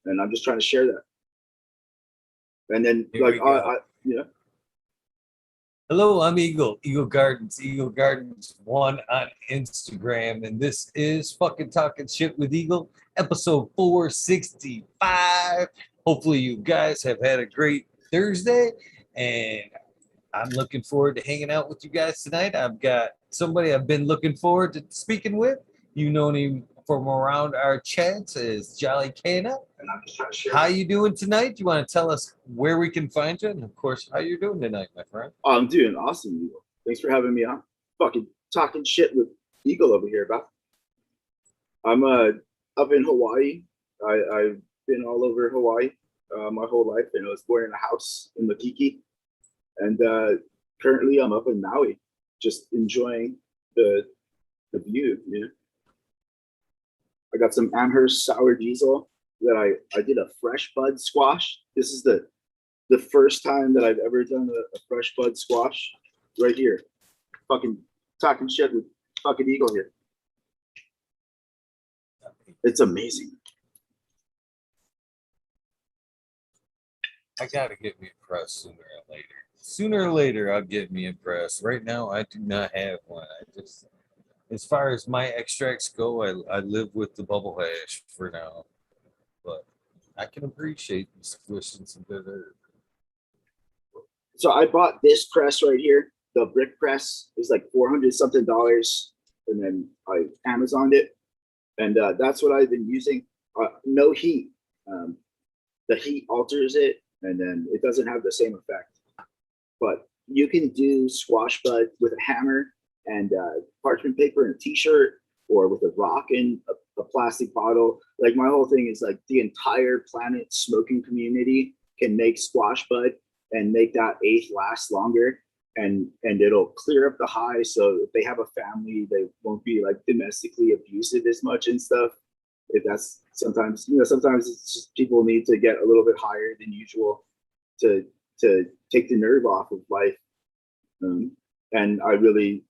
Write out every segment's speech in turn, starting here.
and I'm just trying to share that. And then Here like we go. Hello, I'm Eagle Gardens 1 on Instagram, and this is fucking Talking Shit with Eagle, episode 465. Hopefully you guys have had a great Thursday, and I'm looking forward to hanging out with you guys tonight. I've got somebody I've been looking forward to speaking with. You know him from around our chats as Jolly Canna. And I'm just trying to share. How you doing tonight? You want to tell us where we can find you? And of course, how you're doing tonight, my friend? Oh, I'm doing awesome, Eagle. Thanks for having me on. Fucking talking shit with Eagle over here, about. I'm up in Hawaii. I've been all over Hawaii my whole life, and I was born in a house in Makiki. And currently I'm up in Maui, just enjoying the view. You know, I got some Amherst sour diesel that I did a fresh bud squash. This is the first time that I've ever done a fresh bud squash right here. Fucking talking shit with fucking Eagle here. It's amazing. I gotta get me impressed sooner or later. Sooner or later, I'll get me impressed. Right now, I do not have one. I just, as far as my extracts go, I live with the bubble hash for now. But I can appreciate the squish and some good herb. So I bought this press right here. The brick press is like $400 something, and then I Amazoned it, and that's what I've been using. No heat. The heat alters it, and then it doesn't have the same effect. But you can do squash bud with a hammer and parchment paper and a t-shirt, or with a rock in a plastic bottle. Like my whole thing is like the entire planet smoking community can make squash bud and make that eighth last longer, and it'll clear up the high. So if they have a family, they won't be like domestically abusive as much and stuff. If that's sometimes, sometimes it's just people need to get a little bit higher than usual to take the nerve off of life. And I really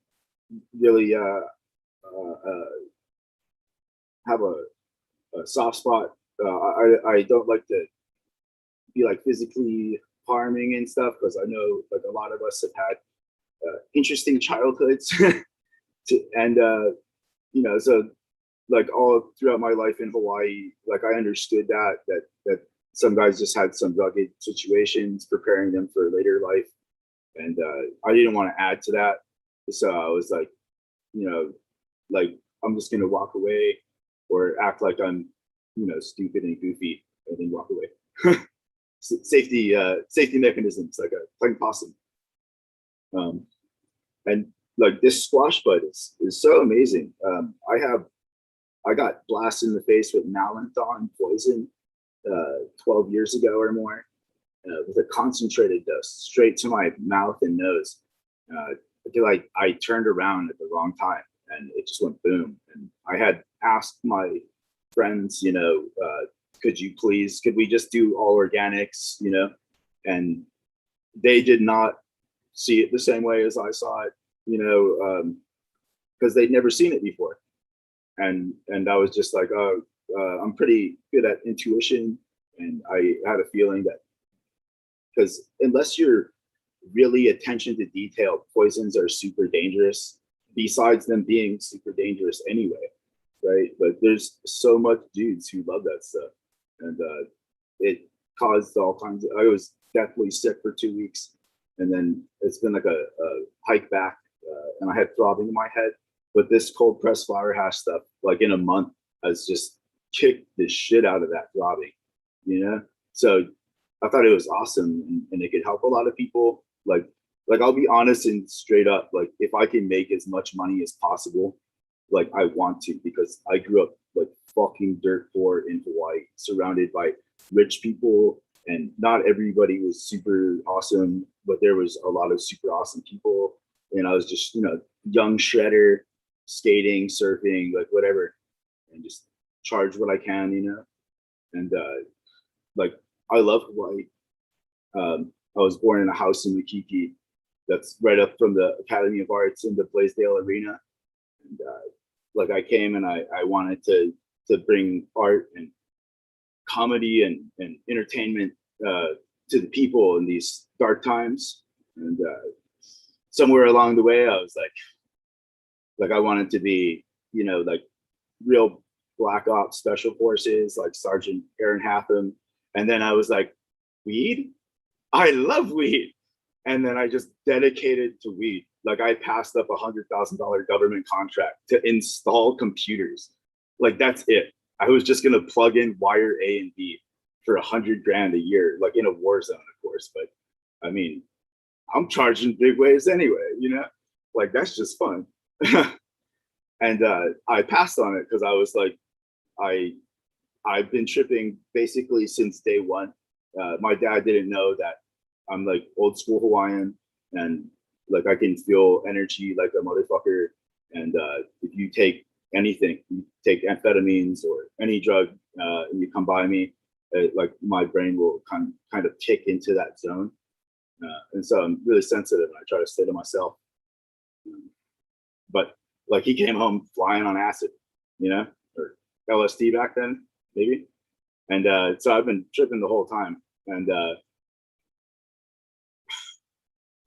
have a soft spot. I don't like to be like physically harming and stuff, because I know like a lot of us have had interesting childhoods. So like all throughout my life in Hawaii, like I understood that some guys just had some rugged situations preparing them for later life, and I didn't want to add to that. So I was like, like I'm just gonna walk away or act like I'm, stupid and goofy, and then walk away. Safety mechanisms, like a playing possum. And like this squash bud is so amazing. I got blasted in the face with malanthon poison 12 years ago or more, with a concentrated dose straight to my mouth and nose. I feel like I turned around at the wrong time, and it just went boom. And I had asked my friends, could we just do all organics, and they did not see it the same way as I saw it, because they'd never seen it before. And I was just like, I'm pretty good at intuition, and I had a feeling that, because unless you're really attention to detail, poisons are super dangerous, besides them being super dangerous anyway, right? But there's so much dudes who love that stuff, and it caused all kinds of, I was deathly sick for 2 weeks, and then it's been like a hike back, and I had throbbing in my head. But this cold pressed flower hash stuff, like in a month, has just kicked the shit out of that throbbing, So I thought it was awesome, and it could help a lot of people. Like I'll be honest and straight up, like if I can make as much money as possible, like I want to, because I grew up like fucking dirt poor in Hawaii, surrounded by rich people, and not everybody was super awesome, but there was a lot of super awesome people. And I was just, young shredder, skating, surfing, like whatever, and just charge what I can, and like I love Hawaii. I was born in a house in Waikiki that's right up from the Academy of Arts in the Blaisdell Arena, and like I came and I wanted to bring art and comedy and entertainment to the people in these dark times. And somewhere along the way, I was like I wanted to be, you know, like real black ops special forces, like Sergeant Aaron Hatham. And then I was like, weed? I love weed. And then I just dedicated to weed. Like I passed up $100,000 government contract to install computers. Like that's it. I was just gonna plug in wire A and B for $100,000 a year, like in a war zone, of course. But I mean, I'm charging big waves anyway, you know? Like that's just fun. And I passed on it because I was like, I've been tripping basically since day one. My dad didn't know that I'm like old school Hawaiian and like I can feel energy like a motherfucker. And if you take anything, you take amphetamines or any drug, and you come by me, like my brain will kind of kick into that zone. And so I'm really sensitive and I try to stay to myself. But like he came home flying on acid, you know, or LSD back then, maybe. And so I've been tripping the whole time. And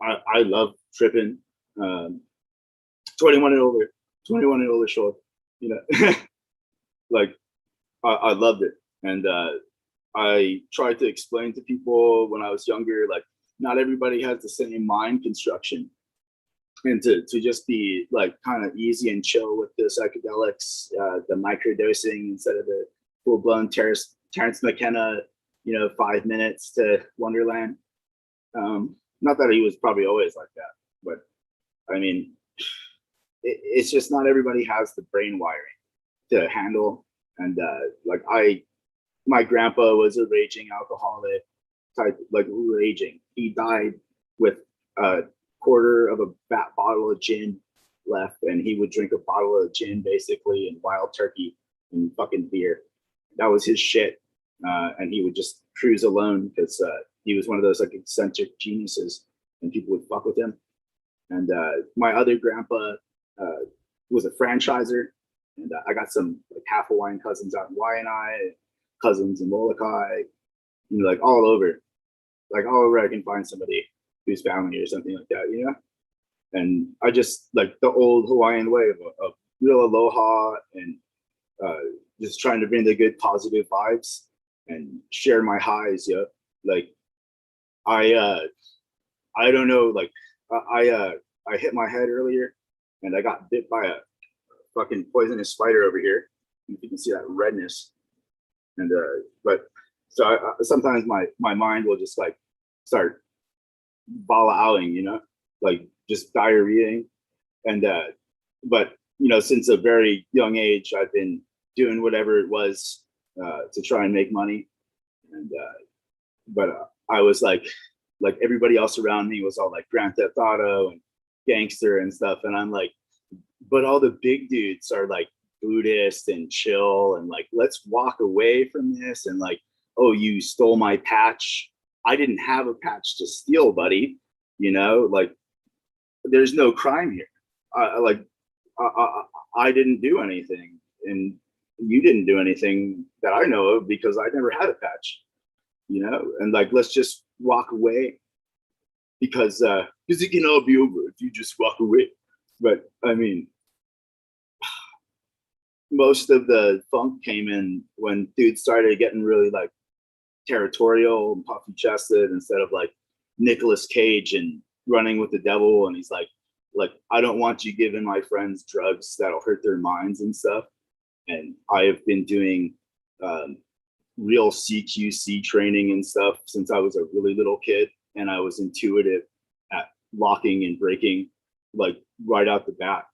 I love tripping. 21 and older, 21 and older, sure. You know, like I loved it. And I tried to explain to people when I was younger, like not everybody has the same mind construction. And to just be like kind of easy and chill with the psychedelics, the microdosing instead of the full blown Terrence McKenna, you know, 5 minutes to Wonderland. Not that he was probably always like that, but I mean, it's just not everybody has the brain wiring to handle. And like my grandpa was a raging alcoholic type, like raging. He died with a quarter of a bottle of gin left, and he would drink a bottle of gin basically and wild turkey and fucking beer. That was his shit. And he would just cruise alone because he was one of those like eccentric geniuses and people would fuck with him. And my other grandpa was a franchiser. And I got some like half Hawaiian cousins out in Waianae, cousins in Molokai, you know, like all over I can find somebody whose family or something like that, you know? And I just like the old Hawaiian way of real aloha and just trying to bring the good positive vibes and share my highs, yeah. Like I don't know, like I hit my head earlier and I got bit by a fucking poisonous spider over here. You can see that redness. And but so sometimes my mind will just like start bala'aling, you know, like just diarrheaing. And but you know, since a very young age, I've been doing whatever it was to try and make money. And but I was like everybody else around me was all like Grand Theft Auto and gangster and stuff, and I'm like, but all the big dudes are like Buddhist and chill and like, let's walk away from this. And like, oh, you stole my patch. I didn't have a patch to steal, buddy. You know, like there's no crime here. I didn't do anything, and you didn't do anything that I know of because I never had a patch. You know, and like let's just walk away because it can all be over if you just walk away. But I mean, most of the funk came in when dudes started getting really like territorial and puffy chested instead of like Nicolas Cage and running with the devil. And he's like, I don't want you giving my friends drugs that'll hurt their minds and stuff. And I have been doing real CQC training and stuff since I was a really little kid. And I was intuitive at locking and breaking like right out the bat.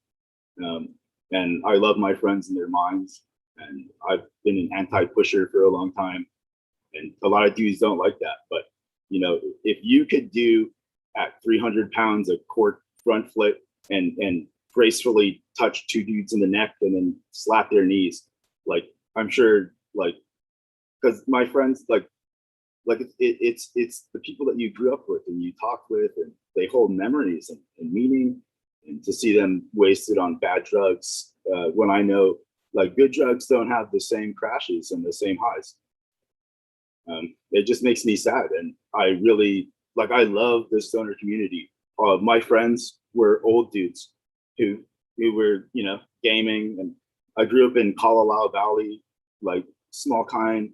And I love my friends and their minds. And I've been an anti-pusher for a long time. And a lot of dudes don't like that. But, you know, if you could do at 300 pounds a cork front flip and gracefully touch two dudes in the neck and then slap their knees, like, I'm sure, like, because my friends, like it's the people that you grew up with and you talk with, and they hold memories and meaning. And to see them wasted on bad drugs, when I know like good drugs don't have the same crashes and the same highs. It just makes me sad. And I really like, I love the stoner community. My friends were old dudes who were, you know, gaming, and I grew up in Colorado Valley, like small kind,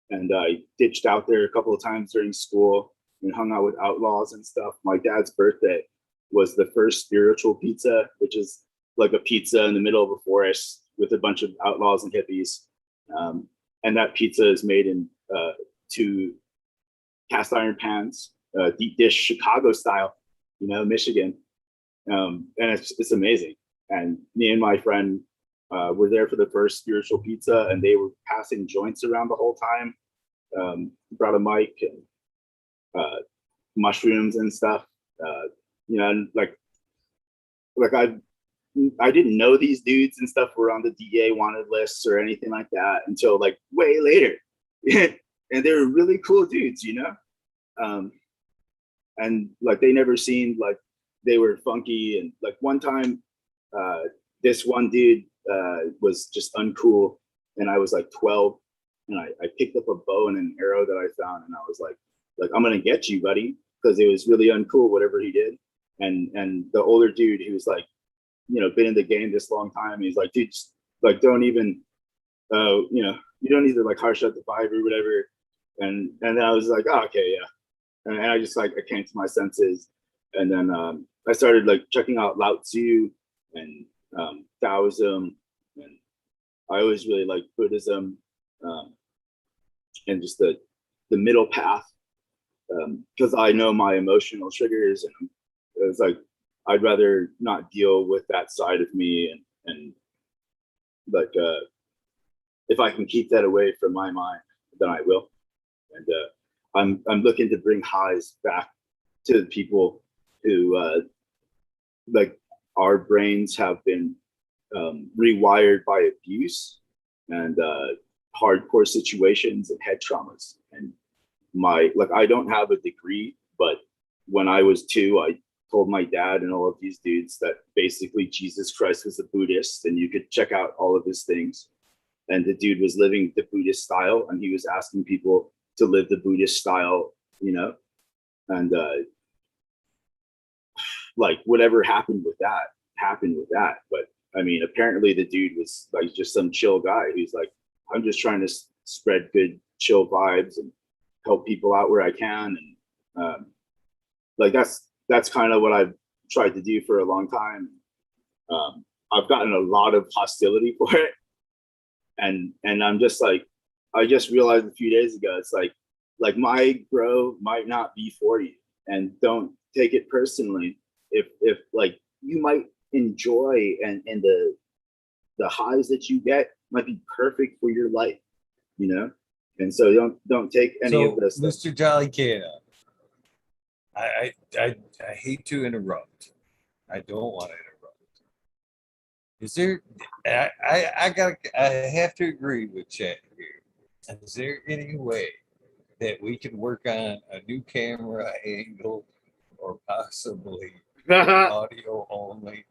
and I ditched out there a couple of times during school and hung out with outlaws and stuff. My dad's birthday was the first spiritual pizza, which is like a pizza in the middle of a forest with a bunch of outlaws and hippies. And that pizza is made in two cast iron pans, deep dish Chicago style, you know, Michigan. And it's amazing. And me and my friend were there for the first spiritual pizza, and they were passing joints around the whole time. Brought a mic and mushrooms and stuff. You know, and like I didn't know these dudes and stuff were on the DA wanted lists or anything like that until like way later. And they were really cool dudes, you know. And like they never seemed like they were funky. And like one time, this one dude was just uncool, and I was like 12, and I picked up a bow and an arrow that I found, and I was like I'm gonna get you, buddy, because it was really uncool whatever he did. And the older dude, he was like, you know, been in the game this long time, he's like, dude, just, like, don't even you know, you don't need to like harsh out the vibe or whatever. And then I was like, oh, okay, yeah. And I just like, I came to my senses. And then I started like checking out Lao Tzu and Taoism, and I always really liked Buddhism, and just the middle path, because I know my emotional triggers, and it was like I'd rather not deal with that side of me, and like if I can keep that away from my mind, then I will. And I'm looking to bring highs back to the people who like, our brains have been rewired by abuse and hardcore situations and head traumas. And I don't have a degree, but when I was 2, I told my dad and all of these dudes that basically Jesus Christ was a Buddhist, and you could check out all of his things. And the dude was living the Buddhist style, and he was asking people to live the Buddhist style, you know. And like whatever happened with that happened with that. But I mean, apparently the dude was like just some chill guy who's like, I'm just trying to spread good chill vibes and help people out where I can. And like that's kind of what I've tried to do for a long time. I've gotten a lot of hostility for it, and I'm just like, I just realized a few days ago, it's like my grow might not be for you, and don't take it personally if like you might enjoy, and the highs that you get might be perfect for your life, you know. And so don't take any of this. Mr. Jolly Canna, I hate to interrupt. I don't want to interrupt. Is there? I have to agree with Chad here. Is there any way that we can work on a new camera angle, or possibly audio only?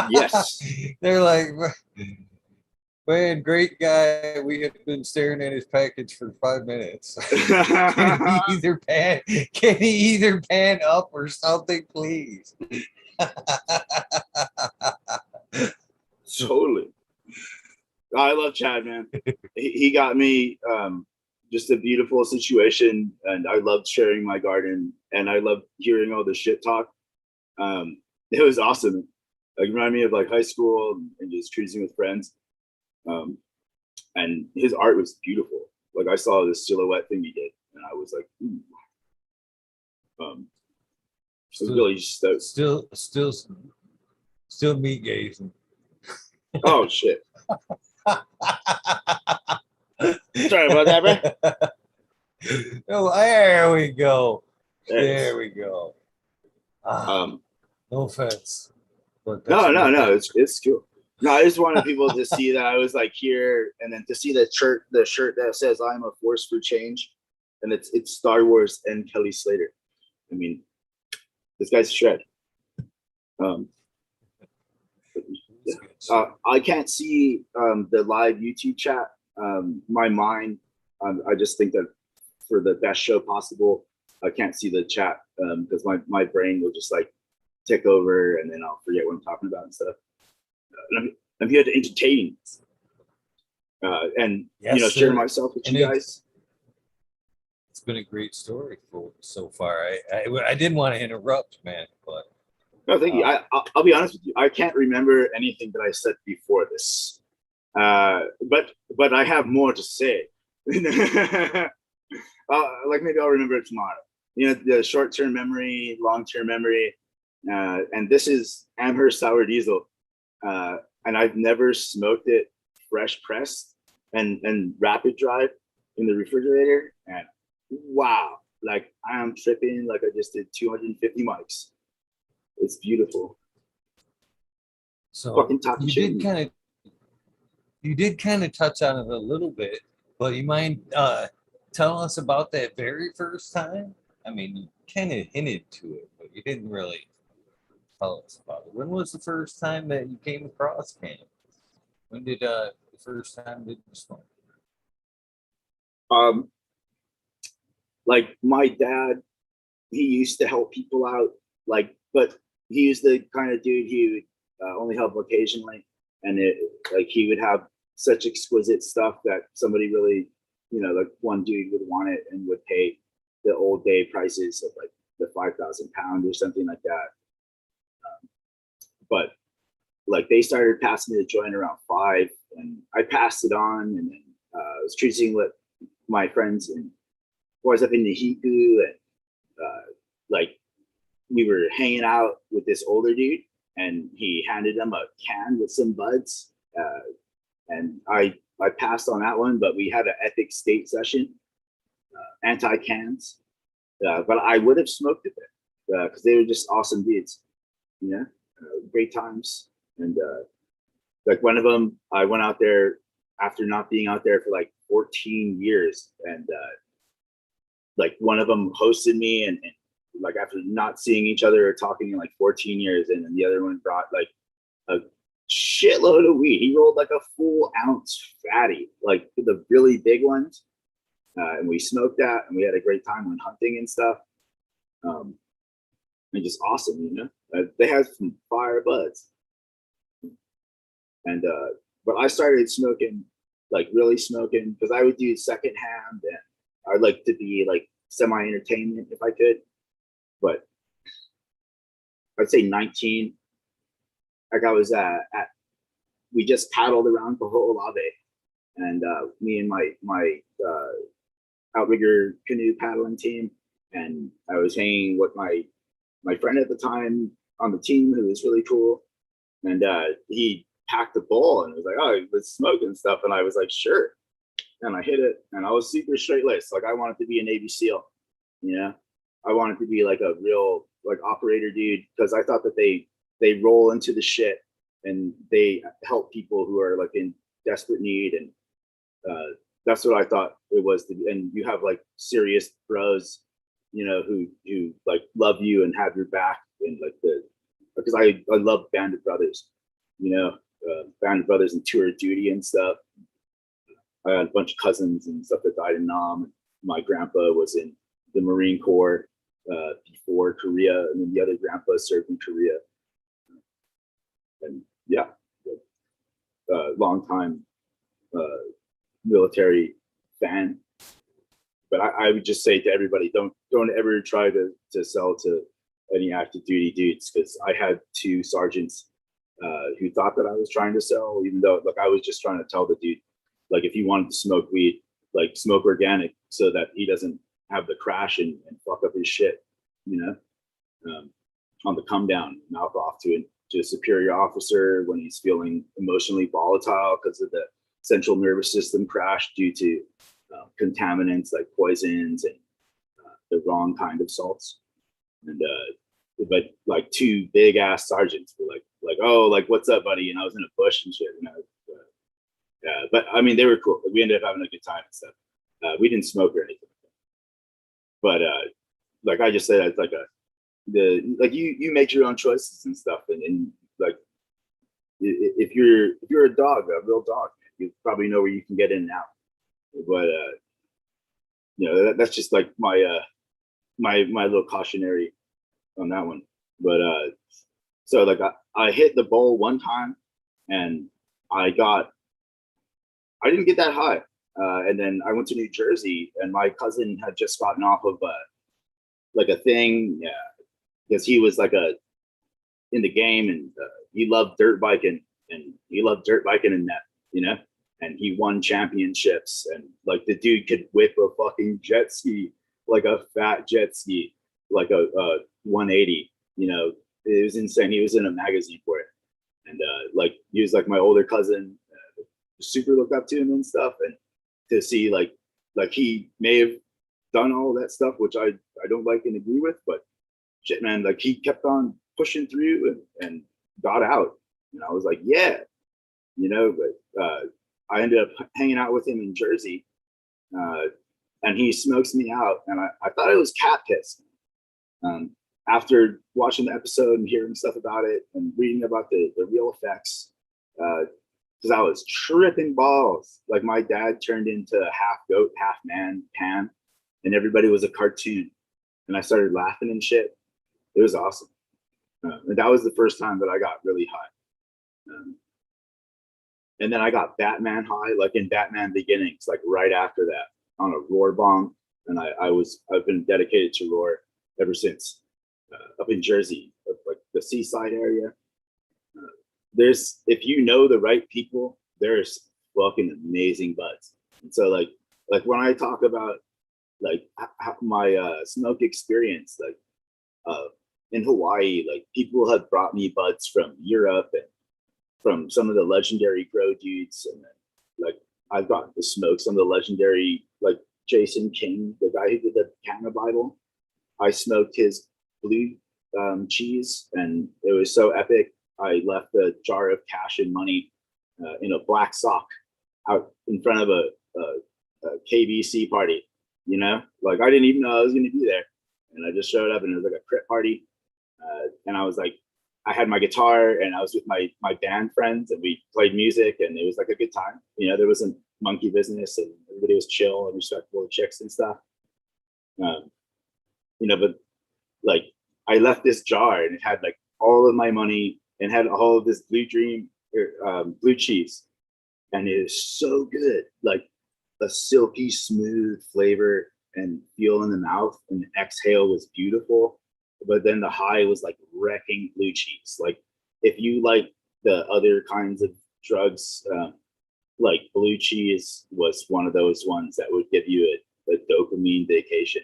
Yes. They're like, man, great guy. We have been staring at his package for 5 minutes. Can he either pan up or something, please? Totally. I love Chad, man. He got me just a beautiful situation, and I loved sharing my garden, and I loved hearing all the shit talk. It was awesome. Like, reminded me of like high school and just cruising with friends. And his art was beautiful. Like, I saw this silhouette thing he did, and I was like, ooh. So really stoked. Still meat gazing. Oh shit. Sorry about that, bro. Oh, there we go. There we go. No offense. But no, it's cool. No, I just wanted people to see that I was like here, and then to see the shirt that says "I'm a force for change," and it's Star Wars and Kelly Slater. I mean, this guy's shred. I can't see the live YouTube chat. My mind I just think that for the best show possible, I can't see the chat because my brain will just like tick over and then I'll forget what I'm talking about and stuff. I'm here to entertain and Yes, share sir. myself with And you guys. It's been a great story for so far. I didn't want to interrupt, man, but No, thank you. I'll be honest with you. I can't remember anything that I said before this, but I have more to say. Like maybe I'll remember it tomorrow. The short-term memory, long-term memory, and this is Amherst Sour Diesel, and I've never smoked it fresh pressed and rapid drive in the refrigerator. And wow, like I am tripping like I just did 250 mics. It's beautiful. so Fucking talking shit. you did kind of touch on it a little bit, but you mind telling us about that very first time? I mean, you kind of hinted to it, but you didn't really tell us about it. When was the first time that you came across Canna? When did the first time did you smoke? Like my dad, he used to help people out, like, but he was the kind of dude he would only help occasionally, and like he would have such exquisite stuff that somebody really, like one dude would want it and would pay the old day prices of like the 5,000 pound or something like that. But like they started passing me the joint around 5, and I passed it on, and then I was treating with my friends and boys up in the Hiku, and like we were hanging out with this older dude, and he handed them a can with some buds, and I passed on that one, but we had an ethic state session, anti cans, but I would have smoked it there because they were just awesome dudes, great times. And like one of them, I went out there after not being out there for like 14 years, and like one of them hosted me, and like after not seeing each other or talking in like 14 years, and then the other one brought like a shitload of weed. He rolled like a full ounce fatty, like the really big ones, and we smoked that, and we had a great time when hunting and stuff. And just awesome, they had some fire buds. And but I started smoking, like really smoking, because I would do secondhand, and I'd like to be like semi-entertainment if I could. But I'd say 19. Like I was we just paddled around Kaho'olawe, and me and my outrigger canoe paddling team, and I was hanging with my friend at the time on the team who was really cool, and he packed a bowl and was like, "Oh, let's smoke and stuff," and I was like, "Sure," and I hit it, and I was super straight laced, like I wanted to be a Navy SEAL, I wanted to be like a real like operator dude, because I thought that they roll into the shit and they help people who are like in desperate need, and that's what I thought it was to be. And you have like serious bros, who like love you and have your back, and like because I love Band of Brothers, Band of Brothers and Tour of Duty and stuff. I had a bunch of cousins and stuff that died in Nam. My grandpa was in the Marine Corps before Korea, and then the other grandpa served in Korea. And yeah, long time military fan. But I would just say to everybody, don't ever try to sell to any active duty dudes, because I had 2 sergeants who thought that I was trying to sell, even though like I was just trying to tell the dude, like if you wanted to smoke weed, like smoke organic so that he doesn't have the crash and fuck up his shit, on the come down, mouth off to a superior officer when he's feeling emotionally volatile because of the central nervous system crash due to contaminants like poisons and the wrong kind of salts. And but like 2 big ass sergeants were like, "Oh, like what's up, buddy?" And I was in a bush and shit, yeah, but I mean they were cool. We ended up having a good time and stuff. We didn't smoke or anything, but like I just said, it's like you make your own choices and stuff, and like if you're a dog, a real dog, you probably know where you can get in and out. But That's just like my little cautionary on that one. But so like I hit the bowl one time, and I got I didn't get that high. And then I went to New Jersey, and my cousin had just gotten off of like a thing, because he was like in the game, and he loved dirt biking, and that, and he won championships, and like the dude could whip a fucking jet ski, like a fat jet ski, like a 180. It was insane. He was in a magazine for it, and like he was like my older cousin, super looked up to him and stuff, and to see like he may have done all that stuff, which I don't like and agree with, but shit, man, like he kept on pushing through and got out, and I was like, yeah, but I ended up hanging out with him in Jersey, and he smokes me out, and I thought it was cat piss. After watching the episode and hearing stuff about it and reading about the real effects, because I was tripping balls. Like my dad turned into a half goat, half man Pan, and everybody was a cartoon. And I started laughing and shit. It was awesome. And that was the first time that I got really high. And then I got Batman high, like in Batman Beginnings, like right after that on a Roar bong. And I've been dedicated to Roar ever since. Up in Jersey, like the seaside area. If you know the right people, there's fucking amazing buds. And so like when I talk about like my smoke experience, like in Hawaii, like people have brought me buds from Europe and from some of the legendary grow dudes, and then like I've gotten to smoke some of the legendary, like Jason King, the guy who did the Canna Bible. I smoked his blue cheese, and it was so epic. I left a jar of cash and money in a black sock out in front of a KBC party. Like I didn't even know I was going to be there, and I just showed up, and it was like a crit party, and I was like, I had my guitar, and I was with my band friends, and we played music, and it was like a good time. There wasn't monkey business, and everybody was chill and respectful of chicks and stuff. But like I left this jar, and it had like all of my money, and had all of this blue cheese, and it is so good, like a silky smooth flavor and feel in the mouth, and the exhale was beautiful, but then the high was like wrecking blue cheese. Like if you like the other kinds of drugs, like blue cheese was one of those ones that would give you a dopamine vacation,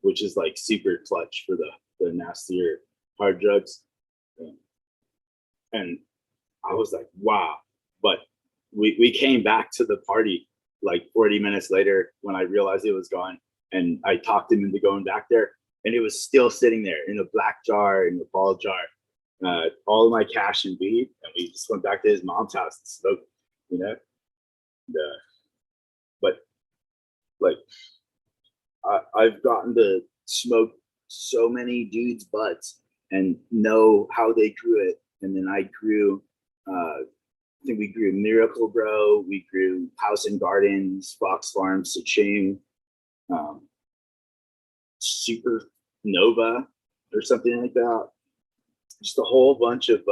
which is like super clutch for the nastier hard drugs. And I was like, wow. But we came back to the party like 40 minutes later when I realized it was gone. And I talked him into going back there. And it was still sitting there in a black jar, in a ball jar, all of my cash and weed. And we just went back to his mom's house and smoked, but like I've gotten to smoke so many dudes' butts and know how they grew it. And then I grew, I think we grew Miracle Grow, we grew House and Gardens, Fox Farms, Saching, Supernova or something like that. Just a whole bunch of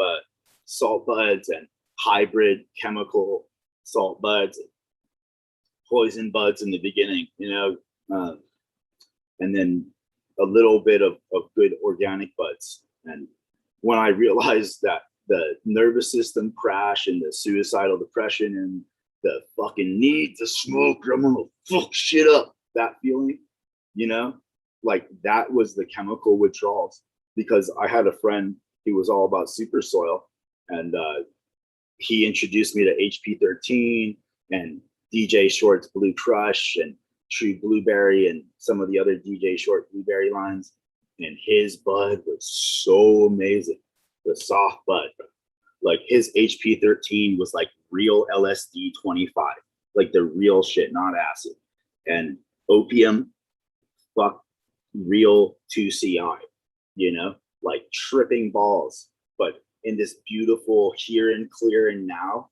salt buds and hybrid chemical salt buds, poison buds in the beginning, and then a little bit of good organic buds. And when I realized that the nervous system crash and the suicidal depression and the fucking need to smoke, I'm gonna fuck shit up, that feeling, like that was the chemical withdrawals. Because I had a friend who was all about super soil, and he introduced me to HP13 and DJ Short's Blue Crush and True Blueberry and some of the other DJ Short blueberry lines. And his bud was so amazing. The soft bud, like his HP13 was like real LSD 25, like the real shit, not acid. And opium, fuck, real 2CI, like tripping balls, but in this beautiful here and clear and now,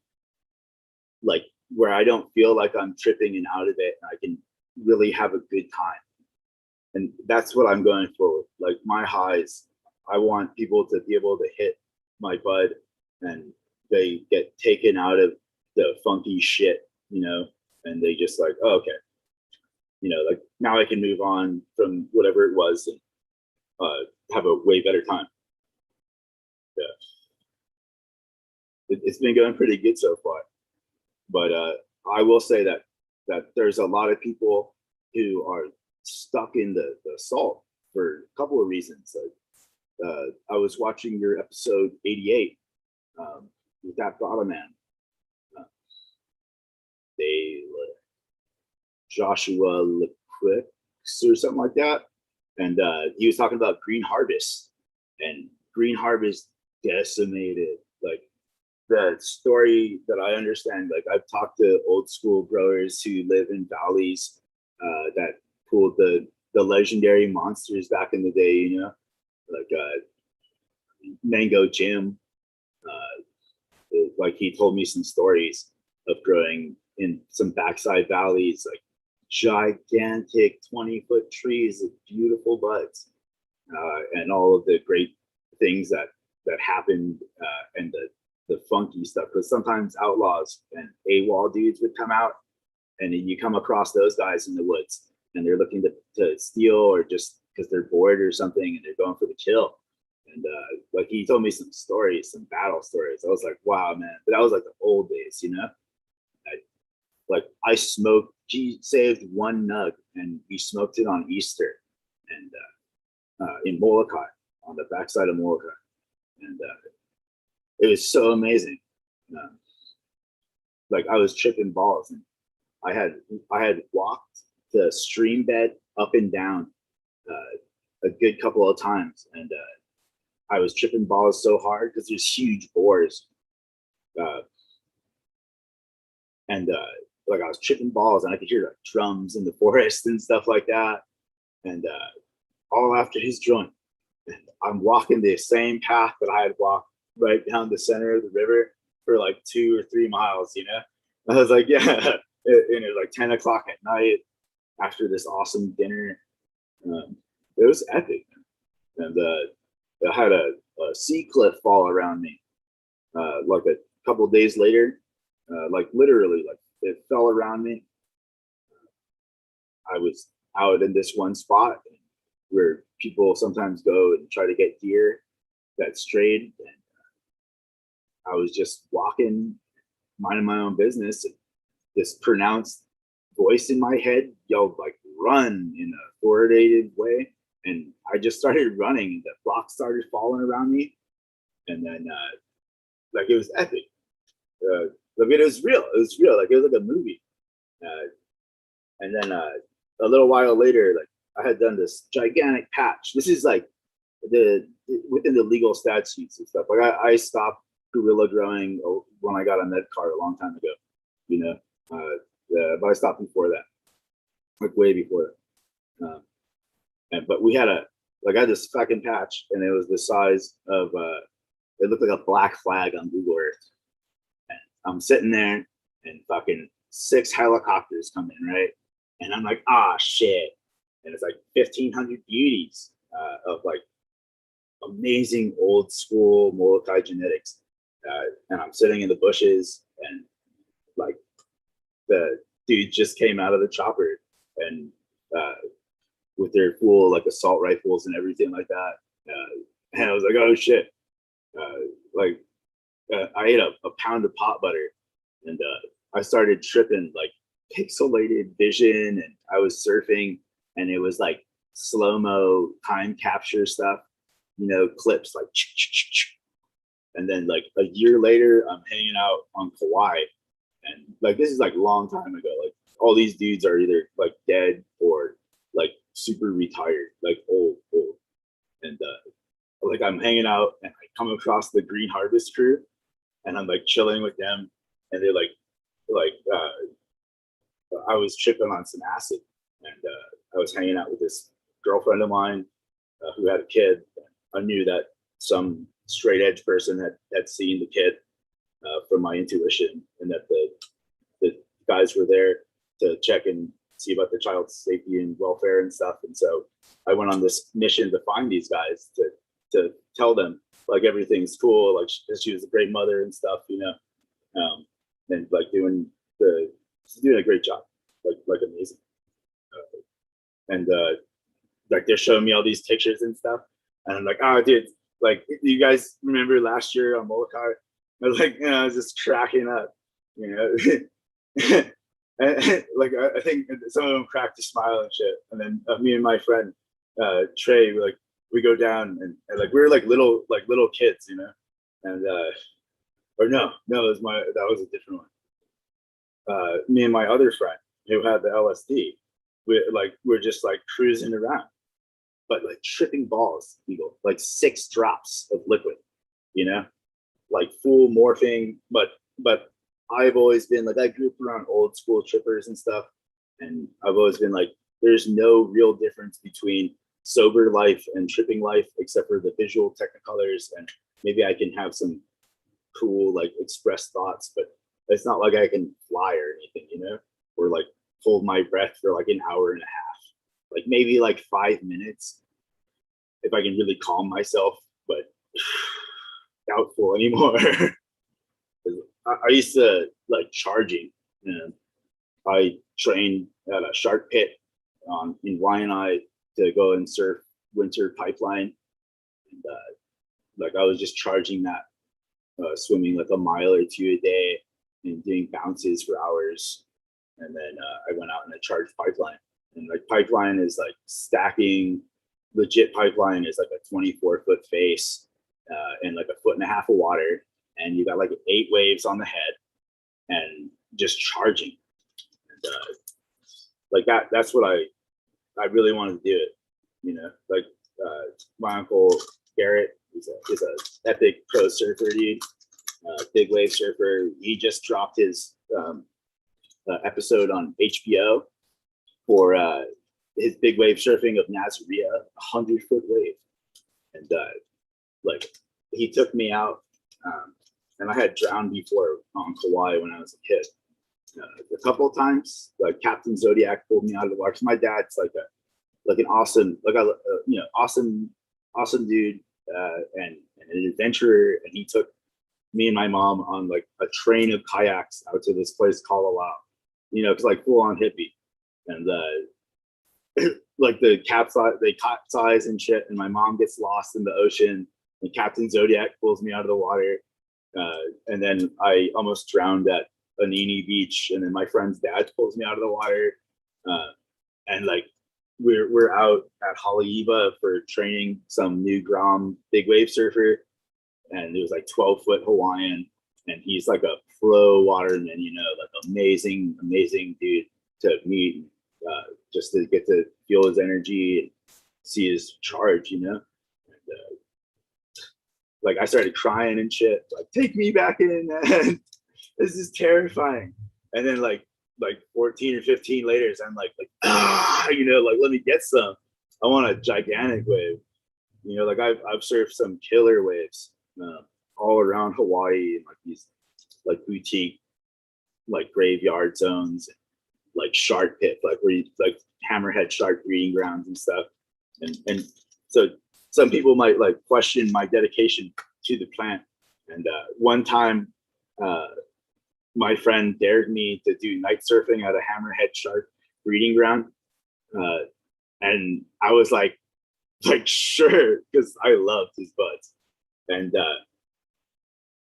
like where I don't feel like I'm tripping and out of it. And I can really have a good time. And that's what I'm going for. Like my highs, I want people to be able to hit my bud and they get taken out of the funky shit, and they just like, oh, okay, like now I can move on from whatever it was and have a way better time. Yeah. It's been going pretty good so far. But I will say that there's a lot of people who are stuck in the salt for a couple of reasons. Like I was watching your episode 88 with that bottom man. They Joshua Lequix or something like that, and he was talking about Green Harvest, and Green Harvest decimated like the story that I understand. Like I've talked to old school growers who live in valleys that pulled the legendary monsters back in the day, like Mango Jim. Like he told me some stories of growing in some backside valleys, like gigantic 20-foot trees with beautiful buds, and all of the great things that happened, and the funky stuff. Because sometimes outlaws and AWOL dudes would come out, and then you come across those guys in the woods, and they're looking to steal, or just because they're bored or something, and they're going for the kill. And like he told me some stories, some battle stories. I was like, wow, man. But that was like the old days, I smoked. He saved one nug, and we smoked it on Easter, and in Molokai, on the backside of Molokai, and it was so amazing. Like I was tripping balls, and I had walked the stream bed up and down a good couple of times, and I was tripping balls so hard because there's huge boars, and like I was tripping balls, and I could hear like drums in the forest and stuff like that, and all after his joint. And I'm walking the same path that I had walked right down the center of the river for like 2 or 3 miles. I was like, yeah, and it was like 10 o'clock at night after this awesome dinner. It was epic, and I had a sea cliff fall around me, like a couple of days later, like literally, like it fell around me. I was out in this one spot where people sometimes go and try to get deer that strayed, and I was just walking, minding my own business, and this pronounced voice in my head yelled like "run" in an authoritative way, and I just started running, and the rocks started falling around me, and then like it was epic. Like it was real. It was real. Like it was like a movie. And then a little while later, like I had done this gigantic patch. This is like within the legal statutes and stuff. Like I stopped guerrilla growing when I got a med card a long time ago, but I stopped before that, like way before that. But we had I had this fucking patch, and it was the size of it looked like a black flag on Google Earth. And I'm sitting there, and fucking 6 helicopters come in, right? And I'm like, shit. And it's like 1,500 beauties of like amazing old school Molokai genetics. And I'm sitting in the bushes, and like the dude just came out of the chopper, and with their full like assault rifles and everything like that. And I was like, oh shit. I ate a pound of pot butter, and I started tripping like pixelated vision, and I was surfing, and it was like slow-mo time capture stuff, clips like, and then like a year later, I'm hanging out on Kauai, and like this is like a long time ago. Like all these dudes are either like dead or like super retired, like old, and like I'm hanging out, and I come across the Green Harvest crew, and I'm like chilling with them, and they're like I was tripping on some acid, and I was hanging out with this girlfriend of mine who had a kid. I knew that some straight edge person had seen the kid from my intuition, and that the guys were there to check and see about the child's safety and welfare and stuff. And so I went on this mission to find these guys to tell them like everything's cool, like she was a great mother and stuff, you know, and like doing a great job, like amazing. And like they're showing me all these pictures and stuff, and I'm like, oh, dude, like you guys remember last year on Molokai? I was like, you know, I was just cracking up, you know. And, like I think some of them cracked a smile and shit. And then me and my friend Trey, we go down and like we were like little kids, you know. And or no, that was a different one. Me and my other friend who had the LSD, we're just like cruising around, but like tripping balls, Eagle, like 6 drops of liquid, you know, like full morphing. But I've always been like, I grew up around old school trippers and stuff, and I've always been like, there's no real difference between sober life and tripping life except for the visual technicolors, and maybe I can have some cool like express thoughts, but it's not like I can fly or anything, you know, or like hold my breath for like an hour and a half, like maybe like 5 minutes if I can really calm myself, but doubtful anymore. I used to like charging, and I trained at a shark pit in Waianae to go and surf winter pipeline, and like I was just charging that, swimming like a mile or 2 a day and doing bounces for hours. And then I went out and I charged pipeline, and like pipeline is like stacking. Legit pipeline is like a 24-foot face and like 1.5 feet of water, and you got like 8 waves on the head and just charging. And like that's what I really wanted to do it, you know. Like my uncle Garrett is a epic pro surfer, dude, big wave surfer. He just dropped his episode on HBO for his big wave surfing of Nazaria, 100-foot wave. And like he took me out, and I had drowned before on Kauai when I was a kid. A couple of times, like Captain Zodiac pulled me out of the water. My dad's like an awesome, awesome dude, and an adventurer. And he took me and my mom on like a train of kayaks out to this place called Alao, you know, it's like full on hippie. And like they capsize and shit, and my mom gets lost in the ocean, and Captain Zodiac pulls me out of the water. And then I almost drowned at Anini Beach, and then my friend's dad pulls me out of the water. And like we're out at Haleiwa for training some new Grom big wave surfer, and it was like 12-foot Hawaiian, and he's like a pro waterman, you know, like amazing dude to meet, just to get to feel his energy and see his charge, you know. And like I started crying and shit, like take me back in, man. This is terrifying. And then like 14 or 15 later, I'm like you know, like let me get some. I want a gigantic wave, you know. Like I've surfed some killer waves all around Hawaii, and like these like boutique like graveyard zones, like shark pit, like where you like hammerhead shark breeding grounds and stuff. And so some people might like question my dedication to the plant. And one time my friend dared me to do night surfing at a hammerhead shark breeding ground, and I was like sure, because I loved his buds. And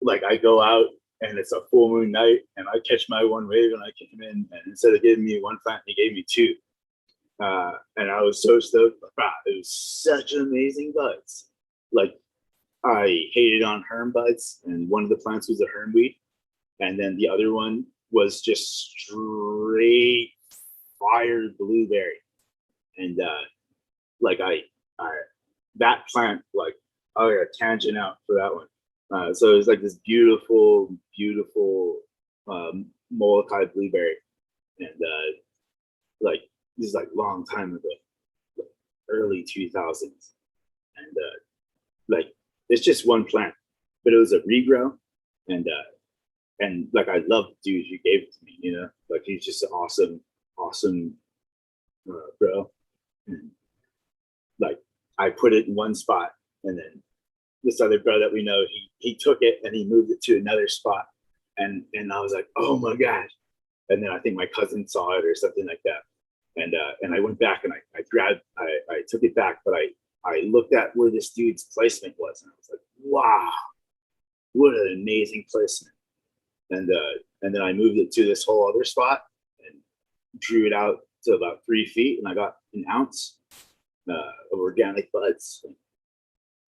like I go out and it's a full moon night, and I catch my one wave, and I kick him in, and instead of giving me one plant, he gave me 2. And I was so stoked. It was such amazing buds. Like I hated on herm buds, and one of the plants was a herm weed, and then the other one was just straight fire blueberry. And like I that plant, like I got a tangent out for that one. So it was like this beautiful Molokai blueberry, and like this is like long time ago, like early 2000s, and like it's just one plant, but it was a regrow, and like I loved the dude who gave it to me, you know, like he's just an awesome bro. And like I put it in one spot, and then this other bro that we know, he took it and he moved it to another spot, and I was like, oh my gosh. And then I think my cousin saw it or something like that, and I went back and I took it back, but I looked at where this dude's placement was, and I was like, wow, what an amazing placement. And then I moved it to this whole other spot and drew it out to about 3 feet, and I got an ounce of organic buds.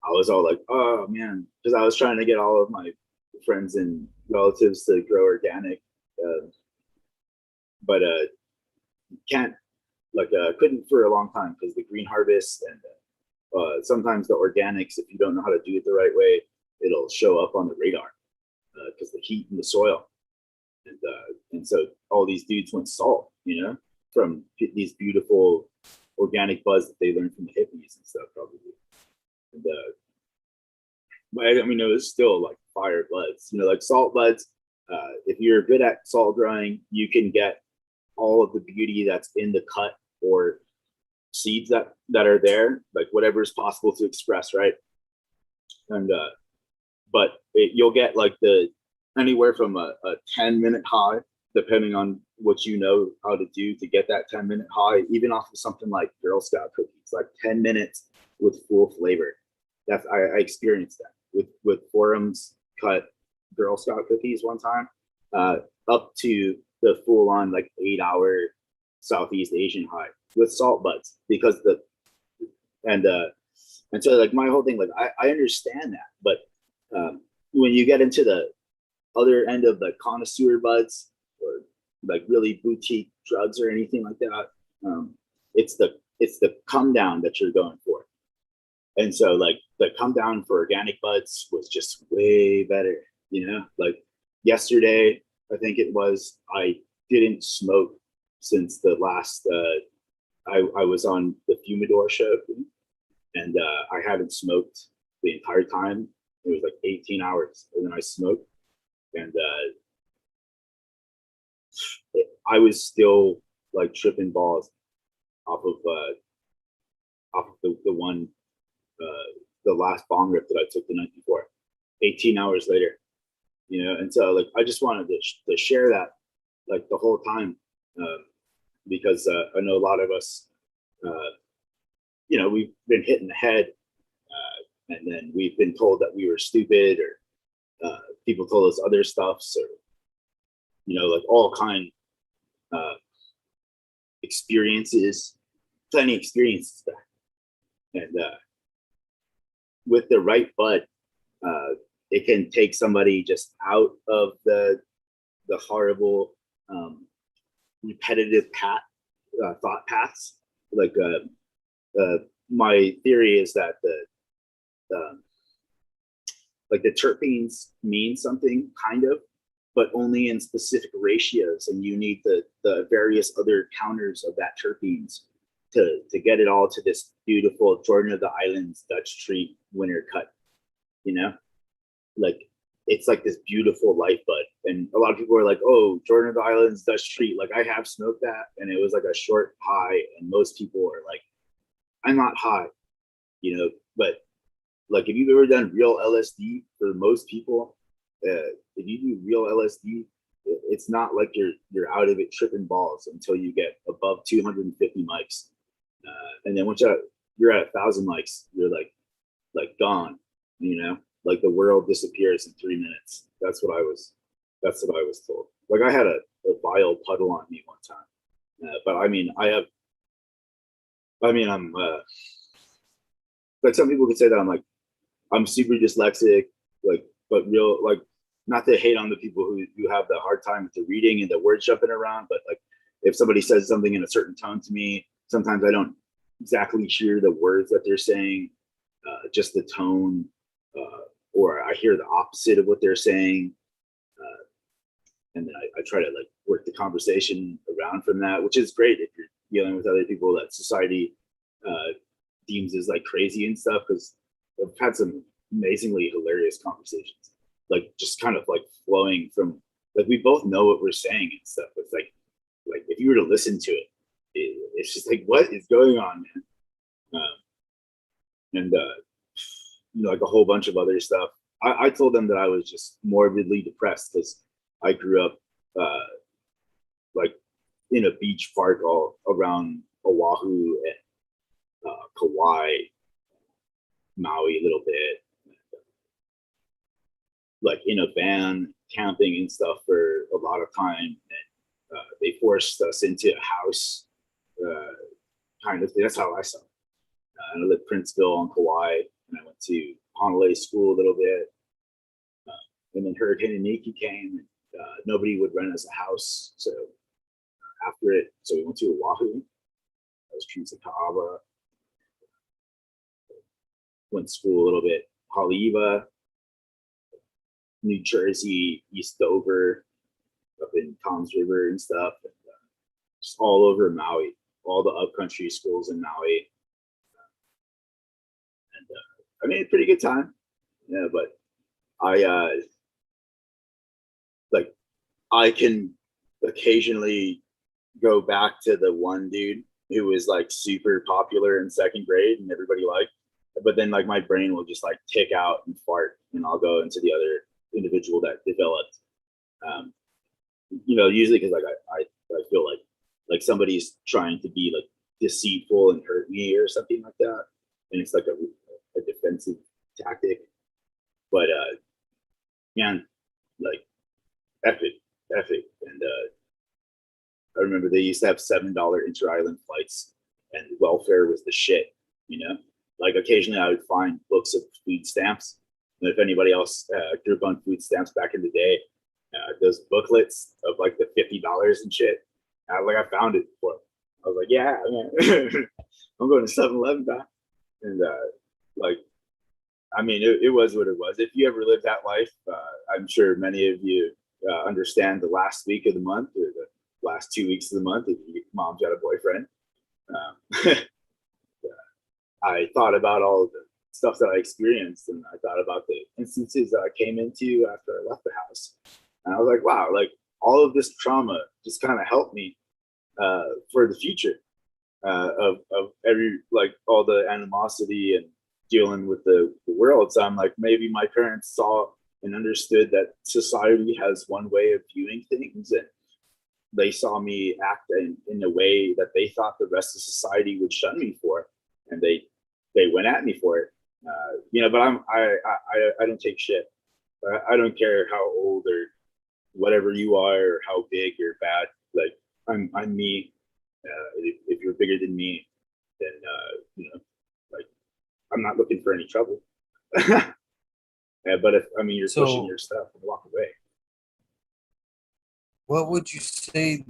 I was all like, oh man, because I was trying to get all of my friends and relatives to grow organic, but can't, like, couldn't for a long time because the green harvest, and sometimes the organics, if you don't know how to do it the right way, it'll show up on the radar because the heat in the soil, and so all these dudes went salt, from these beautiful organic buds that they learned from the hippies and stuff, probably. And but I mean, it was still like fire buds, like salt buds. If you're good at salt growing, you can get all of the beauty that's in the cut or seeds that are there, like whatever is possible to express, right? And but you'll get like anywhere from a 10-minute high, depending on what you know how to do to get that 10-minute high, even off of something like Girl Scout cookies, like 10 minutes with full flavor. I experienced that with forums cut Girl Scout cookies one time, up to the full on like 8-hour Southeast Asian high with salt buds, because and so like my whole thing, like I understand that, but when you get into the other end of the connoisseur buds, or like really boutique drugs or anything like that, it's the come down that you're going for. And so like the come down for organic buds was just way better, like yesterday, I think it was, I didn't smoke since the last, I was on the Fumidor show, and I hadn't smoked the entire time. It was like 18 hours, and then I smoked, and I was still like tripping balls off of the one, the last bong rip that I took the night before, 18 hours later, and so like I just wanted to share that like the whole time, because I know a lot of us, we've been hit in the head, and then we've been told that we were stupid, or people told us other stuffs, or like all kind experiences, plenty experiences back. And with the right bud, it can take somebody just out of the horrible, repetitive thought paths. Like my theory is that like the terpenes mean something kind of, but only in specific ratios, and you need the various other counters of that terpenes to get it all to this beautiful Jordan of the Islands Dutch treat winter cut. Like it's like this beautiful life bud, and a lot of people are like, oh, Jordan of the Islands Dutch treat, like I have smoked that, and it was like a short high, and most people are like, I'm not high, but like if you've ever done real LSD, for most people, if you do real LSD, it's not like you're out of it tripping balls until you get above 250 mics, and then once you're at 1,000 mics, you're like gone, like the world disappears in 3 minutes. That's what I was told. Like I had a vile puddle on me one time, but I mean I'm like, some people could say that I'm super dyslexic, like, but real, like, not to hate on the people who have the hard time with the reading and the words jumping around, but like if somebody says something in a certain tone to me, sometimes I don't exactly hear the words that they're saying, just the tone, or I hear the opposite of what they're saying, and then I try to like work the conversation around from that, which is great if you're dealing with other people that society deems as like crazy and stuff, because I've had some amazingly hilarious conversations, like just kind of like flowing from, like we both know what we're saying and stuff. It's like if you were to listen to it, it's just like, what is going on, man? And like a whole bunch of other stuff. I told them that I was just morbidly depressed because I grew up like in a beach park all around Oahu and Kauai, Maui a little bit, like in a van camping and stuff for a lot of time. And they forced us into a house, kind of thing. That's how I saw it. I lived in Princeville on Kauai, and I went to Honolulu school a little bit. And then Hurricane Iniki came, and nobody would rent us a house. So after it, so we went to Oahu. I was treated to Kaaba. Went to school a little bit. Haleiwa, New Jersey, East Dover, up in Tom's River and stuff. And, just all over Maui, all the upcountry schools in Maui. And I made a pretty good time. Yeah, but I like I can occasionally go back to the one dude who was like super popular in second grade and everybody liked, but then like my brain will just like tick out and fart, and I'll go into the other individual that developed. Usually because like I feel like somebody's trying to be like deceitful and hurt me or something like that, and it's like a defensive tactic. But man, like epic, and I remember they used to have $7 inter-island flights, and welfare was the shit. Like occasionally I would find books of food stamps, and if anybody else grew up on food stamps back in the day, those booklets of like the $50 and shit. I found it before. I was like, yeah, man. I'm going to 7-Eleven back, and like, I mean, it was what it was. If you ever lived that life, I'm sure many of you understand the last week of the month or the last 2 weeks of the month if your mom's got a boyfriend. I thought about all of the stuff that I experienced, and I thought about the instances that I came into after I left the house. And I was like, wow, like all of this trauma just kind of helped me for the future of every, like all the animosity and dealing with the world. So I'm like, maybe my parents saw and understood that society has one way of viewing things, and they saw me act in a way that they thought the rest of society would shun me for, and they went at me for it. But I don't take shit. I don't care how old or whatever you are or how big or bad. Like I'm me. If you're bigger than me, then like I'm not looking for any trouble. But if you're pushing your stuff, and walk away. What would you say?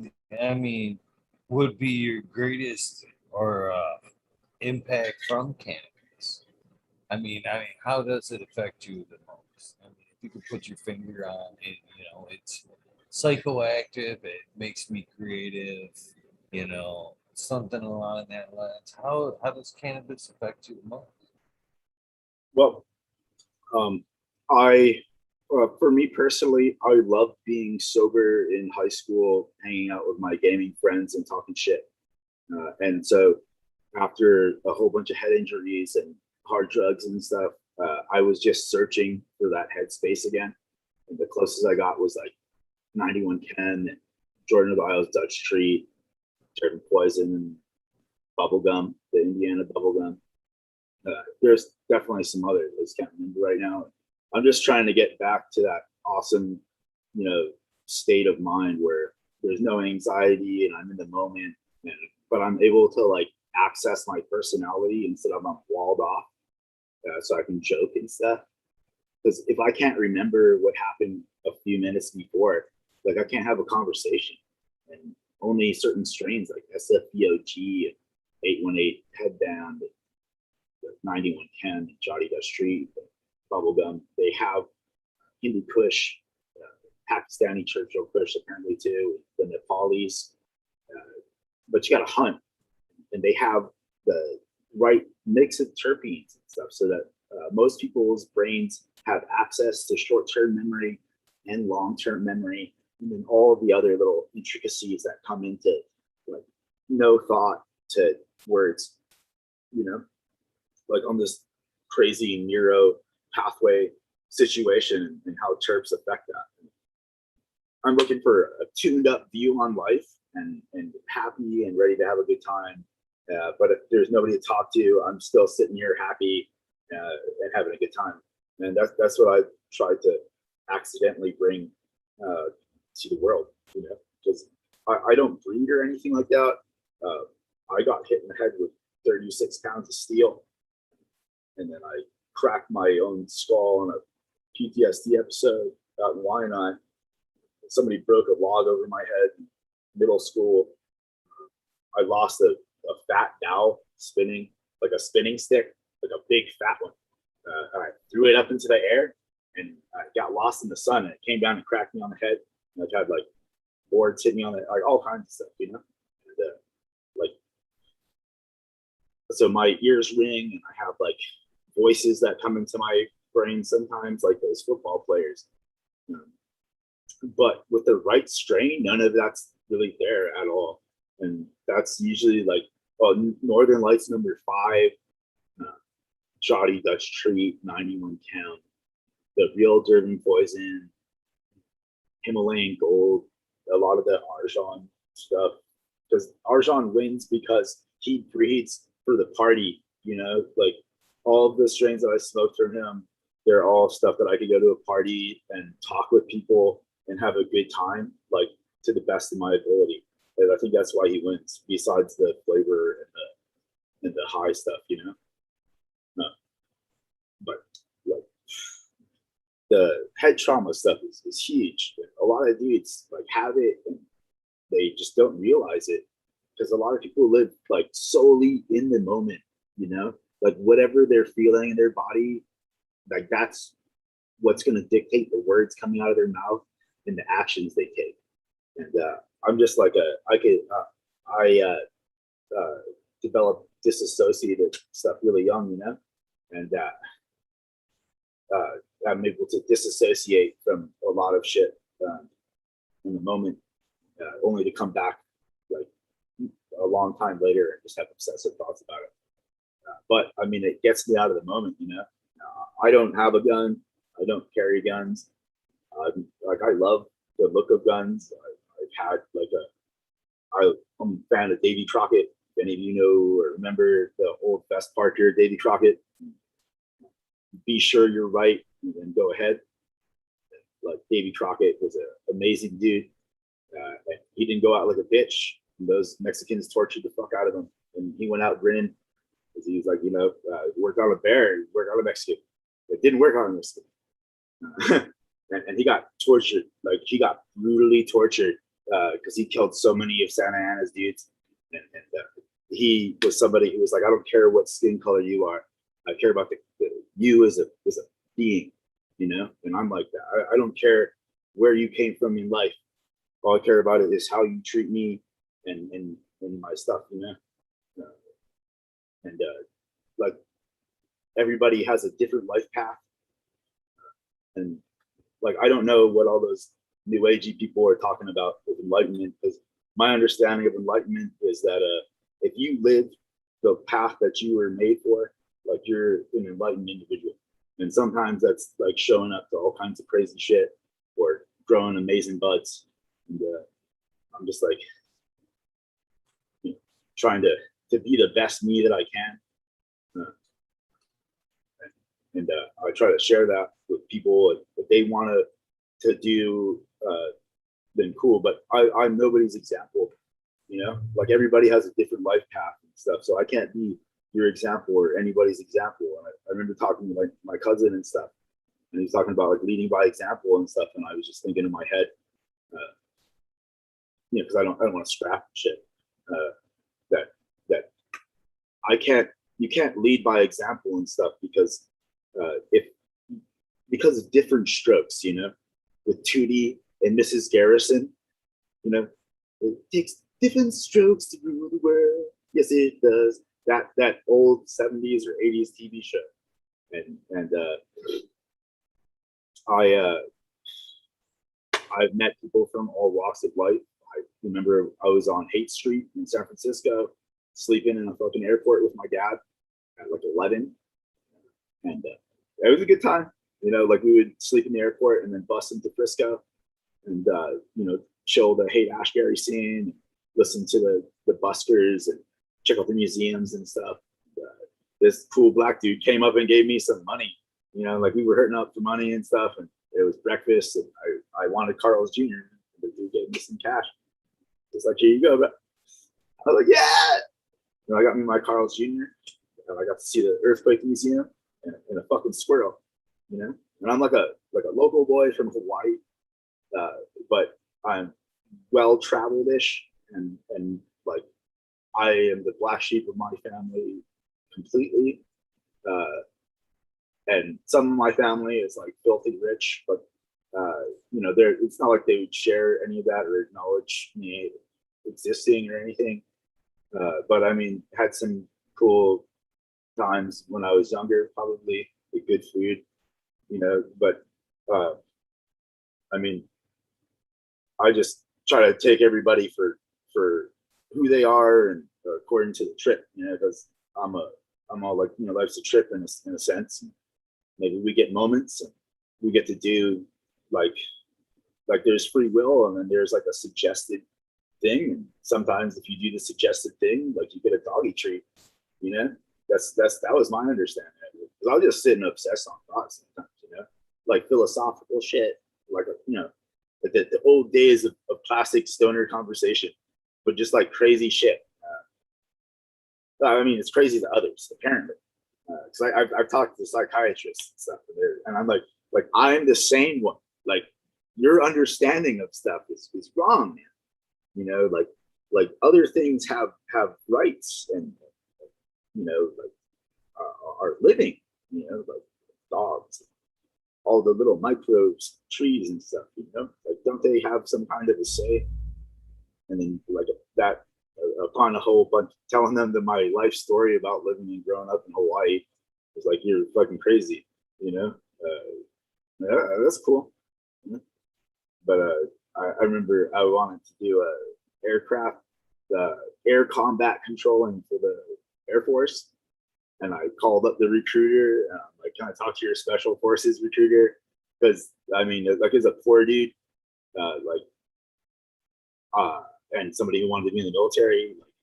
Would be your greatest or impact from cannabis? How does it affect you the most? If you could put your finger on it, it's psychoactive. It makes me creative. Something along that lines. How does cannabis affect you the most? Well, I for me personally, I love being sober in high school, hanging out with my gaming friends and talking shit. And so after a whole bunch of head injuries and hard drugs and stuff, I was just searching for that headspace again. And the closest I got was like 91 Ken, Jordan of the Isles Dutch Treat, Turban Poison, and Bubblegum, the Indiana Bubblegum. There's definitely some others I just can't remember right now. I'm just trying to get back to that awesome, state of mind where there's no anxiety and I'm in the moment, but I'm able to like access my personality instead of I'm walled off, so I can joke and stuff. Because if I can't remember what happened a few minutes before, like I can't have a conversation. And only certain strains like SFBOG, 818 Headband, 91 Ken, Jotty Dust Street, Bubblegum, they have Hindu Kush, Pakistani Churchill Kush apparently too, the Nepalis. But you got to hunt, and they have the right mix of terpenes and stuff so that most people's brains have access to short-term memory and long-term memory, and then all of the other little intricacies that come into like no thought to words, you know, like on this crazy neuro pathway situation and how terps affect that. I'm looking for a tuned up view on life and happy and ready to have a good time. But if there's nobody to talk to, I'm still sitting here happy and having a good time. And that's what I tried to accidentally bring to the world, you know, because I don't breed or anything like that. I got hit in the head with 36 pounds of steel, and then I cracked my own skull on a PTSD episode out in Wyandotte. Somebody broke a log over my head in middle school. I lost a fat dowel spinning, like a spinning stick, like a big fat one. I threw it up into the air and I got lost in the sun, and it came down and cracked me on the head. And I had like boards hit me on it, like all kinds of stuff, you know? And, like, so my ears ring and I have like voices that come into my brain sometimes, like those football players. But with the right strain, none of that's really there at all. And that's usually like, Northern Lights #5, Shoddy Dutch Treat, 91 Count, the Real Durban Poison, Himalayan Gold, a lot of the Arjan stuff. Because Arjan wins because he breeds for the party, you know, like all of the strains that I smoked from him, they're all stuff that I could go to a party and talk with people and have a good time, like to the best of my ability. And I think that's why he wins, besides the flavor and the high stuff, you know. No, but like the head trauma stuff is huge. A lot of dudes like have it and they just don't realize it, because a lot of people live like solely in the moment, you know, like whatever they're feeling in their body, like that's what's going to dictate the words coming out of their mouth and the actions they take. And I'm just like I developed disassociative stuff really young, you know, and I'm able to disassociate from a lot of shit in the moment, only to come back like a long time later and just have obsessive thoughts about it. But I mean, it gets me out of the moment, you know. I don't have a gun. I don't carry guns. Like I love the look of guns. I've had like I'm a fan of Davy Crockett. If any of you know or remember the old Best Parker, Davy Crockett, be sure you're right and then go ahead. Like Davy Crockett was an amazing dude. And he didn't go out like a bitch. And those Mexicans tortured the fuck out of him, and he went out grinning because he was like, you know, work on a bear, work on a Mexican. It didn't work on a Mexican. And he got tortured, like he got brutally tortured because he killed so many of Santa Ana's dudes. And he was somebody who was like, I don't care what skin color you are, I care about the you as a being, you know. And I'm like that. I don't care where you came from in life. All I care about it is how you treat me and my stuff, you know. And like everybody has a different life path, and like I don't know what all those new agey people are talking about with enlightenment, because my understanding of enlightenment is that if you live the path that you were made for, like you're an enlightened individual. And sometimes that's like showing up to all kinds of crazy shit or growing amazing buds. And I'm just like, you know, trying to be the best me that I can. And I try to share that with people. If they want to do, then cool. But I'm nobody's example, you know. Like everybody has a different life path and stuff, so I can't be your example or anybody's example. And I remember talking to like my cousin and stuff, and he was talking about like leading by example and stuff. And I was just thinking in my head, you know, because I don't want to scrap shit. That you can't lead by example and stuff, because because of different strokes, you know, with Tootie and Mrs. Garrison, you know, it takes different strokes to rule the world. Yes, it does. That old 70s or 80s TV show. And I've met people from all walks of life I remember I was on Haight Street in San Francisco, sleeping in a fucking airport with my dad at like 11, and it was a good time. You know, like we would sleep in the airport and then bus into Frisco, and chill the Haight Ashbury scene, listen to the buskers, and check out the museums and stuff. This cool black dude came up and gave me some money. You know, like we were hurting up for money and stuff, and it was breakfast, and I wanted Carl's Jr. And the dude gave me some cash. It's like, here you go, bro. I was like, yeah. I got me my Carl's Jr. and I got to see the Earthquake Museum and a fucking squirrel. You know, and I'm like a local boy from Hawaii, but I'm well traveled ish, and like I am the black sheep of my family completely. And some of my family is like filthy rich, but it's not like they would share any of that or acknowledge me existing or anything. But I mean, had some cool times when I was younger, probably with good food, but I mean, I just try to take everybody for who they are and according to the trip, because I'm all like, life's a trip in a sense. Maybe we get moments and we get to do like there's free will, and then there's like a suggested thing. And sometimes if you do the suggested thing, like you get a doggy treat, that was my understanding. Because I'll just sit and obsess on thoughts sometimes, like philosophical shit, like, the old days of classic stoner conversation, but just like crazy shit. I mean, it's crazy to others, apparently. Because I've talked to psychiatrists and stuff, and I'm like I'm the sane one. Like your understanding of stuff is wrong, man. Like other things have rights, and are living, like dogs, all the little microbes, trees and stuff, like don't they have some kind of a say? And then like that, upon a whole bunch telling them that my life story about living and growing up in Hawaii was like, you're fucking crazy, yeah, that's cool. But I remember I wanted to do aircraft air combat controlling for the Air Force, and I called up the recruiter and I'm like, can I talk to your special forces recruiter? Because I mean, like, as a poor dude, and somebody who wanted to be in the military, like,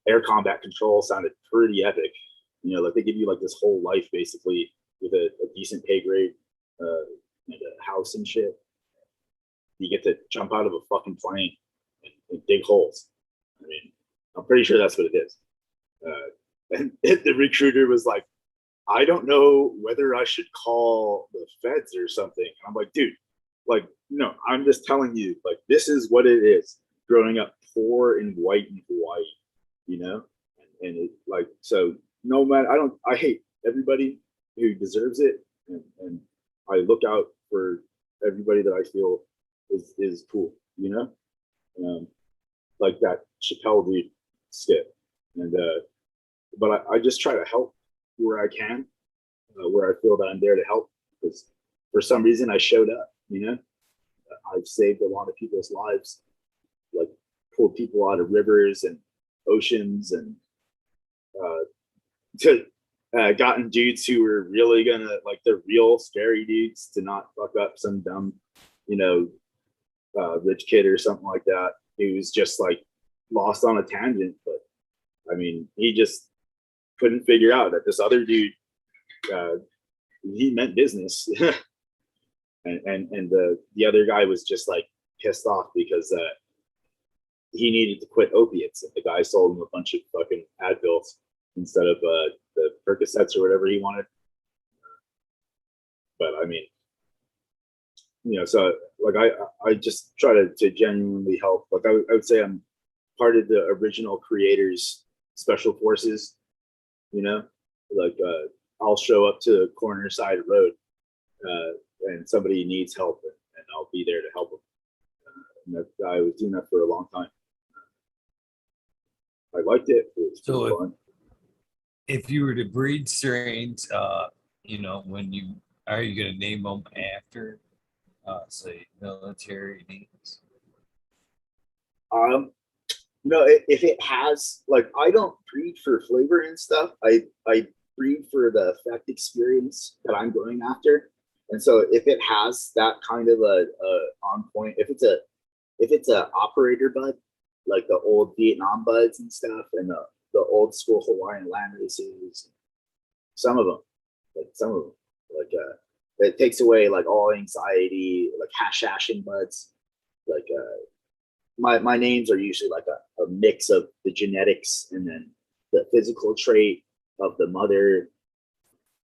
air combat control sounded pretty epic. Like they give you like this whole life basically with a decent pay grade, and a house and shit. You get to jump out of a fucking plane and dig holes. I mean, I'm pretty sure that's what it is. And the recruiter was like, I don't know whether I should call the feds or something. And I'm like, dude, like, no, I'm just telling you, like, this is what it is growing up poor and white in Hawaii, and it, like, so no matter, I hate everybody who deserves it. And I look out for everybody that I feel is cool, like that Chappelle dude skit. And, but I just try to help where I can, where I feel that I'm there to help, because for some reason I showed up, I've saved a lot of people's lives, like pulled people out of rivers and oceans, and gotten dudes who were really gonna, like, the real scary dudes to not fuck up some dumb, rich kid or something like that, who was just like lost on a tangent. But I mean, he just couldn't figure out that this other dude, he meant business. and the other guy was just like pissed off because he needed to quit opiates, and the guy sold him a bunch of fucking Advils instead of the Percocets or whatever he wanted. But I mean, so like I just try to genuinely help. Like I would say I'm part of the original creators special forces. Like I'll show up to a corner side road, and somebody needs help, and I'll be there to help them. And I was doing that for a long time. I liked it. It was So fun. if you were to breed strains, when you are you going to name them after, say, military names? Um, no, if it has like, I don't breed for flavor and stuff. I breed for the effect experience that I'm going after. And so if it has that kind of a on point, if it's a operator bud, like the old Vietnam buds and stuff, and the old school Hawaiian land races, some of them, some of them, like it takes away like all anxiety, like hashing buds, like my names are usually like a mix of the genetics and then the physical trait of the mother,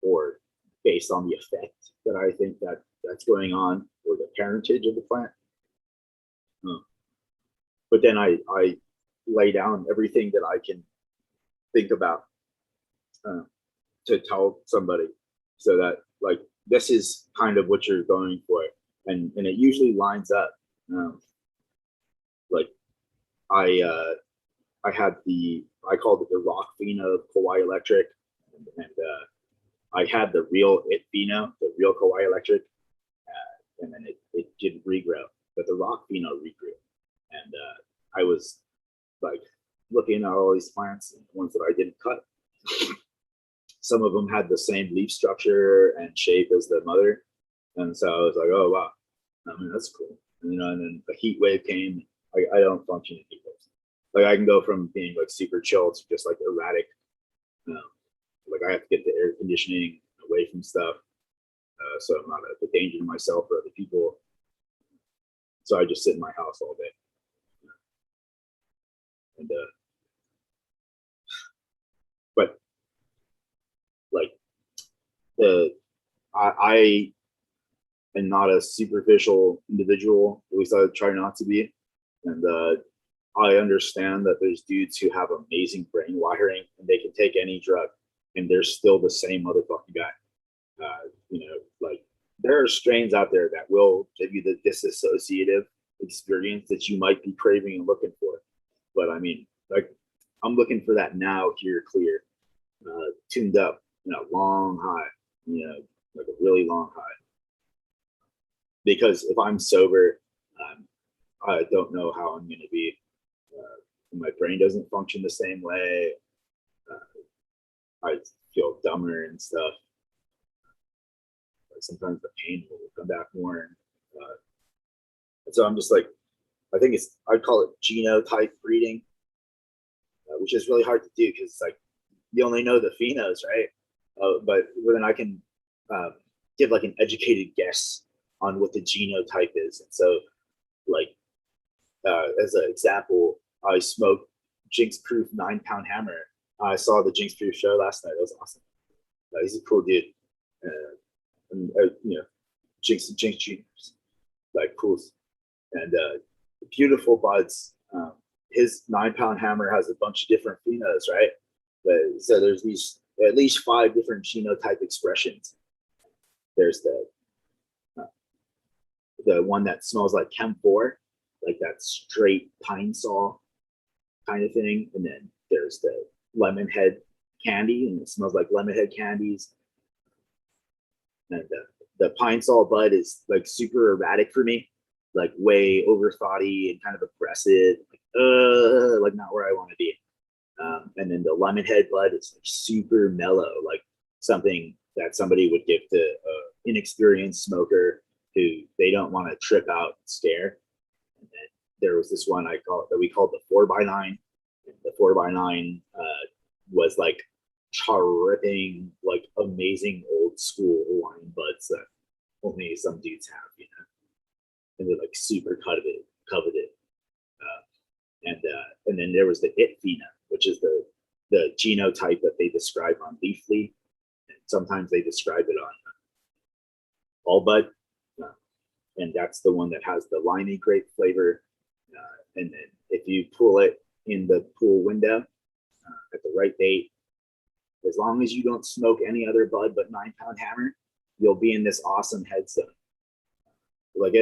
or based on the effect that I think that's going on, or the parentage of the plant. But then I lay down everything that I can think about uh, to tell somebody, so that like this is kind of what you're going for, and it usually lines up. Like I had I called it the rock pheno of Kauai Electric, and I had the real pheno, the real Kauai Electric, and then it didn't regrow, but the rock pheno regrew, and I was like looking at all these plants, and the ones that I didn't cut. Some of them had the same leaf structure and shape as the mother, and so I was like, oh wow, I mean that's cool. And, and then a heat wave came. I don't function in heat waves. Like I can go from being like super chill to just like erratic. Like I have to get the air conditioning away from stuff, so I'm not a danger to myself or other people. So I just sit in my house all day, and but like the I am not a superficial individual. At least I try not to be, and I understand that there's dudes who have amazing brain wiring and they can take any drug and they're still the same motherfucking guy. Like there are strains out there that will give you the disassociative experience that you might be craving and looking for. But I mean, like I'm looking for that now, here, clear, tuned up, long high, like a really long high. Because if I'm sober, I don't know how I'm going to be. My brain doesn't function the same way. I feel dumber and stuff. Like sometimes the pain will come back more. And so I'm just like, I think I'd call it genotype breeding, which is really hard to do because it's like you only know the phenos, right? But then I can give like an educated guess on what the genotype is. And so, like, as an example, I smoked Jinx Proof 9-pound hammer. I saw the Jinx Proof show last night. It was awesome. He's a cool dude. And Jinx Juniors, like cool. And beautiful buds. His 9-pound hammer has a bunch of different phenos, right? So there's these at least 5 different genotype expressions. There's the one that smells like Chem 4, like that straight pine saw kind of thing. And then there's the lemon head candy, and it smells like lemon head candies. And the pine saw bud is like super erratic for me, like way over thoughty and kind of aggressive, like not where I want to be. And then the lemon head bud is like super mellow, like something that somebody would give to an inexperienced smoker who they don't want to trip out and scare. And then there was this one that we called the 4x9. The 4x9 was like tripping, like amazing old school Hawaiian buds that only some dudes have, and they're like super coveted. And then there was the pheno, which is the genotype that they describe on Leafly, and sometimes they describe it on all bud, and that's the one that has the limey grape flavor. And then if you pull it in the pool window at the right date, as long as you don't smoke any other bud but 9-pound hammer, you'll be in this awesome head zone. Like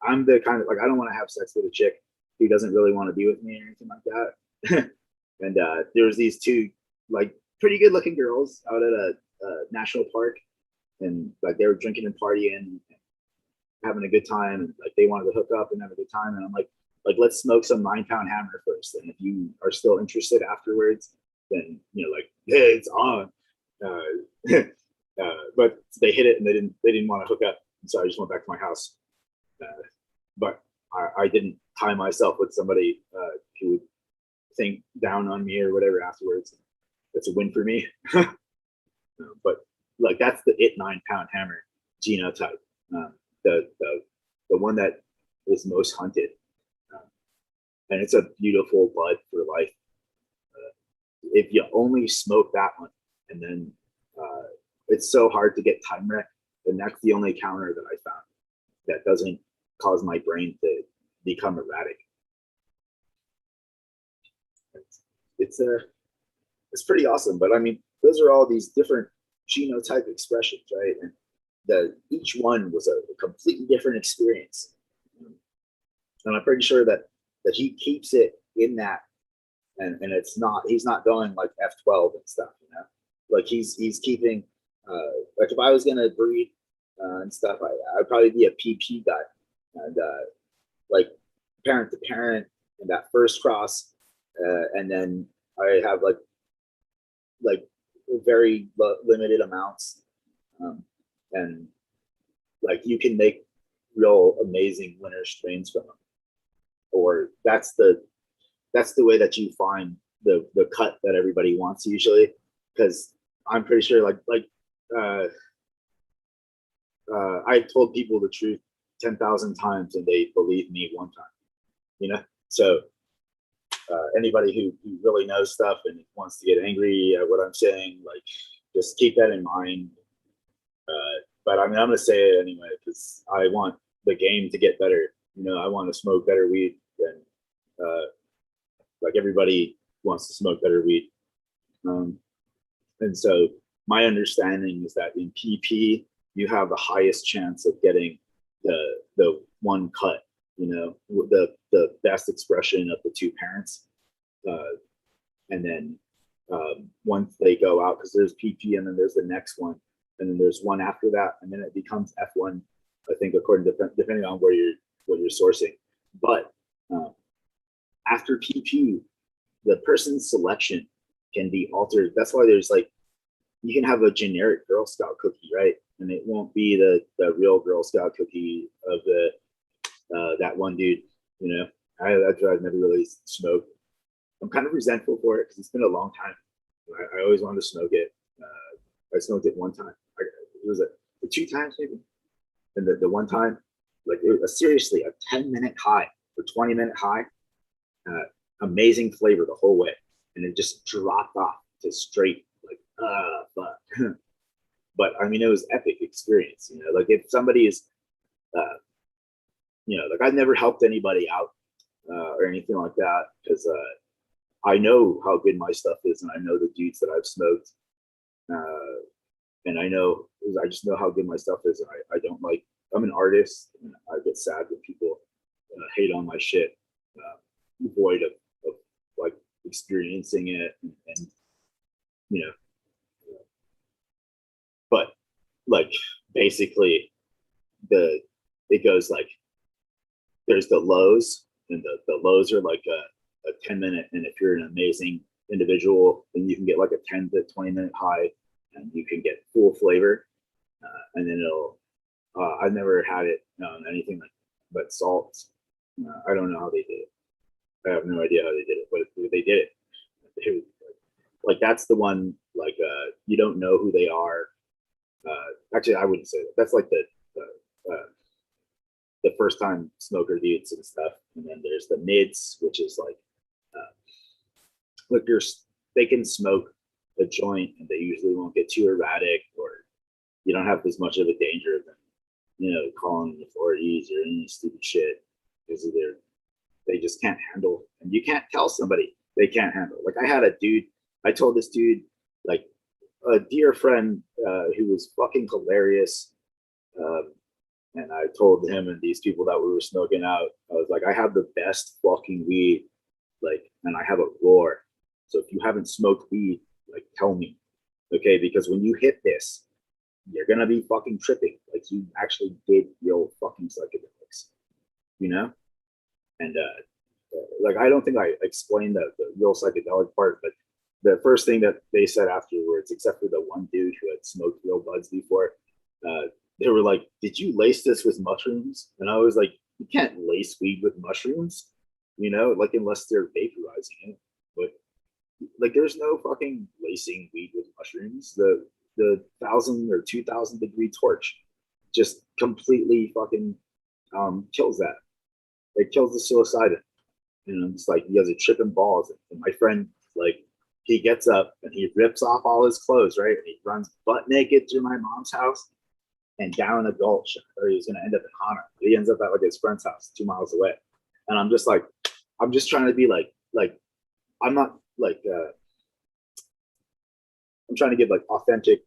I'm the kind of, like, I don't want to have sex with a chick who doesn't really want to be with me or anything like that. And there was these 2 like pretty good looking girls out at a national park, and like they were drinking and partying and having a good time, and like they wanted to hook up and have a good time. And I'm like, like let's smoke some 9 pound hammer first, and if you are still interested afterwards, then like, hey, it's on. But they hit it and they didn't want to hook up, so I just went back to my house. But I didn't tie myself with somebody who would think down on me or whatever afterwards. That's a win for me. But like that's the 9 pound hammer genotype, the one that is most hunted, and it's a beautiful bud for life. If you only smoke that one, and then it's so hard to get time wreck, and that's the only counter that I found that doesn't cause my brain to become erratic. It's pretty awesome. But I mean, those are all these different genotype expressions, right? And each one was a completely different experience. And I'm pretty sure that he keeps it in that, and he's not going like F12 and stuff, like he's keeping, like if I was gonna breed and stuff, I'd probably be a PP guy, and like parent to parent and that first cross, and then I have like very limited amounts, and like you can make real amazing winter strains from them, or that's the way that you find the cut that everybody wants usually, because I'm pretty sure I've told people the truth 10,000 times and they believe me one time, so anybody who really knows stuff and wants to get angry at what I'm saying, like just keep that in mind. But I mean, I'm gonna say it anyway because I want the game to get better. I want to smoke better weed than like everybody wants to smoke better weed. And so my understanding is that in PP you have the highest chance of getting the one cut, the best expression of the two parents, and then once they go out, because there's PP and then there's the next one, and then there's one after that, and then it becomes F1, I think, according to depending on what you're sourcing. But after PP, the person's selection can be altered. That's why there's like, you can have a generic Girl Scout cookie, right? And it won't be the real Girl Scout cookie of that one dude. That's why I've never really smoked. I'm kind of resentful for it because it's been a long time. I always wanted to smoke it. I smoked it one time. It was 2 times maybe, and the one time, like it was seriously a 10-minute high or 20-minute high, amazing flavor the whole way, and it just dropped off to straight like fuck. But I mean, it was epic experience. Like if somebody is, like I've never helped anybody out or anything like that because I know how good my stuff is, and I know the dudes that I've smoked, and I just know how good my stuff is, and I don't like. I'm an artist, and I get sad when people hate on my shit, void of like experiencing it, and but like basically it goes like there's the lows, and the lows are like a 10-minute, and if you're an amazing individual, then you can get like a 10 to 20-minute high, and you can get full flavor, and then I've never had it on anything but salt. I don't know how they did it. I have no idea how they did it, but they did it. Like that's the one, like you don't know who they are. Actually, I wouldn't say that. That's like the first time smoker dudes and stuff, and then there's the mids, which is like they can smoke a joint and they usually won't get too erratic, or you don't have as much of a danger of them, calling the authorities or any stupid shit because they just can't handle, and you can't tell somebody they can't handle. Like I told this dude, like a dear friend who was fucking hilarious, and I told him and these people that we were smoking out, I was like, I have the best fucking weed, like, and I have a roar. So if you haven't smoked weed, like, tell me, okay? Because when you hit this, you're gonna be fucking tripping, like you actually did real fucking psychedelics, And like I don't think I explained the real psychedelic part, but the first thing that they said afterwards, except for the one dude who had smoked real buds before, uh, they were like, "Did you lace this with mushrooms?" And I was like, "You can't lace weed with mushrooms, you know, like unless they're vaporizing it." But like, there's no fucking lacing weed with mushrooms. The 1,000 or 2,000 degree torch just completely fucking kills that. It kills the psilocybin. And it's like you guys are tripping balls. And my friend, like, he gets up and he rips off all his clothes, right? And he runs butt naked through my mom's house and down a gulch, or he was going to end up in Hana. He ends up at like his friend's house 2 miles away. And I'm just like, I'm just trying to be like, I'm not like, I'm trying to give like authentic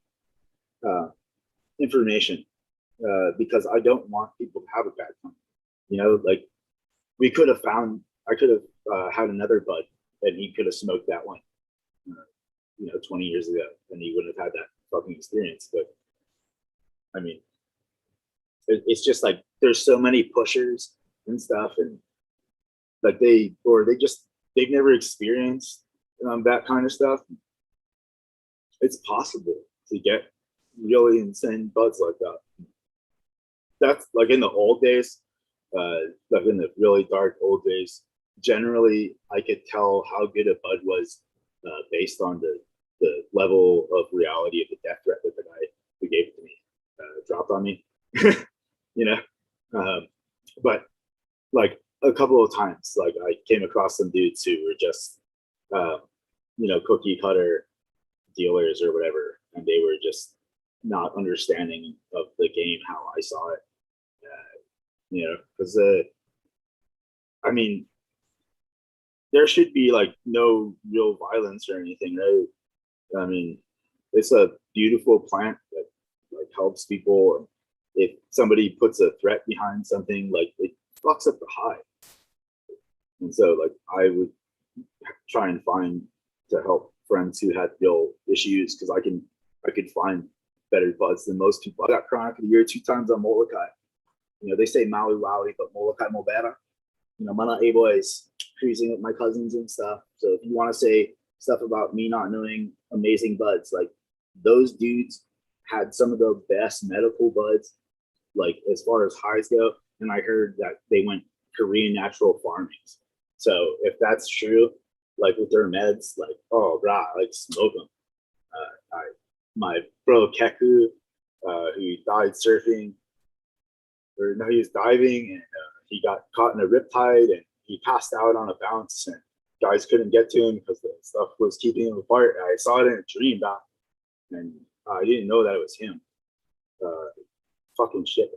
information because I don't want people to have a bad time. You know, like we could have found, I could have had another bud and he could have smoked that one, 20 years ago, and he wouldn't have had that fucking experience. But I mean, it's just like there's so many pushers and stuff, and like they've never experienced that kind of stuff. It's possible to get really insane buds like that. That's like in the old days, like in the really dark old days. Generally, I could tell how good a bud was based on the level of reality of the death threat that the guy who gave it to me dropped on me. you know, but like a couple of times, like I came across some dudes who were just, cookie cutter dealers or whatever, and they were just not understanding of the game how I saw it. Because I mean, there should be like no real violence or anything, right? I mean, it's a beautiful plant that like helps people. If somebody puts a threat behind something, like it fucks up the high. And so like I would try and find to help friends who had real issues because I could find better buds than most people. I got chronic of the year 2 times on Molokai. They say Maui Wowie, but Molokai Mo better. Mana A boys cruising with my cousins and stuff. So if you want to say stuff about me not knowing amazing buds, like those dudes had some of the best medical buds, like as far as highs go. And I heard that they went Korean natural farmings. So if that's true, like with their meds, like, oh, rah, like smoke them. My bro Keku, who died surfing, or no, he was diving and he got caught in a riptide and he passed out on a bounce and guys couldn't get to him because the stuff was keeping him apart. I saw it in a dream, doc, and I didn't know that it was him. Fucking shit.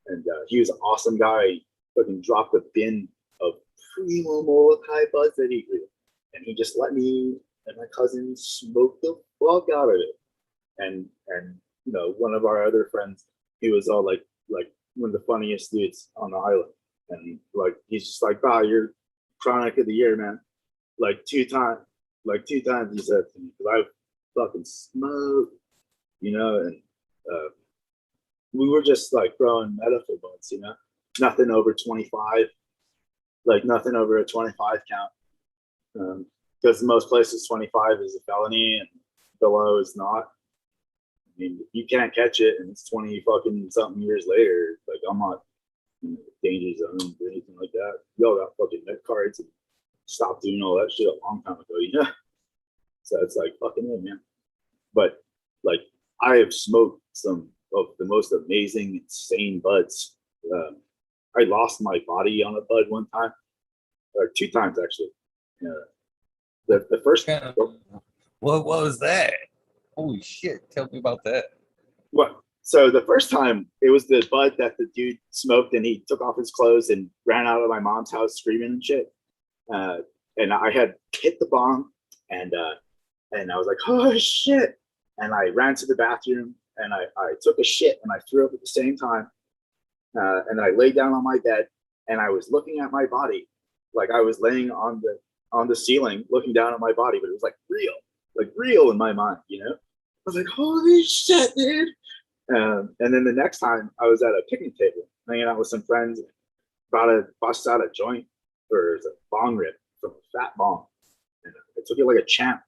And he was an awesome guy. He fucking dropped a bin of primo Molokai buds that he grew. And he just let me and my cousin smoke the fuck out of it. And one of our other friends, he was all like one of the funniest dudes on the island. And like he's just like, "Wow, you're chronic of the year, man." Like two times he said to me, because I fucking smoked, and we were just like throwing medical buds, nothing over 25, like nothing over a 25 count. Because most places 25 is a felony and below is not. I mean, you can't catch it and it's 20 fucking something years later. Like I'm not in the danger zone or anything like that. Y'all got fucking net cards and stopped doing all that shit a long time ago, So it's like fucking in, man. But like I have smoked some of the most amazing, insane buds. I lost my body on a bud one time, or 2 times actually. The first what was that? Holy shit! Tell me about that. What? So the first time it was the bud that the dude smoked and he took off his clothes and ran out of my mom's house screaming and shit. And I had hit the bong and I was like, oh shit. And I ran to the bathroom and I took a shit and I threw up at the same time. And I laid down on my bed and I was looking at my body like I was laying on the ceiling looking down at my body, but it was like real in my mind, I was like, holy shit, dude. And then the next time I was at a picnic table hanging out with some friends, about to bust out a joint or it's a bong rip from a fat bong, and I took it like a champ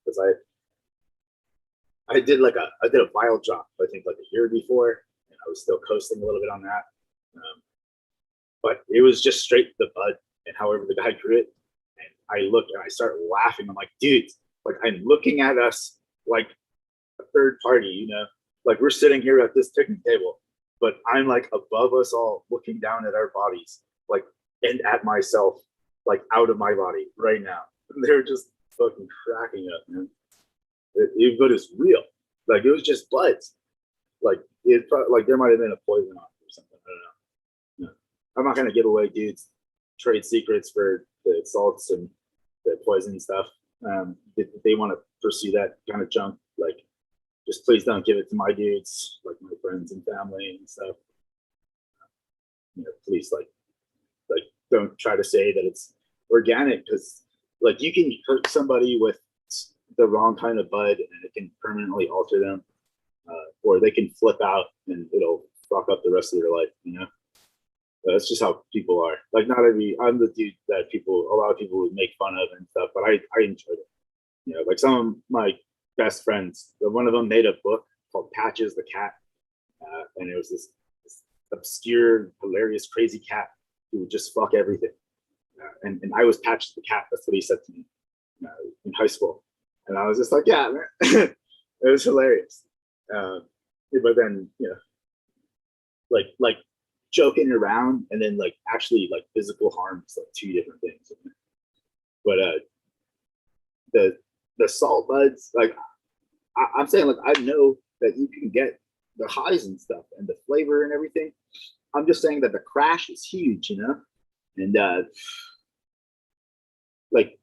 because I did a vial drop I think like a year before, and I was still coasting a little bit on that, but it was just straight to the bud, and however the guy grew it, and I looked and I started laughing. I'm like, dude, like I'm looking at us like a third party, like we're sitting here at this picnic table, but I'm like above us all looking down at our bodies, like, and at myself, like out of my body right now. And they're just fucking cracking up, man. But it's real. Like it was just buds. Like like there might have been a poison on it or something. I don't know. No. I'm not gonna give away dudes trade secrets for the salts and the poison stuff. If they want to pursue that kind of junk, like just please don't give it to my dudes, like my friends and family and stuff. Please like don't try to say that it's organic, because like you can hurt somebody with the wrong kind of bud and it can permanently alter them, or they can flip out and it'll fuck up the rest of their life. That's just how people are. Like I'm the dude that a lot of people would make fun of and stuff, but I enjoyed it. Like some of my best friends, one of them made a book called Patches the Cat, and it was this obscure, hilarious, crazy cat who would just fuck everything. And I was Patches the Cat. That's what he said to me in high school, and I was just like, yeah, man. It was hilarious. But then like joking around and then like actually like physical harm is like two different things. But the salt buds, like I'm saying, like I know that you can get the highs and stuff and the flavor and everything. I'm just saying that the crash is huge, and like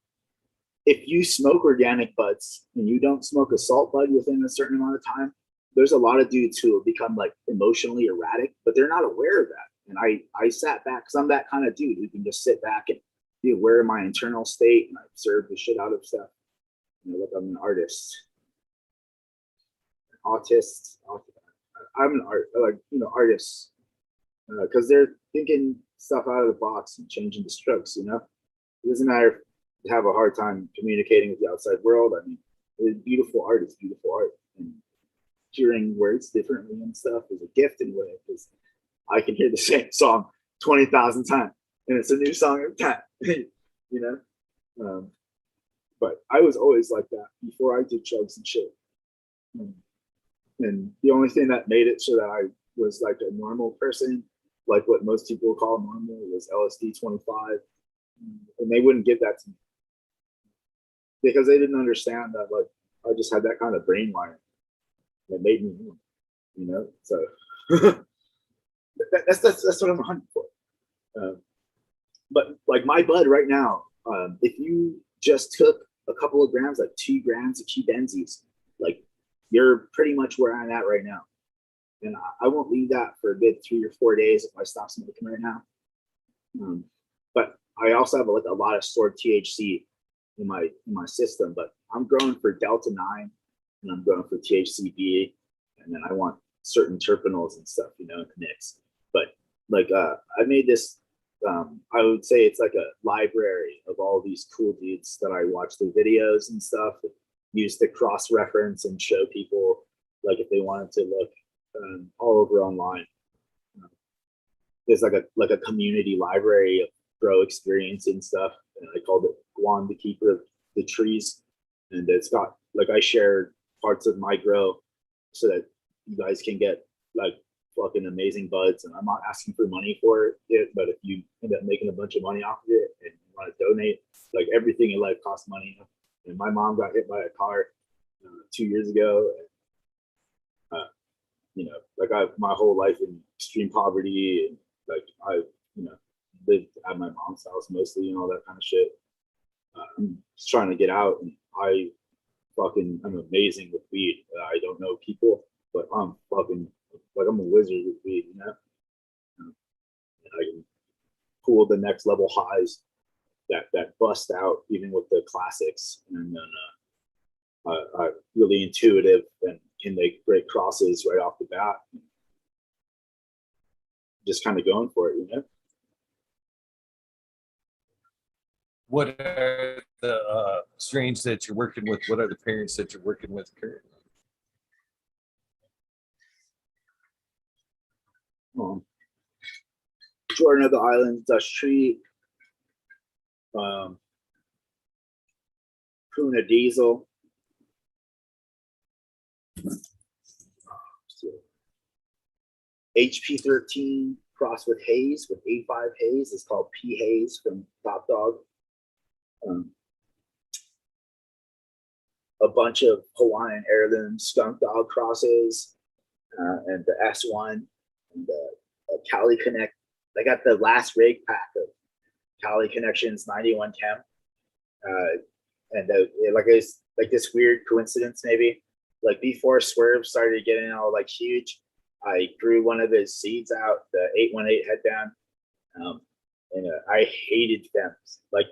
if you smoke organic buds and you don't smoke a salt bud within a certain amount of time, there's a lot of dudes who will become like emotionally erratic, but they're not aware of that. And I sat back because I'm that kind of dude who can just sit back and be aware of my internal state and I observe the shit out of stuff. Like I'm an artist, an autist. I'm an artist, because they're thinking stuff out of the box and changing the strokes. It doesn't matter if you have a hard time communicating with the outside world. I mean, beautiful art is beautiful art, and hearing words differently and stuff is a gift in a way, because I can hear the same song 20,000 times and it's a new song every time. But I was always like that before I did drugs and shit. And the only thing that made it so that I was like a normal person, like what most people call normal, was LSD 25. And they wouldn't give that to me because they didn't understand that like I just had that kind of brain wiring that made me normal, so that's what I'm hunting for. But like my bud right now, if you just took a couple of grams, like 2 grams of Benzies, like you're pretty much where I'm at right now. And I won't leave that for a good 3 or 4 days if I stop smoking right now. But I also have like a lot of stored THC in my system, but I'm growing for Delta 9 and I'm growing for THCV, and then I want certain terpenols and stuff, in the mix. But like I made this, I would say it's like a library of all these cool dudes that I watch their videos and stuff, and use to cross reference and show people like if they wanted to look all over online. There's like a community library of grow experience and stuff, and I called it Guan, the Keeper of the Trees, and it's got like I share parts of my grow so that you guys can get like fucking amazing buds, and I'm not asking for money for it, but if you end up making a bunch of money off of it and you want to donate, like everything in life costs money. And my mom got hit by a car 2 years ago, and like my whole life in extreme poverty, and like I lived at my mom's house mostly and all that kind of shit. I'm just trying to get out, and I'm amazing with weed. I don't know people, but I'm fucking like I'm a wizard with weed, and I can pull the next level highs that bust out even with the classics, and then really intuitive and can make great crosses right off the bat. Just kind of going for it, what are the strains that you're working with? What are the parents that you're working with currently? Jordan of the Islands, Dutch Treat, Puna Diesel, HP13 crossed with Haze, with A5 Haze. It's called P Haze from Top Dog. A bunch of Hawaiian heirloom skunk dog crosses, and the S1 and the Cali Connect. I got the last rig pack of Cali Connections 91 Chem. And it's like this weird coincidence, maybe. Like before Swerve started getting all like huge, I grew one of his seeds out, the 818 headband. And I hated stems. Like,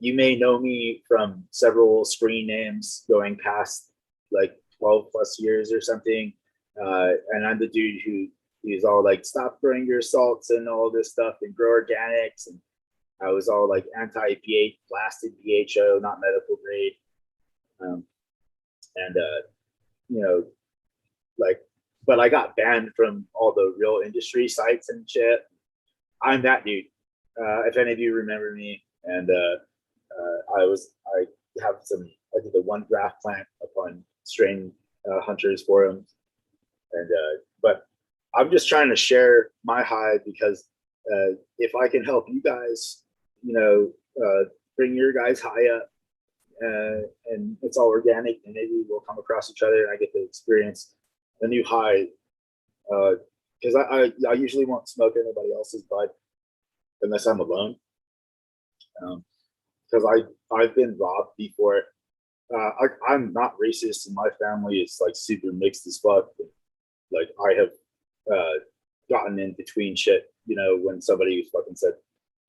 you may know me from several screen names going past like 12 plus years or something. And I'm the dude who's all like, stop growing your salts and all this stuff and grow organics. And I was all like anti-BH, blasted BHO, not medical grade. You know, like, but I got banned from all the real industry sites and shit. I'm that dude. If any of you remember me, and I did the one draft plant upon strain hunters forums, and but I'm just trying to share my high because if I can help you guys, bring your guys high up, and it's all organic, and maybe we'll come across each other and I get to experience a new high. Because I usually won't smoke anybody else's bud unless I'm alone. Because I've been robbed before. I'm not racist, and my family is like super mixed as fuck. Like I have gotten in between shit, when somebody fucking said,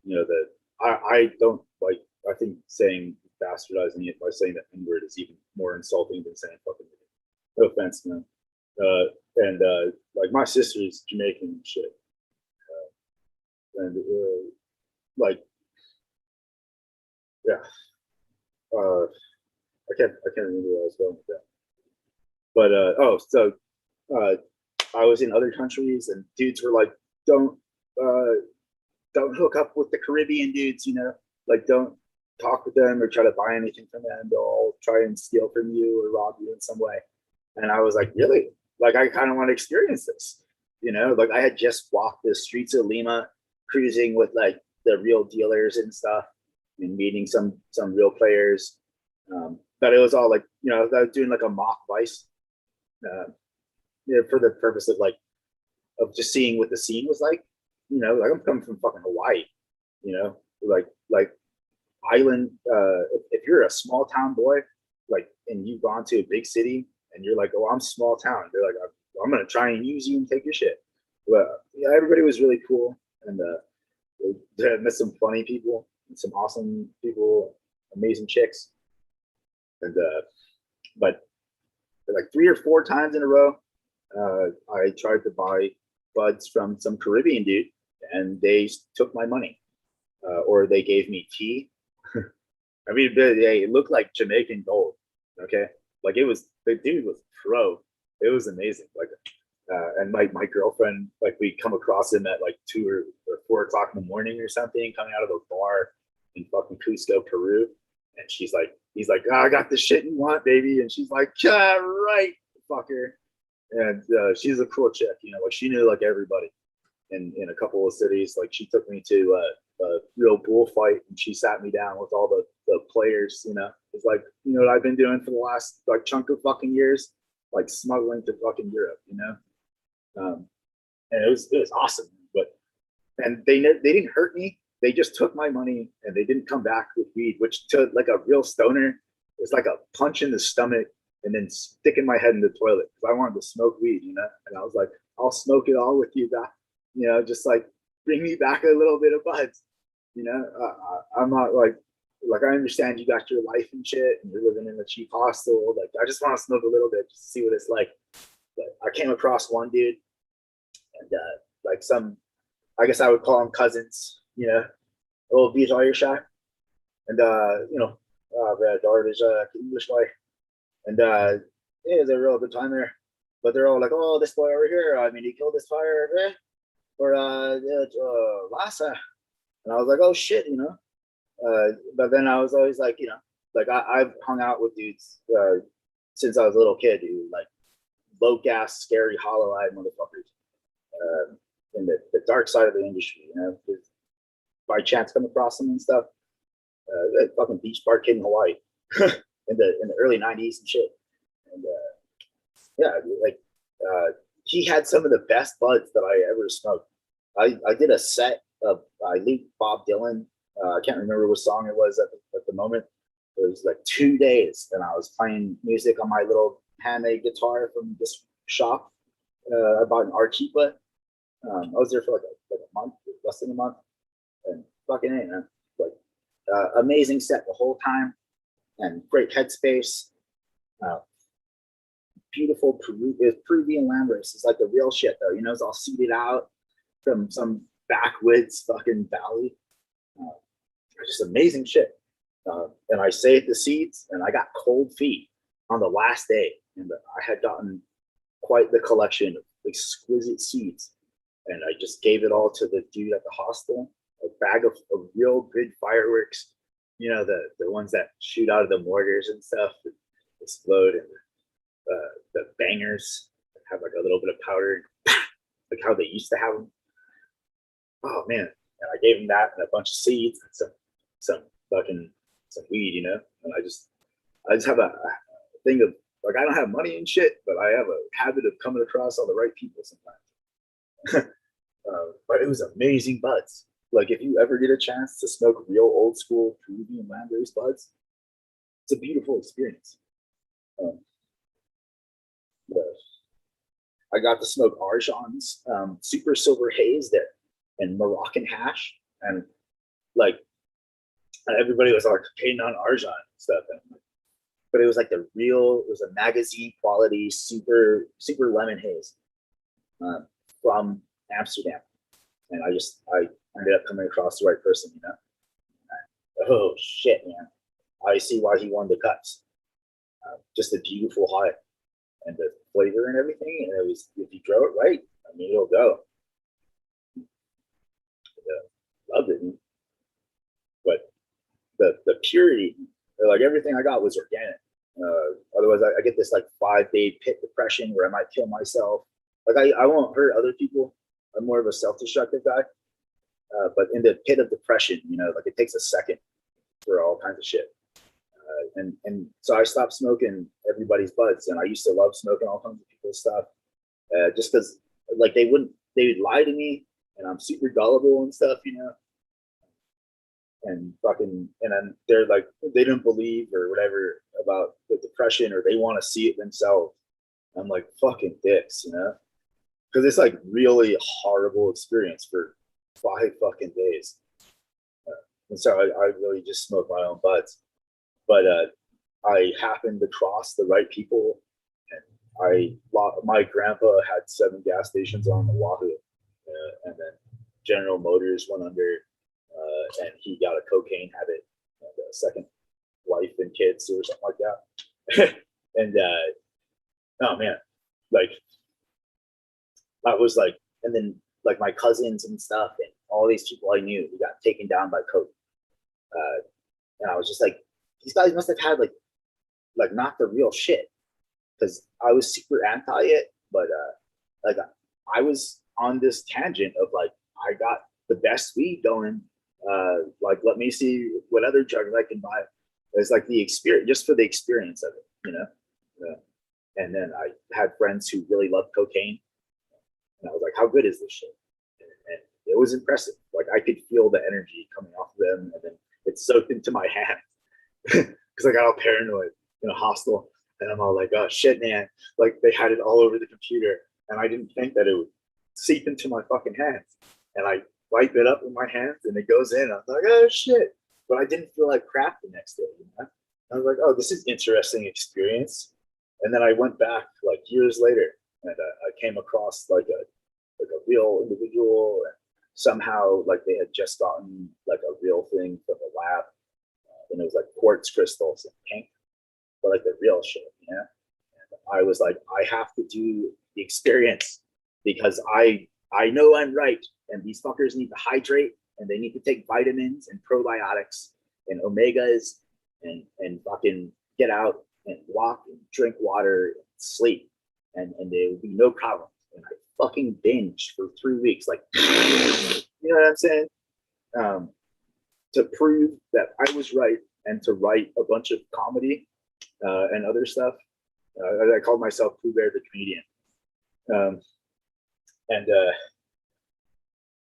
that I don't like. I think saying bastardizing it by saying the N-word is even more insulting than saying fucking. No offense, man. And like my sister's Jamaican and shit, and like, yeah. I can't remember where I was going with that. But I was in other countries and dudes were like, don't hook up with the Caribbean dudes, like don't talk with them or try to buy anything from them. They'll all try and steal from you or rob you in some way. And I was like, really? Like I kind of want to experience this, like I had just walked the streets of Lima cruising with like the real dealers and stuff and meeting some real players. But it was all like, I was doing like a mock vice for the purpose of of just seeing what the scene was like. Like I'm coming from fucking Hawaii, like island. If you're a small town boy, like, and you've gone to a big city and you're like, oh, I'm small town. They're like, I'm gonna try and use you and take your shit. But yeah, everybody was really cool, and I met some funny people and some awesome people, amazing chicks. And but like 3 or 4 times in a row, I tried to buy buds from some Caribbean dude, and they took my money, or they gave me tea. I mean, it looked like Jamaican gold. Okay, like the dude was pro. It was amazing. Like, and my girlfriend, like, we come across him at like 2 or 4 o'clock in the morning or something, coming out of a bar in fucking Cusco, Peru, and he's like, oh, I got the shit you want, baby, and she's like, yeah, right, fucker. And she's a cool chick, like she knew like everybody in a couple of cities. Like she took me to a real bullfight, and she sat me down with all the players. It's like, what I've been doing for the last like chunk of fucking years, like smuggling to fucking Europe. And it was awesome. And they didn't hurt me. They just took my money and they didn't come back with weed, which to like a real stoner is like a punch in the stomach and then sticking my head in the toilet because I wanted to smoke weed, And I was like, I'll smoke it all with you, back, just like bring me back a little bit of buds, I'm not like I understand you got your life and shit, and you're living in a cheap hostel. Like I just want to smoke a little bit just to see what it's like. But I came across one dude, and like I guess I would call them cousins, a little Vijay shot. And the garbage English guy, and yeah, it was a real good time there. But they're all like, "Oh, this boy over here. I mean, he killed this fire, or Lhasa." And I was like, "Oh shit," But then I was always like, like I've hung out with dudes since I was a little kid, dude. Like low gas, scary, hollow eyed motherfuckers in the dark side of the industry. By chance come across them and stuff. The fucking beach bar kid in Hawaii in the early '90s and shit. And yeah, like he had some of the best buds that I ever smoked. I did a set of I leaked Bob Dylan. I can't remember what song it was at the moment. It was like 2 days, and I was playing music on my little handmade guitar from this shop. I bought an Archipa. I was there for like a month, less than a month, and fucking hey, man, like amazing set the whole time, and great headspace. Uh, Beautiful Peruvian land race. It's like the real shit though. It's all seeded out from some backwoods fucking valley. Uh, just amazing shit. And I saved the seeds, and I got cold feet on the last day, and I had gotten quite the collection of exquisite seeds, and I just gave it all to the dude at the hostel. A bag of real good fireworks, the ones that shoot out of the mortars and stuff, that explode, and the bangers have like a little bit of powder, like how they used to have them. Oh man! And I gave him that and a bunch of seeds and some weed, And I just have a thing of like I don't have money and shit, but I have a habit of coming across all the right people sometimes. But it was amazing buds. Like if you ever get a chance to smoke real old school Peruvian landrace buds, it's a beautiful experience. Um, I got to smoke Arjan's super silver haze that and Moroccan hash, and like everybody was like hating on Arjan and stuff, but it was like it was a magazine quality super lemon haze from Amsterdam, and I ended up coming across the right person. Oh shit, man! I see why he won the cuts. Just a beautiful high, and the flavor and everything. And it was, if you grow it right, I mean, it'll go. Loved it. But the purity, like everything I got was organic. Otherwise, I get this like 5-day pit depression where I might kill myself. Like I won't hurt other people. I'm more of a self-destructive guy. But in the pit of depression, like it takes a second for all kinds of shit. And so I stopped smoking everybody's buds, and I used to love smoking all kinds of people's stuff, just because like they would lie to me, and I'm super gullible and stuff, and fucking, and then they're like they don't believe or whatever about the depression, or they want to see it themselves. I'm like fucking dicks, because it's like really horrible experience for 5 fucking days, and so I really just smoke my own buds. But I happened to cross the right people, and my grandpa had 7 gas stations on Oahu, and then General Motors went under, and he got a cocaine habit and a second wife and kids or something like that. And oh man, like that was like, and then like my cousins and stuff, and all these people I knew who got taken down by coke, and I was just like, these guys must have had like not the real shit, because I was super anti it, but like I was on this tangent of like I got the best weed going. Like let me see what other drugs I can buy. It's like the experience, just for the experience of it. And then I had friends who really loved cocaine, and I was like, how good is this shit? And it was impressive. Like I could feel the energy coming off of them, and then it soaked into my hand because I got all paranoid in a hostel, and I'm all like, oh shit, man! Like they had it all over the computer, and I didn't think that it would seep into my fucking hands, and I wipe it up with my hands, and it goes in. I was like, oh shit! But I didn't feel like crap the next day. I was like, oh, this is interesting experience. And then I went back like years later, and I came across like a real individual, and somehow like they had just gotten like a real thing from the lab, and it was like quartz crystals and pink, but like the real shit, you know. And I was like, I have to do the experience because I know I'm right, and these fuckers need to hydrate, and they need to take vitamins and probiotics and omegas, and fucking get out and walk and drink water and sleep, and there will be no problem. And I fucking binged for 3 weeks, like, you know what I'm saying? Um, to prove that I was right and to write a bunch of comedy and other stuff. I called myself Pooh Bear the Comedian. Um, and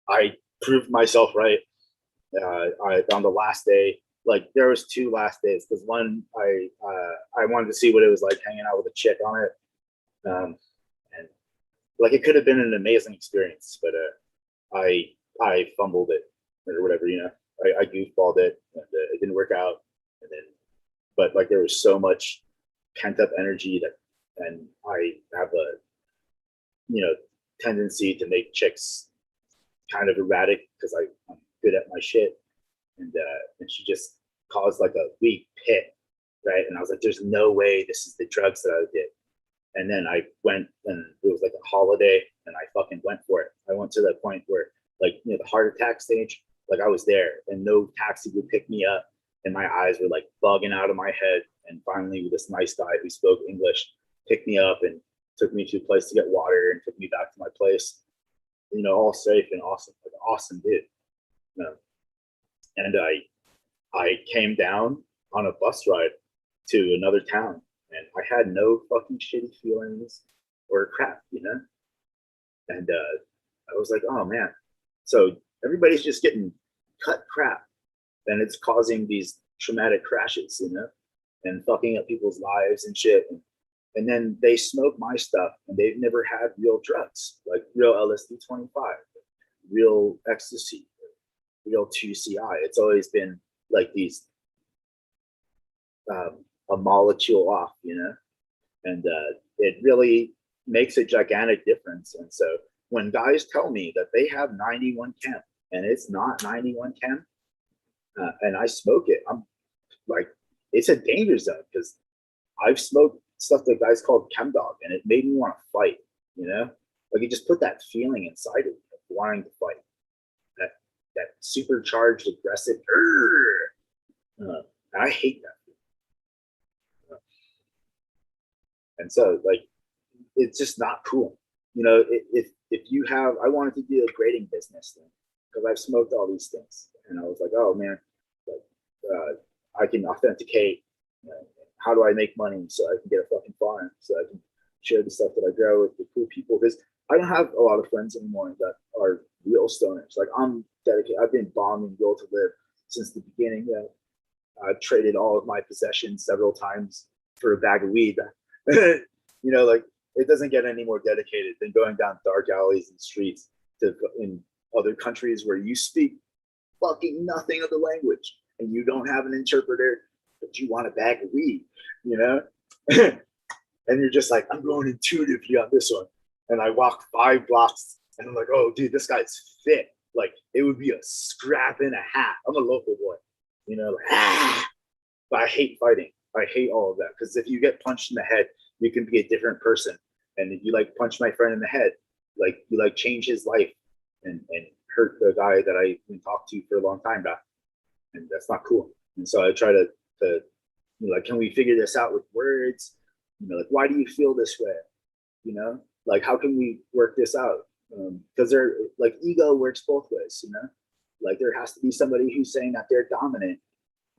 I proved myself right. On the last day, like there was 2 last days, because one I wanted to see what it was like hanging out with a chick on it, and like it could have been an amazing experience, but I fumbled it or whatever, you know. I goofballed it, and it didn't work out. And then, but like there was so much pent up energy that, and I have a, you know, tendency to make chicks kind of erratic because I'm good at my shit, and she just caused like a weak pit, right? And I was like, there's no way this is the drugs that I did. And then I went, and it was like a holiday, and I fucking went for it. I went to the point where, like, you know, the heart attack stage, like I was there, and no taxi would pick me up, and my eyes were like bugging out of my head. And finally, this nice guy who spoke English picked me up and took me to a place to get water and took me back to my place. You know, all safe and awesome, like awesome dude. And I came down on a bus ride to another town, and I had no fucking shitty feelings or crap, you know. And I was like, oh man, so everybody's just getting cut crap, and it's causing these traumatic crashes, you know, and fucking up people's lives and shit. And then they smoke my stuff, and they've never had real drugs, like real LSD 25, real ecstasy, real 2CI. It's always been like these a molecule off, you know, and it really makes a gigantic difference. And so when guys tell me that they have 91 chem and it's not 91 chem, and I smoke it, I'm like, it's a danger zone, because I've smoked stuff that guys called chem dog, and it made me want to fight, you know, like it just put that feeling inside of me of wanting to fight, that supercharged aggressive, and I hate that. And so, like, it's just not cool, you know. If you have, I wanted to do a grading business thing because I've smoked all these things, and I was like, oh man, like, I can authenticate. You know, how do I make money so I can get a fucking farm, so I can share the stuff that I grow with the cool people? Because I don't have a lot of friends anymore that are real stoners. Like, I'm dedicated. I've been bombing Will to Live since the beginning. I've traded all of my possessions several times for a bag of weed. You know, like, it doesn't get any more dedicated than going down dark alleys and streets in other countries where you speak fucking nothing of the language and you don't have an interpreter, but you want a bag of weed, you know? And you're just like, I'm going intuitively on this one. And I walk 5 blocks and I'm like, oh, dude, this guy's fit. Like, it would be a scrap and a half. I'm a local boy, you know, like, but I hate fighting. I hate all of that, because if you get punched in the head, you can be a different person. And if you like punch my friend in the head, like you like change his life and hurt the guy that I've been talking to for a long time now. And that's not cool. And so I try to you know, like, can we figure this out with words? You know, like, why do you feel this way? You know, like, how can we work this out? Because they're like, ego works both ways, you know, like there has to be somebody who's saying that they're dominant,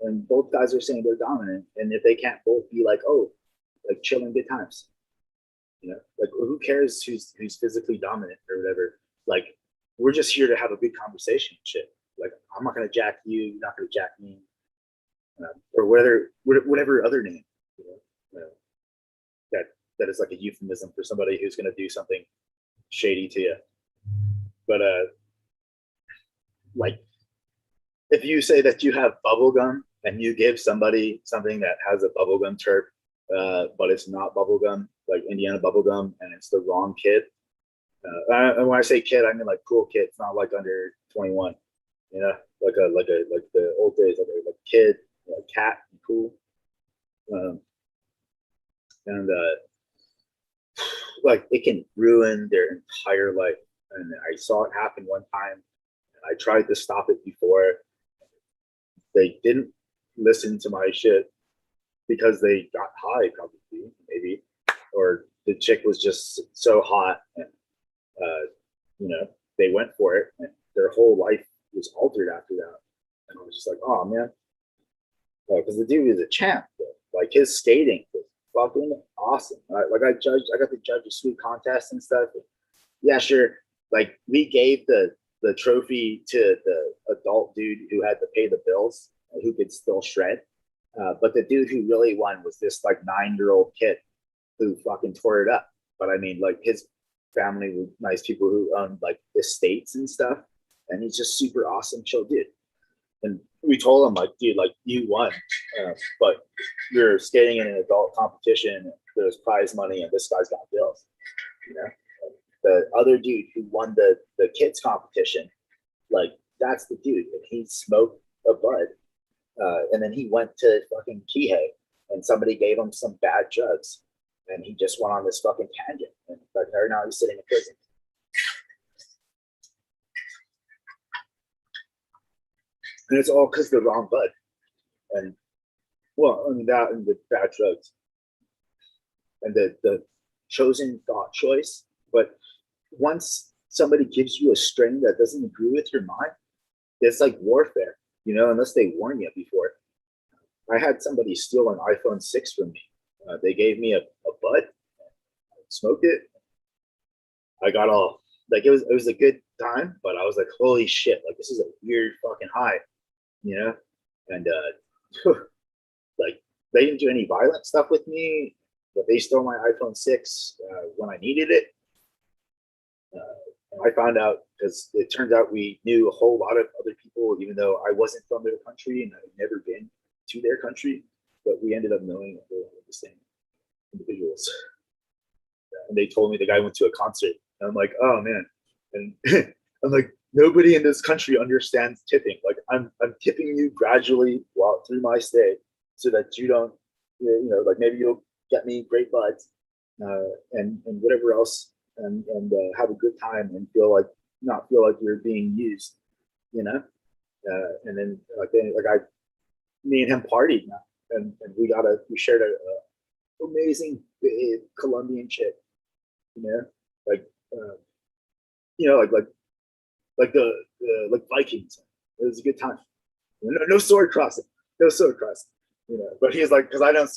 and both guys are saying they're dominant. And if they can't both be like, oh, like, chilling good times, you know, like, who cares who's physically dominant or whatever? Like, we're just here to have a good conversation and shit. Like, I'm not gonna jack you, you're not gonna jack me, or whatever other name, you know, that is like a euphemism for somebody who's gonna do something shady to you. But like, if you say that you have bubblegum and you give somebody something that has a bubblegum terp, but it's not bubblegum, like Indiana bubblegum, and it's the wrong kid. And when I say kid, I mean like cool kid. It's not like under 21, you know, like the old days, like a kid cat, cool, um, and like it can ruin their entire life. And I saw it happen one time. I tried to stop it before. They didn't listen to my shit because they got high, probably, maybe, or the chick was just so hot, and you know, they went for it, and their whole life was altered after that. And I was just like, oh man, because the dude is a champ. Like his skating was fucking awesome. I got to judge a sweet contest and stuff. Yeah, sure. Like we gave the trophy to the adult dude who had to pay the bills, who could still shred. But the dude who really won was this like 9-year-old kid who fucking tore it up. But I mean, like his family were nice people who owned like estates and stuff, and he's just super awesome, chill dude. And we told him like, dude, like you won, but you're skating in an adult competition. There's prize money, and this guy's got bills. You know, the other dude who won the kids competition, like that's the dude, and he smoked a bud, and then he went to fucking Kihei, and somebody gave him some bad drugs, and he just went on this fucking tangent, and like right now he's sitting in prison. And it's all because the wrong bud, and well, I mean that and the bad drugs, and the chosen thought choice. But once somebody gives you a string that doesn't agree with your mind, it's like warfare, you know, unless they warn you before. I had somebody steal an iPhone 6 from me. They gave me a bud, I smoked it. I got all like it was a good time, but I was like, holy shit, like this is a weird fucking high, you know? And like they didn't do any violent stuff with me, but they stole my iPhone 6 when I needed it. And I found out because it turns out we knew a whole lot of other people, even though I wasn't from their country and I'd never been to their country, but we ended up knowing that they were the same individuals. And they told me the guy went to a concert. And I'm like, oh man. And I'm like, nobody in this country understands tipping. Like I'm tipping you gradually while through my stay so that you don't, you know, like maybe you'll get me great buds and whatever else and have a good time and not feel like you're being used, you know? And then me and him partied now, and we shared a amazing Colombian chick, you know, like you know, like the like Vikings. It was a good time. No sword crossing, no sword crossing, you know. But he's like, because I didn't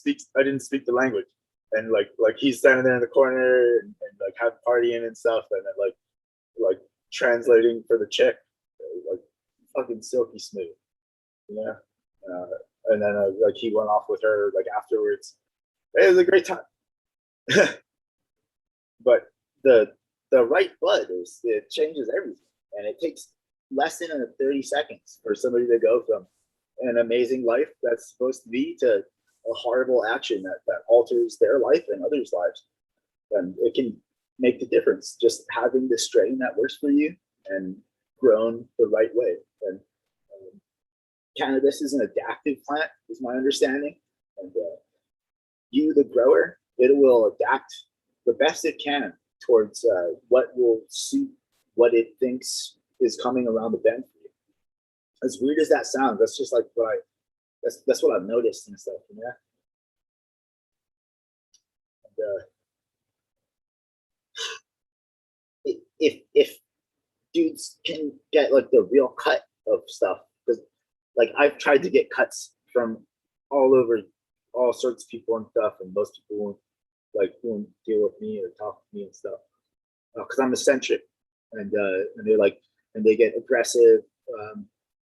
speak the language, and like he's standing there in the corner and like have partying and stuff, and then like translating for the chick, like fucking silky smooth, you know. And then like he went off with her like afterwards. It was a great time. But the right blood it changes everything, and it takes less than 30 seconds for somebody to go from an amazing life that's supposed to be to a horrible action that alters their life and others' lives. And it can make the difference just having the strain that works for you and grown the right way. And cannabis is an adaptive plant, is my understanding. And you, the grower, it will adapt the best it can towards what will suit what it thinks is coming around the bend for you. As weird as that sounds, that's just like that's what I've noticed and stuff. You know? And, if dudes can get like the real cut of stuff, because like I've tried to get cuts from all over, all sorts of people and stuff, and most people won't deal with me or talk with me and stuff because I'm eccentric, and they're like, and they get aggressive,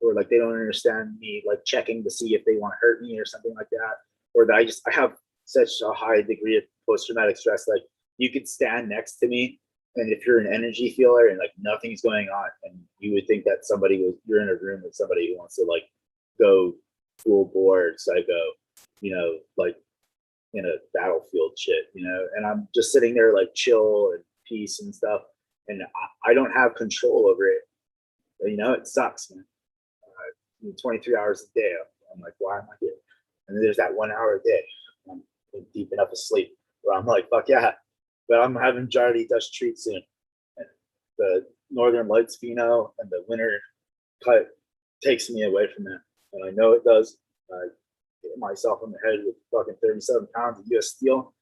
or like they don't understand me, like checking to see if they want to hurt me or something like that, or that I have such a high degree of post traumatic stress. Like you could stand next to me, and if you're an energy feeler and like nothing's going on, and you would think that you're in a room with somebody who wants to like go full bore psycho, you know, like in a battlefield shit, you know, and I'm just sitting there like chill and peace and stuff, and I don't have control over it. You know, it sucks, man. 23 hours a day, I'm like, why am I here? And then there's that 1 hour a day. I'm deep enough asleep where I'm like, fuck yeah. But I'm having Jardy Dutch treat soon. And the Northern Lights Pheno and the winter cut takes me away from that. And I know it does. I hit myself in the head with fucking 37 pounds of US steel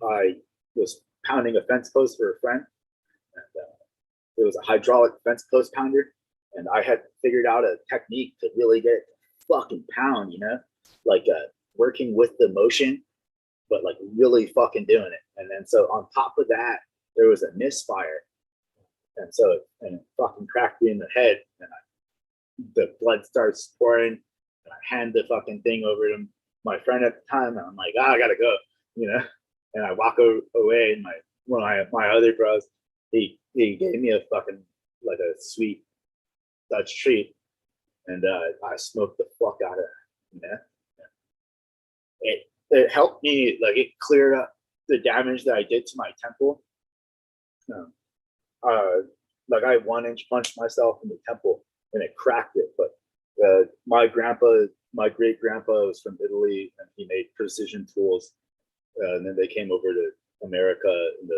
I was pounding a fence post for a friend. And, it was a hydraulic fence post pounder. And I had figured out a technique to really get fucking pound, like working with the motion, but like really fucking doing it. And then so on top of that, there was a misfire. And so it fucking cracked me in the head. And the blood starts pouring. And I hand the fucking thing over to my friend at the time. And I'm like, I gotta go, And I walk away, and one of my other bros, he gave me a fucking like a sweet Dutch treat, and I smoked the fuck out of it. It helped me, like it cleared up the damage that I did to my temple. Like I 1-inch punched myself in the temple, and it cracked it. But my great grandpa was from Italy, and he made precision tools. And then they came over to America in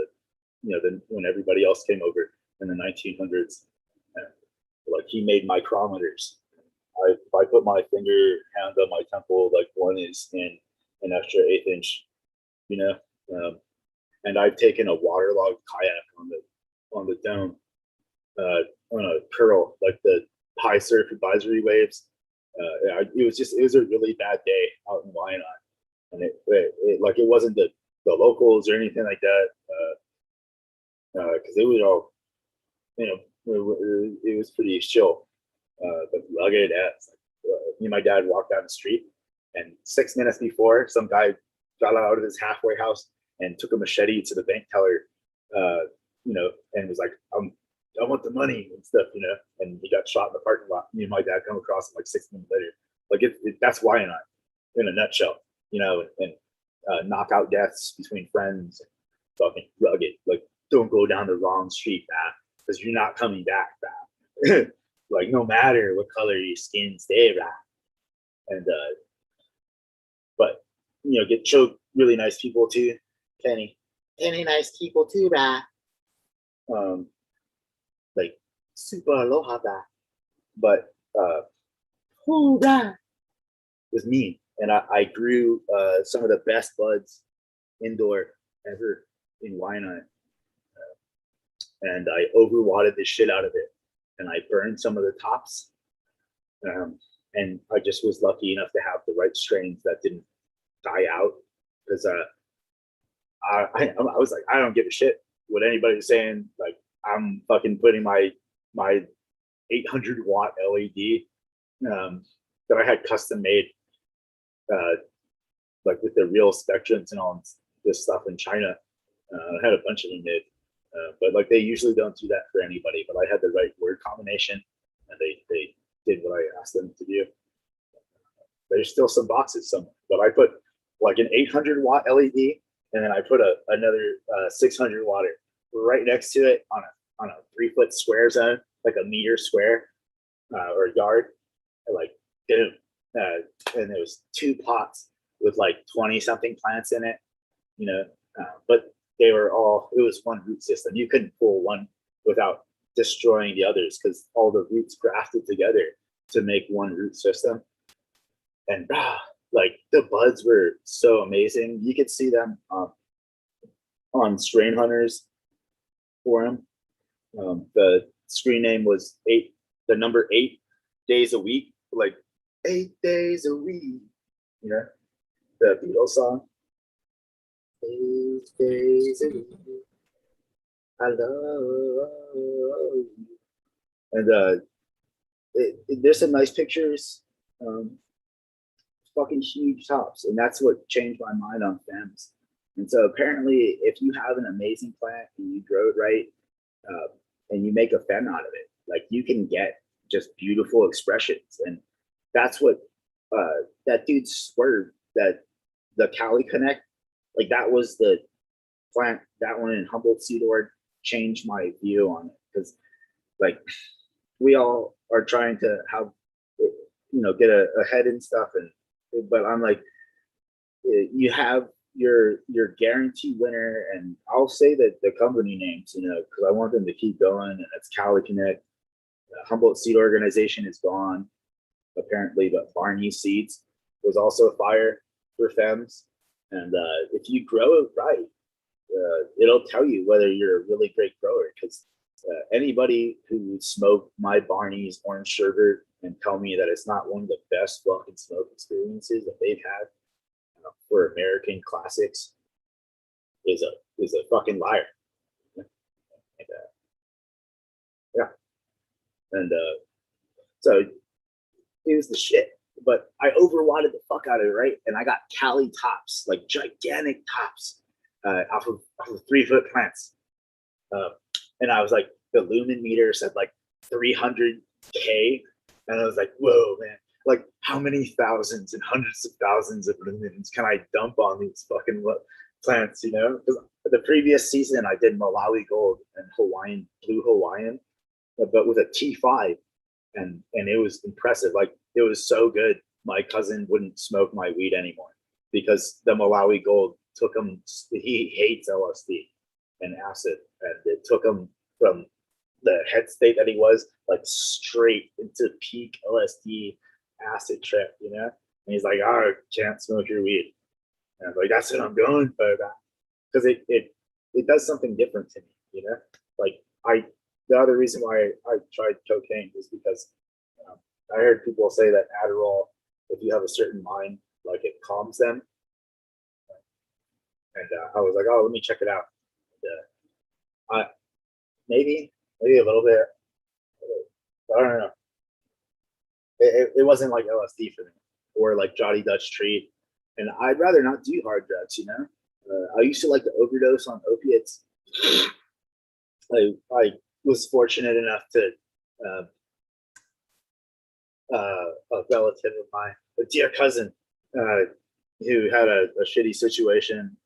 when everybody else came over in the 1900s. Like he made micrometers. If I put my hand on my temple, like one is in an extra 1/8 inch, and I've taken a waterlogged kayak on the dome, on a curl, like the high surf advisory waves. It was a really bad day out in Wyandotte. And it wasn't the locals or anything like that, because it was all, it was pretty chill, but rugged as. Me and my dad walked down the street, and 6 minutes before, some guy got out of his halfway house and took a machete to the bank teller, and was like, I want the money and stuff, and he got shot in the parking lot. Me and my dad come across him like 6 minutes later. Like that's Wyandotte in a nutshell. And knockout deaths between friends, fucking rugged. Like, don't go down the wrong street, because you're not coming back. Like, no matter what color your skin, stay back. And but get choked. Really nice people too. Kenny, nice people too, like super aloha, but who was mean. And I grew some of the best buds indoor ever in Wyandotte. And I overwatered the shit out of it. And I burned some of the tops. And I just was lucky enough to have the right strains that didn't die out. Because I was like, I don't give a shit what anybody's saying. Like, I'm fucking putting my 800-watt LED that I had custom made, like with the real spectrums and all this stuff in China. I had a bunch of them made, but like they usually don't do that for anybody. But I had the right word combination, and they did what I asked them to do. There's still some boxes somewhere, but I put like an 800-watt LED, and then I put another 600-watt right next to it on a 3-foot square zone, like a meter square or yard. And like, boom. And there was 2 pots with like 20 something plants in it, but they were all, it was one root system. You couldn't pull one without destroying the others, because all the roots grafted together to make one root system. And like the buds were so amazing. You could see them on Strain Hunters forum. The screen name was the number 8 days a week, like 8 days a week. The Beatles song. 8 days a week. I love you. And there's some nice pictures. Fucking huge tops, and that's what changed my mind on stems. And so apparently, if you have an amazing plant and you grow it right, and you make a fem out of it, like you can get just beautiful expressions. And that's what that dude Swerve, that the Cali Connect, like that was the plant, that one in Humboldt Seed Org changed my view on it, because like we all are trying to have get ahead and stuff. But I'm like, you have your guarantee winner, and I'll say that the company names, because I want them to keep going. And it's Caliconet. Humboldt Seed Organization is gone apparently, but Barney Seeds was also a fire for femmes. And if you grow it right, it'll tell you whether you're a really great grower. Because anybody who smoked my Barney's orange sugar and tell me that it's not one of the best fucking smoke experiences that they've had for American classics is a fucking liar. And, yeah, and so it was the shit. But I overwatered the fuck out of it, right? And I got Cali tops, like gigantic tops, off of 3-foot plants. And I was like, the lumen meter said like 300K, and I was like, whoa, man! Like, how many thousands and hundreds of thousands of lumens can I dump on these fucking plants? Because the previous season I did Malawi Gold and Blue Hawaiian, but with a T5. And it was impressive. Like, it was so good. My cousin wouldn't smoke my weed anymore because the Malawi Gold took him. He hates LSD and acid, and it took him from the head state that he was like straight into peak LSD acid trip. And he's like, "Oh, can't smoke your weed." And I'm like, "That's what I'm going for," because it does something different to me. Like the other reason why I tried cocaine is because I heard people say that Adderall, if you have a certain mind, like it calms them. And I was like, oh, let me check it out. And, maybe a little bit. I don't know. It wasn't like LSD for me or like Jolly Dutch Treat. And I'd rather not do hard drugs, I used to like to overdose on opiates. I was fortunate enough to a relative of mine, a dear cousin, who had a shitty situation,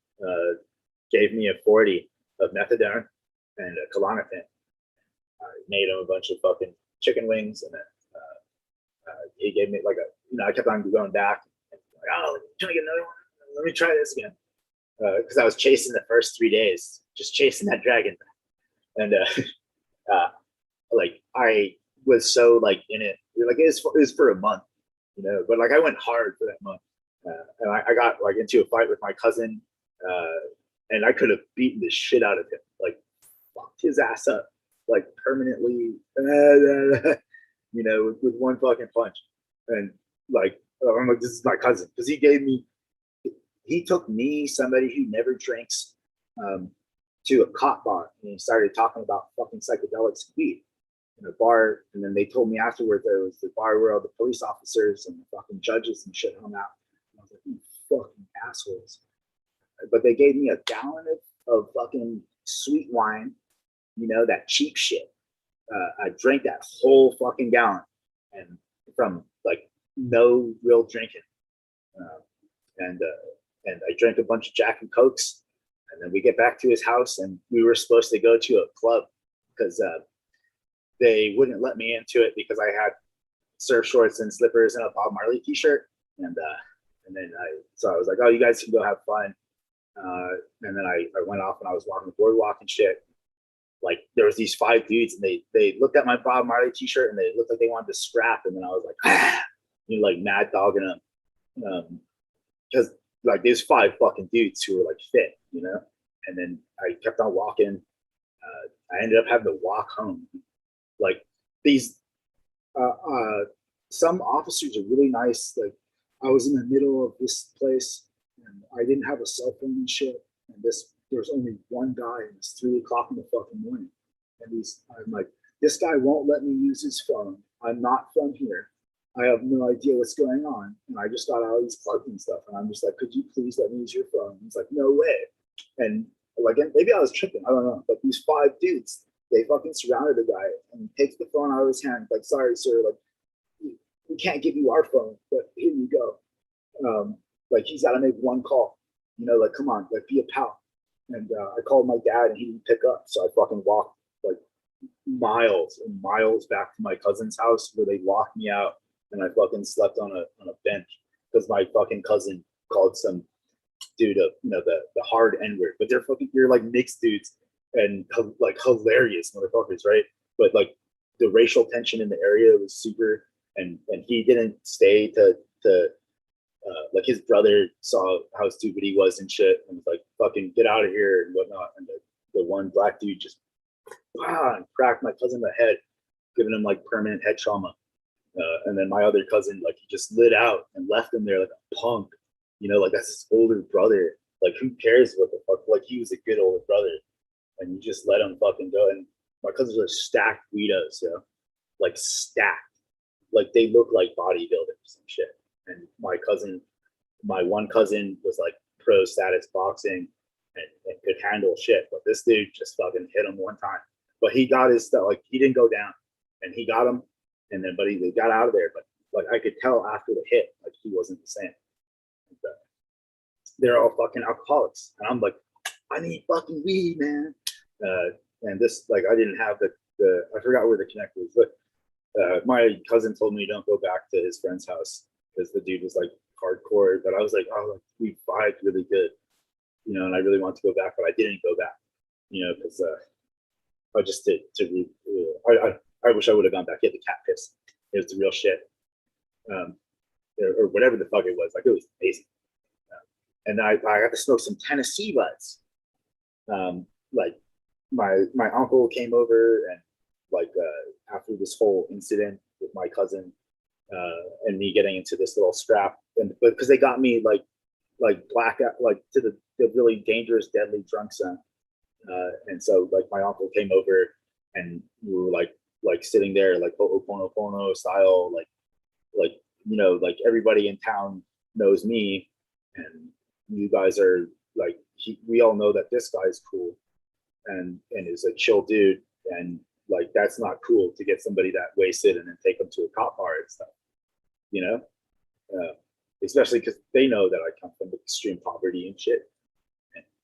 gave me a 40 of methadone and a Klonopin. I made him a bunch of fucking chicken wings, and then he gave me like I kept on going back. And like, oh, can I get another one? Let me try this again. Because I was chasing the first 3 days, just chasing that dragon. And like I was so like in it. Like it was for a month, but like I went hard for that month. And I got like into a fight with my cousin, and I could have beaten the shit out of him, like fucked his ass up, like permanently, with one fucking punch. And like I'm like, this is my cousin, because he took me, somebody who never drinks, to a cop bar, and he started talking about fucking psychedelics and weed in a bar. And then they told me afterward there was the bar where all the police officers and the fucking judges and shit hung out. And I was like, you fucking assholes. But they gave me a gallon of fucking sweet wine, that cheap shit. I drank that whole fucking gallon, and from like no real drinking. And I drank a bunch of Jack and Cokes. And then we get back to his house, and we were supposed to go to a club because they wouldn't let me into it because I had surf shorts and slippers and a Bob Marley t-shirt. And then I was like, oh, you guys can go have fun. And then I went off, and I was walking the boardwalk and shit. Like, there was these 5 dudes, and they looked at my Bob Marley t-shirt, and they looked like they wanted to scrap. And then I was like, like mad dogging them. Because like there's 5 fucking dudes who were like fit, and then I kept on walking. I ended up having to walk home. Like these, some officers are really nice. Like, I was in the middle of this place, and I didn't have a cell phone and shit. And there was only one guy, and it's 3:00 in the fucking morning. And I'm like, this guy won't let me use his phone. I'm not from here. I have no idea what's going on. And I just got all these plugs and stuff. And I'm just like, could you please let me use your phone? And he's like, no way. And like, maybe I was tripping. I don't know. But these 5 dudes, they fucking surrounded the guy and takes the phone out of his hand. Like, sorry, sir. Like, we can't give you our phone, but here you go. Like, he's got to make one call. Like, come on, like, be a pal. And I called my dad, and he didn't pick up. So I fucking walked like miles and miles back to my cousin's house, where they locked me out and I fucking slept on a bench because my fucking cousin called some dude the hard N word, but you're like mixed dudes and like hilarious motherfuckers, right? But like the racial tension in the area was super, and he didn't stay to like his brother saw how stupid he was and shit, and was like, fucking get out of here and whatnot. And the one black dude just and cracked my cousin in the head, giving him like permanent head trauma. And then my other cousin, like, he just lit out and left him there like a punk. Like that's his older brother. Like, who cares what the fuck? Like, he was a good older brother, and you just let him fucking go. And my cousins are stacked Guidos, like stacked. Like, they look like bodybuilders and shit. And my one cousin was like pro status boxing and could handle shit. But this dude just fucking hit him one time. But he got his stuff, like, he didn't go down, and he got him. And then, but he got out of there. But like, I could tell after the hit, like, he wasn't the same. They're all fucking alcoholics, and I'm like, I need fucking weed, man. And this, like, I didn't have the I forgot where the connect was, but my cousin told me don't go back to his friend's house because the dude was like hardcore. But I was like, oh, like, we vibed really good, and I really wanted to go back, but I didn't go back, because I just did I wish I would have gone back. He had the cat piss. It was the real shit, or whatever the fuck it was. Like, it was amazing. And I got to smoke some Tennessee buds. Like, my uncle came over, and like after this whole incident with my cousin and me getting into this little scrap, and because they got me like blackout, like to the really dangerous, deadly drunk zone. And so like my uncle came over, and we were like sitting there like Ho'oponopono style, like like everybody in town knows me, and you guys are like, we all know that this guy is cool and is a chill dude, and like, that's not cool to get somebody that wasted and then take them to a cop bar and stuff, especially because they know that I come from extreme poverty and shit,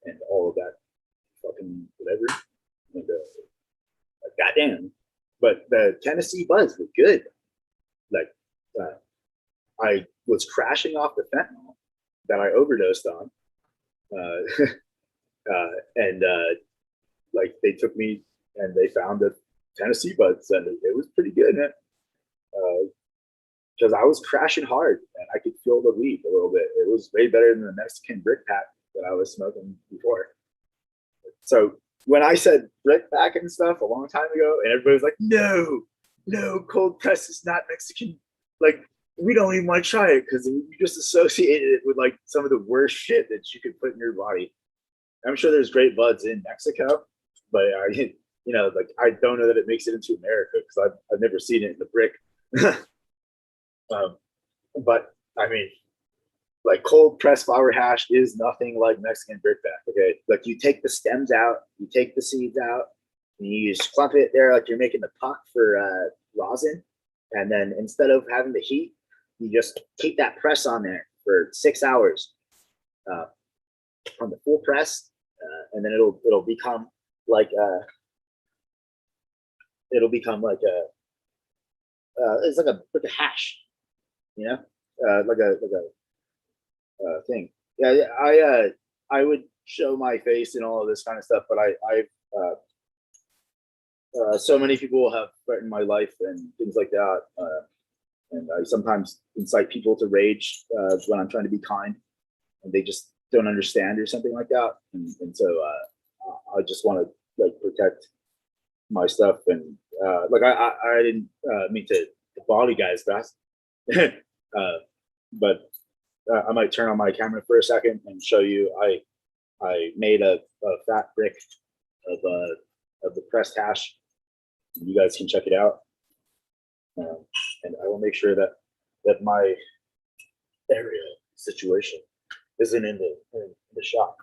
and all of that fucking whatever, and like, goddamn. But the Tennessee buds were good. Like, I was crashing off the fentanyl that I overdosed on, and like, they took me and they found the Tennessee buds, and it was pretty good, man. Because I was crashing hard and I could feel the weed a little bit. It was way better than the Mexican brick pack that I was smoking before. So when I said brick pack and stuff a long time ago, and everybody was like, no, cold press is not Mexican. Like, we don't even want to try it because we just associated it with like some of the worst shit that you could put in your body. I'm sure there's great buds in Mexico, but like, I don't know that it makes it into America because I've never seen it in the brick. But I mean, like, cold pressed flower hash is nothing like Mexican brickbat. Okay, like, you take the stems out, you take the seeds out, and you just clump it there like you're making the puck for rosin, and then instead of having the heat, you just keep that press on there for 6 hours on the full press, and then it'll become like a it's like a hash, like a thing. Yeah, I would show my face and all of this kind of stuff, but so many people have threatened my life and things like that, and I sometimes incite people to rage when I'm trying to be kind, and they just don't understand or something like that, and so I just want to like protect my stuff, and like, I didn't mean to bother you guys fast, but I might turn on my camera for a second and show you. I made a fat brick of the pressed hash. You guys can check it out, and I will make sure that my area situation isn't in the shop.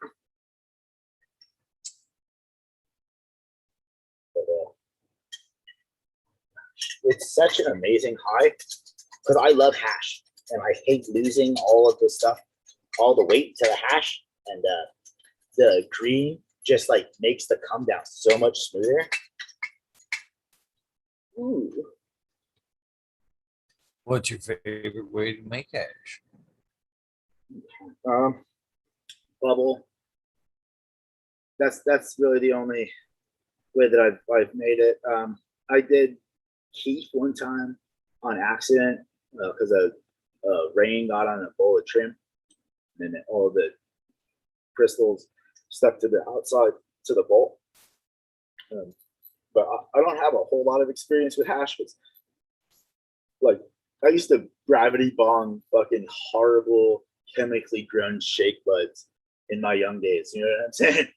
But, it's such an amazing high because I love hash and I hate losing all of this stuff, all the weight to the hash, and the green just like makes the come down so much smoother. Ooh. What's your favorite way to make hash? Um, Bubble. That's really the only way that I've made it. I did heat one time on accident because rain got on a bowl of trim, and then all the crystals stuck to the outside to the bowl. But I don't have a whole lot of experience with hash. Because, like, I used to gravity bong fucking horrible chemically grown shake buds in my young days. You know what I'm saying?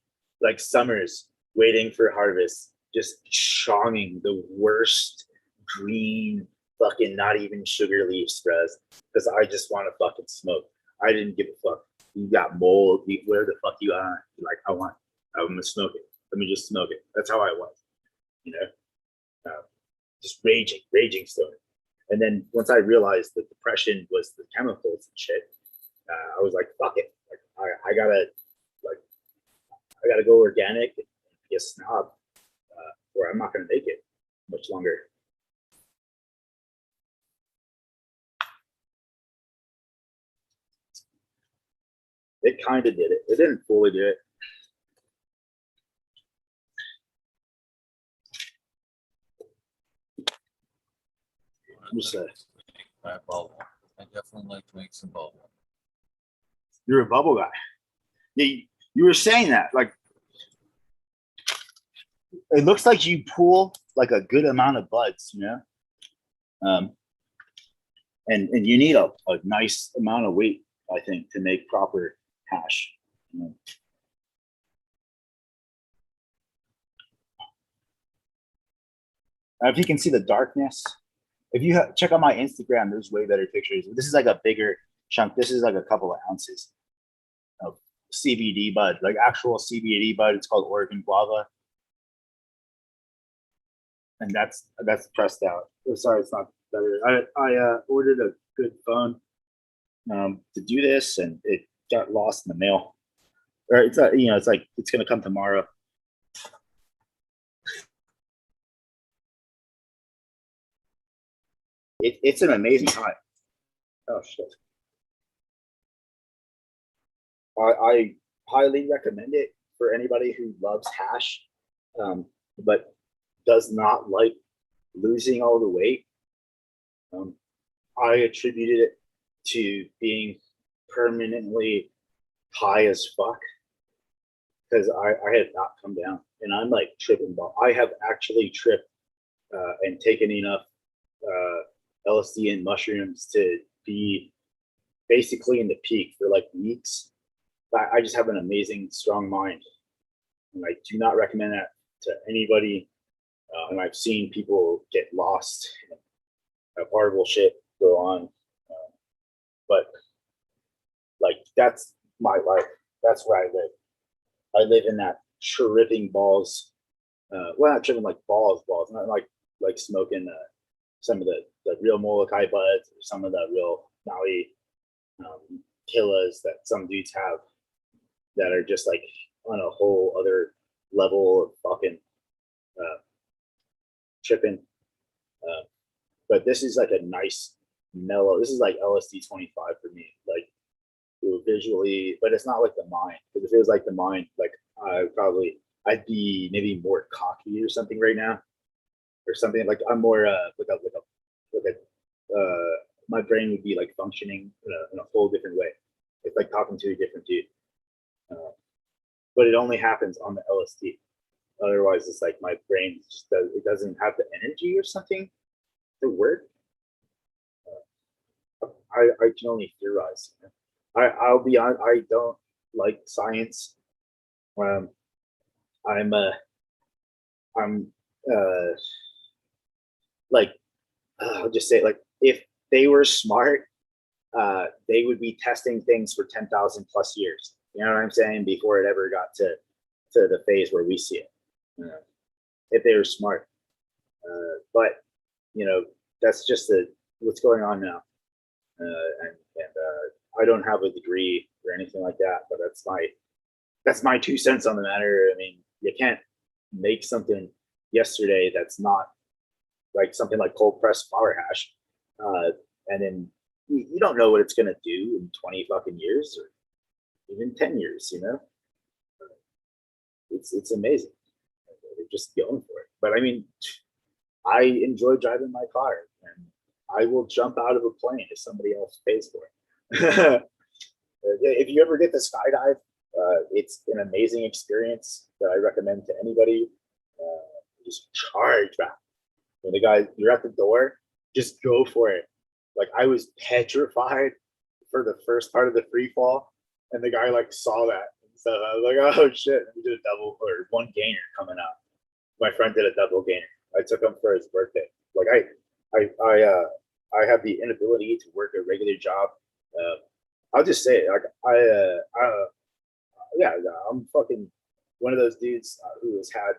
Like summers waiting for harvest, just chonging the worst green fucking not even sugar leaf straws because I just want to fucking smoke. I didn't give a fuck. You got mold. Where the fuck you are? Like I'm gonna smoke it. Let me just smoke it. That's how I was, you know, just raging stoner. And then once I realized that depression was the chemicals and shit, I was like, fuck it. Like I gotta go organic and be a snob, or I'm not gonna make it much longer. It kind of did it. It didn't fully do it. My bubble. I definitely like to make some bubble. You're a bubble guy. You were saying that, like, it looks like you pull like a good amount of buds, you know, and you need a nice amount of weight, I think, to make proper hash. You know? If you can see the darkness, if you check out my Instagram, there's way better pictures. This is like a bigger chunk. This is like a couple of ounces of CBD bud, like actual CBD bud. It's called Oregon guava, and that's pressed out. Oh, sorry, it's not better. I ordered a good phone to do this, and it got lost in the mail. Or it's it's like it's gonna come tomorrow. It's an amazing time. Oh shit! I highly recommend it for anybody who loves hash, but does not like losing all the weight. Um, I attributed it to being permanently high as fuck because I had not come down, and I'm like tripping ball. I have actually tripped and taken enough LSD and mushrooms to be basically in the peak for like weeks. I just have an amazing, strong mind, and I do not recommend that to anybody. And I've seen people get lost, and have horrible shit go on. But like that's my life. That's where I live. I live in that tripping balls. Well, not tripping like balls, not like smoking some of the real Molokai buds or some of the real Maui killas that some dudes have that are just like on a whole other level of fucking tripping. But this is like a nice mellow. This is like LSD 25 for me. Like visually, but it's not like the mind. Because if it was like the mind, like I'd be maybe more cocky or something right now, or something like I'm more my brain would be like functioning in a whole different way. It's like talking to a different dude. But it only happens on the LSD. Otherwise, it's like my brain it doesn't have the energy or something to work. I can only theorize. I'll be on. I don't like science. Um, I'm like I'll just say like if they were smart, they would be testing things for 10,000 plus years. You know what I'm saying? Before it ever got to the phase where we see it. If they were smart, but you know that's just what's going on now, and I don't have a degree or anything like that, but that's my 2 cents on the matter. I mean, you can't make something yesterday that's not like something like cold pressed flower hash, and then you don't know what it's gonna do in 20 fucking years or even 10 years. It's amazing. They're just going for it. But I mean, I enjoy driving my car, and I will jump out of a plane if somebody else pays for it. If you ever get to skydive, it's an amazing experience that I recommend to anybody. Just charge back. When the guy, you're at the door, just go for it. Like I was petrified for the first part of the free fall, and the guy like saw that. So I was like, oh shit, we did a double or one gainer coming up. My friend did a double gainer. I took him for his birthday. Like I have the inability to work a regular job. I'll just say it. Like yeah, I'm fucking one of those dudes who has had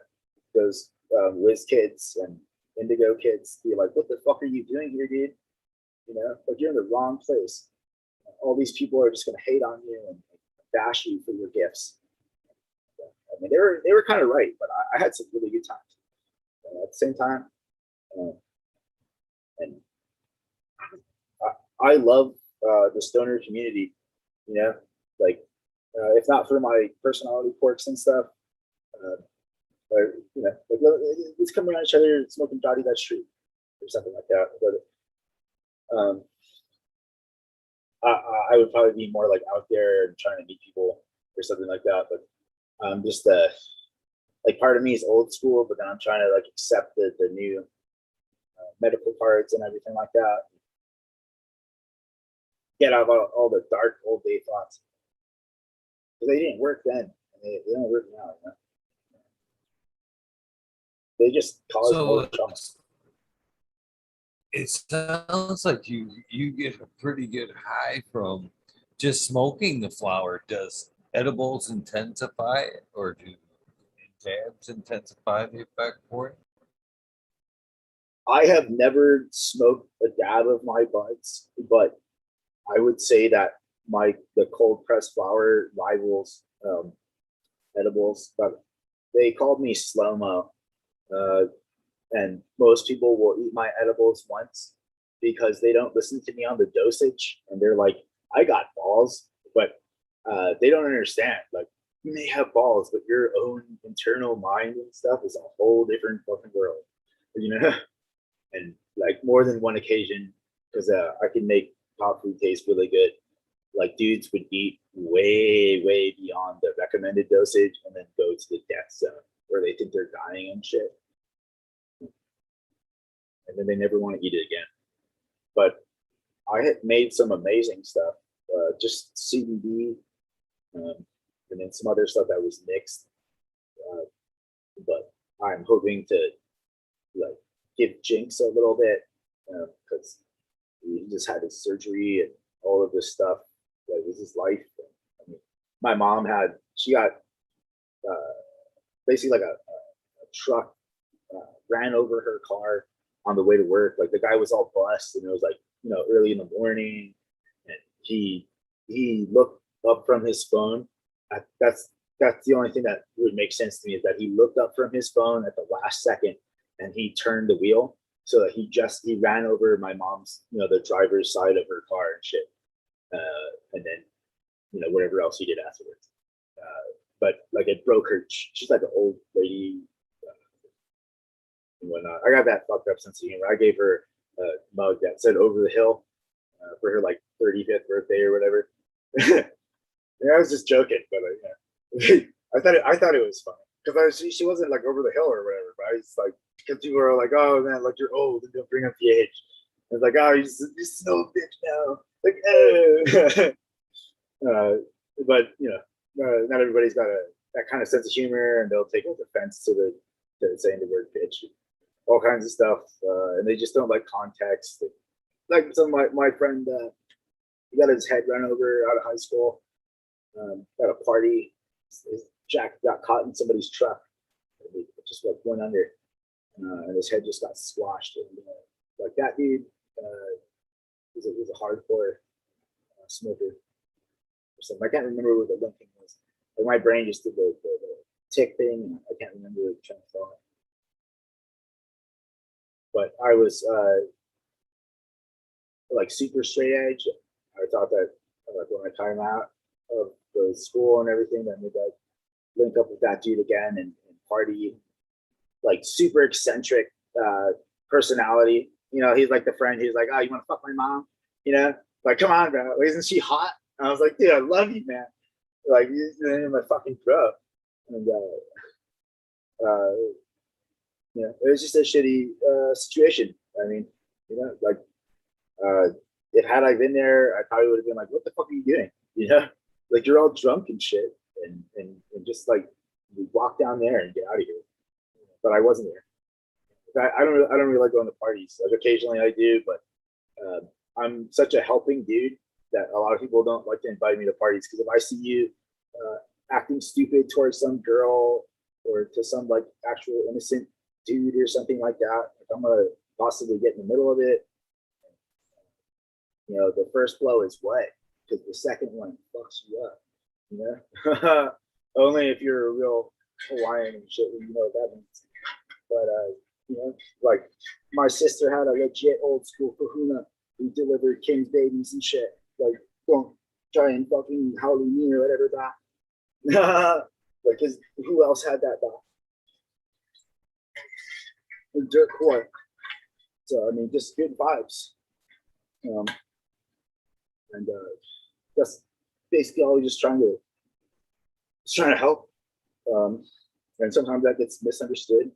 those whiz kids and indigo kids be like, what the fuck are you doing here, dude? Like you're in the wrong place. All these people are just gonna hate on you and bash you for your gifts. I mean, they were kind of right, but I had some really good times. At the same time, and I love the stoner community. Like if not for my personality quirks and stuff, or like let's come around each other smoking dotty that street or something like that. But I would probably be more like out there and trying to meet people or something like that. But just like part of me is old school, but then I'm trying to like accept the new medical cards and everything like that. Get out of all the dark old day thoughts because they didn't work then, and they don't work now. They just cause more trouble. It sounds like you get a pretty good high from just smoking the flower. Does edibles intensify it, or do dabs intensify the effect for it? I have never smoked a dab of my buds, but I would say that the cold pressed flower rivals edibles. But they called me slow mo, and most people will eat my edibles once because they don't listen to me on the dosage, and they're like, "I got balls," but they don't understand. Like you may have balls, but your own internal mind and stuff is a whole different fucking world, And like more than one occasion, because I can make pop food taste really good. Like dudes would eat way, way beyond the recommended dosage and then go to the death zone where they think they're dying and shit. And then they never want to eat it again. But I had made some amazing stuff, just CBD, and then some other stuff that was mixed. But I'm hoping to like give Jinx a little bit because he just had his surgery and all of this stuff. That was his life. I mean, my mom she got basically like a truck ran over her car on the way to work. Like the guy was all bust, and it was like early in the morning, and he looked up from his phone. That's the only thing that would make sense to me is that he looked up from his phone at the last second and he turned the wheel so that he ran over my mom's the driver's side of her car and shit, and then whatever else he did afterwards. But like it broke her. She's like an old lady and whatnot. I got that fucked up sense of humor. I gave her a mug that said "Over the Hill" for her like 35th birthday or whatever. I was just joking, but I thought it was funny because she wasn't like over the hill or whatever. But I was like, because people are like, "Oh man, like you're old and they'll bring up the age." I was like, "Oh, you're so bitch now." Like, but not everybody's got that kind of sense of humor, and they'll take offense to saying the word bitch, all kinds of stuff, and they just don't like context. Like some of my friend, he got his head run over out of high school at a party. His jacket got caught in somebody's truck. It just like went under, and his head just got squashed. And like that dude was a hardcore smoker or something. I can't remember what the linking was. Like my brain just did the tick thing, and I can't remember the train of thought. But I was like super straight edge. I thought that like when I came out of the school and everything, that maybe I'd link up with that dude again and party. Like super eccentric personality. You know, he's like the friend. He's like, oh, you want to fuck my mom? You know, like, come on, bro. Isn't she hot? And I was like, dude, I love you, man. Like, you're my fucking bro. And you know, it was just a shitty situation. I mean, you know, like, if had I been there, I probably would have been like, what the fuck are you doing? You know, like you're all drunk and shit, and just like we walk down there and get out of here. But I wasn't there. I don't really like going to parties. Like occasionally I do, but I'm such a helping dude that a lot of people don't like to invite me to parties, because if I see you acting stupid towards some girl or to some like actual innocent dude or something like that, like I'm gonna possibly get in the middle of it. You know, the first blow is wet because the second one fucks you up. You know, only if you're a real Hawaiian and shit, you know what that means. But you know, like my sister had a legit old school kahuna who delivered king's babies and shit. Like, don't try and fucking howley me or whatever that. Like, cause who else had that back? Dirt poor. So I mean, just good vibes. And that's basically all. Just trying to help. And sometimes that gets misunderstood,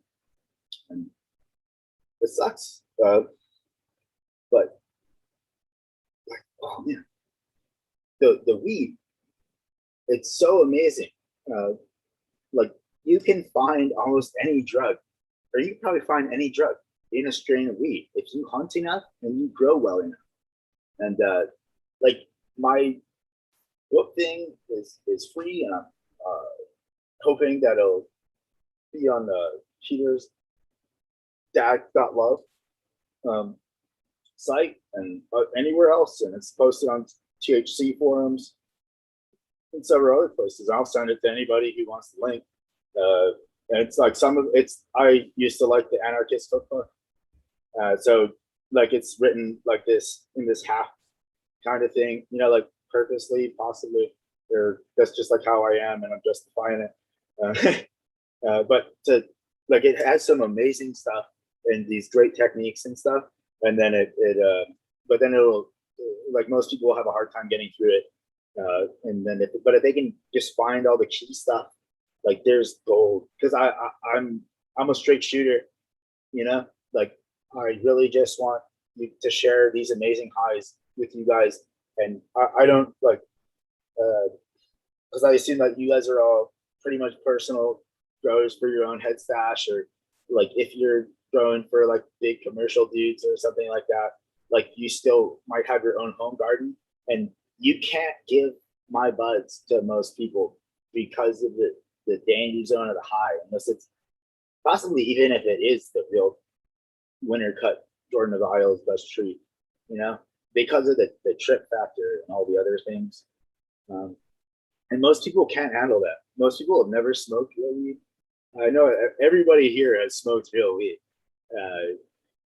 and it sucks. But like, oh man, the weed, it's so amazing. Like you can find almost any drug, or you can probably find any drug in a strain of weed if you hunt enough and you grow well enough. And like my book thing is free, and I'm hoping that it'll be on the Peter's Dad.love site and anywhere else, and it's posted on THC forums and several other places. I'll send it to anybody who wants the link. And it's like some of it's, I used to like the anarchist cookbook. So like it's written like this in this half kind of thing, you know, like purposely, possibly, or that's just like how I am and I'm justifying it. But to like, it has some amazing stuff and these great techniques and stuff. And then but then it'll, like most people will have a hard time getting through it. And then but if they can just find all the key stuff, like there's gold. Because I'm a straight shooter, you know, like I really just want you to share these amazing highs with you guys. And I don't like, because I assume that you guys are all pretty much personal growers for your own head stash, or like if you're growing for like big commercial dudes or something like that, like you still might have your own home garden, and you can't give my buds to most people because of the danger zone of the high, unless it's possibly, even if it is the real winter cut Jordan of Isles best tree, you know, because of the trip factor and all the other things. And most people can't handle that. Most people have never smoked real weed. I know everybody here has smoked real weed.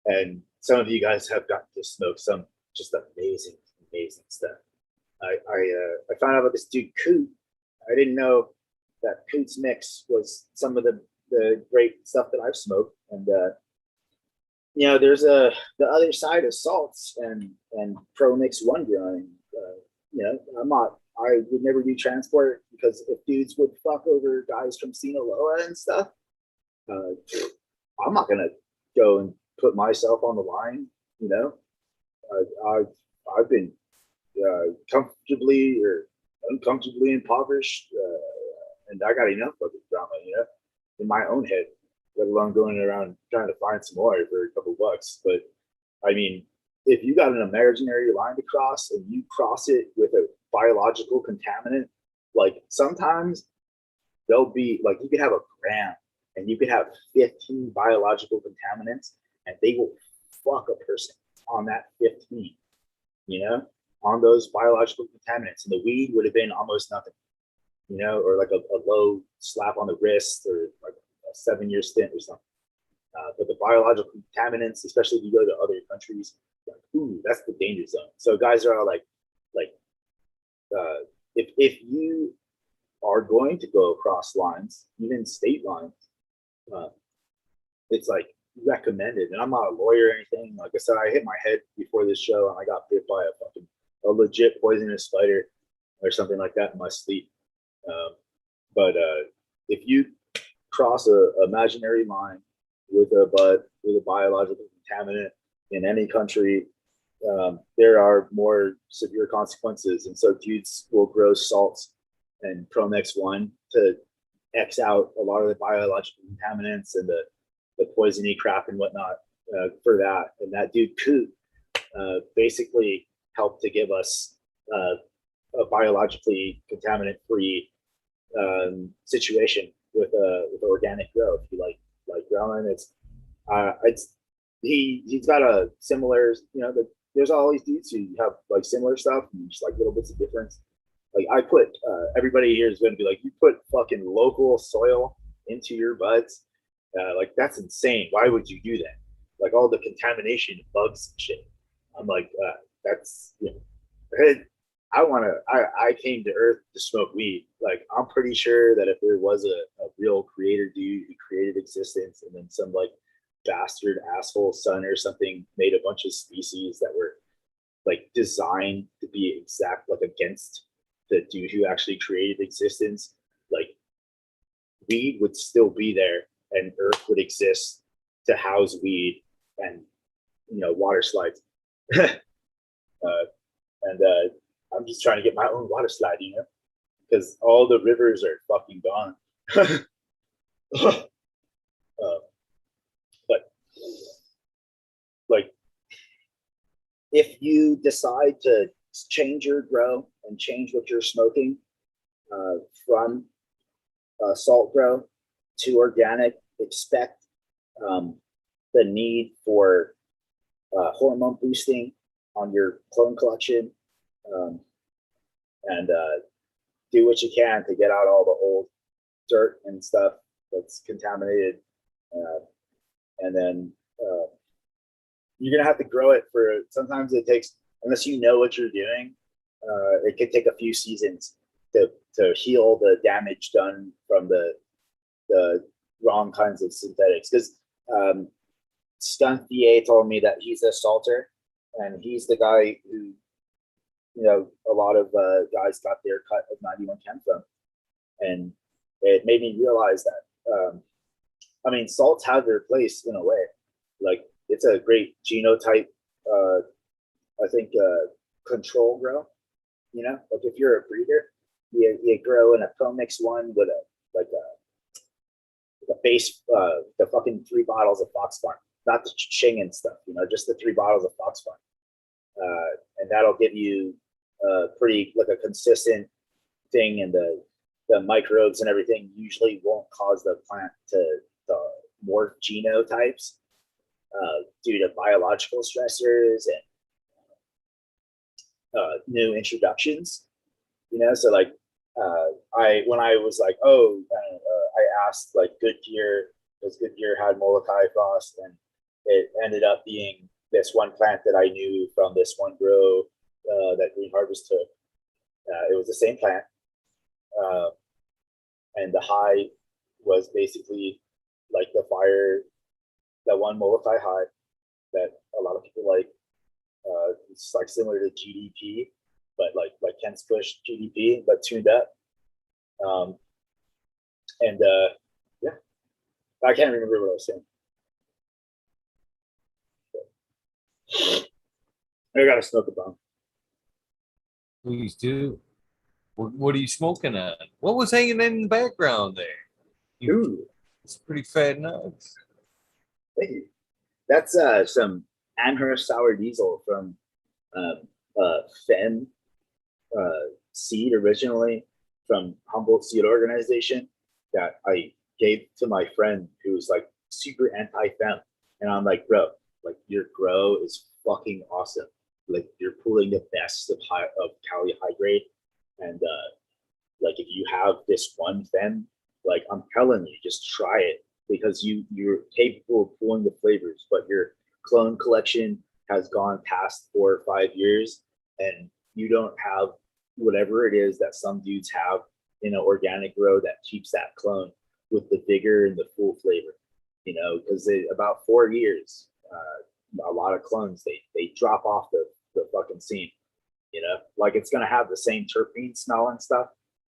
And some of you guys have gotten to smoke some just amazing, amazing stuff. I found out about this dude Coot. I didn't know that Coot's mix was some of the great stuff that I've smoked. And you know, there's the other side of salts and pro mix one growing. You know, I would never do transport, because if dudes would fuck over guys from Sinaloa and stuff, I'm not gonna go and put myself on the line. You know, I've been comfortably or uncomfortably impoverished, and I got enough of the drama, you know, in my own head, let alone going around trying to find some more for a couple bucks. But I mean, if you got an imaginary line to cross and you cross it with a biological contaminant, like sometimes they'll be like, you could have a gram and you could have 15 biological contaminants, and they will fuck a person on that 15, you know, on those biological contaminants. And the weed would have been almost nothing, you know, or like a low slap on the wrist, or like a 7-year stint or something. But the biological contaminants, especially if you go to other countries, ooh, that's the danger zone. So guys are all like, if you are going to go across lines, even state lines, uh, it's like recommended. And I'm not a lawyer or anything. Like I said, I hit my head before this show and I got bit by a legit poisonous spider or something like that in my sleep. But if you cross a imaginary line with a biological contaminant in any country, there are more severe consequences. And so dudes will grow salts and Promex 1 to X out a lot of the biological contaminants and the poisony crap and whatnot for that. And that dude could basically help to give us a biologically contaminant-free situation with organic grow. If you like growing, it's he's got a similar, there's all these dudes who have like similar stuff and just like little bits of difference. Like I put everybody here is going to be like, you put fucking local soil into your buds, like that's insane. Why would you do that? Like all the contamination, bugs and shit. I'm like, that's I came to Earth to smoke weed. Like I'm pretty sure that if there was a real creator dude who created existence, and then some like bastard asshole son or something made a bunch of species that were like designed to be exact like against the dude who actually created existence, like weed would still be there and Earth would exist to house weed and water slides. And I'm just trying to get my own water slide, because all the rivers are fucking gone. But like, if you decide to change your grow and change what you're smoking from salt grow to organic, expect the need for hormone boosting on your clone collection, and do what you can to get out all the old dirt and stuff that's contaminated, and then you're gonna have to grow it for. Sometimes it takes, unless you know what you're doing, it could take a few seasons to heal the damage done from the wrong kinds of synthetics. Because Stunt VA told me that he's a salter, and he's the guy who, a lot of guys got their cut of 91 chem from. And it made me realize that, salts have their place in a way. Like, it's a great genotype, I think, control grow. Like if you're a breeder, you grow in a Promix 1 with a base, the fucking 3 bottles of Fox Farm, not the Ching and stuff, just the 3 bottles of Fox Farm. And that'll give you pretty like a consistent thing, and the microbes and everything usually won't cause the plant to morph genotypes due to biological stressors and new introductions. So like when I was like, I asked like Goodyear, because Goodyear had Molokai frost, and it ended up being this one plant that I knew from this one grow that Green Harvest took. It was the same plant, and the high was basically like the fire, that one Molokai high that a lot of people like. It's like similar to GDP, but like Kent's Push GDP, but tuned up. And yeah, I can't remember what I was saying. I gotta smoke a bomb. Please do. What are you smoking on? What was hanging in the background there? Ooh, it's pretty fat nuts. Hey, that's some Amherst sour diesel from Fenn seed, originally from Humboldt Seed Organization, that I gave to my friend who was like super anti-fem. And I'm like, bro, like your grow is fucking awesome. Like you're pulling the best of Cali high grade. And like if you have this one fem, like I'm telling you, just try it, because you're capable of pulling the flavors, but your clone collection has gone past 4 or 5 years, and you don't have whatever it is that some dudes have in an organic grow that keeps that clone with the vigor and the full flavor, because about 4 years, a lot of clones they drop off the fucking scene, like it's gonna have the same terpene smell and stuff,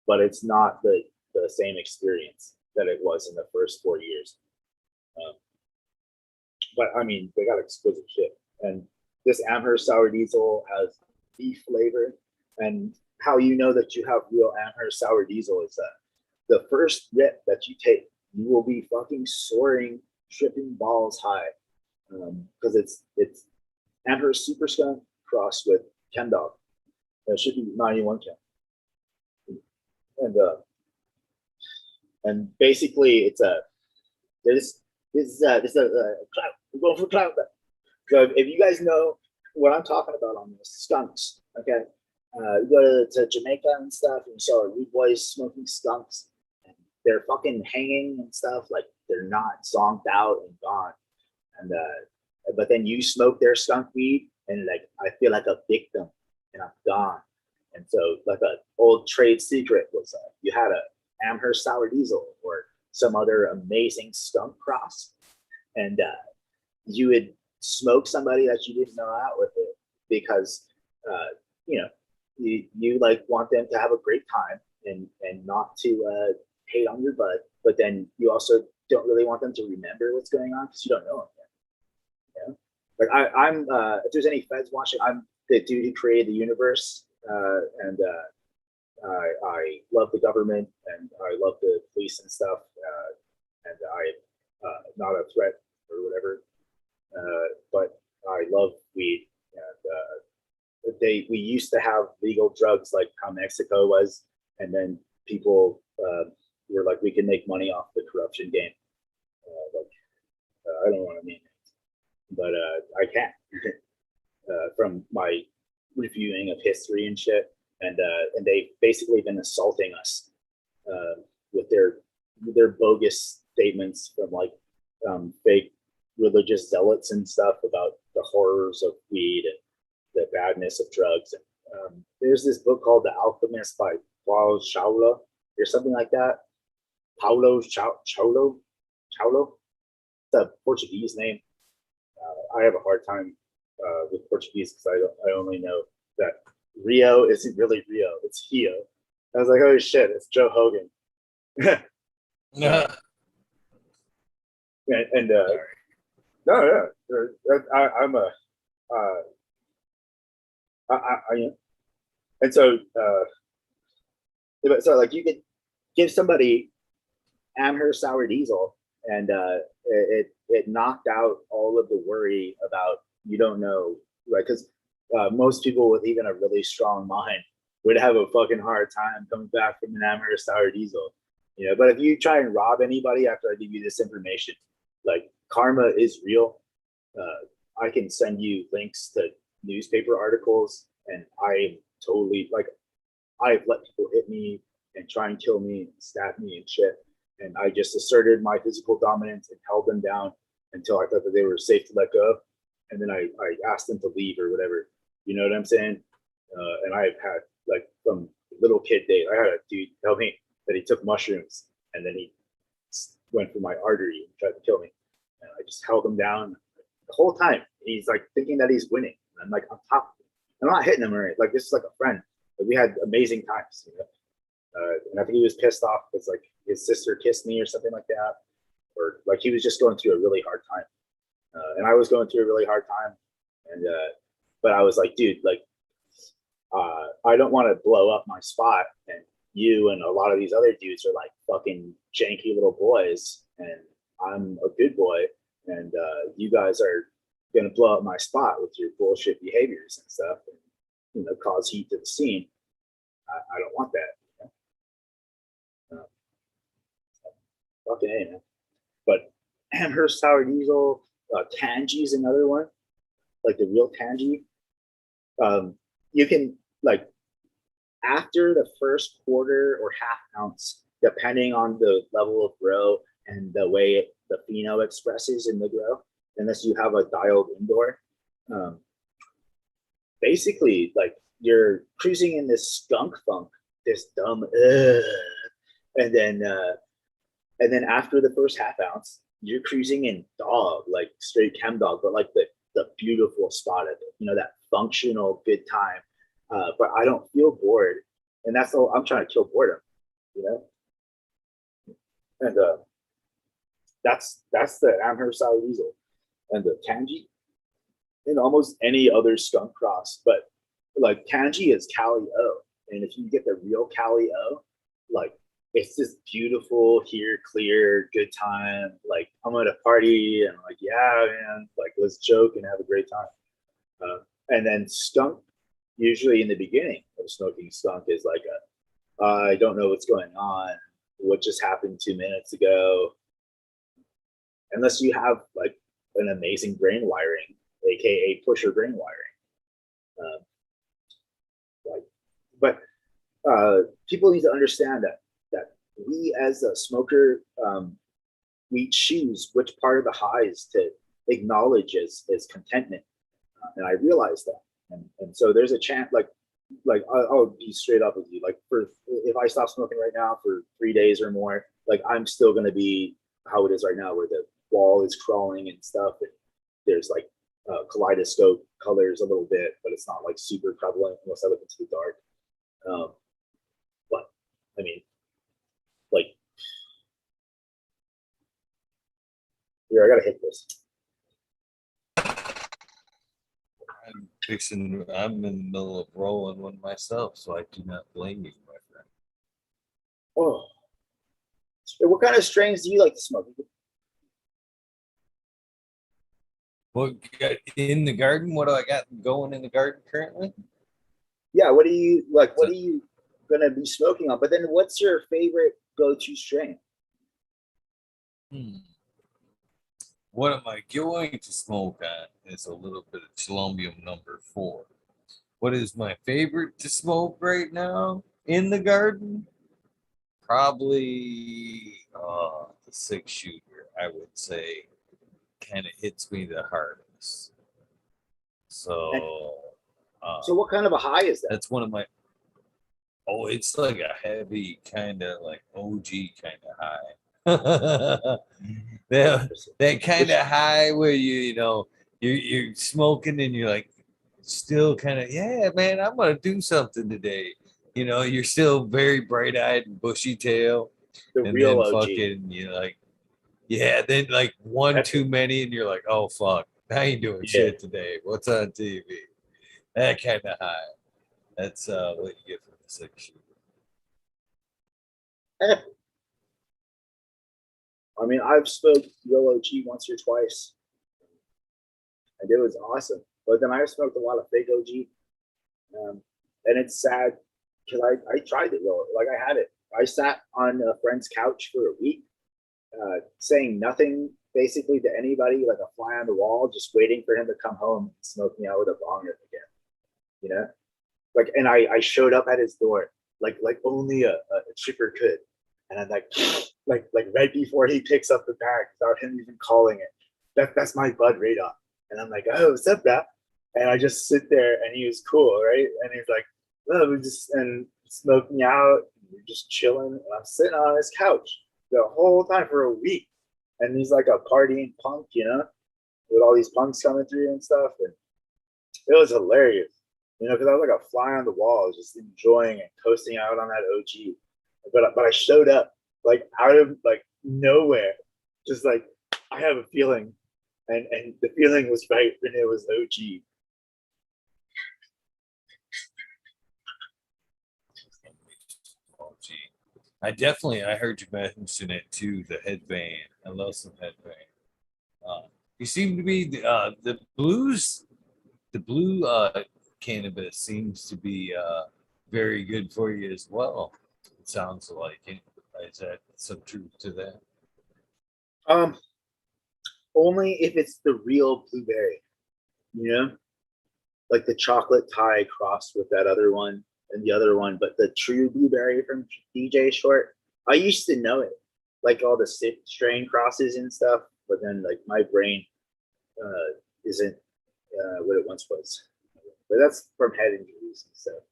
but it's not the same experience that it was in the first 4 years. But I mean, they got exquisite shit, and this Amherst sour diesel has beef flavor, and how you know that you have real Amherst sour diesel is that the first rip that you take, you will be fucking soaring, tripping balls high, because it's Amherst Super Skunk crossed with Ken Dog. It should be 91 Ken, and basically it's a this is a clout. We're going for clout. So if you guys know what I'm talking about on this, skunks, okay? You go to Jamaica and stuff, and you saw rude boys smoking skunks, and they're fucking hanging and stuff, like they're not zonked out and gone. And but then you smoke their skunk weed, and like I feel like a victim, and I'm gone. And so, like an old trade secret was you had a Amherst sour diesel or some other amazing skunk cross, and you would smoke somebody that you didn't know out with it because you like want them to have a great time and not to hate on your bud, but then you also don't really want them to remember what's going on because you don't know them yet. Like I'm if there's any feds watching, I'm the dude who created the universe, and I love the government and I love the police and stuff, and I'm not a threat or whatever, but I love weed, and we used to have legal drugs like how Mexico was, and then people were like, we can make money off the corruption game. I don't want to name it, but I can from my reviewing of history and shit, and they've basically been assaulting us with their bogus statements from like fake religious zealots and stuff about the horrors of weed and the badness of drugs. And there's this book called The Alchemist by Paulo Coelho or something like that. Paulo Coelho. It's a Portuguese name. I have a hard time with Portuguese because I only know that Rio isn't really Rio, it's Rio. I was like, oh shit, it's Joe Hogan. Yeah. And no, I'm a and so like you could give somebody Amherst sour diesel, and it knocked out all of the worry about you don't know, right? Because most people with even a really strong mind would have a fucking hard time coming back from an Amherst sour diesel, But if you try and rob anybody after I give you this information, like karma is real. I can send you links to newspaper articles, and I totally like I've let people hit me and try and kill me and stab me and shit. And I just asserted my physical dominance and held them down until I thought that they were safe to let go. And then I asked them to leave or whatever. You know what I'm saying? And I've had, like, from little kid days, I had a dude tell me that he took mushrooms and then he went for my artery and tried to kill me. And I just held him down the whole time. He's like thinking that he's winning. And I'm like on top of him. I'm not hitting him or anything. Like, this is like a friend. Like, we had amazing times, and I think he was pissed off because like his sister kissed me or something like that, or like he was just going through a really hard time, and I was going through a really hard time, and but I was like, dude, like I don't want to blow up my spot, and you and a lot of these other dudes are like fucking janky little boys, and I'm a good boy, and you guys are gonna blow up my spot with your bullshit behaviors and stuff, and cause heat to the scene. I don't want that. Fucking A, man. But Amherst sour diesel, Tangy is another one, like the real Tangy. You can, like, after the first quarter or half ounce, depending on the level of grow and the way the pheno expresses in the grow, unless you have a dialed indoor, basically like you're cruising in this skunk funk, this dumb, and then and then after the first half ounce, you're cruising in dog, like straight chem dog, but like the beautiful spot of it, that functional good time. But I don't feel bored, and that's all I'm trying to kill boredom, you know. And that's the Amherst sour diesel and the Kanji and almost any other skunk cross, but like Kanji is Cali O, and if you get the real Cali O, like it's this beautiful here, clear, good time. Like I'm at a party and I'm like, yeah, man, like let's joke and have a great time. And then skunk, usually in the beginning of smoking skunk, is like I don't know what's going on. What just happened 2 minutes ago? Unless you have like an amazing brain wiring, aka pusher brain wiring. Um, like, but people need to understand that we as a smoker, we choose which part of the highs to acknowledge as contentment, and I realized that, and so there's a chance like I'll be straight up with you. Like for if I stop smoking right now for 3 days or more, like I'm still gonna be how it is right now, where the wall is crawling and stuff. And there's like kaleidoscope colors a little bit, but it's not like super prevalent unless I look into the dark. But I mean, like, here I gotta hit this. I'm in the middle of rolling one myself, so I do not blame you, my friend. Oh, what kind of strains do you like to smoke? What in the garden? What do I got going in the garden currently? Yeah, what do you like? What are you gonna be smoking on? But then, what's your favorite go-to strain? What am I going to smoke on is a little bit of Colombium number 4. What is my favorite to smoke right now in the garden? Probably the 6-shooter, I would say, kind of hits me the hardest. And So so, what kind of a high is that? that's one of my. Oh, it's like a heavy kind of like OG kind of high. that that kind of high where you're smoking and you're like still kind of, yeah, man, I'm gonna do something today. You're still very bright eyed and bushy tail, The and real then OG. fucking you're like, yeah, then like one That's too many, and you're like, oh fuck, I ain't doing yeah. shit today. What's on TV? That kind of high. That's what you get from the 6-shooter. I mean, I've smoked real OG once or twice, and it was awesome. But then I've smoked a lot of fake OG, and it's sad because I tried it real, like I had it. I sat on a friend's couch for a week, saying nothing basically to anybody, like a fly on the wall, just waiting for him to come home and smoke me out with a bonger again. You know, like, and I showed up at his door like only a tripper could, and I'm like, like right before he picks up the bag without him even calling it. That's my bud radar, and I'm like, oh, what's up, that? And I just sit there, and he was cool, right? And he's like, well, we just and smoked me out. We're just chilling, and I'm sitting on his couch the whole time for a week. And he's like a partying punk, with all these punks coming through and stuff. And it was hilarious, because I was like a fly on the wall. I was just enjoying and coasting out on that OG. But I showed up like out of like nowhere, just like I have a feeling, and the feeling was right, and it was OG. Oh, gee. I heard you mention it too. The headband. I love some headband. You seem to be the blue cannabis seems to be very good for you as well. It sounds like it. Is that some truth to that? Um, Only if it's the real blueberry, you know, like the chocolate Thai crossed with that other one and the other one, but the true blueberry from DJ Short. I used to know it, like all the strain crosses and stuff, but then like my brain isn't what it once was. but that's from head injuries and stuff.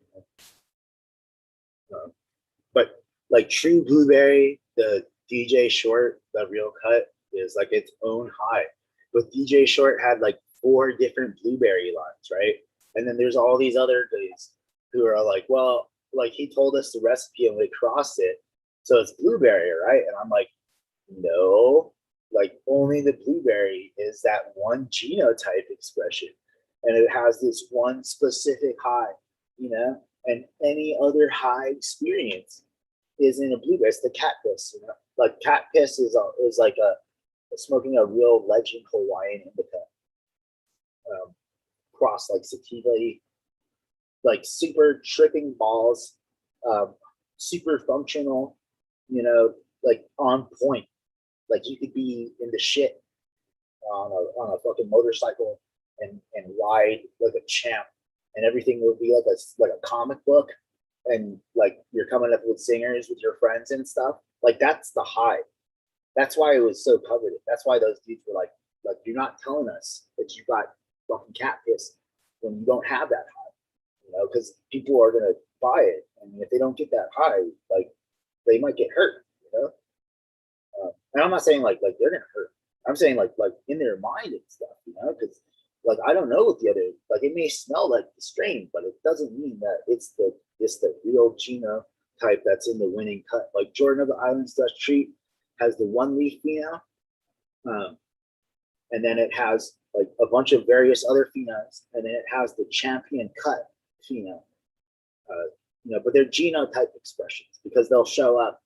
But like true blueberry, the DJ Short, the real cut is like its own high. But DJ Short had like 4 different blueberry lines, right? And then there's all these other guys who are like, well, like he told us the recipe and we crossed it, so it's blueberry, right? And I'm like, no, like only the blueberry is that one genotype expression, and it has this one specific high, and any other high experience is in a blueberry. It's the cat piss, like cat piss is like a smoking a real legend Hawaiian indica, cross like sativa, like super tripping balls, super functional, like on point. Like you could be in the shit on a fucking motorcycle and ride like a champ, and everything would be like a comic book, and like you're coming up with singers with your friends and stuff. Like that's the high. That's why it was so coveted. That's why those dudes were like you're not telling us that you got fucking cat piss when you don't have that high, because people are gonna buy it, and if they don't get that high, like they might get hurt, and I'm not saying like they're gonna hurt. I'm saying like in their mind and stuff, because like I don't know what the other, like it may smell like the strain, but it doesn't mean that it's the real genotype that's in the winning cut. Like Jordan of the Islands Dutch Treat has the 1 leaf pheno, and then it has like a bunch of various other phenols, and then it has the champion cut pheno. But they're genotype expressions because they'll show up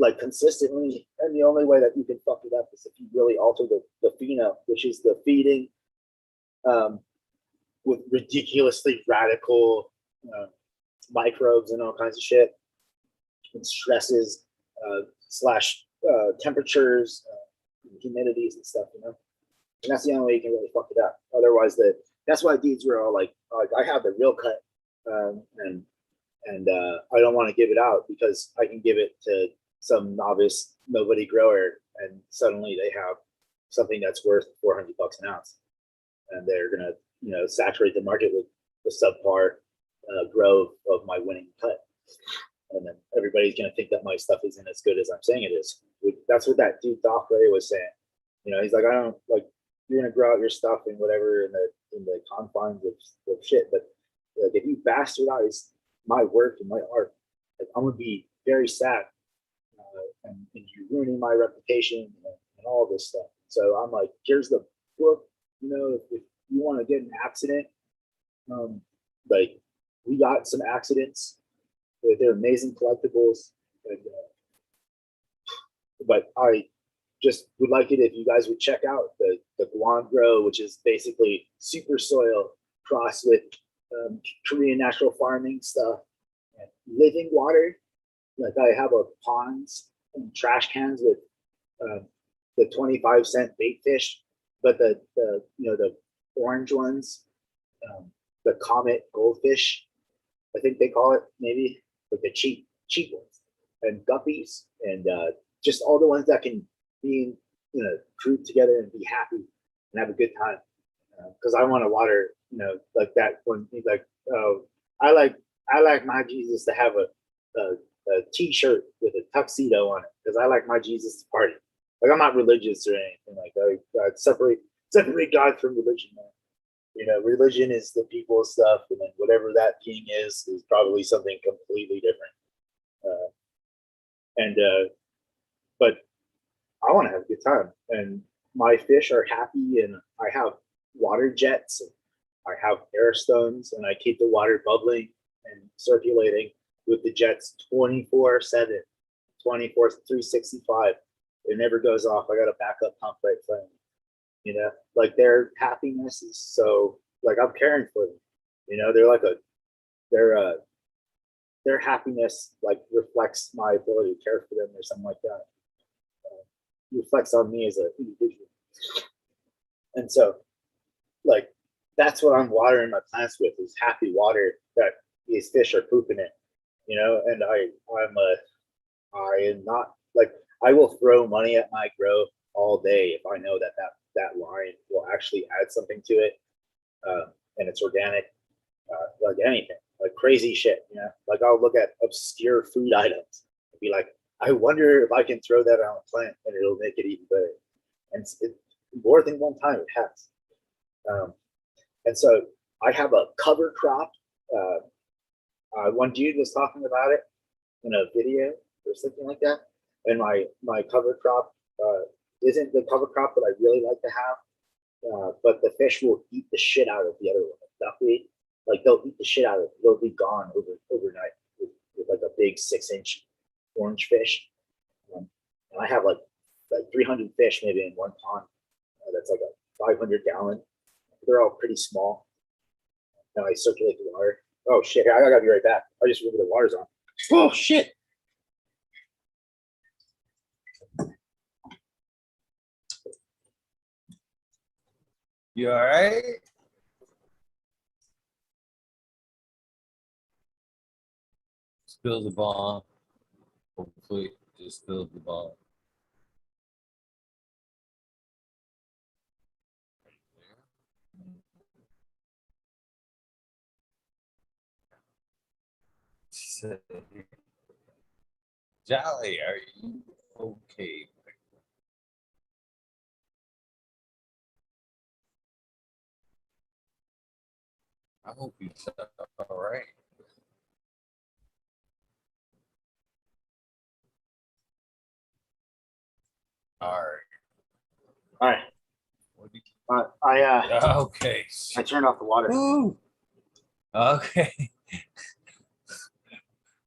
like consistently, and the only way that you can fuck it up is if you really alter the pheno, which is the feeding with ridiculously radical microbes and all kinds of shit, and stresses slash temperatures, humidities and stuff, and that's the only way you can really fuck it up. Otherwise, that's why dudes were all like I have the real cut, and I don't want to give it out because I can give it to some novice nobody grower, and suddenly they have something that's worth $400 an ounce, and they're gonna saturate the market with the subpar grow of my winning cut, and then everybody's gonna think that my stuff isn't as good as I'm saying it is. That's what that dude Doc Ray was saying. He's like, I don't like, you're gonna grow out your stuff in whatever in the confines of shit, but like if you bastardize my work and my art, like I'm gonna be very sad, and you're ruining my reputation and all this stuff. So I'm like, here's the book. If you want to get an accident, like we got some accidents. They're amazing collectibles, and, but I just would like it if you guys would check out the Guan Grow, which is basically super soil crossed with Korean natural farming stuff and living water. Like I have a ponds and trash cans with the 25-cent bait fish, but the orange ones, the comet goldfish, I think they call it, maybe, like the cheap ones, and guppies, and just all the ones that can be group together and be happy and have a good time. Because I want to water, like that one. Like, I like my Jesus to have a T-shirt with a tuxedo on it, because I like my Jesus to party. Like I'm not religious or anything like that. I separate God from religion, man. Religion is the people stuff, and then whatever that being is probably something completely different. But I want to have a good time, and my fish are happy, and I have water jets, and I have air stones, and I keep the water bubbling and circulating with the jets 24/7, 365. It never goes off. I got a backup pump right there. Like their happiness is so, like I'm caring for them. They're like their happiness like reflects my ability to care for them or something like that. Reflects on me as an individual. And so, like, that's what I'm watering my plants with, is happy water that these fish are pooping in. And I am not like, I will throw money at my grow all day if I know that line will actually add something to it. and it's organic, like anything, like crazy shit. Like I'll look at obscure food items and be like, I wonder if I can throw that on a plant and it'll make it even better. And more than one time it has. And so I have a cover crop. One dude was talking about it in a video or something like that. And my cover crop isn't the cover crop that I really like to have, but the fish will eat the shit out of the other one. Duckweed, like they'll eat the shit out of it. They'll be gone overnight with like a big 6-inch orange fish. And I have like 300 fish maybe in one pond. That's like a 500 gallon. They're all pretty small. And I circulate the water. Oh shit! I gotta be right back. I just remember the water's on. Oh shit! You all right? Spill the bomb. Hopefully, just spill the bomb. Jolly, are you okay? I hope he's all right. All right. All right. What do you, okay. I turned off the water. Ooh. Okay.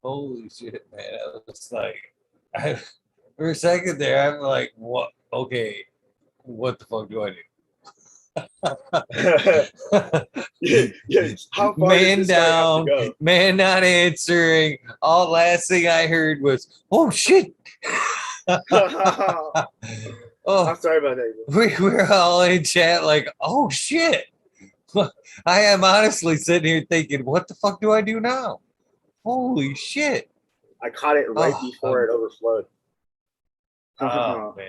Holy shit, man! I was like, for a second there, I'm like, what? Okay, what the fuck do I do? Yeah, how far Man does this guy have down, to go? man not answering. All last thing I heard was, "Oh shit!" I'm Oh, sorry about that. we're all in chat like, "Oh shit!" I am honestly sitting here thinking, "What the fuck do I do now?" Holy shit! I caught it right before it overflowed. Oh man,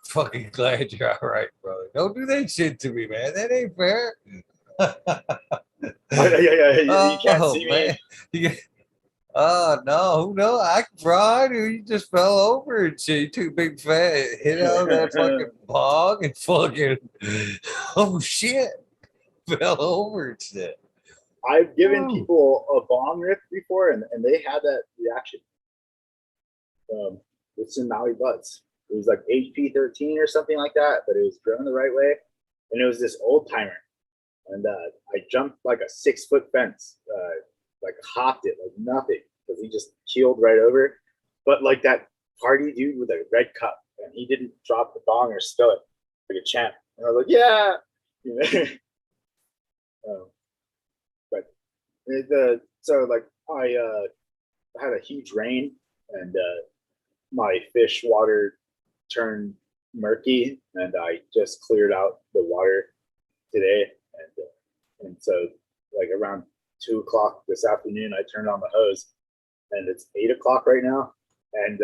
fucking glad you're all right, brother. Don't do that shit to me, man. That ain't fair. Yeah, you can't see man. me. Oh no, I cried. You just fell over and shit. You took a big fat hit out of that fucking bog and fucking oh shit, fell over and shit. I've given people a bong rip before, and they had that reaction. With some Maui buds. It was like HP13 or something like that, but it was grown the right way. And it was this old timer. And I jumped like a 6-foot fence, like hopped it like nothing, because he just keeled right over. But like that party dude with a red cup, and he didn't drop the bong or spill it like a champ. And I was like, yeah. But so like I had a huge rain, and my fish water turned murky, and I just cleared out the water today, and so like around 2 o'clock this afternoon, I turned on the hose, and it's 8 o'clock right now, and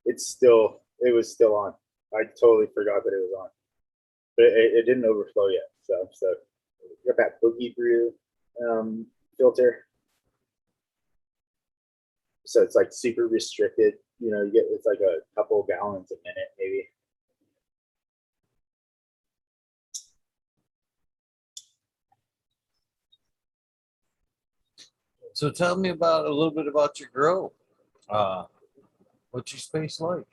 it was still on. I totally forgot that it was on, but it didn't overflow yet. So got that Boogie Brew filter, so it's like super restricted. You get it's like a couple gallons a minute, maybe. So tell me about a little bit about your grow. What's your space like?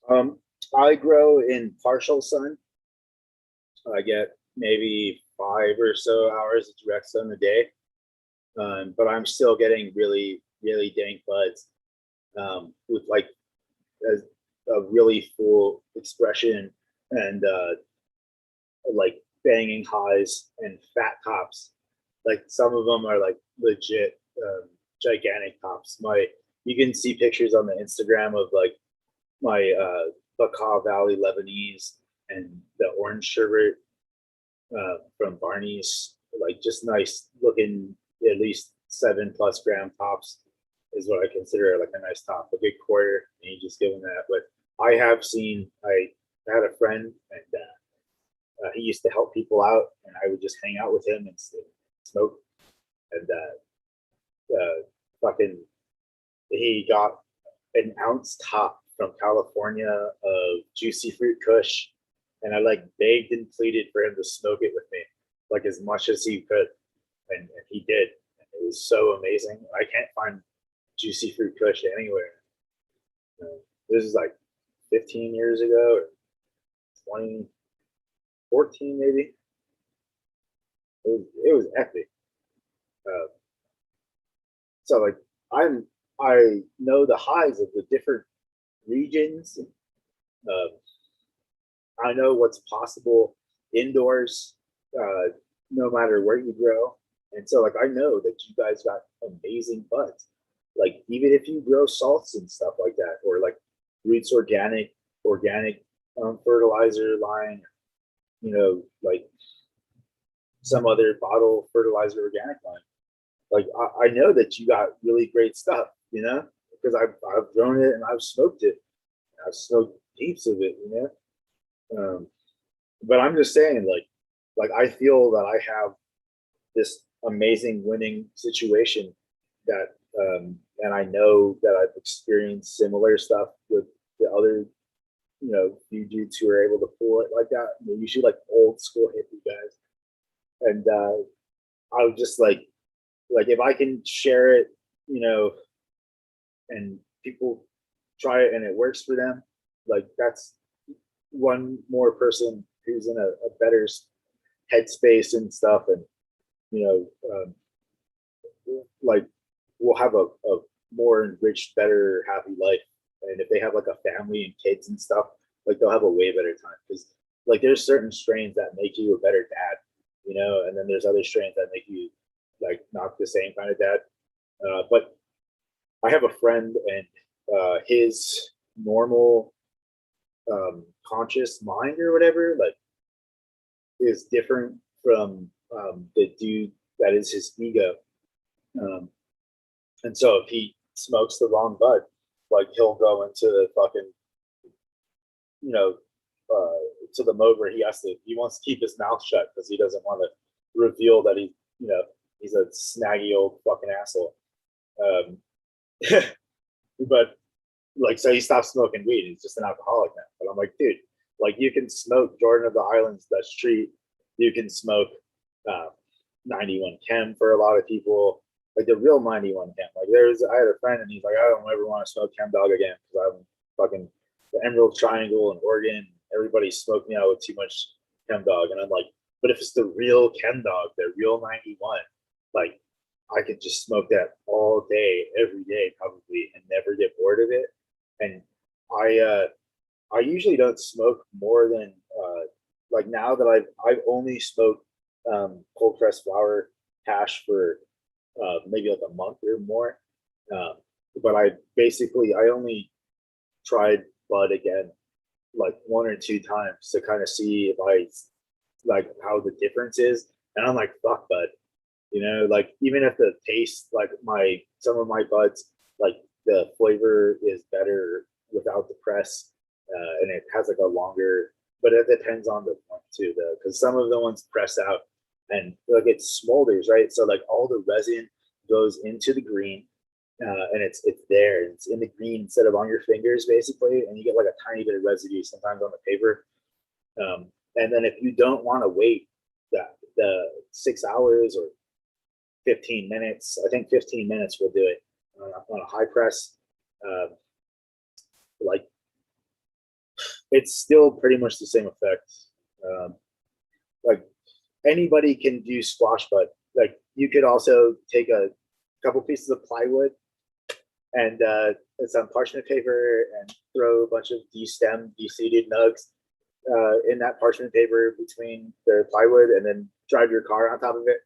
I grow in partial sun. I get maybe 5 or so hours of direct sun a day, but I'm still getting really, really dank buds with like a really full expression, and like banging highs and fat tops. Like some of them are like legit gigantic tops. You can see pictures on the Instagram of like my Baca Valley Lebanese and the orange sherbet from Barney's, like just nice looking, at least 7+ gram tops is what I consider like a nice top, a good quarter, and you just give them that. But I had a friend, and He used to help people out, and I would just hang out with him and smoke. And fucking, he got an ounce top from California of juicy fruit Kush, and I like begged and pleaded for him to smoke it with me, like as much as he could, and he did. And it was so amazing. I can't find juicy fruit Kush anywhere. This is like 15 years ago, or 2014 maybe. It was epic. So like I know the highs of the different regions. I know what's possible indoors, no matter where you grow. And so like I know that you guys got amazing buds. Like even if you grow salts and stuff like that, or like Roots organic fertilizer line, like some other bottle fertilizer organic line. Like I know that you got really great stuff, because I've grown it and I've smoked it. I've smoked heaps of it, But I'm just saying, like I feel that I have this amazing winning situation that, and I know that I've experienced similar stuff with the other, few dudes who are able to pull it like that. They're usually like old school hippie guys, and I was just like if I can share it, and people try it and it works for them, like that's one more person who's in a better headspace and stuff, and like we'll have a more enriched, better, happy life. And if they have like a family and kids and stuff, like they'll have a way better time, because like there's certain strains that make you a better dad, and then there's other strains that make you like not the same kind of dad. But I have a friend, and his normal conscious mind or whatever, like is different from the dude that is his ego. And so if he smokes the wrong bud, like he'll go into the fucking, to the mode where he wants to keep his mouth shut because he doesn't want to reveal that he's a snaggy old fucking asshole. But like, so he stopped smoking weed. He's just an alcoholic now. But I'm like, dude, like you can smoke Jordan of the Islands, that street. You can smoke 91 Chem for a lot of people, like the real 91 Chem. Like I had a friend and he's like, I don't ever want to smoke Chem Dog again because I'm fucking the Emerald Triangle in Oregon. Everybody smoked me out with too much Chem Dog. And I'm like, but if it's the real Chem Dog, the real 91, like I could just smoke that all day, every day, probably, and never get bored of it. And I usually don't smoke more than like now that I've only smoked cold pressed flower hash for maybe like a month or more. But I only tried bud again like one or two times to kind of see if I like how the difference is. And I'm like, fuck bud. Like even if the taste, like some of my buds, like the flavor is better without the press, and it has like a longer, but it depends on the one too, though, because some of the ones press out and like it smolders, right? So like all the resin goes into the green, and it's there, and it's in the green instead of on your fingers, basically, and you get like a tiny bit of residue sometimes on the paper. And then if you don't want to wait the 6 hours or 15 minutes. I think 15 minutes will do it on a high press. Like it's still pretty much the same effect. Like anybody can do squash bud. Like you could also take a couple pieces of plywood and some parchment paper and throw a bunch of destemmed, deseeded nugs in that parchment paper between the plywood, and then drive your car on top of it.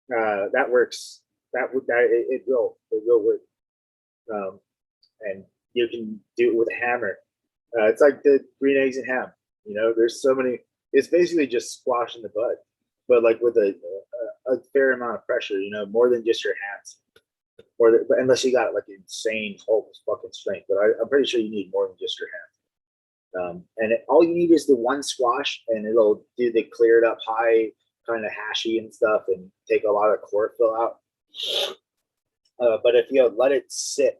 That works. It will work. And you can do it with a hammer. It's like the green eggs and ham. There's so many. It's basically just squash in the bud, but like with a fair amount of pressure. More than just your hands. But unless you got like insane Hulk fucking strength, but I'm pretty sure you need more than just your hands. And all you need is the one squash, and it'll do the cleared up high, kind of hashy and stuff, and take a lot of chlorophyll out. But if you let it sit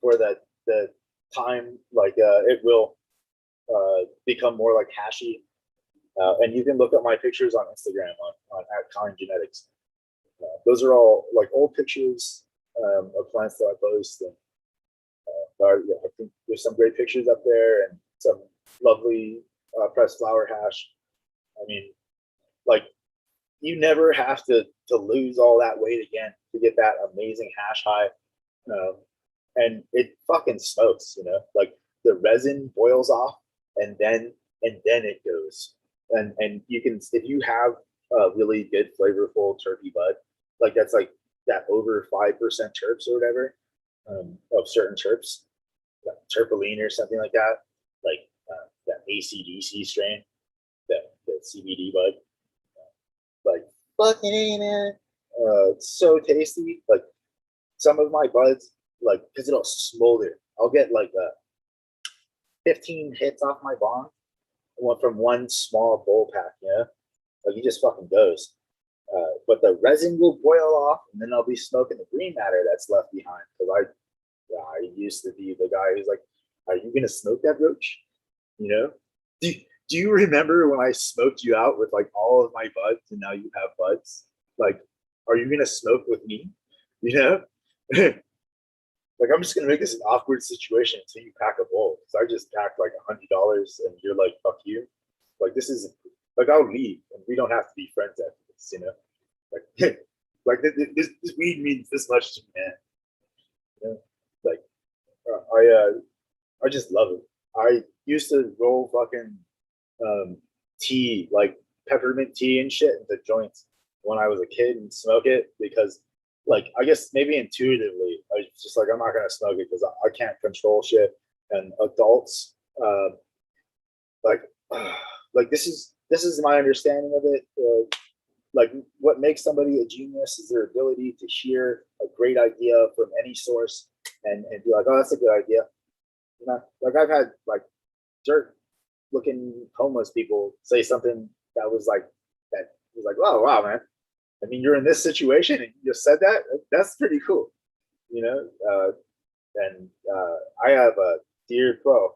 for the time, like it will become more like hashy. And you can look at my pictures on Instagram on @Genetics. Those are all like old pictures of plants that I post, and I think there's some great pictures up there and some lovely pressed flower hash. I mean, like you never have to lose all that weight again to get that amazing hash high, and it fucking smokes. Like the resin boils off, and then it goes, and you can, if you have a really good flavorful terpy bud, like that's like that over 5% terps or whatever, of certain terps, like terpylene or something like that, like that ACDC strain, that CBD bud, like fucking A, man. It's so tasty. Like some of my buds, like because it'll smolder. I'll get like 15 hits off my bong, from one small bowl pack. Like he just fucking goes. But the resin will boil off, and then I'll be smoking the green matter that's left behind. Because I used to be the guy who's like, "Are you gonna smoke that roach?" Do you remember when I smoked you out with like all of my buds, and now you have buds? Like, are you gonna smoke with me? Like I'm just gonna make this an awkward situation until you pack a bowl. Because I just packed like $100, and you're like, "Fuck you." Like this is like I'll leave, and we don't have to be friends after this. Like like this weed means this much to me, man. Like I just love it. I used to roll fucking tea, like peppermint tea and shit, into joints when I was a kid and smoke it because, like, I guess maybe intuitively, I was just like, I'm not gonna smoke it because I can't control shit. And adults, like, like this is my understanding of it. Like, what makes somebody a genius is their ability to hear a great idea from any source and be like, oh, that's a good idea. Like I've had like dirt looking homeless people say something that was like, oh wow, man. I mean, you're in this situation and you just said that. That's pretty cool, And I have a dear pro,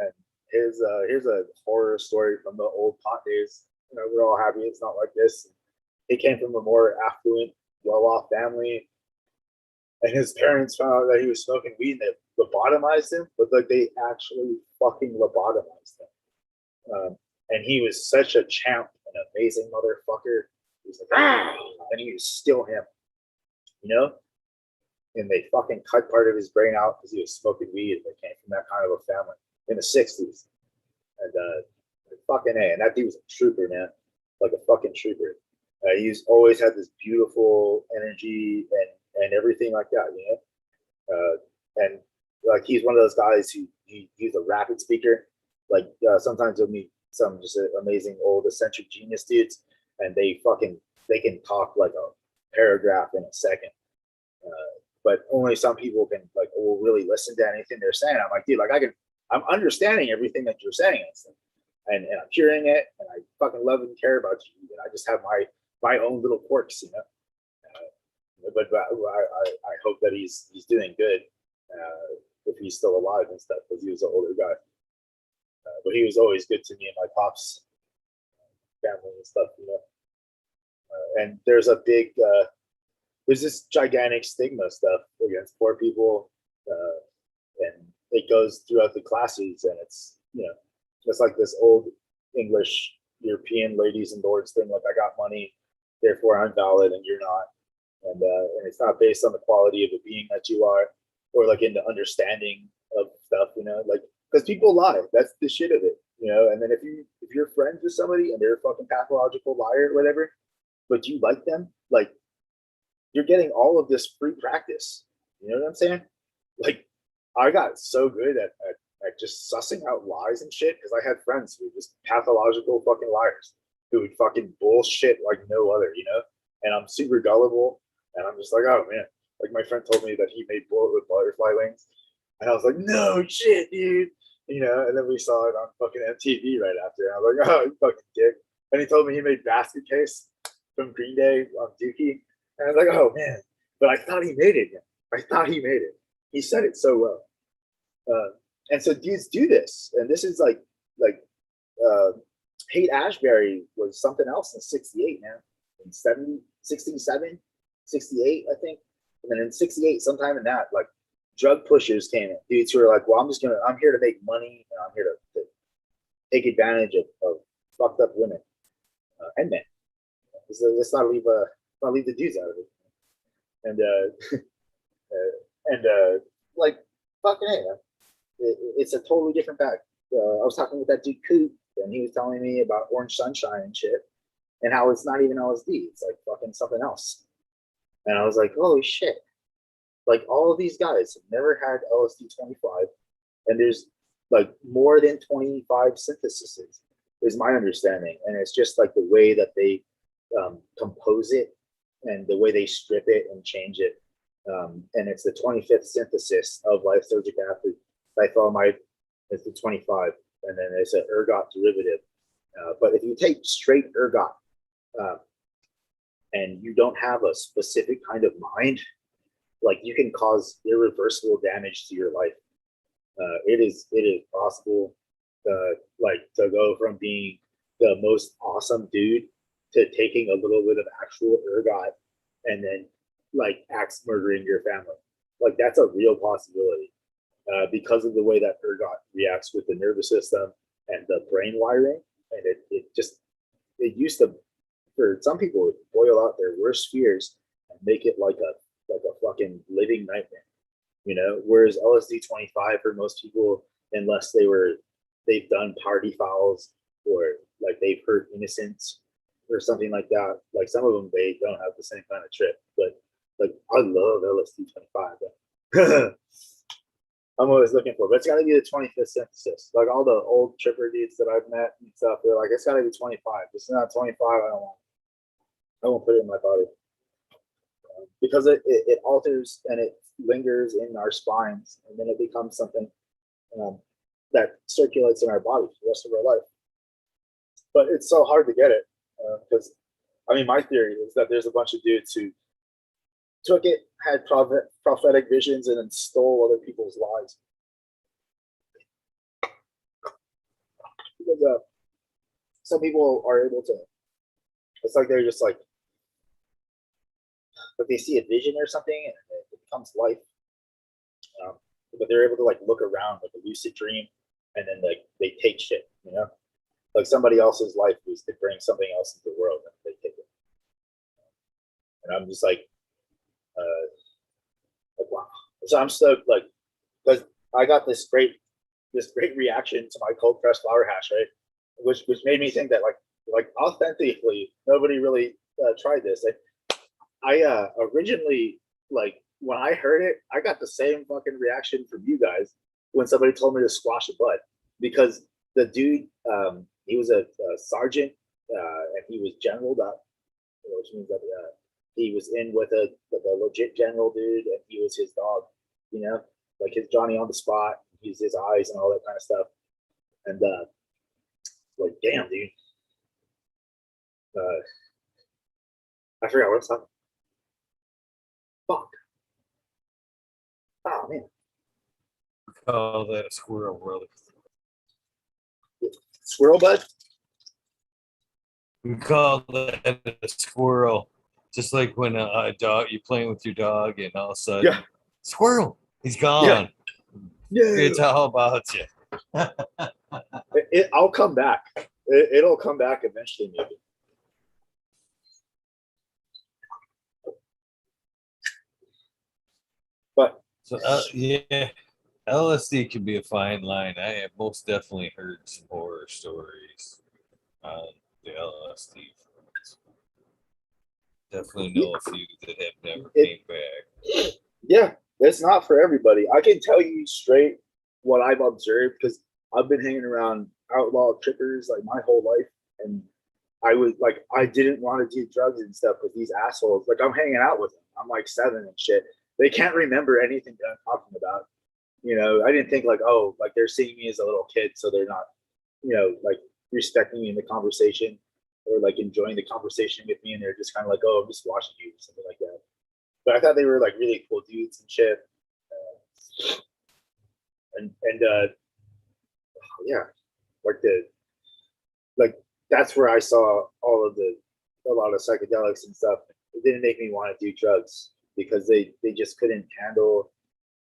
and here's a horror story from the old pot days. We're all happy it's not like this. He came from a more affluent, well-off family, and his parents found out that he was smoking weed and they lobotomized him, but like they actually fucking lobotomized him. And he was such a champ, an amazing motherfucker. He was like, and he was still him, And they fucking cut part of his brain out because he was smoking weed, and they came from that kind of a family in the 60s. And fucking A. And that dude was a trooper, man. Like a fucking trooper. He's always had this beautiful energy and everything like that, And like he's one of those guys who he's a rapid speaker. Like sometimes you'll meet some just amazing old eccentric genius dudes, and they can talk like a paragraph in a second. But only some people will really listen to anything they're saying. I'm like, dude, like I'm understanding everything that you're saying, and I'm hearing it, and I fucking love and care about you, and I just have my own little quirks, But I hope that he's doing good, if he's still alive and stuff, because he was an older guy. But he was always good to me and my pops family and stuff, And there's this gigantic stigma stuff against poor people, and it goes throughout the classes, and it's just like this old English European ladies and lords thing, like I got money, therefore I'm valid and you're not, and it's not based on the quality of the being that you are, or like in the understanding of stuff, like because people lie. That's the shit of it, And then if you're friends with somebody and they're a fucking pathological liar or whatever, but you like them, like you're getting all of this free practice. You know what I'm saying? Like I got so good at just sussing out lies and shit because I had friends who were just pathological fucking liars who would fucking bullshit like no other, And I'm super gullible, and I'm just like, oh man. Like my friend told me that he made bullet with butterfly wings, and I was like, no shit, dude. And then we saw it on fucking MTV right after. And I was like, oh, you fucking dick. And he told me he made Basket Case from Green Day on Dookie. And I was like, oh man. But I thought he made it. I thought he made it. He said it so well. And so dudes do this. And this is like uh, Haight Ashbury was something else in 68, man. In 70, 67, 68, I think. And then in 68, sometime in that, like drug pushers came in. Dudes who are like, well, I'm here to make money and I'm here to take advantage of fucked up women and men. Let's not leave the dudes out of it. And like fucking hey, man. It's a totally different bag. I was talking with that dude Coop, and he was telling me about Orange Sunshine and shit, and how it's not even LSD. It's like fucking something else. And I was like, holy shit! Like all of these guys have never had LSD 25, and there's like more than 25 syntheses, is my understanding, and it's just like the way that they compose it and the way they strip it and change it. And it's the 25th synthesis of lysergic acid. Diethylamide is the 25, and then there's an ergot derivative. But if you take straight ergot and you don't have a specific kind of mind, like you can cause irreversible damage to your life. It is possible, like to go from being the most awesome dude to taking a little bit of actual ergot and then like axe murdering your family. Like that's a real possibility because of the way that ergot reacts with the nervous system and the brain wiring. And it used to, for some people, boil out their worst fears and make it like a fucking living nightmare, whereas LSD 25 for most people, unless they've done party fouls or like they've hurt innocents or something like that, like some of them, they don't have the same kind of trip. But like I love LSD 25. I'm always looking for, but it's got to be the 25th synthesis. Like all the old tripper dudes that I've met and stuff, they're like, it's got to be 25. If it's not 25, I won't put it in my body because it alters and it lingers in our spines, and then it becomes something that circulates in our body for the rest of our life. But it's so hard to get it because, my theory is that there's a bunch of dudes who took it, had prophetic visions, and then stole other people's lives. Because some people are able to, it's like they're just like they see a vision or something and it becomes life. But they're able to like look around like a lucid dream, and then like they take shit, like somebody else's life was to bring something else into the world and they take it. And I'm just like wow. So I'm stoked, like, because I got this great reaction to my cold pressed flower hash, right? Which made me think that like authentically nobody really tried this. I originally, like when I heard it, I got the same fucking reaction from you guys when somebody told me to squash a bud, because the dude he was a sergeant and he was generaled up, which means that he was in with a legit general dude, and he was his dog, like his Johnny on the spot, use his eyes and all that kind of stuff. And like, damn, dude. I forgot what I was talking. Fuck. Oh man. Call that a squirrel, brother. Squirrel bud? We call that a squirrel. Just like when a dog, you're playing with your dog, and all of a sudden, squirrel, he's gone. Yeah. It's all about you. I'll come back. It'll come back eventually, maybe. But so yeah, LSD can be a fine line. I have most definitely heard some horror stories on the LSD front. Definitely know a few that have never came back. Yeah, it's not for everybody. I can tell you straight what I've observed, because I've been hanging around outlaw trippers like my whole life, and I didn't want to do drugs and stuff with these assholes. Like I'm hanging out with them. I'm like 7 and shit. They can't remember anything that I'm talking about. You know, I didn't think like, oh, like they're seeing me as a little kid, so they're not, like respecting me in the conversation or like enjoying the conversation with me, and they're just kind of like, oh, I'm just watching you, or something like that. But I thought they were like really cool dudes and shit. And yeah, like the like that's where I saw a lot of psychedelics and stuff. It didn't make me want to do drugs because they just couldn't handle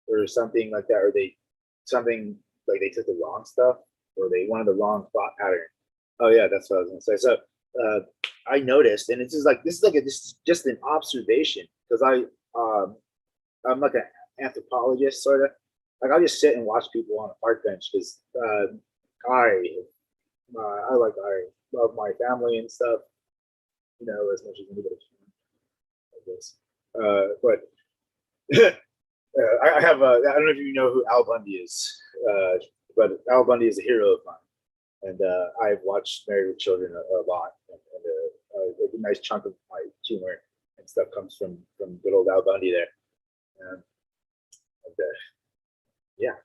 or something like that, or something like they took the wrong stuff or they wanted the wrong thought pattern. Oh yeah, that's what I was gonna say. So uh, I noticed, and it's just like this is like just an observation because I'm like an anthropologist sort of. Like I just sit and watch people on a park bench because I I love my family and stuff, as much as anybody can, I guess. But I have I don't know if you know who Al Bundy is, but Al Bundy is a hero of mine, and I've watched Married with Children a lot, and a nice chunk of my humor and stuff comes from good old Al Bundy there. Um, and, yeah,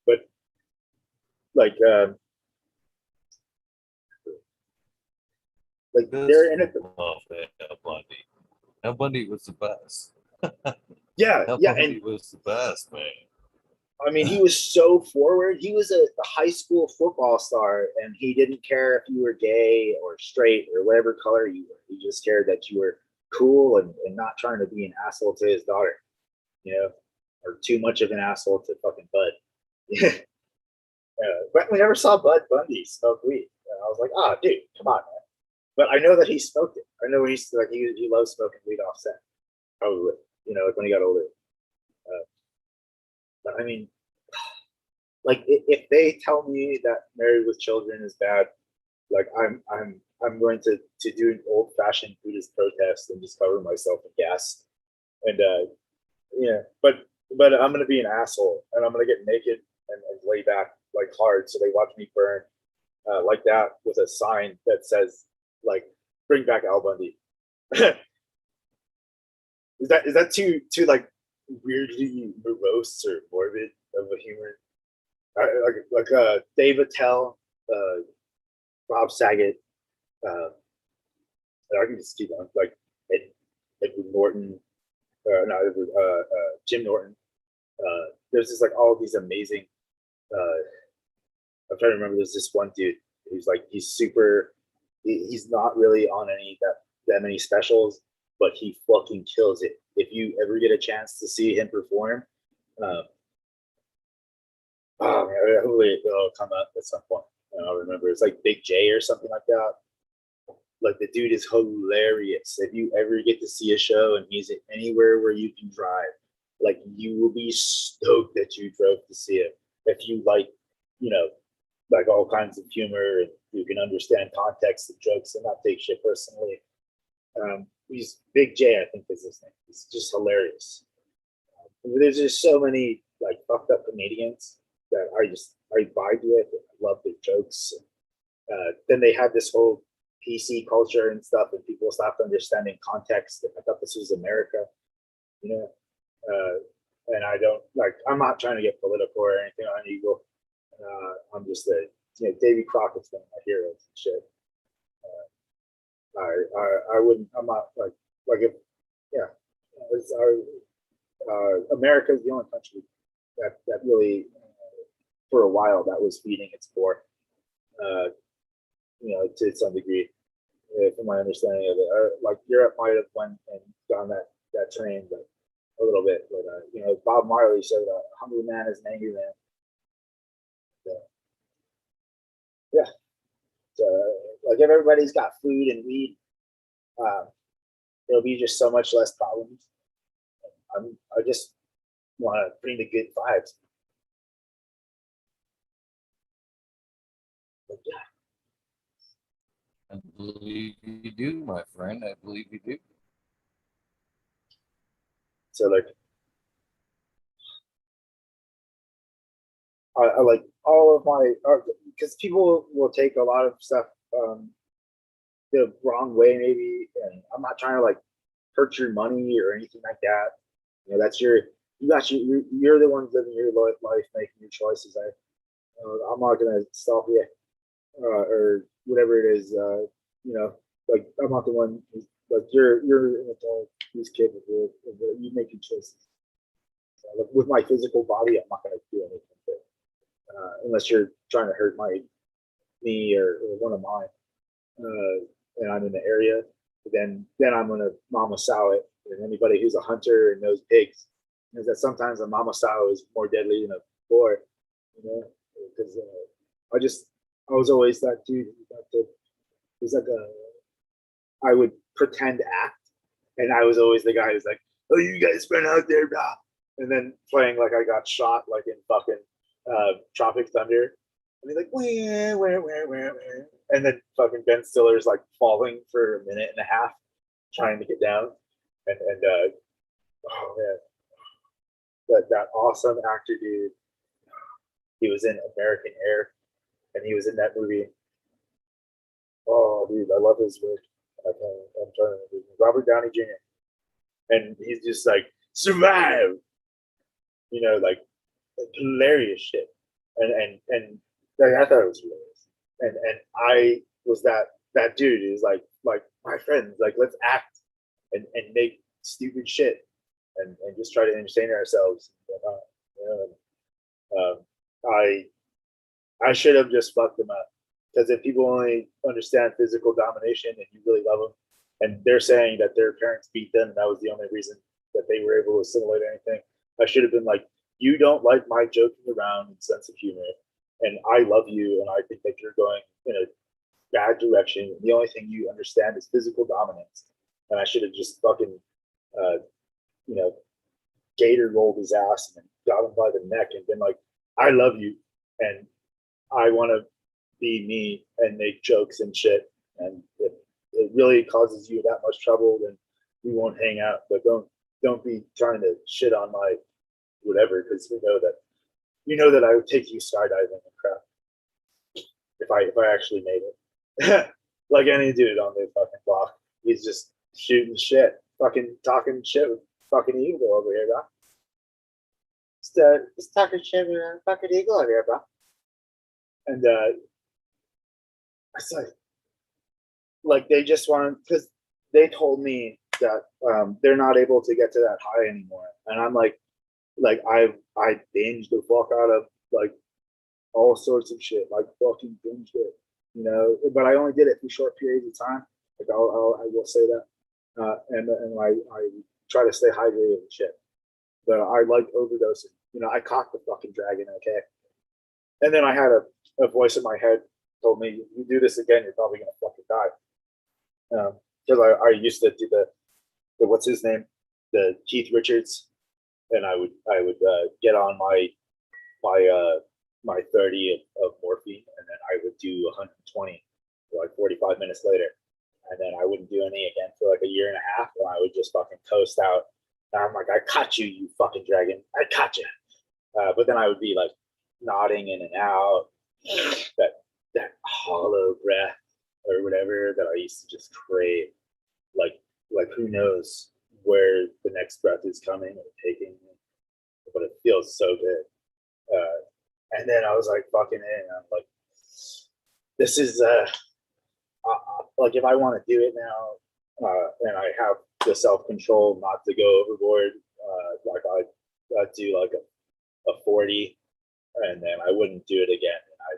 but like they're in it. Love Al Bundy. Al Bundy was the best. Yeah, Al yeah, Bundy and was the best, man. I mean, he was so forward. He was a high school football star, and he didn't care if you were gay or straight or whatever color you were. He just cared that you were cool and not trying to be an asshole to his daughter, or too much of an asshole to fucking Bud. But we never saw Bud Bundy smoke weed. I was like, oh, dude, come on, man. But I know that he smoked it. I know he's like he loves smoking weed off set, probably. Like when he got older. But I mean, like if they tell me that Married with Children is bad, like I'm going to do an old fashioned Buddhist protest and just cover myself in gas, and yeah, but I'm gonna be an asshole and I'm gonna get naked and lay back like hard so they watch me burn like that with a sign that says like bring back Al Bundy. Is that too like weirdly morose or morbid of a humor? Dave Attell, Bob Saget. Uh, I can just keep on like Edward Norton, not Edward, Jim Norton. There's just like all of these amazing. I'm trying to remember. There's this one dude who's like he's super. He's not really on any that many specials, but he fucking kills it. If you ever get a chance to see him perform, oh man, hopefully it'll come up at some point. I'll remember. It's like Big J or something like that. Like the dude is hilarious. If you ever get to see a show and he's anywhere where you can drive, like you will be stoked that you drove to see it. If you like, like all kinds of humor and you can understand context of jokes and not take shit personally. He's Big J, I think is his name. He's just hilarious. There's just so many like fucked up comedians that I vibe with. And I love their jokes. Then they had this whole PC culture and stuff, and people stopped understanding context. I thought this was America, you know. And I don't like. I'm not trying to get political or anything on Eagle. I'm just Davy Crockett's one of my heroes and shit. I wouldn't. I'm not like if yeah. It's America is the only country that really for a while that was feeding its poor. To some degree, from my understanding of it. Like Europe might have went and gone that train, but a little bit. But Bob Marley said, "A hungry man is an angry man." So, yeah. So, like if everybody's got food and weed, there'll be just so much less problems. I just want to bring the good vibes. But yeah. I believe you do, my friend. I believe you do. So like, I like all of my because people will take a lot of stuff the wrong way maybe, and I'm not trying to like hurt your money or anything like that. That's you got you're the ones living your life, making your choices. I'm not gonna stop you, or whatever it is. You know, like I'm not the one. Like you're an adult who's capable of you making choices. Like, with my physical body, I'm not gonna do anything, unless you're trying to hurt my knee or one of mine, and I'm in the area. Then I'm gonna mama sow it. And anybody who's a hunter and knows pigs knows that sometimes a mama sow is more deadly than a boar. You know, because I was always that dude. It was like I would pretend act, and I was always the guy who's like, "Oh, you guys went out there, blah," and then playing like I got shot, like in fucking Tropic Thunder, and he's like, where, and then fucking Ben Stiller's like falling for a minute and a half, trying to get down, and oh man, that awesome actor dude, he was in American Air, and he was in that movie. Oh, dude, I love his work. I'm trying to Robert Downey Jr. And he's just like survive, you know, like hilarious shit. And like, I thought it was hilarious. And I was that dude who's like my friends, like let's act and make stupid shit and just try to entertain ourselves. You know, I should have just fucked them up. Because if people only understand physical domination and you really love them, and they're saying that their parents beat them, and that was the only reason that they were able to assimilate anything, I should have been like, you don't like my joking around and sense of humor, and I love you, and I think that you're going in a bad direction. And the only thing you understand is physical dominance. And I should have just fucking, uh, you know, gator rolled his ass and got him by the neck and been like, I love you, and I want to be me and make jokes and shit. And if it really causes you that much trouble, then we won't hang out. But don't be trying to shit on my whatever, because you know that I would take you skydiving and crap if I actually made it. Like any dude on the fucking block, he's just shooting shit, fucking talking shit with fucking Eagle over here, bro. Just talking shit with fucking Eagle over here, bro. And it's like they just want, because they told me that they're not able to get to that high anymore, and I'm like I binged the fuck out of like all sorts of shit, like fucking binged it, you know. But I only did it for short periods of time. Like I will say that, and I try to stay hydrated and shit. But I like overdosing. You know, I caught the fucking dragon, okay. And then I had a voice in my head told me, you do this again, you're probably gonna fucking die. Because I used to do the what's his name, the Keith Richards, and I would get on my 30 of morphine, and then I would do 120 for like 45 minutes later, and then I wouldn't do any again for like a year and a half, and I would just fucking toast out. And I'm like, I caught you, you fucking dragon, I caught you. But then I would be like nodding in and out, that hollow breath or whatever that I used to just crave. Like who knows where the next breath is coming or taking, but it feels so good. And then I was like fucking in. I'm like, this is like if I want to do it now, and I have the self control not to go overboard, like I'd do like a 40, and then I wouldn't do it again. And I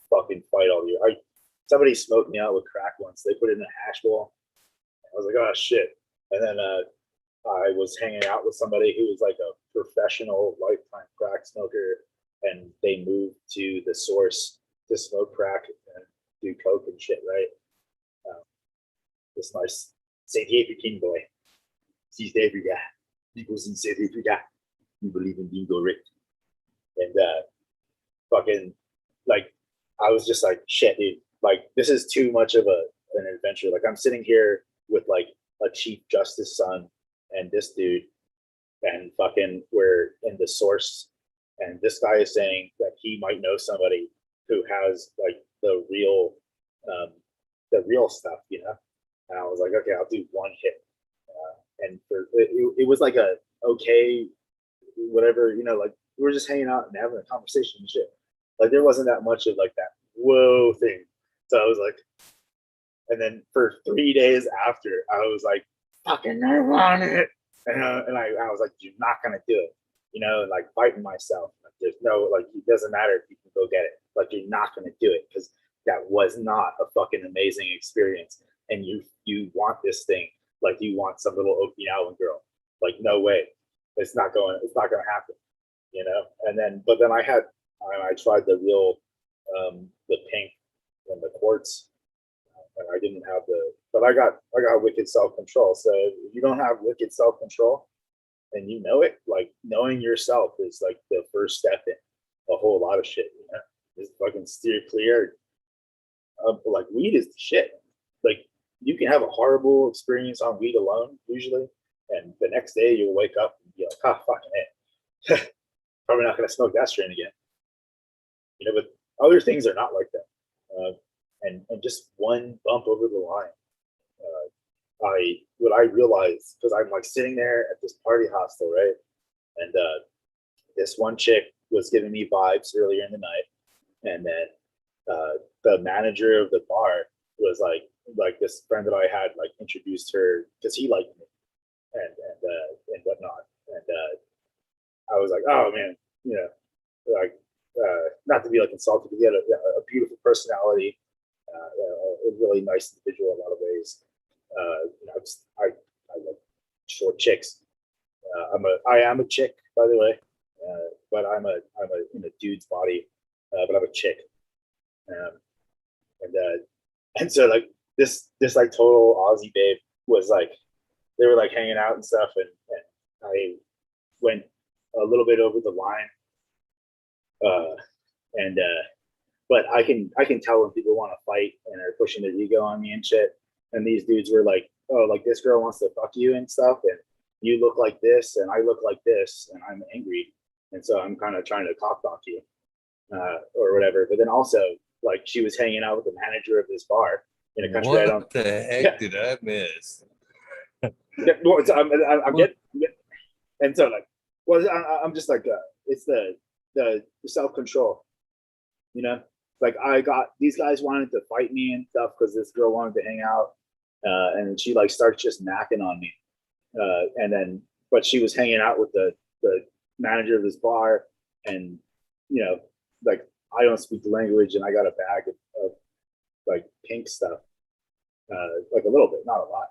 fucking fight all you. Somebody smoked me out with crack once. They put it in a hash bowl. I was like, oh shit. And then I was hanging out with somebody who was like a professional lifetime crack smoker, and they moved to the source to smoke crack and do coke and shit, right? This nice South African boy. South Africa. Because in South Africa, we believe in being correct. And fucking, like, I was just like, shit, dude. Like, this is too much of an adventure. Like, I'm sitting here with like a chief justice son and this dude, and fucking we're in the source, and this guy is saying that he might know somebody who has like the real stuff, you know. And I was like, okay, I'll do one hit, and for it was like a okay whatever, like we were just hanging out and having a conversation and shit. Like there wasn't that much of like that whoa thing. So I was like, and then for 3 days after, I was like, fucking, I want it. And I was like, you're not gonna do it, like fighting myself. Like, there's no, like, it doesn't matter if you can go get it. Like, you're not gonna do it because that was not a fucking amazing experience. And you want this thing, like you want some little Okinawan girl. Like, no way, it's not gonna happen, but then I tried the real, the pink and the quartz, and I didn't have but I got wicked self control. So if you don't have wicked self control, and it, like knowing yourself is like the first step in a whole lot of shit. Just fucking steer clear. Like weed is the shit. Like you can have a horrible experience on weed alone usually, and the next day you'll wake up and be like, "Ah, fucking it, probably not gonna smoke that strain again." But other things are not like that. And just one bump over the line. What I realized, because I'm like sitting there at this party hostel, right? And this one chick was giving me vibes earlier in the night, and then the manager of the bar was like this friend that I had like introduced her because he liked me and whatnot, and I was like, oh man, like not to be like insulted, but he had a beautiful personality, a really nice individual in a lot of ways. I like short chicks. I am a chick, by the way, but I'm in a dude's body, but I'm a chick, and and so like this like total Aussie babe was like, they were like hanging out and stuff, and I went a little bit over the line, and but I can tell when people want to fight and are pushing their ego on me and shit. And these dudes were like, oh, like this girl wants to fuck you and stuff, and you look like this, and I look like this, and I'm angry, and so I'm kind of trying to cock block you, or whatever. But then also, like, she was hanging out with the manager of this bar in a country what I don't. What the heck Yeah. did I miss? Yeah, well, I'm getting, and so like, well, I'm just like, it's the self control, like I got these guys wanted to fight me and stuff because this girl wanted to hang out, and she like starts just macking on me, and then but she was hanging out with the manager of this bar, and like I don't speak the language, and I got a bag of like pink stuff, like a little bit, not a lot,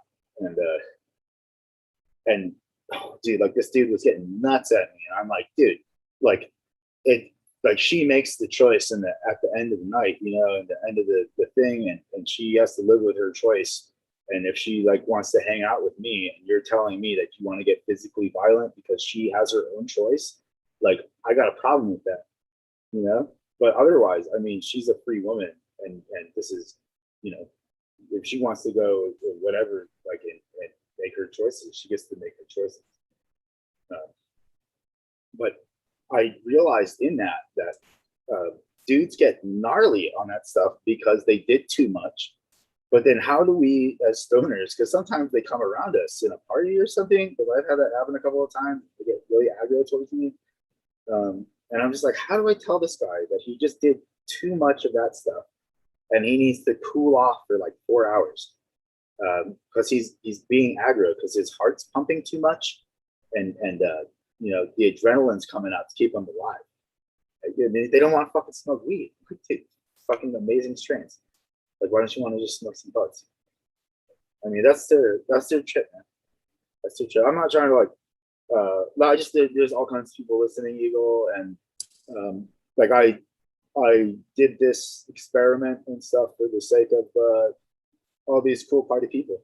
and oh, dude, like this dude was getting nuts at me, and I'm like, dude, like it, like she makes the choice at the end of the night, and the end of the thing, and she has to live with her choice. And if she like wants to hang out with me, and you're telling me that you want to get physically violent because she has her own choice, like I got a problem with that. But otherwise, I mean, she's a free woman, and this is, if she wants to go whatever, like and make her choices, she gets to make her choices. But I realized in that dudes get gnarly on that stuff because they did too much. But then how do we as stoners, because sometimes they come around us in a party or something, because I've had that happen a couple of times, they get really aggro towards me. And I'm just like, how do I tell this guy that he just did too much of that stuff and he needs to cool off for like 4 hours? Because he's being aggro because his heart's pumping too much, and the adrenaline's coming out to keep him alive. They don't want to fucking smoke weed. Take fucking amazing strains. Like, why don't you want to just smoke some buds? I mean, that's their trip, man. That's their trip. I'm not trying to like. No, I just there's all kinds of people listening, Eagle, and like I did this experiment and stuff for the sake of all these cool party people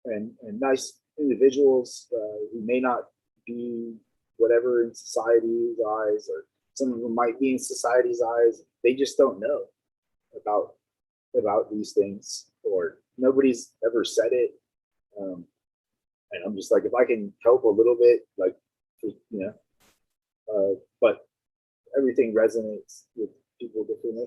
and nice individuals who may not be whatever in society's eyes, or some of them might be in society's eyes. They just don't know about these things, or nobody's ever said it. And I'm just like, if I can help a little bit, like, but everything resonates with people differently.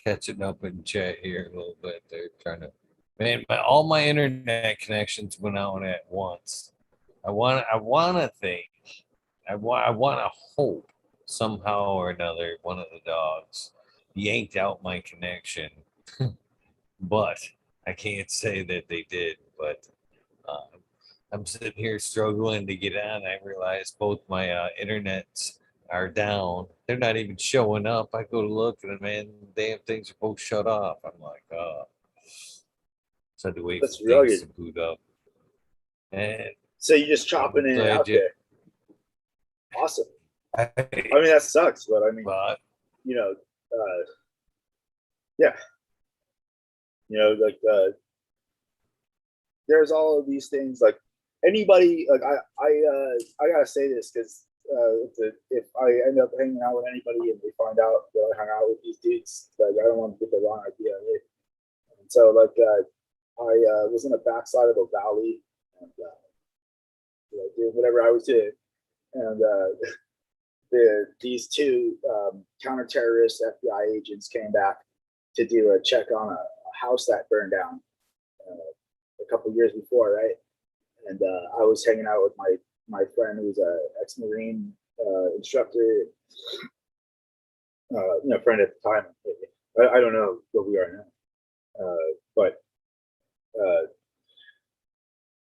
catching up in chat here a little bit. They're trying to, man, all my internet connections went out at once. I want to think, I want to hope somehow or another one of the dogs yanked out my connection, but I can't say that they did. But I'm sitting here struggling to get on. I realize both my internets are down. They're not even showing up. I go to look and man, damn things are both shut off. I'm like, so I had to wait That's for things rugged. to boot up. And So you're just chopping I'm in and glad out you. there. Awesome. I, I mean, that sucks, but I mean, but you know, yeah, you know, like there's all of these things. Like anybody, like I gotta say this because if I end up hanging out with anybody and they find out that I hung out with these dudes, like I don't want to get the wrong idea. Right? And so like I was in the backside of a valley and doing whatever I was doing, and these two counter-terrorist FBI agents came back to do a check on a house that burned down a couple of years before, right? And I was hanging out with my friend who's a ex-Marine instructor, friend at the time. I don't know what we are now, but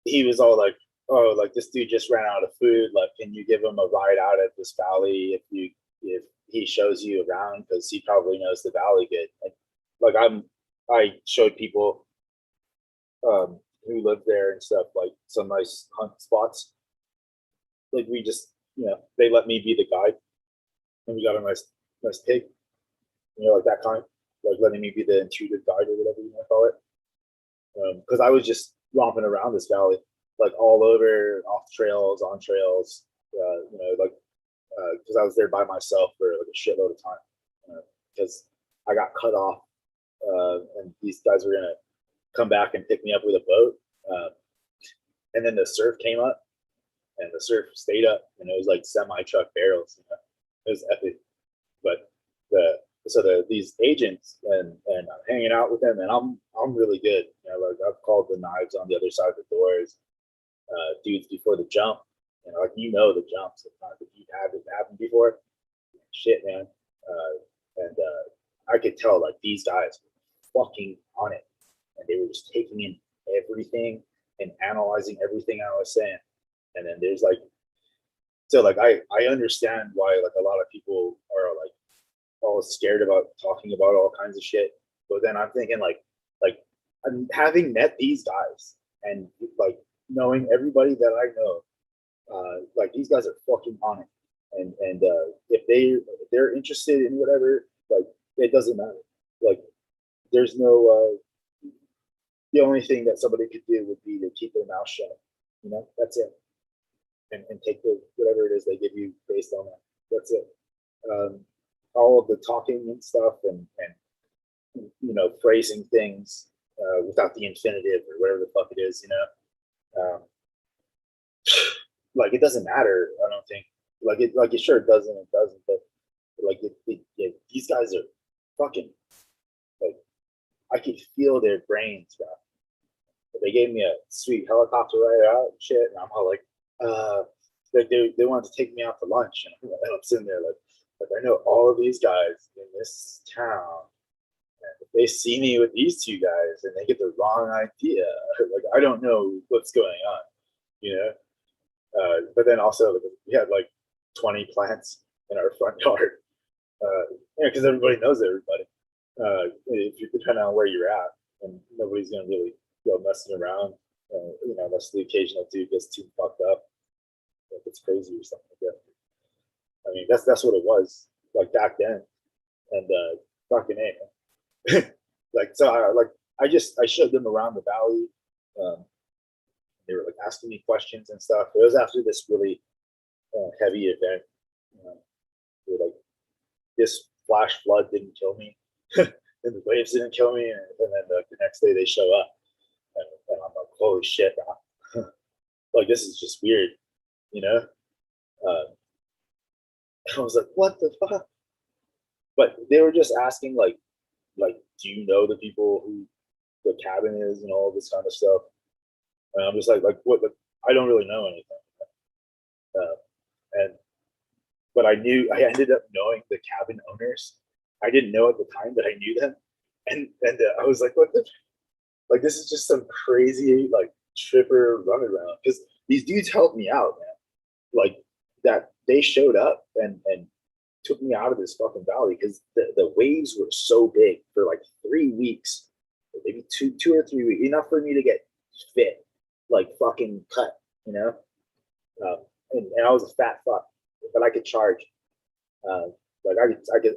he was all like, "Oh, like this dude just ran out of food. Like, can you give him a ride out at this valley if he shows you around because he probably knows the valley good." And, like I showed people who lived there and stuff like some nice hunt spots. Like we just they let me be the guide, and we got a nice pig, like that kind, like letting me be the intuitive guide or whatever you want to call it. Because I was just romping around this valley, like all over, off trails, on trails, like because I was there by myself for like a shitload of time because I got cut off, and these guys were gonna come back and pick me up with a boat, and then the surf came up, and the surf stayed up, and it was like semi truck barrels. It was epic, but these agents and I'm hanging out with them, and I'm really good. Like I've called the knives on the other side of the doors, dudes before the jump, like the jumps. If you've had it happen before, shit, man. And I could tell like these guys were fucking on it, and they were just taking in everything and analyzing everything I was saying. And then there's like, so like I understand why like a lot of people are like all scared about talking about all kinds of shit. But then I'm thinking like I'm having met these guys and like knowing everybody that I know, like these guys are fucking on it. And if they're interested in whatever, like it doesn't matter. Like there's no the only thing that somebody could do would be to keep their mouth shut. That's it. And take whatever it is they give you based on that. That's it. All of the talking and stuff and phrasing things without the infinitive or whatever the fuck it is, like it doesn't matter. I don't think like it sure doesn't. It doesn't, but like these guys are fucking like I could feel their brains, bro. But they gave me a sweet helicopter ride out and shit, and I'm all like, they wanted to take me out to lunch, and I'm sitting there like I know all of these guys in this town. And if they see me with these two guys and they get the wrong idea, like I don't know what's going on, But then also we had like 20 plants in our front yard, because everybody knows everybody. If you depend on where you're at, and nobody's gonna really go messing around, unless the occasional dude gets too fucked up, like it's crazy or something like that. I mean, that's what it was like back then, and fucking A. Like so, I showed them around the valley. They were like asking me questions and stuff. It was after this really heavy event. They were like, this flash flood didn't kill me, and the waves didn't kill me, and then the next day they show up, and I'm like, holy shit, like this is just weird, I was like, what the fuck? But they were just asking like like, do you know the people who the cabin is and all this kind of stuff? And I'm just like what? I don't really know anything. Uh, and but I ended up knowing the cabin owners. I didn't know at the time that I knew them, and I was like, what the, like, this is just some crazy like tripper runaround, because these dudes helped me out, man. Like, that they showed up and took me out of this fucking valley, because the waves were so big for like 3 weeks, maybe two or 3 weeks, enough for me to get fit, like fucking cut, you know. And I was a fat fuck, but I could charge. Like,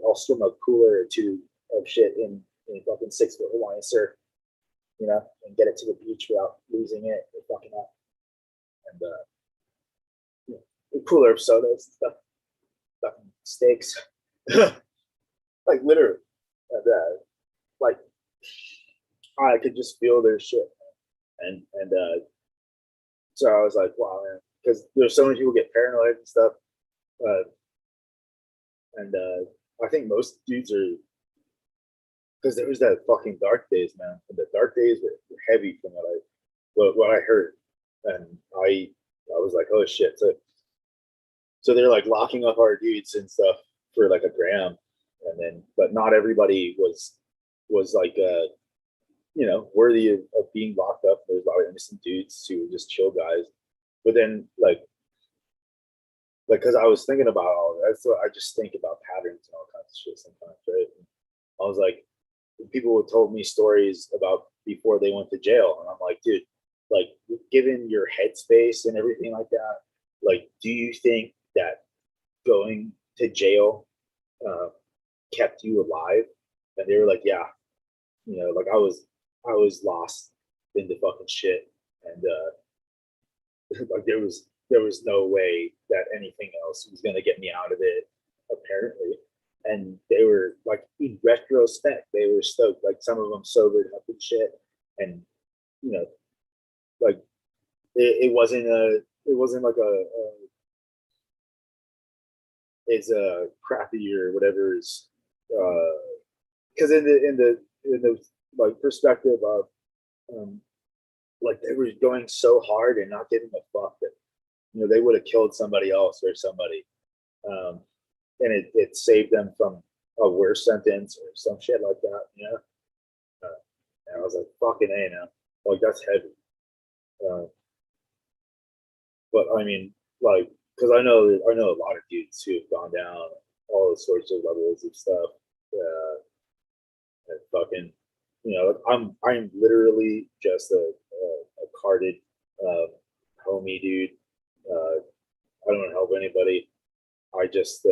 I'll swim a cooler or two of shit in fucking 6 foot Hawaiian surf, you know, and get it to the beach without losing it or fucking up. And you know, a cooler of sodas and stuff, fucking steaks, like literally, and, like I could just feel their shit, and so I was like, wow, man, because there's so many people get paranoid and stuff, uh, and I think most dudes are, because there was that fucking dark days, man. And the dark days were heavy from what I heard, and I was like, oh shit. So they're like locking up our dudes and stuff for like a gram, and then but not everybody was like you know, worthy of being locked up. There's a lot of innocent dudes who were just chill guys, but then like because I was thinking about all that, so I just think about patterns and all kinds of shit sometimes, right? And I was like, people would told me stories about before they went to jail, and I'm like, dude, like, given your headspace and everything like that, like, do you think that going to jail kept you alive? And they were like, yeah, you know, like, I was lost in the fucking shit, and like, there was no way that anything else was gonna get me out of it, apparently. And they were like, in retrospect, they were stoked. Like, some of them sobered up and shit, and you know, like, it wasn't like it's a crappy or whatever is, because in the like perspective of, um, like, they were going so hard and not giving a fuck that, you know, they would have killed somebody else or somebody, um, and it saved them from a worse sentence or some shit like that, you know. And I was like, fucking A now, like, that's heavy. Uh, but I mean, like, because I know a lot of dudes who have gone down all sorts of levels of stuff, and fucking, you know, I'm literally just a carded homie, dude. I don't help anybody. I just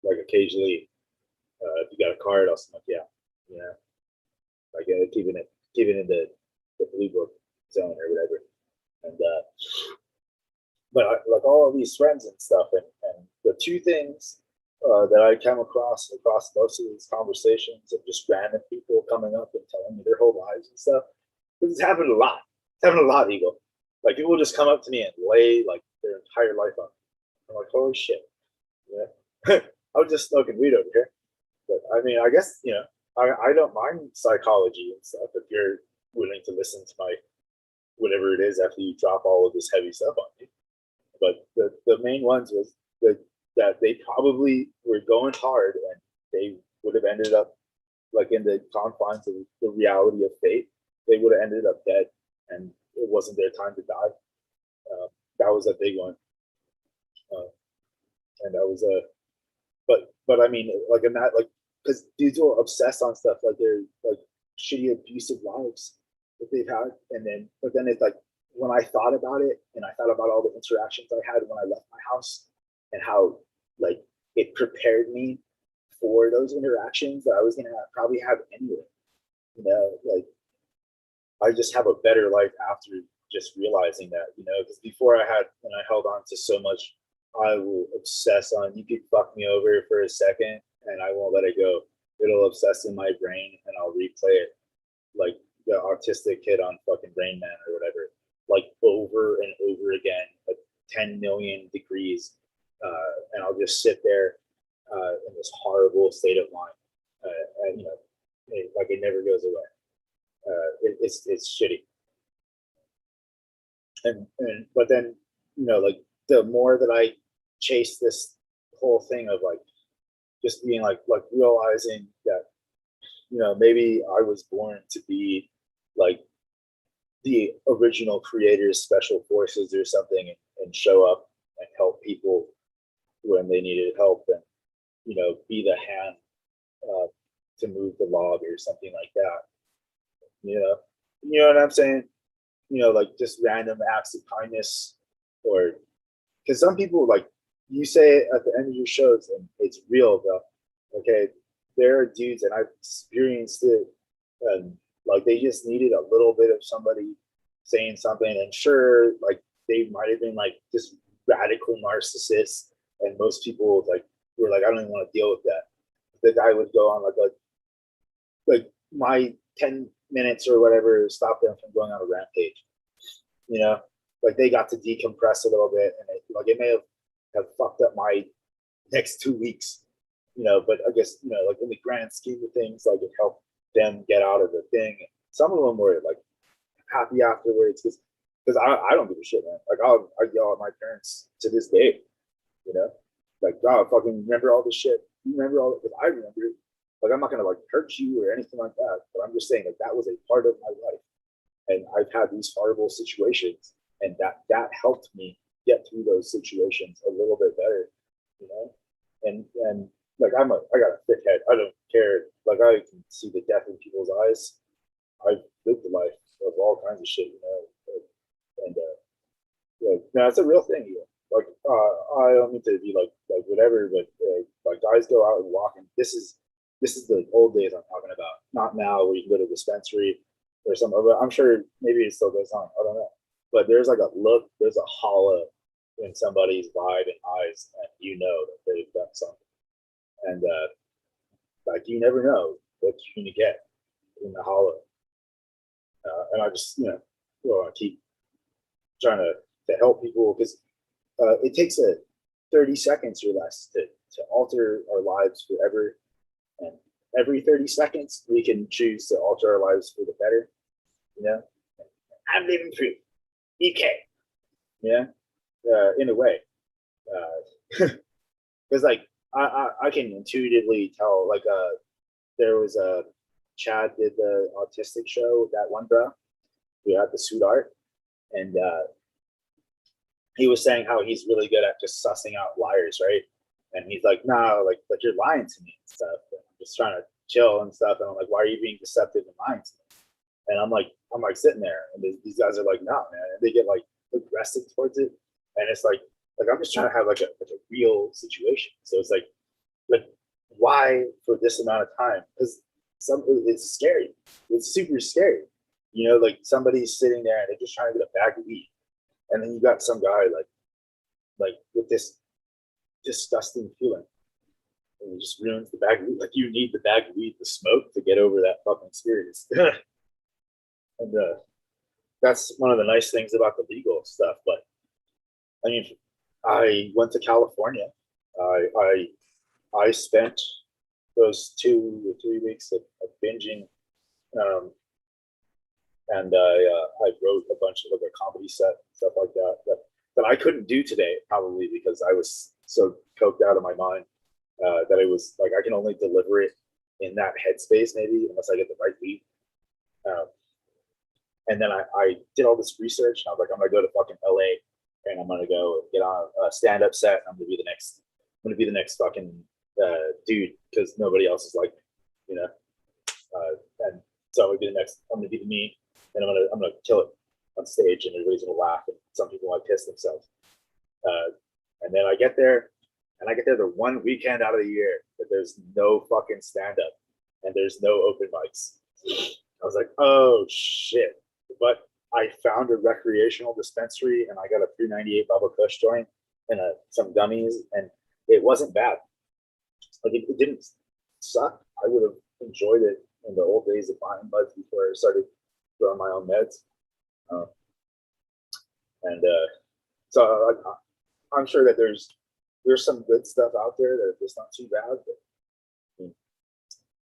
like, occasionally, if you got a card, I'll like, yeah, yeah, like, keeping in the blue book zone or whatever. And but like, all of these friends and stuff, and the two things that I come across most of these conversations of just random people coming up and telling me their whole lives and stuff. Because it's happened a lot. It's happened a lot, Eagle. Like, people will just come up to me and lay like their entire life on. I'm like, holy shit. Yeah. I was just smoking weed over here. But I mean, I guess, you know, I don't mind psychology and stuff if you're willing to listen to my whatever it is after you drop all of this heavy stuff on me. But the main ones was that they probably were going hard, and they would have ended up like in the confines of the reality of fate. They would have ended up dead, and it wasn't their time to die. That was a big one, and that was a. But I mean, like, in that, like, because dudes will obsess on stuff like they're like shitty abusive lives that they've had, and then but then it's like, when I thought about it, and I thought about all the interactions I had when I left my house, and how, like, it prepared me for those interactions that I was gonna probably have anyway. You know, like, I just have a better life after just realizing that, you know, because before when I held on to so much, I will obsess on, you could fuck me over for a second and I won't let it go. It'll obsess in my brain and I'll replay it like the autistic kid on fucking Rain Man or whatever, like, over and over again at 10 million degrees. And I'll just sit there in this horrible state of mind. and like it never goes away. It's shitty. And but then like the more that I chase this whole thing of like just being like realizing that maybe I was born to be like the original creators special forces or something, and show up and help people when they needed help, and be the hand to move the log or something like that. You know what I'm saying? Like just random acts of kindness, or because some people, like you say it at the end of your shows, and it's real though. Okay, there are dudes, and I've experienced it, and like they just needed a little bit of somebody saying something, and sure, like they might have been like just radical narcissists, and most people like were like, I don't even want to deal with that. The guy would go on like my 10 minutes or whatever stopped them from going on a rampage. Like they got to decompress a little bit, and it may have fucked up my next 2 weeks. But I guess like in the grand scheme of things, like it helped them get out of the thing. Some of them were like happy afterwards, because I don't give a shit, man. Like I yell at my parents to this day. Like, oh, fucking remember all this shit. You remember all it? Because I remember it. Like I'm not gonna like hurt you or anything like that, but I'm just saying like that was a part of my life, and I've had these horrible situations, and that helped me get through those situations a little bit better. And like I got a thick head. I don't care. Like I can see the death in people's eyes. I've lived a life of all kinds of shit, and like no, it's a real thing. Like I don't mean to be like whatever, but like guys go out and walk, and this is the old days I'm talking about, not now where you can go to a dispensary or something. I'm sure maybe it still goes on. I don't know, but there's like a look, there's a hollow in somebody's vibe and eyes, and that they've done something. And like you never know what you're gonna get in the hollow. And I just keep trying to help people, because it takes a 30 seconds or less to alter our lives forever, and every 30 seconds we can choose to alter our lives for the better. I'm living proof. BK. In a way, because like I can intuitively tell. Like there was a Chad did the autistic show with that one bro who had the suit art, and he was saying how he's really good at just sussing out liars, right? And he's like, nah, like, but you're lying to me and stuff. And I'm just trying to chill and stuff. And I'm like, why are you being deceptive and lying to me? And I'm like sitting there, and these guys are like, nah, man. And they get like aggressive towards it, and it's like I'm just trying to have like a real situation. So it's like why for this amount of time? Because it's scary. It's super scary. Like somebody's sitting there and they're just trying to get a bag of weed, and then you got some guy like with this disgusting feeling, and it just ruins the bag of weed. Like you need the bag of weed to smoke to get over that fucking experience. And that's one of the nice things about the legal stuff. But I mean, I went to California. I spent those 2 or 3 weeks of binging, and I wrote a bunch of like a comedy set, stuff like that I couldn't do today, probably because I was so coked out of my mind, that it was like I can only deliver it in that headspace, maybe, unless I get the right weed. And then I did all this research, and I was like, I'm gonna go to fucking LA, and I'm gonna go get on a stand-up set, and I'm gonna be the next fucking dude, because nobody else is like me, and so I'm gonna be the me, and I'm gonna kill it on stage, and everybody's gonna laugh, and some people might piss themselves. And then I get there the one weekend out of the year that there's no fucking stand-up and there's no open mics. I was like, oh shit. But I found a recreational dispensary, and I got a 398 Bubba Kush joint and some gummies, and it wasn't bad. Like it didn't suck. I would have enjoyed it in the old days of buying buds before I started growing my own meds. And so I'm sure that there's some good stuff out there that it's not too bad.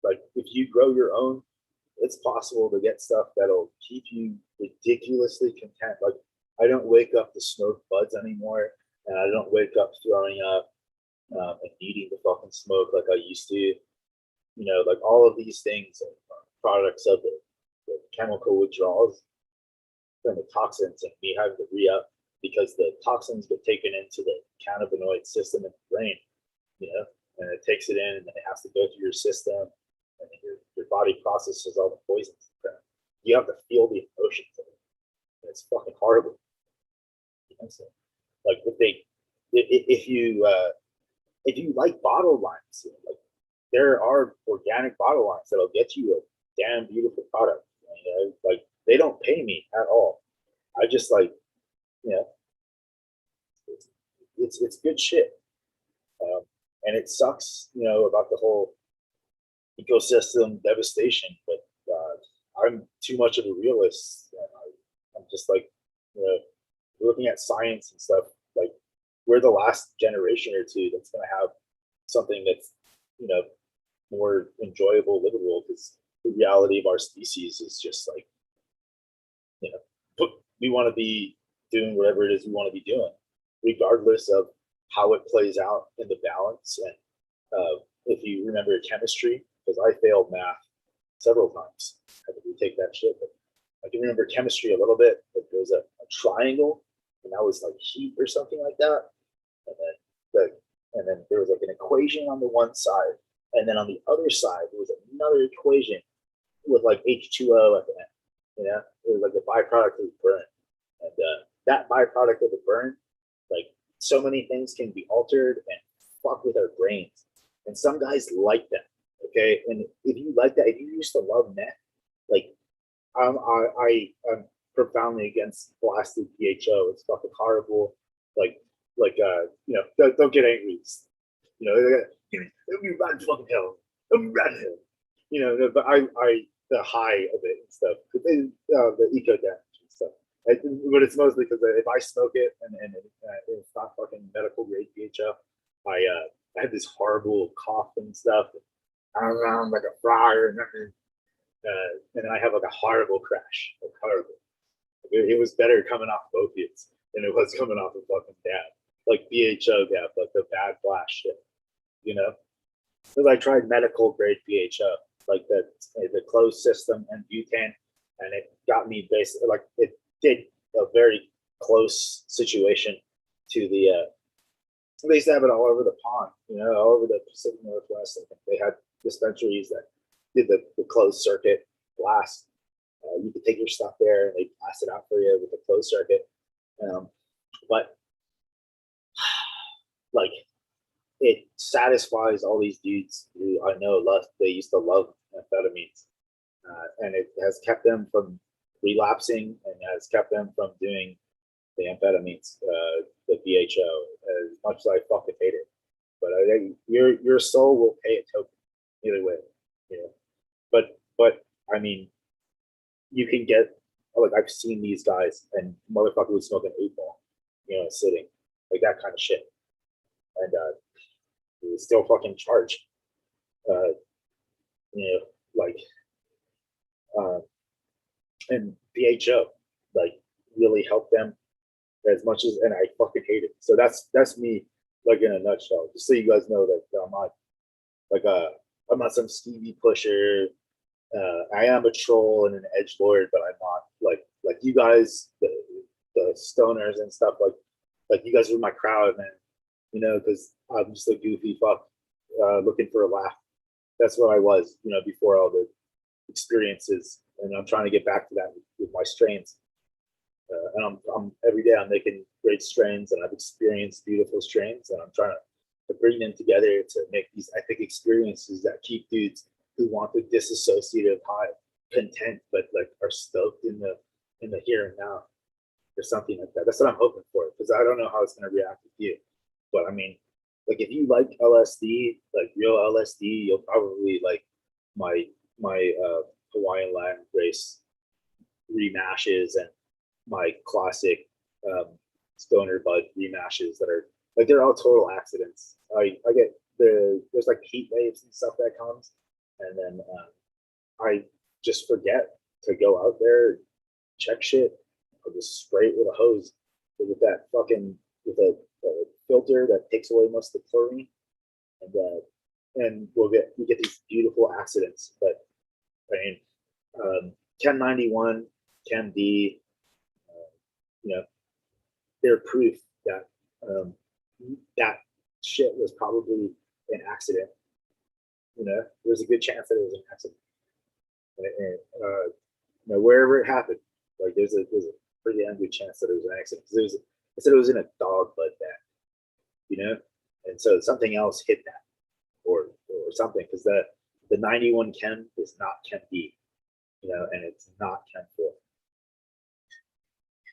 like if you grow your own, it's possible to get stuff that'll keep you ridiculously content. Like I don't wake up to smoke buds anymore, and I don't wake up throwing up and needing to fucking smoke like I used to. You know, like all of these things are products of the chemical withdrawals from the toxins and me having to re-up because the toxins get taken into the cannabinoid system in the brain, you know, and it takes it in and then it has to go through your system and your body processes all the poisons. You have to feel the emotions of it. And it's fucking horrible. You know, so, like if you like bottle lines, you know, like there are organic bottle lines that'll get you a damn beautiful product. You know, like they don't pay me at all. I just like, you know, it's good shit. And it sucks, you know, about the whole ecosystem devastation. But I'm too much of a realist. I'm just like, you know, looking at science and stuff. Like we're the last generation or two that's going to have something that's, you know, more enjoyable, livable. Because the reality of our species is just like, you know, we want to be doing whatever it is we want to be doing, regardless of how it plays out in the balance. And if you remember chemistry, because I failed math several times, I had to retake that shit. But I can remember chemistry a little bit. But there was a triangle, and that was like heat or something like that. And then there was like an equation on the one side, and then on the other side there was another equation with like H2O at the end. You know, it was like a byproduct of the burn, and that byproduct of the burn, like so many things can be altered and fuck with our brains. And some guys like that. Okay, and if you like that, if you used to love meth, like I'm profoundly against blasted PHO. It's fucking horrible. Like you know, don't get angry. You know, it'll be right fucking hell. It'll be right hell. You know, but I the high of it and stuff. The eco damage and stuff. But it's mostly because if I smoke it and it's not fucking medical grade PHO, I had this horrible cough and stuff. I'm like a fryer and then I have like a horrible crash. Like horrible. It was better coming off of opiates than it was coming off of fucking dab. Like BHO dab, like the bad flash shit. You know? Because I tried medical grade BHO, like the closed system and butane, and it got me basically like it did a very close situation to the they used to have it all over the pond, you know, all over the Pacific Northwest. I think they had dispensaries that did the closed circuit blast. You could take your stuff there and they blast it out for you with the closed circuit. But like it satisfies all these dudes who I know they used to love amphetamines. And it has kept them from relapsing and has kept them from doing the amphetamines, the BHO, as much as I fucking hate it. But I think your soul will pay a token either way, you know. But I mean, you can get like I've seen these guys and motherfucker would smoke an 8-ball, you know, sitting like that kind of shit, and he was still fucking charged, you know, like and BHO like really helped them as much as, and I fucking hate it. So that's me, like in a nutshell. Just so you guys know that I'm not like I'm not some skeevy pusher. I am a troll and an edge lord, but I'm not like you guys, the stoners and stuff. Like you guys were my crowd, man. You know, because I'm just a goofy fuck looking for a laugh. That's what I was, you know, before all the experiences, and I'm trying to get back to that with my strains. And I'm every day I'm making great strains, and I've experienced beautiful strains, and I'm trying to bring them together to make these epic experiences that keep dudes who want the disassociative high content, but like are stoked in the here and now, or something like that. That's what I'm hoping for, because I don't know how it's going to react with you. But I mean, like if you like LSD, like real LSD, you'll probably like my Hawaiian Latin Grace remashes and my classic stoner bud remashes that are like they're all total accidents. I get there's like heat waves and stuff that comes, and then I just forget to go out there, check shit. I'll just spray it with a hose with that fucking with a filter that takes away most of the chlorine, and we get these beautiful accidents. But I mean, Chem 91, Chem D, you know, they're proof that that shit was probably an accident. You know, there's a good chance that it was an accident. And you know, wherever it happened, like there's a pretty damn good chance that it was an accident. Because I said it was in a dog blood bag, you know, and so something else hit that, or something, because the 91 Chem is not Chem D, you know, and it's not Chem 4.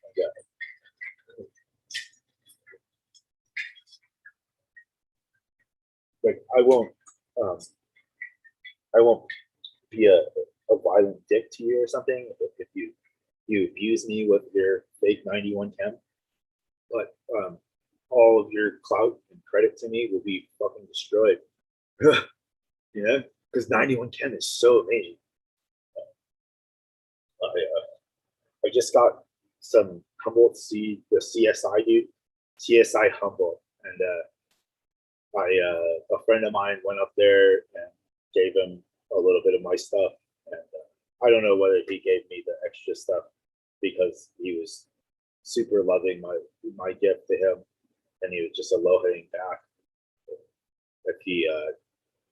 Okay. Like I won't be a violent dick to you or something if you abuse me with your fake 91 Chem, but all of your clout and credit to me will be fucking destroyed. You know, because 91 Chem is so amazing. I just got some Humboldt seed, the CSI dude, CSI Humboldt, and a friend of mine went up there and gave him a little bit of my stuff, and I don't know whether he gave me the extra stuff because he was super loving my gift to him, and he was just a low hanging back. If he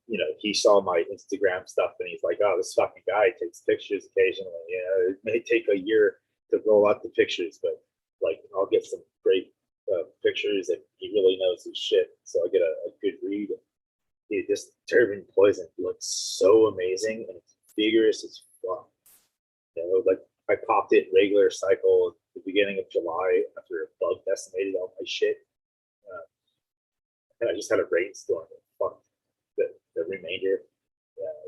you know, he saw my Instagram stuff and he's like, oh, this fucking guy takes pictures occasionally. You know, it may take a year to roll out the pictures, but like I'll get some great pictures, and he really knows his shit. So I get a good read. Dude, this Turban Poison looks so amazing, and it's vigorous as fuck. You know, like I popped it regular cycle at the beginning of July after a bug decimated all my shit. And I just had a rainstorm and fucked the remainder.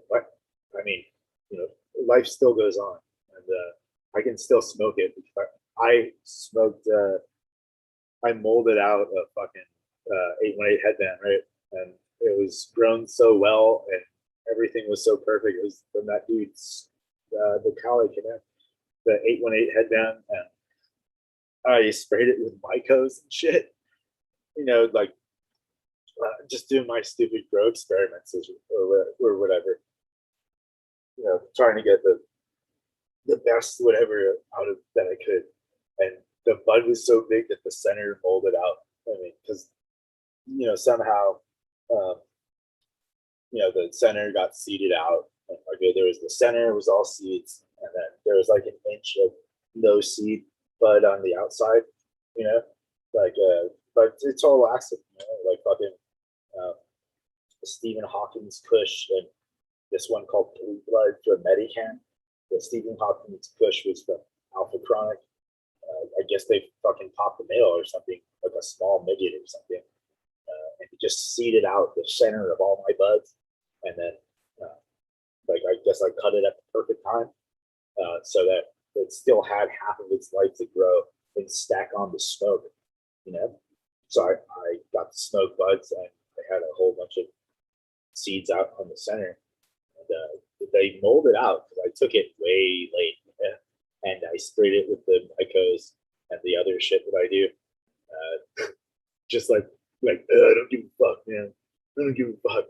But I mean, you know, life still goes on, and I can still smoke it. I smoked. I molded out a fucking 818 headband, right? And it was grown so well, and everything was so perfect. It was from that dude's the Cali Connect, the 818 headband, and I sprayed it with Mycos and shit. You know, like just doing my stupid grow experiments or whatever. You know, trying to get the best whatever out of that I could, and the bud was so big that the center molded out. I mean, because you know somehow, you know, the center got seeded out. Okay, there was the center was all seeds, and then there was like an inch of no seed bud on the outside. You know, like but it's all lasted. You know, like fucking Stephen Hawking's Kush, and this one called Blue Blood for Medican. The Stephen Hawking's Kush was from Alpha Chronic. I guess they fucking popped the mail or something, like a small midget or something, and it just seeded out the center of all my buds, and then like I guess I cut it at the perfect time, so that it still had half of its life to grow and stack on the smoke, you know. So I got the smoke buds, and I had a whole bunch of seeds out on the center, and they molded out because I took it way late. Yeah. And I sprayed it with the Mycos and the other shit that I do. Just like I don't give a fuck, man. I don't give a fuck.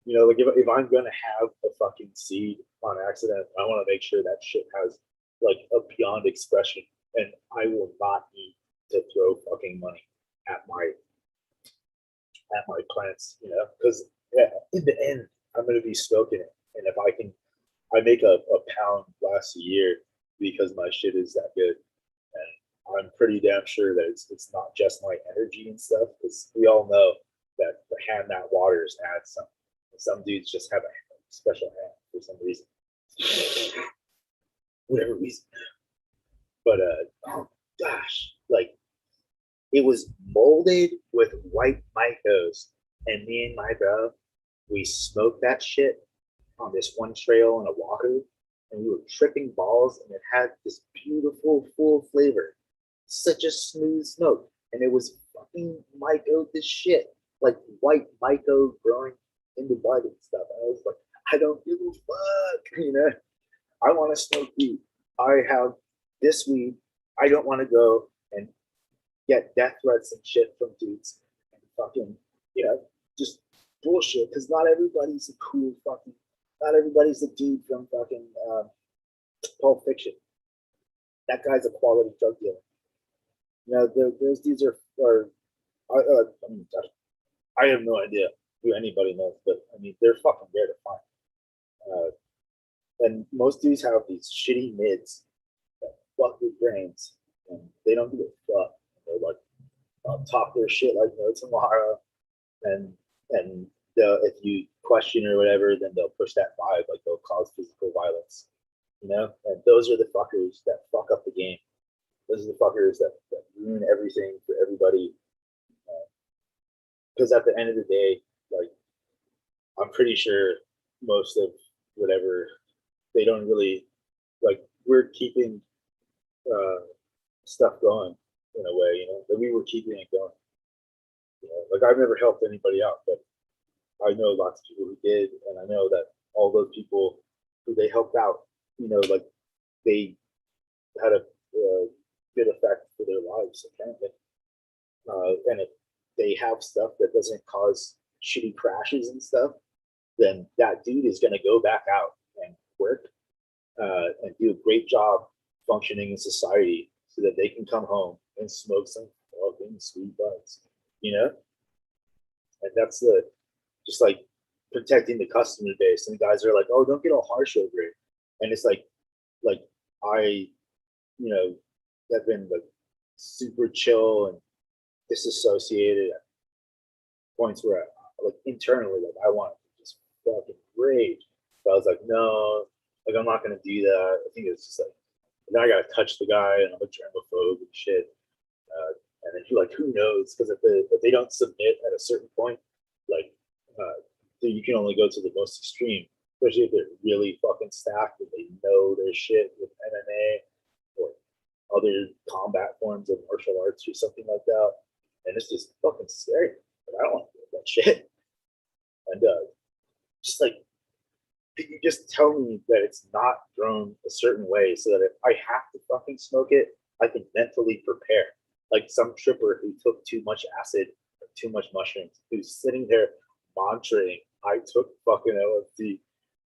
You know, like if I'm gonna have a fucking seed on accident, I want to make sure that shit has like a beyond expression, and I will not need to throw fucking money at my plants, you know, because yeah, in the end, I'm gonna be smoking it, and if I make a pound last a year because my shit is that good, and I'm pretty damn sure that it's not just my energy and stuff, because we all know that the hand that waters adds something. Some dudes just have a special hand for some reason, whatever reason. But oh gosh, like it was molded with white Mycos, and me and my bro, we smoked that shit on this one trail in a walker, and we were tripping balls, and it had this beautiful full flavor, such a smooth smoke, and it was fucking Myco this shit, like white Myco growing in the bud and stuff. And I was like, I don't give a fuck, you know. I want to smoke weed. I have this weed. I don't want to go and get death threats and shit from dudes and fucking, you know, just bullshit. Because not everybody's a cool fucking, not everybody's a dude from fucking Pulp Fiction. That guy's a quality drug dealer. You know, those dudes are I mean, I have no idea who anybody knows, but I mean, they're fucking rare to find. And most dudes have these shitty mids that fuck with brains, and they don't give a fuck. They're like talk their shit like no tomorrow, and if you question or whatever, then they'll push that vibe, like they'll cause physical violence, you know. And those are the fuckers that fuck up the game. Those are the fuckers that ruin everything for everybody. Because at the end of the day, like I'm pretty sure most of whatever they don't really like. We're keeping stuff going in a way, you know, that we were keeping it going. You know, like I've never helped anybody out, but I know lots of people who did, and I know that all those people who they helped out, you know, like they had a good effect for their lives apparently. And if they have stuff that doesn't cause shitty crashes and stuff, then that dude is going to go back out and work and do a great job functioning in society so that they can come home and smoke some fucking sweet buds, you know? And that's the just like protecting the customer base. And the guys are like, oh, don't get all harsh over it. And it's like I, you know, have been like super chill and disassociated at points where like internally, like I wanted to just fucking rage. But I was like, no, like I'm not gonna do that. I think it's just like now I gotta touch the guy and I'm a germaphobe and shit. And then you're like, who knows? Because if they don't submit at a certain point, like you can only go to the most extreme, especially if they're really fucking stacked and they know their shit with MMA or other combat forms of martial arts or something like that. And it's just fucking scary. Like, I don't want to do that shit. And just like, could you just tell me that it's not grown a certain way so that if I have to fucking smoke it, I can mentally prepare? Like some tripper who took too much acid or too much mushrooms, who's sitting there mantraing, I took fucking LSD.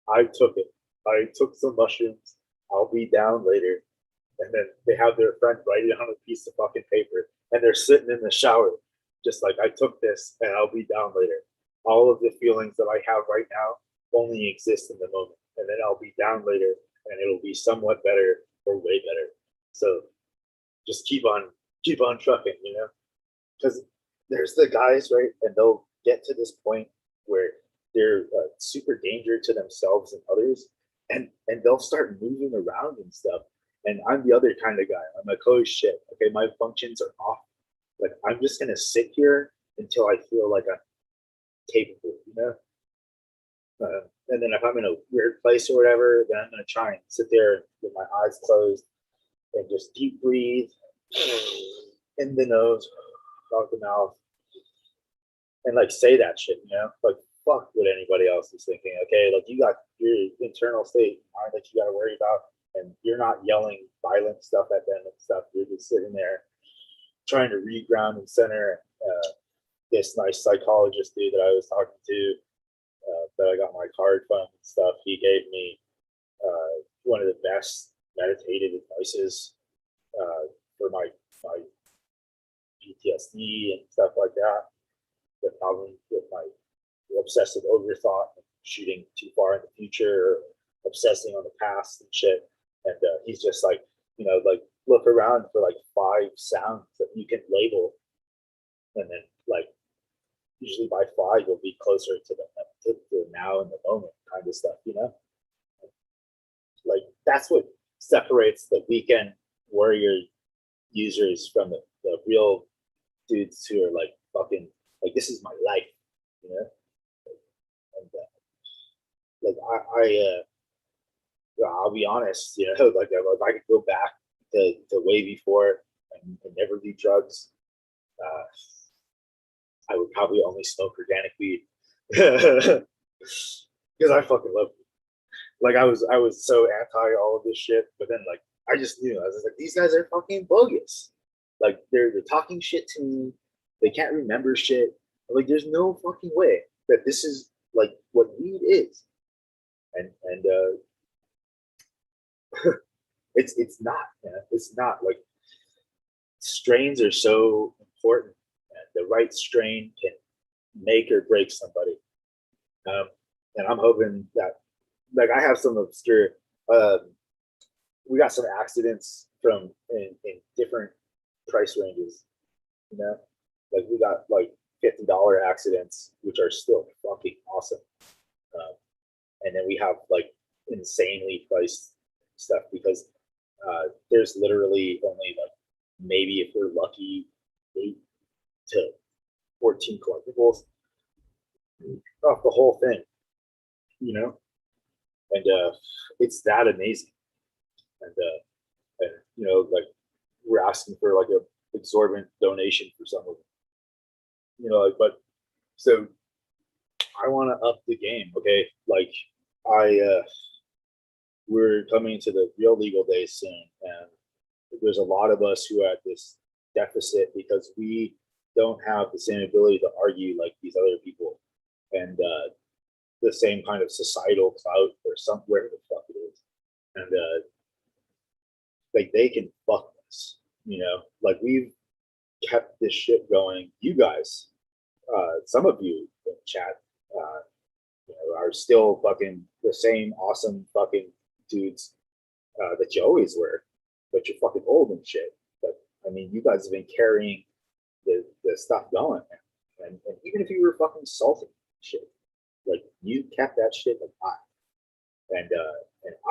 I took it. I took some mushrooms. I'll be down later. And then they have their friend write it on a piece of fucking paper. And they're sitting in the shower, just like, I took this and I'll be down later. All of the feelings that I have right now only exist in the moment. And then I'll be down later and it'll be somewhat better or way better. So just keep on trucking, you know? Because there's the guys, right? And they'll get to this point where they're super danger to themselves and others. And they'll start moving around and stuff. And I'm the other kind of guy. I'm like, oh shit, okay, my functions are off. Like, I'm just gonna sit here until I feel like I'm capable, you know? And then if I'm in a weird place or whatever, then I'm gonna try and sit there with my eyes closed and just deep breathe in the nose, out the mouth, and like say that shit, you know? Like, fuck what anybody else is thinking. Okay, like you got your internal state of mind that you got to worry about, and you're not yelling violent stuff at them and stuff. You're just sitting there trying to reground and center. This nice psychologist dude that I was talking to, that I got my card from and stuff, he gave me one of the best meditative advices for my PTSD and stuff like that. The problem with my obsessive overthought, shooting too far in the future, obsessing on the past and shit. And he's just like, you know, like look around for like 5 sounds that you can label, and then like usually by 5 you'll be closer to the now and the moment kind of stuff, you know. Like that's what separates the weekend warrior users from the real dudes who are like fucking like, this is my life, you know. And like I'll be honest, you know, like if I could go back to way before and never do drugs, I would probably only smoke organic weed. because I fucking love it. Like I was so anti all of this shit, but then like I just knew I was just like these guys are fucking bogus. Like they're talking shit to me. They can't remember shit. Like there's no fucking way that this is like what weed is. And it's not, man. It's not like strains are so important. And the right strain can make or break somebody. And I'm hoping that like I have some obscure we got some accidents from in different price ranges, you know, like we got like $50 accidents which are still fucking awesome, and then we have like insanely priced stuff because there's literally only like maybe if we're lucky 8 to 14 collectibles off the whole thing, you know, and it's that amazing. And you know, like we're asking for like a exorbitant donation for some of them, you know, like, but so I want to up the game. Okay, like I we're coming to the real legal days soon, and there's a lot of us who are at this deficit because we don't have the same ability to argue like these other people, and the same kind of societal clout or somewhere the fuck it is, and like they can fuck us, you know, like we've kept this shit going. You guys, some of you in chat, you know, are still fucking the same awesome fucking dudes that you always were, but you're fucking old and shit. But I mean, you guys have been carrying the stuff going, and even if you were fucking salty shit, like you kept that shit alive, and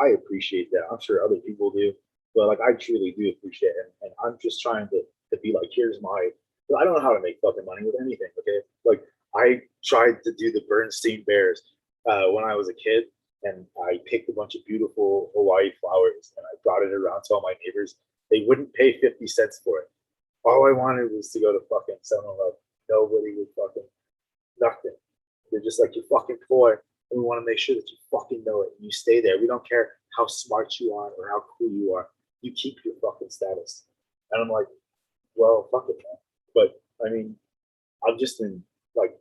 I appreciate that. I'm sure other people do, but like I truly do appreciate it, and I'm just trying to be like, here's my. I don't know how to make fucking money with anything. Okay, like I tried to do the Bernstein Bears when I was a kid, and I picked a bunch of beautiful Hawaii flowers, and I brought it around to all my neighbors. They wouldn't pay 50 cents for it. All I wanted was to go to fucking 7-Eleven. Nobody would fucking nothing. They're just like, you're fucking poor, and we want to make sure that you fucking know it. And you stay there. We don't care how smart you are or how cool you are. You keep your fucking status. And I'm like, well, fuck it, man. But I mean, I'm just in like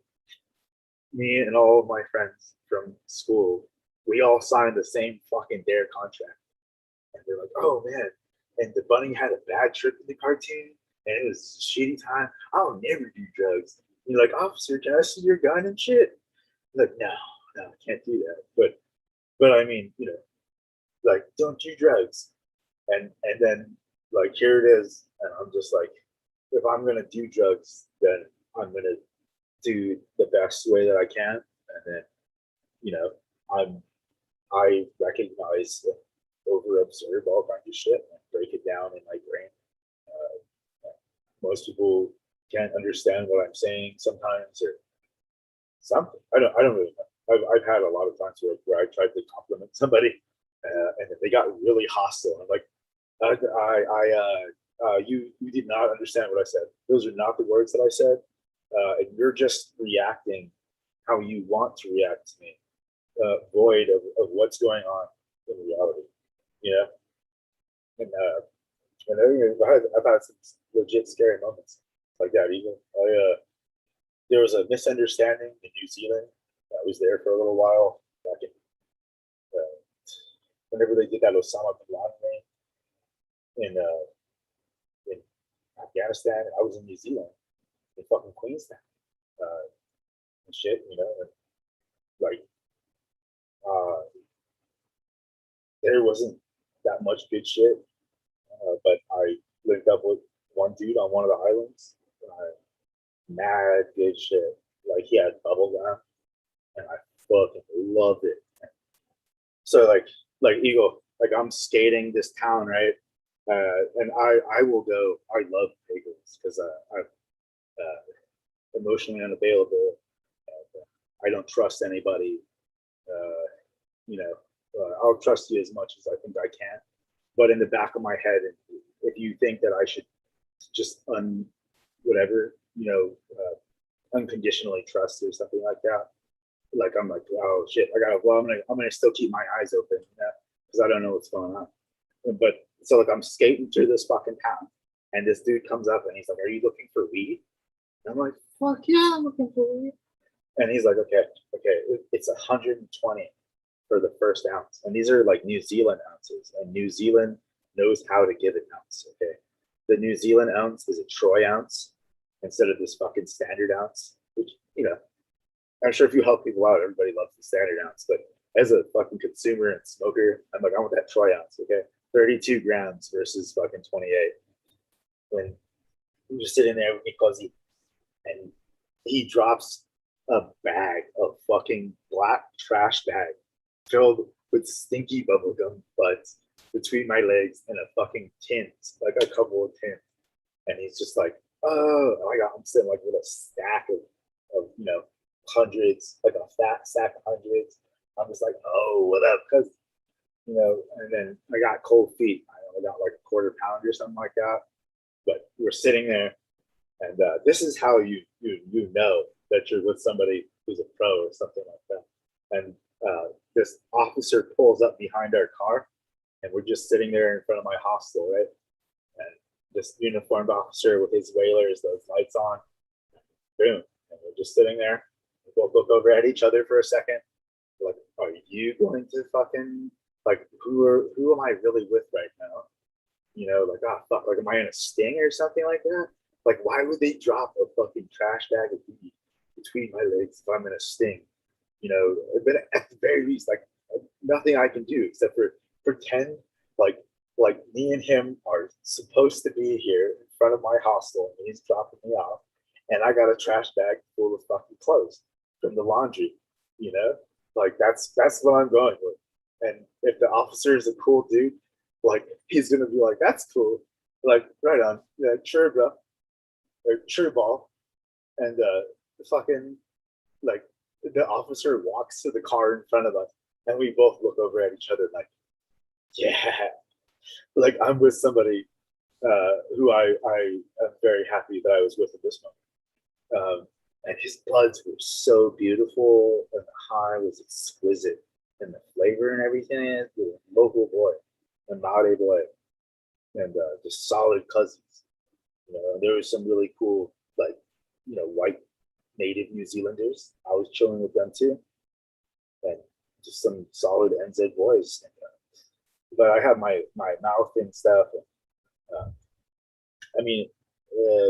me and all of my friends from school. We all signed the same fucking dare contract, and they're like, oh man. And the bunny had a bad trip in the cartoon, and it was a shitty time. I'll never do drugs. And you're like, officer, can I see your gun and shit? I'm like, no, I can't do that. But I mean, you know, like, don't do drugs. And then like here it is, and I'm just like, if I'm gonna do drugs, then I'm gonna do the best way that I can, and then you know, I recognize over observe all kinds of shit and break it down in my brain. Most people can't understand what I'm saying sometimes or something. I don't really know. I've had a lot of times where I tried to compliment somebody and they got really hostile. I'm like, you did not understand what I said. Those are not the words that I said, and you're just reacting how you want to react to me, void of what's going on in reality. You know, and I've had some legit scary moments like that. Even there was a misunderstanding in New Zealand. I was there for a little while back in whenever they did that Osama bin Laden thing in Afghanistan. I was in New Zealand, in fucking Queenstown, and shit. You know, and like there wasn't that much good shit, but I linked up with one dude on one of the islands. Mad good shit. Like he had bubble gum, and I fucking loved it. So like Eagle, like I'm skating this town, right? And I will go. I love Pagans because I'm emotionally unavailable. I don't trust anybody. You know, I'll trust you as much as I think I can. But in the back of my head, if you think that I should just whatever, you know, unconditionally trust or something like that, like I'm like, oh shit, I gotta. Well, I'm gonna still keep my eyes open, you know, because I don't know what's going on. But so like I'm skating through this fucking town, and this dude comes up and he's like, "Are you looking for weed?" And I'm like, "Fuck yeah, I'm looking for weed." And he's like, "Okay, it's 120 for the first ounce, and these are like New Zealand ounces, and New Zealand knows how to give an ounce. Okay, the New Zealand ounce is a troy ounce instead of this fucking standard ounce, which you know, I'm sure if you help people out, everybody loves the standard ounce, but as a fucking consumer and smoker, I'm like, I want that troy ounce. Okay, 32 grams versus fucking 28. When I'm just sitting there with Nicozy, and he drops a bag, a fucking black trash bag filled with stinky bubblegum butts between my legs and a fucking tint, like a couple of tins. And he's just like, oh my God, I'm sitting like with a stack of you know, hundreds, like a fat stack of hundreds. I'm just like, oh, what up? Because, you know, and then I got cold feet. I only got like a quarter pound or something like that. But we're sitting there, and this is how you know that you're with somebody who's a pro or something like that. And this officer pulls up behind our car, and we're just sitting there in front of my hostel, right? And this uniformed officer with his whalers, those lights on, boom, and we're just sitting there. We both look over at each other for a second. We're like, are you going to fucking like who am I really with right now? You know, like, oh fuck, like am I in a sting or something like that? Like, why would they drop a fucking trash bag of weed between my legs if I'm in a sting? You know, but at the very least, like nothing I can do except for pretend like me and him are supposed to be here in front of my hostel and he's dropping me off, and I got a trash bag full of fucking clothes from the laundry. You know, like that's what I'm going with. And if the officer is a cool dude, like he's gonna be like, "That's cool," like right on, yeah, sure, bro, or sure, ball. And the fucking like the officer walks to the car in front of us, and we both look over at each other like, "Yeah," like I'm with somebody who I am very happy that I was with at this moment. And his buds were so beautiful, and the high was exquisite, and the flavor and everything. It was a local boy, a Maori boy, and just solid cousins. You know, and there was some really cool, like, you know, white native New Zealanders. I was chilling with them too, and just some solid NZ boys. And, but I have my mouth and stuff. And, I mean,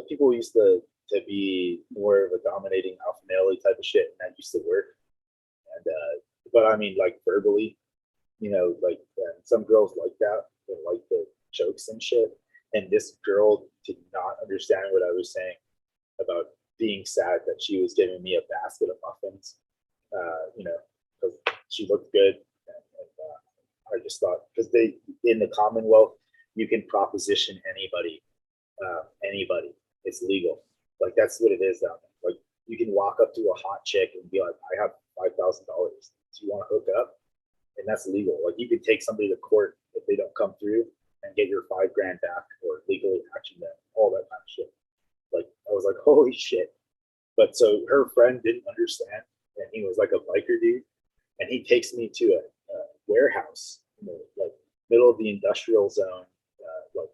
people used to be more of a dominating alpha male type of shit, and that used to work. And but I mean, like verbally, you know, like some girls like that, they like the jokes and shit. And this girl did not understand what I was saying about being sad that she was giving me a basket of muffins, you know, because she looked good. And I just thought, because they, in the Commonwealth, you can proposition anybody. It's legal. Like, that's what it is down there. Like, you can walk up to a hot chick and be like, I have $5,000. Do you want to hook up? And that's legal. Like, you could take somebody to court if they don't come through and get your $5,000 back or legally action them, all that kind of shit. Like, I was like, holy shit. But so her friend didn't understand, and he was like a biker dude, and he takes me to a warehouse, you know, like middle of the industrial zone, like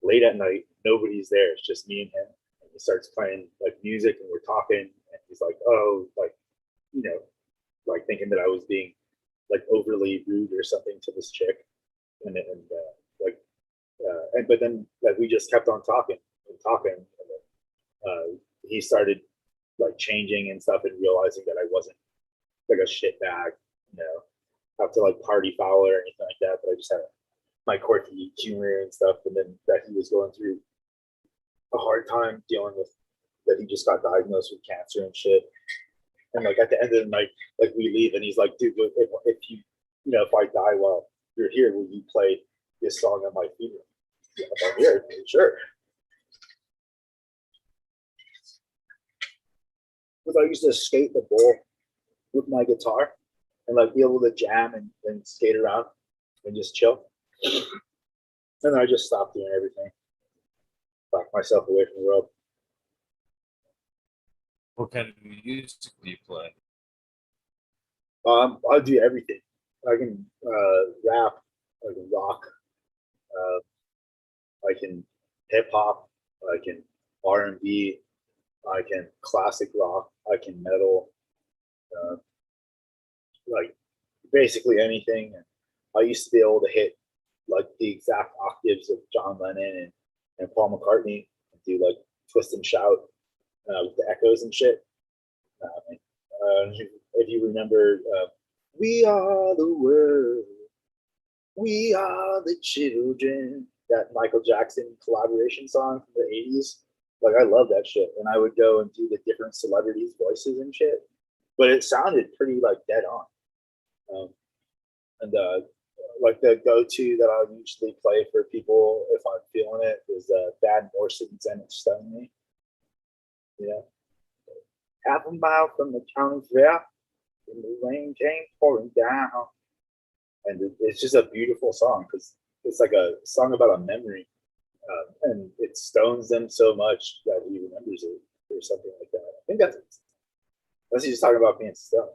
late at night, nobody's there. It's just me and him. And he starts playing like music, and we're talking, and he's like, oh, like, you know, like thinking that I was being like overly rude or something to this chick, and like, and but then like we just kept on talking and talking, and then he started like changing and stuff and realizing that I wasn't like a shit bag, you know, have to like party foul or anything like that. But I just had my quirky humor and stuff, and then that he was going through a hard time dealing with that he just got diagnosed with cancer and shit. And like at the end of the night, like we leave, and he's like, "Dude, if you, you know, if I die while you're here, will you play this song at my funeral?" Yeah, I'm like, yeah, sure. Because I used to skate the bowl with my guitar and like be able to jam and skate around and just chill. And then I just stopped doing everything, locked myself away from the world. What kind of music do you play? I'll do everything. I can rap, I can rock, I can hip hop, I can R&B, I can classic rock, I can metal, uh, like basically anything. And I used to be able to hit like the exact octaves of John Lennon and Paul McCartney and do like twist and shout with the echoes and shit. If you remember, "We Are the World, We Are the Children," that Michael Jackson collaboration song from the '80s. Like I love that shit, and I would go and do the different celebrities' voices and shit. But it sounded pretty like dead on. Um, and like the go-to that I usually play for people if I'm feeling it is Van Morrison's "And It Stung Me." You know, half a mile from the county fair, and the rain came pouring down, and it's just a beautiful song because it's like a song about a memory, and it stones them so much that he remembers it or something like that. I think that's he's talking about being stoned.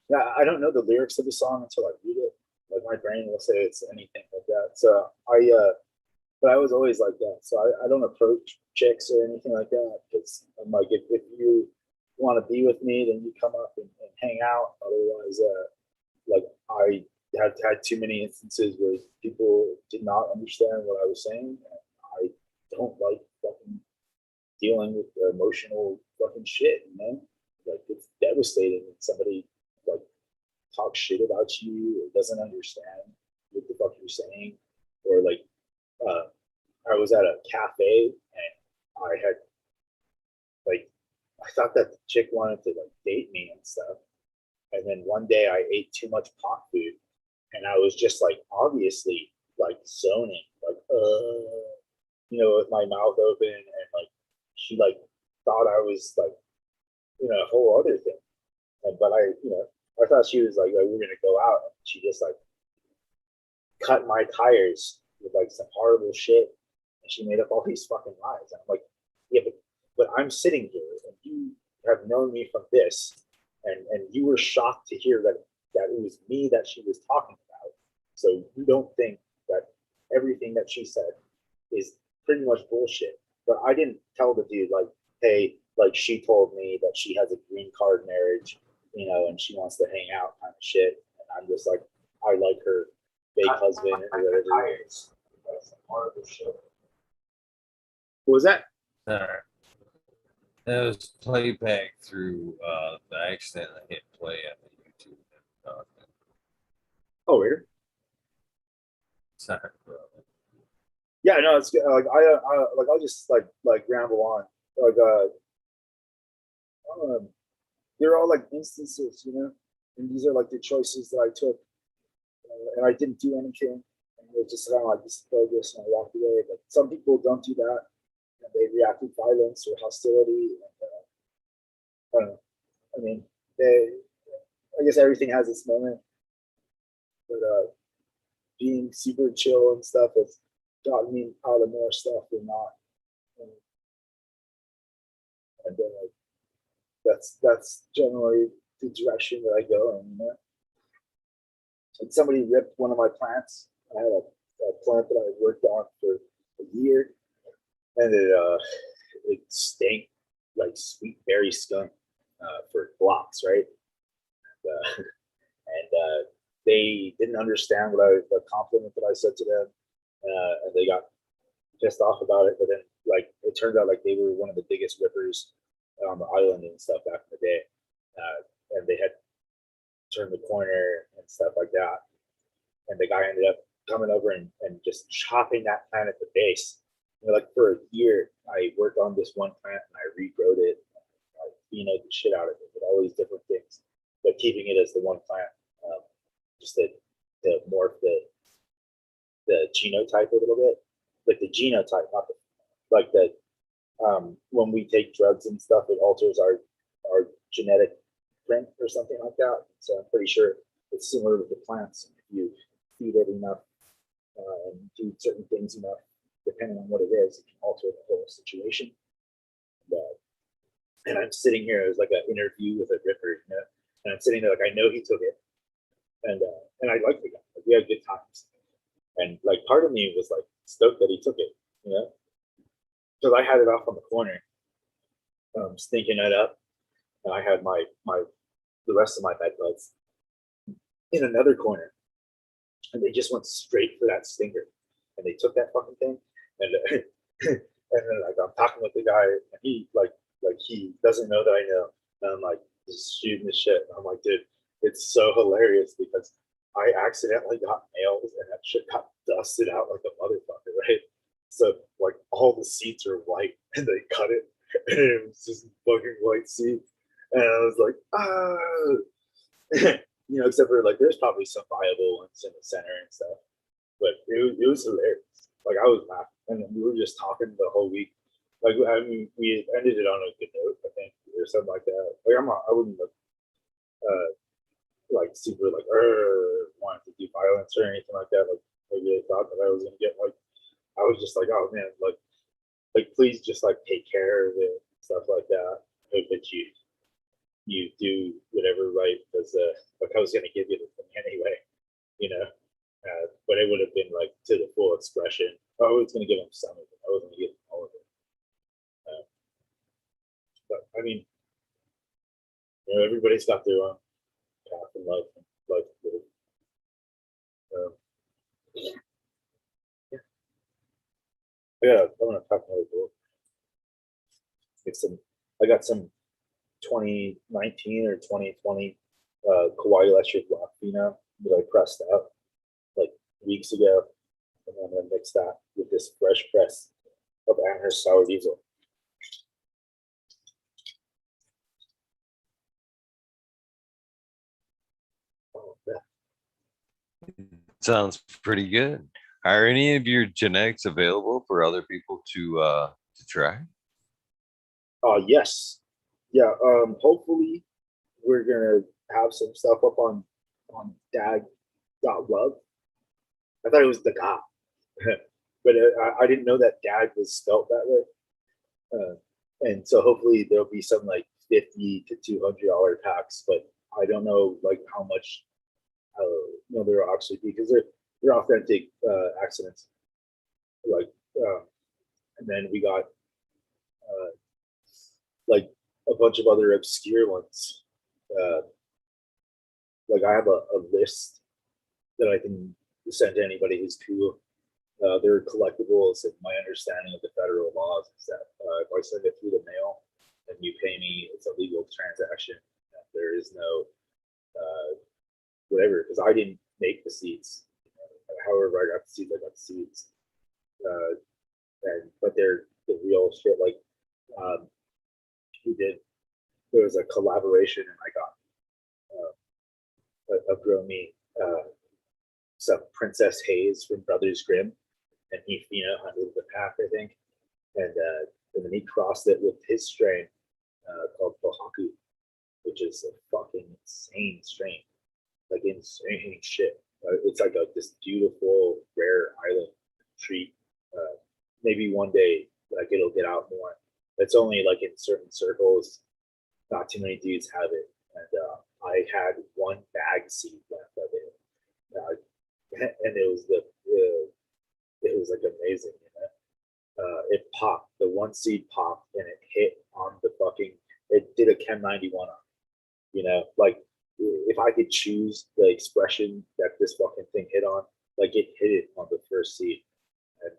Yeah, I don't know the lyrics of the song until I read it. Like my brain will say it's anything like that. So but I was always like that. So I don't approach chicks or anything like that because I'm like, if you want to be with me, then you come up and hang out. Otherwise, like I have had too many instances where people did not understand what I was saying. And I don't like fucking dealing with the emotional fucking shit, you know? Like it's devastating when somebody like talks shit about you or doesn't understand what the fuck you're saying. Or like I was at a cafe and I had like I thought that the chick wanted to like date me and stuff. And then one day I ate too much pot food and I was just like obviously like zoning, like with my mouth open and like she like thought I was like a whole other thing. But I thought she was like we're gonna go out and she just like cut my tires with like some horrible shit and she made up all these fucking lies. And I'm like, yeah, but I'm sitting here and you have known me from this and you were shocked to hear that it was me that she was talking about. So you don't think that everything that she said is pretty much bullshit. But I didn't tell the dude like, hey, like she told me that she has a green card marriage, and she wants to hang out kind of shit. And I'm just like, I like her fake husband or whatever it is. That's part of the show. What was that? All right. That was playback through the accidentally hit play on the YouTube. Oh, weird. Sorry, bro. Yeah, no, it's good. Like I'll just like ramble on. Like they're all like instances, and these are like the choices that I took, and I didn't do anything, and it was just kind of like this bogus, and I walked away. But some people don't do that, and they react with violence or hostility. And, I don't know. I mean, I guess everything has its moment, but being super chill and stuff has gotten me out of more stuff than not. And that's generally the direction that I go in. And somebody ripped one of my plants. I had a plant that I worked on for a year, and it stank like sweet berry skunk for blocks, right? And they didn't understand the compliment that I said to them, and they got pissed off about it. But then, like, it turned out like they were one of the biggest rippers on the island and stuff back in the day, and they had turned the corner and stuff like that. And the guy ended up coming over and just chopping that plant at the base. Like for a year, I worked on this one plant and I regrowed it, I phenoed the shit out of it with all these different things, but keeping it as the one plant, just to morph the genotype a little bit, like the genotype, not like the when we take drugs and stuff, it alters our genetic print or something like that. So I'm pretty sure it's similar with the plants. If you feed it enough and do certain things enough, depending on what it is, it can alter the whole situation. And I'm sitting here as like an interview with a ripper, And I'm sitting there like I know he took it, and I liked the guy. Like, we had good times, and like part of me was like stoked that he took it, you know, because I had it off on the corner, stinking it up, and I had my the rest of my bed buds in another corner, and they just went straight for that stinger, and they took that fucking thing, and and then like I'm talking with the guy, and he like he doesn't know that I know, and I'm like just shooting the shit, and I'm like, dude, it's so hilarious because I accidentally got nails, and that shit got dusted out like a motherfucker, right? So like all the seats are white, and they cut it, and it was just fucking white seats, and I was like, ah. You know, except for like there's probably some viable ones in the center and stuff, but it was hilarious. Like I was laughing, and then we were just talking the whole week. Like I mean, we ended it on a good note, I think, or something like that. Like I wouldn't like super like wanting to do violence or anything like that. Like I really thought that I was gonna get like I was just like, oh man, like please just like take care of it, stuff like that. Hope that you do whatever right because like I was gonna give you the thing anyway, you know. But it would have been like to the full expression. I was gonna give him some of it. I wasn't gonna give him all of it. But I mean, you know, everybody's got their own path in life and life to live. Um, yeah, yeah. I'm gonna talk another book. Get some. I got some 2019 or 2020 Kawhi Electric Rock Phenom that I pressed out like weeks ago, and I'm gonna mix that with this fresh press of Amherst Sour Diesel. Oh, yeah. Sounds pretty good. Are any of your genetics available for other people to try? Yes, yeah. Hopefully, we're gonna have some stuff up on dag.love. I thought it was the guy, but I didn't know that dag was spelled that way. And so hopefully there'll be some like $50 to $200 packs, but I don't know like how much there'll actually be because they're authentic accidents. Like, and then we got like a bunch of other obscure ones. Uh, like I have a list that I can send to anybody who's cool. They're collectibles, and my understanding of the federal laws is that if I send it through the mail and you pay me, it's a legal transaction. There is no whatever because I didn't make the seeds. However, I got the seeds. I got the seeds, and but they're the real shit. Like we did, there was a collaboration, and I got a grow me some Princess Hayes from Brothers Grimm, and he hunted the pack, I think, and then he crossed it with his strain called Bohaku, which is a fucking insane strain, like insane shit. It's like this beautiful rare island treat. Maybe one day like it'll get out more. It's only like in certain circles. Not too many dudes have it, and I had one bag seed left of it, and it was it was like amazing. You know? It popped. The one seed popped, and it hit on the fucking. It did a Chem 91 on. You know, like if I could choose the expression that this fucking thing hit on, like it hit it on the first seed, and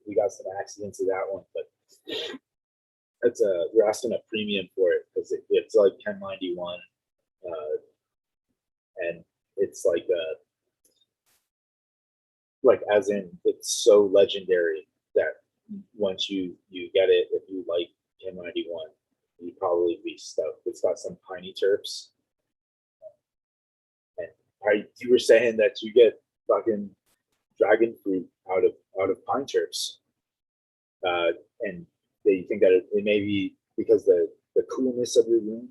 we got some accidents of that one, but it's we're asking a premium for it because it's like 1091, and it's like as in it's so legendary that once you get it, if you like 1091, you'd probably be stoked. It's got some piney terps, and you were saying that you get fucking dragon fruit out of pine terps, and they think that it may be because the coolness of your room.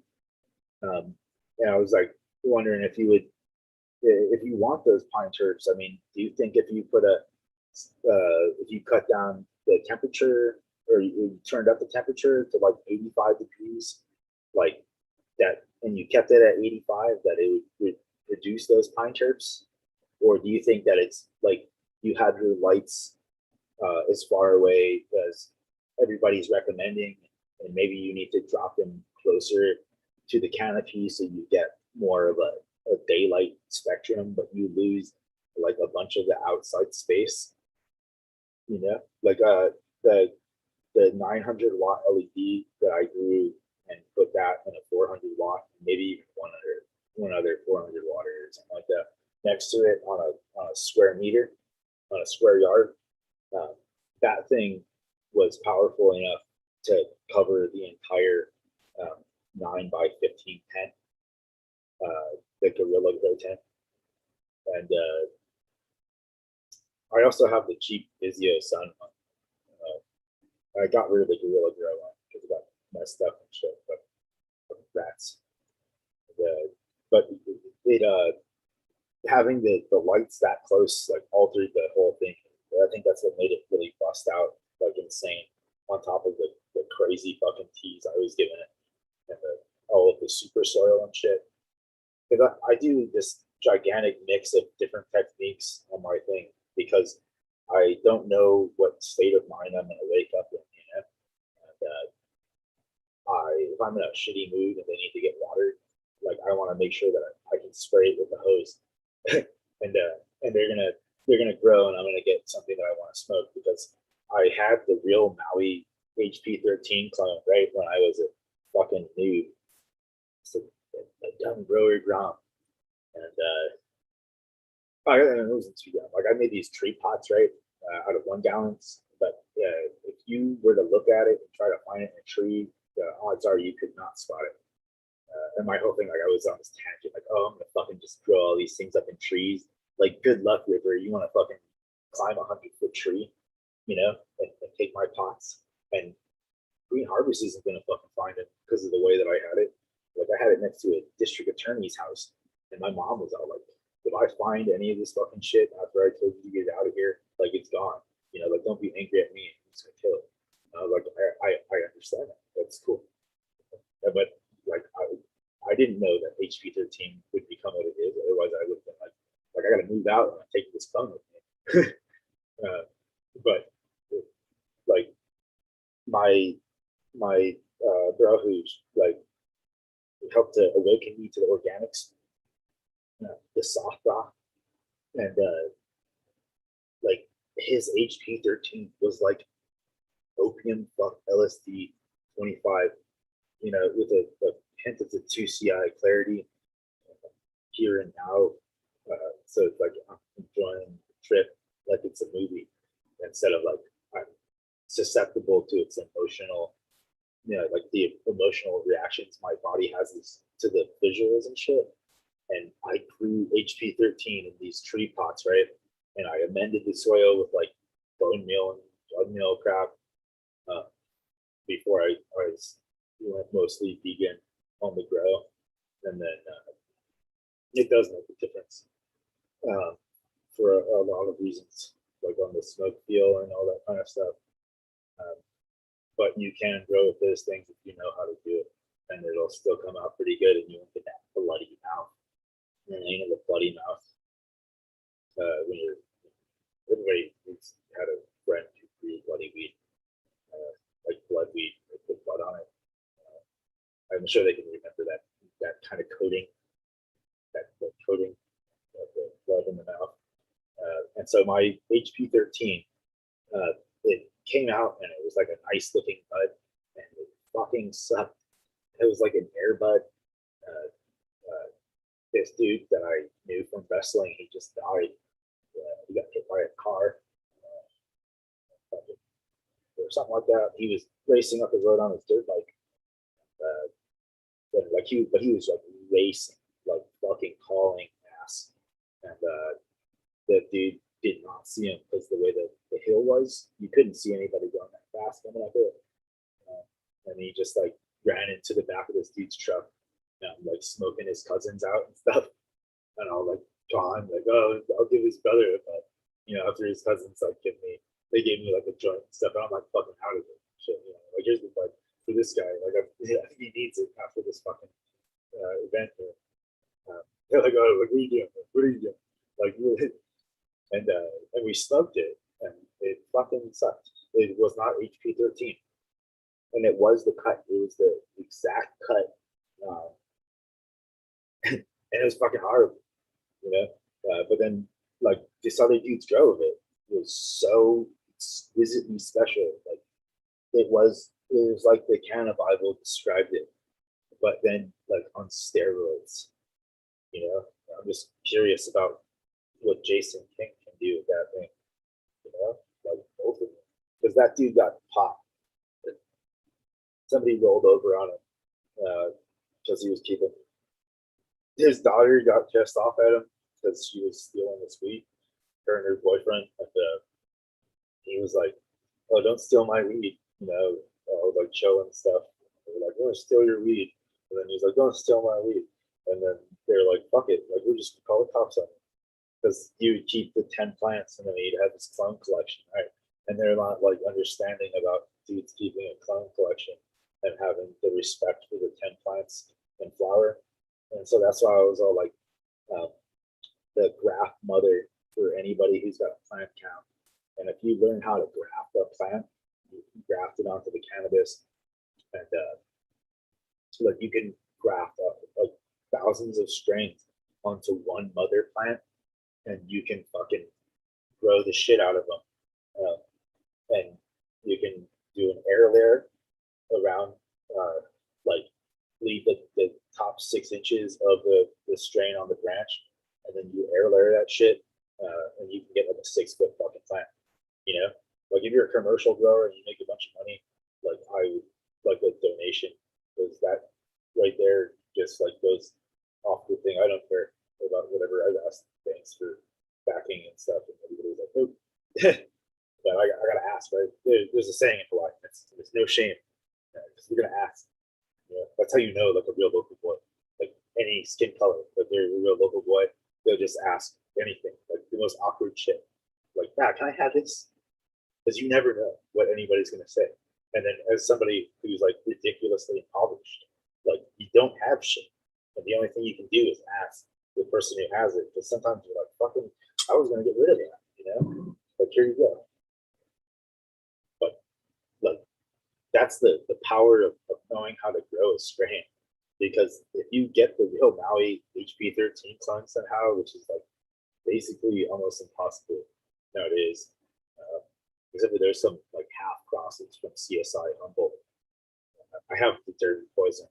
And I was like wondering if you want those pine terps. I mean, do you think if you if you cut down the temperature or you turned up the temperature to like 85 degrees, like that and you kept it at 85, that it would reduce those pine terps? Or do you think that it's like you have your lights as far away as everybody's recommending, and maybe you need to drop them closer to the canopy so you get more of a daylight spectrum, but you lose like a bunch of the outside space? You know, like the 900-watt LED that I grew and put that in a 400-watt, maybe even one other 400 watt or something like that next to it on a square meter, on a square yard. That thing was powerful enough to cover the entire 9 by 15 tent, the Gorilla Grow tent. And I also have the cheap Vizio Sun one. I got rid of the Gorilla Grow one because it got messed up and shit, but rats. But it having the lights that close like altered the whole thing. I think that's what made it really bust out like insane, on top of the crazy fucking teas I was giving it, and all of the super soil and shit. Because I do this gigantic mix of different techniques on my thing because I don't know what state of mind I'm gonna wake up in, you know. And if I'm in a shitty mood and they need to get watered, like I want to make sure that I can spray it with the hose, and they're gonna grow, and I'm gonna get something that I want to smoke, because I had the real Maui HP13 clone right when I was a fucking noob. It's a dumb grower grom, and it wasn't too dumb. Like I made these tree pots right out of 1 gallons, but if you were to look at it and try to find it in a tree, the odds are you could not spot it. And my whole thing, like I was on this tangent, like, oh, I'm gonna fucking just grow all these things up in trees. Like, good luck, River. You want to fucking climb a 100-foot tree, you know, and take my pots. And Green Harvest isn't gonna fucking find it because of the way that I had it. Like I had it next to a district attorney's house, and my mom was all like, if I find any of this fucking shit after I told you to get out of here, like it's gone. You know, like don't be angry at me. I'm just gonna kill it. Like I understand that. That's cool. But like I didn't know that HP13 would become what it is. Otherwise, I would have been like I got to move out and I'm taking this phone with me. But like my bro who's like helped to awaken me to the organics, the soft rock, and like his HP13 was like opium fuck LSD 25, you know, with a hint of the 2CI clarity here and now. So it's like I'm enjoying the trip like it's a movie, instead of like I'm susceptible to its emotional, you know, like the emotional reactions my body has to the visuals and shit. And I grew HP13 in these tree pots, right? And I amended the soil with like bone meal and blood meal crap before I went mostly vegan on the grow. And then it does make a difference for a lot of reasons, like on the smoke feel and all that kind of stuff. But you can grow with those things if you know how to do it, and it'll still come out pretty good, and you won't get that bloody mouth. And ain't of a bloody mouth when you're everybody had a friend who grew bloody weed, like blood weed, they put blood on it. I'm sure they can remember that kind of coating, that coating of the blood in the mouth. And so my HP13, it came out and it was like a nice looking bud, and it fucking sucked. It was like an air bud. This dude that I knew from wrestling, he just died. He got hit by a car or something like that. He was racing up the road on his dirt bike. But he was like racing, like fucking hauling ass. And the dude did not see him because the way the hill was, you couldn't see anybody going that fast coming up it. And he just like ran into the back of this dude's truck, like smoking his cousins out and stuff. And I was like, John, like, oh, I'll give his brother, but you know, after his cousins like they gave me like a joint and stuff, and I'm like fucking out of it, shit, you know, like here's the bud for this guy, like I think he needs it after this fucking event here. They're like, oh, what are you doing? What are you doing? Like, and we smoked it, and it fucking sucked. It was not HP13, and it was the cut. It was the exact cut, and it was fucking horrible, you know. But then, like, this other dude's drove it. It was so exquisitely special. Like, it was like the Canna Bible described it, but then like on steroids. You know, I'm just curious about what Jason King can do with that thing. You know, like both of them, because that dude got popped. Somebody rolled over on him because he was keeping. His daughter got pissed off at him because she was stealing his weed. Her and her boyfriend, and he was like, "Oh, don't steal my weed," you know, like showing stuff. They were like, "We're gonna steal your weed," and then he's like, "Don't steal my weed." And then they're like, "Fuck it, like we're just gonna call the cops on him," because he would keep the 10 plants and then he'd have his clone collection, right? And they're not like understanding about dudes keeping a clone collection and having the respect for the 10 plants and flower. And so that's why I was all like, the graft mother for anybody who's got a plant count. And if you learn how to graft a plant, you can graft it onto the cannabis, and like you can graft up like thousands of strains onto one mother plant, and you can fucking grow the shit out of them. And you can do an air layer around, like leave the top 6 inches of the strain on the branch, and then you air layer that shit, and you can get like a 6-foot fucking plant. You know, like if you're a commercial grower and you make a bunch of money, like I would like a donation, because that right there just like goes off the thing. I don't care about whatever. I've asked things for backing and stuff, and everybody's like, "Oh," but I gotta ask, right? There's a saying in Hawaii: "It's no shame," because we're gonna ask. You know, that's how you know, like a real local boy, like any skin color, like they're a real local boy. They'll just ask anything, like the most awkward shit. Like, "Nah, can I have this?" Because you never know what anybody's gonna say. And then as somebody who's like ridiculously impoverished, like you don't have shit, and the only thing you can do is ask the person who has it. Because sometimes you're like, "Fucking, I was gonna get rid of that," you know. Like, here you go. But like that's the power of knowing how to grow a strain. Because if you get the real Maui HP13 clone somehow, which is like basically almost impossible nowadays, except for there's some like half crosses from CSI Humboldt. I have the Dirty Poison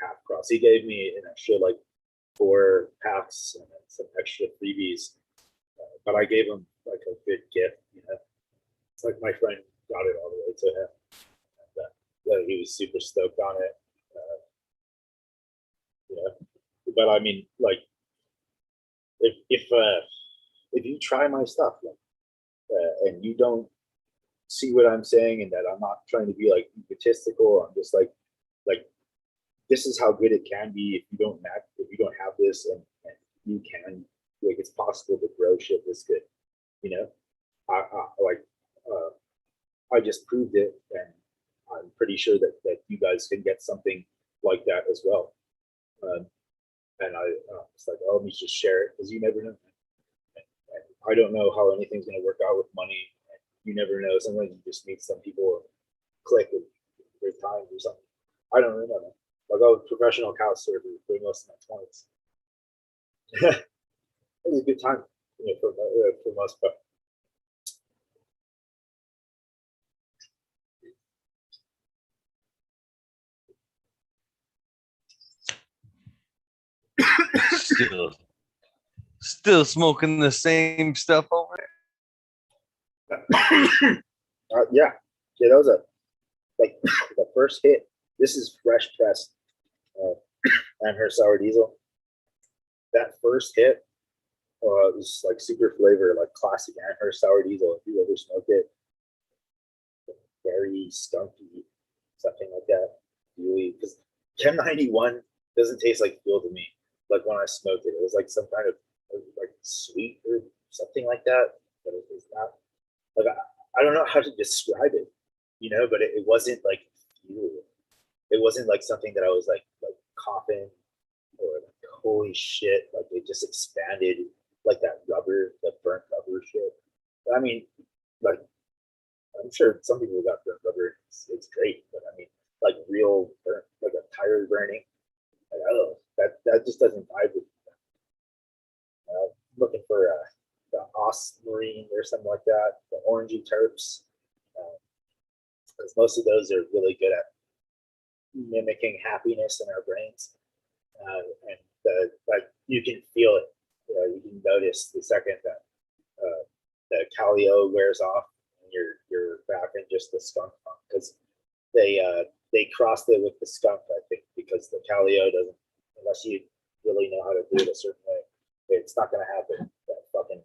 half cross. He gave me an extra like 4 packs and some extra freebies, but I gave him like a good gift. You know, it's like my friend got it all the way to him, and yeah, he was super stoked on it. Yeah, but I mean, like, if you try my stuff, like, and you don't see what I'm saying, and that I'm not trying to be like egotistical, I'm just like this is how good it can be if you don't have this, and you can, like, it's possible to grow shit this good. You know, I just proved it, and I'm pretty sure that you guys can get something like that as well. And it's like, oh, let me just share it, because you never know. And I don't know how anything's going to work out with money. You never know. Sometimes you just meet some people and click with great times or something. I don't really know. Like, I was a professional couch surfer for most of my 20s. It was a good time, you know, for most part. Still smoking the same stuff over there. Yeah, that was like the first hit. This is fresh pressed, and her sour diesel. That first hit was like super flavor, like classic Amherst sour diesel. If you ever smoked it, very skunky, something like that. Really, because Chem 91 doesn't taste like fuel to me. Like when I smoked it, it was like some kind of like sweet or something like that. But it was not like I don't know how to describe it, you know. But it wasn't like fuel. It wasn't like something that I was like coughing or like, holy shit, like they just expanded like that rubber, the burnt rubber shit. I mean, like I'm sure some people got burnt rubber. It's great, but I mean, like real burnt, like a tire burning. Like, oh, that just doesn't vibe with me. Looking for the Os Marine or something like that, the orangey terps, because most of those are really good at mimicking happiness in our brains, and like you can feel it. You can notice the second that the Calio wears off, and you're back in just the skunk funk because they crossed it with the skunk, I think, because the Calio doesn't, unless you really know how to do it a certain way, it's not going to happen. That fucking,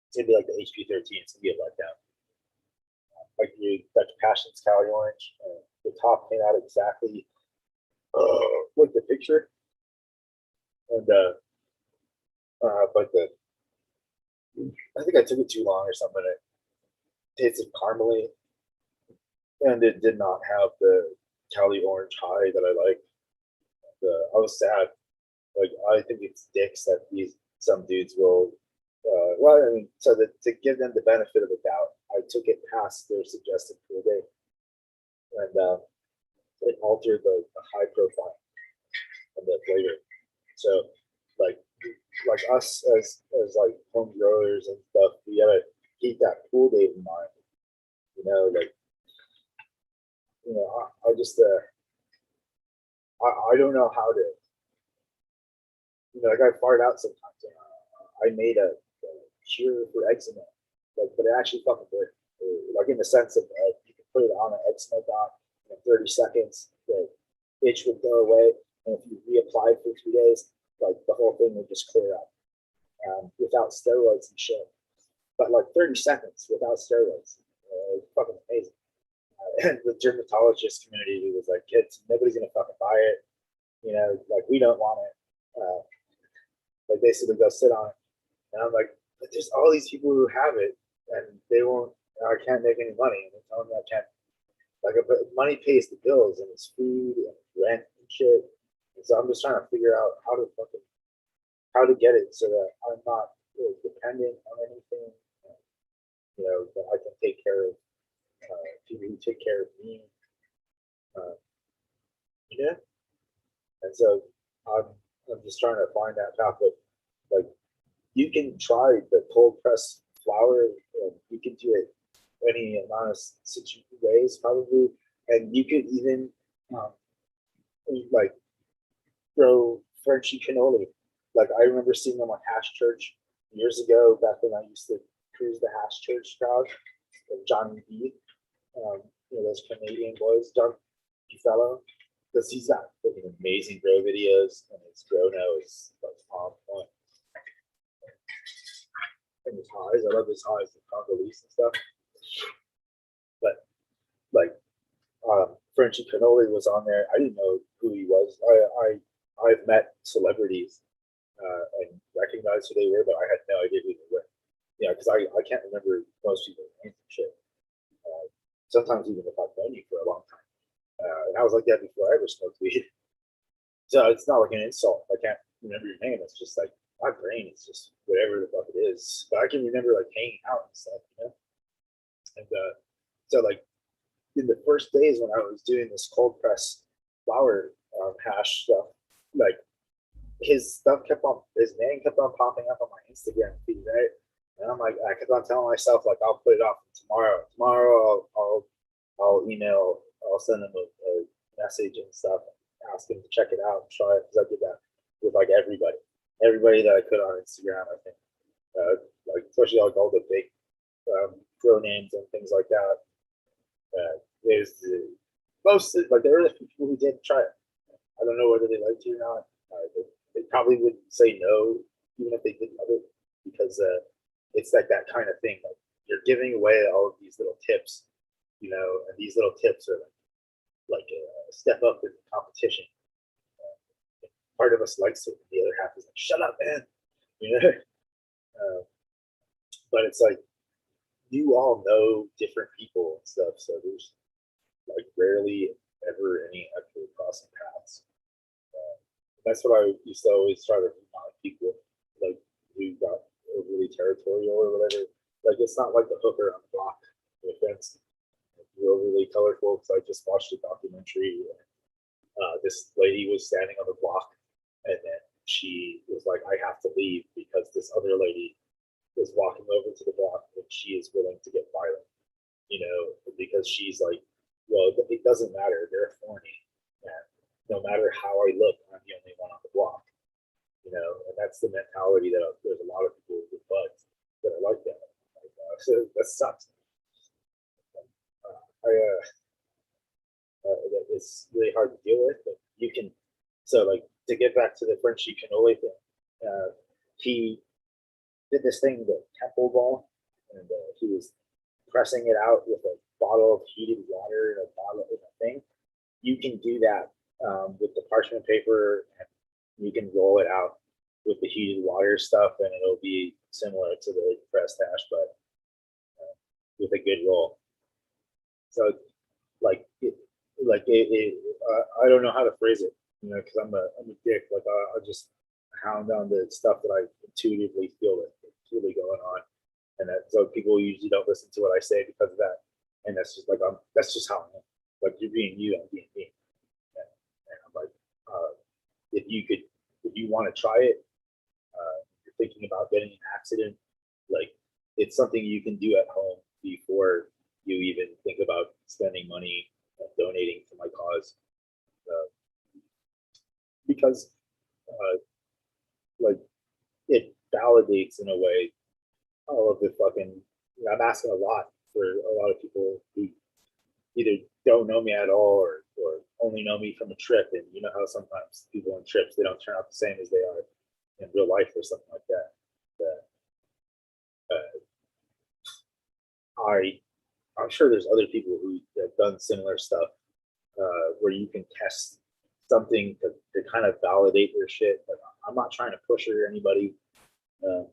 it's gonna be like the HP13. It's gonna be a letdown. Like you got your Passions Cali Orange, the top came out exactly like the picture, and but the I think I took it too long or something. It tasted caramely, and it did not have the Cali Orange high that I like. I was sad. Like I think it's dicks that some dudes will. Well, I mean, so that to give them the benefit of the doubt, I took it past their suggested cool day, and it altered the high profile of the flavor. So, like us as like home growers and stuff, we gotta keep that cool day in mind. Like I just I don't know how to. Like I fart out sometimes. I made a cure for eczema, but it actually fucking worked. Like in the sense of you can put it on an eczema dot in 30 seconds, the itch would go away, and if you reapply for 3 days, like the whole thing would just clear up without steroids and shit. But like 30 seconds without steroids, it's fucking amazing. And the dermatologist community was like, kids, nobody's gonna fucking buy it. Like we don't want it. Like basically go sit on it. And I'm like, but there's all these people who have it and they won't, I can't make any money. And they're telling me I can't, like, but money pays the bills and it's food and rent and shit. And so I'm just trying to figure out how to get it so that I'm not really dependent on anything. That I can take care of people who take care of me. Yeah. And so I'm just trying to find that path. But like, you can try the cold press flour, and you can do it any amount of ways probably, and you could even like throw Frenchy cannoli. Like I remember seeing them on Hash Church years ago, back when I used to cruise the Hash Church crowd, and Johnny B, those Canadian boys, John B fellow, because he's got fucking amazing grow videos, and his grow now is like on point. And his highs, I love his highs, the Congolese and stuff. But like Frenchy Cannoli was on there. I didn't know who he was. I've met celebrities and recognized who they were, but I had no idea who they were. Because I can't remember most people's names and shit. Sometimes even if I've known you for a long time. And I was like that before I ever smoked weed. So it's not like an insult. I can't remember your name. It's just like my brain is just whatever the fuck it is. But I can remember like hanging out and stuff, And so like in the first days when I was doing this cold press flour hash stuff, like his name kept on popping up on my Instagram feed, right? And I'm like, I kept on telling myself like I'll put it off tomorrow. Tomorrow I'll email, I'll send him a message and stuff, and ask him to check it out and try it, because I did that with like everybody that I could on Instagram. I think, like especially like all the big pro names and things like that. There's most like there are people who didn't try it. I don't know whether they liked it or not. They probably wouldn't say no even if they didn't love it, because it's like that kind of thing. Like you're giving away all of these little tips, and these little tips are like a step up in the competition. Part of us likes it, and the other half is like, "Shut up, man," But it's like you all know different people and stuff, so there's like rarely ever any actual crossing paths. That's what I used to always try to remind people, like who got overly territorial or whatever. Like it's not like the hooker on the block. No offense, you're overly colorful. Because I just watched a documentary. This lady was standing on the block, and then she was like, "I have to leave because this other lady is walking over to the block and she is willing to get violent." You know, because she's like, "Well, it doesn't matter. They're horny, and no matter how I look, I'm the only one on the block." You know, and that's the mentality that there's a lot of people with buds that are like that. Like, so that sucks. It's really hard to deal with, but you can. So, like, to get back to the Frenchy cannoli thing, he did this thing, the temple ball, and he was pressing it out with a bottle of heated water and a bottle in a thing. You can do that with the parchment paper, and you can roll it out with the heated water stuff, and it'll be similar to the pressed hash, but with a good roll. So, like, I don't know how to phrase it, you know, because I'm a dick. Like, I just hound on the stuff that I intuitively feel that's really going on, and that so people usually don't listen to what I say because of that, and that's just like that's just how I am. Like you're being you, I'm being me, and I'm like, if you want to try it, you're thinking about getting an accident, like it's something you can do at home before you even think about spending money and donating to my cause, because like it validates in a way all of the fucking. I'm asking a lot for a lot of people who either don't know me at all or only know me from a trip, and you know how sometimes people on trips they don't turn out the same as they are in real life or something like that. I'm sure there's other people who have done similar stuff where you can test something to kind of validate their shit. But I'm not trying to push or anybody. And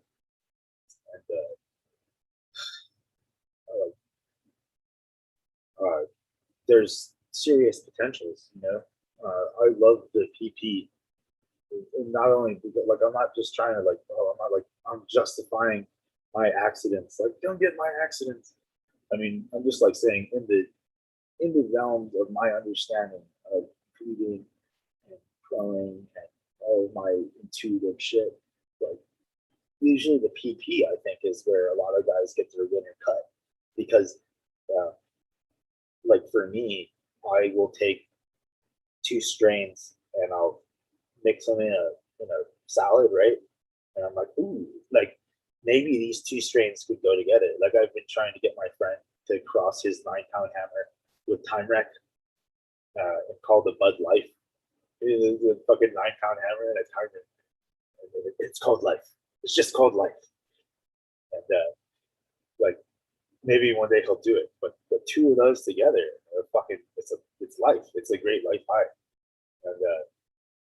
there's serious potentials, you know. I love the PP. And not only like I'm not just trying to like I'm not like I'm justifying my accidents. Like don't get my accidents. I mean, I'm just like saying in the realms of my understanding of feeding and growing and all of my intuitive shit, like usually the PP I think is where a lot of guys get their winner cut because like for me, I will take two strains and I'll mix them in a salad, right? And I'm like, ooh, like maybe these two strains could go together. Like I've been trying to get my friend to cross his 9-pound hammer with Time Wreck and call the Bud Life. The fucking 9-pound hammer and a Time Wreck. It's called Life. It's just called Life. And like maybe one day he'll do it, but the two of those together are fucking. It's life. It's a great life high.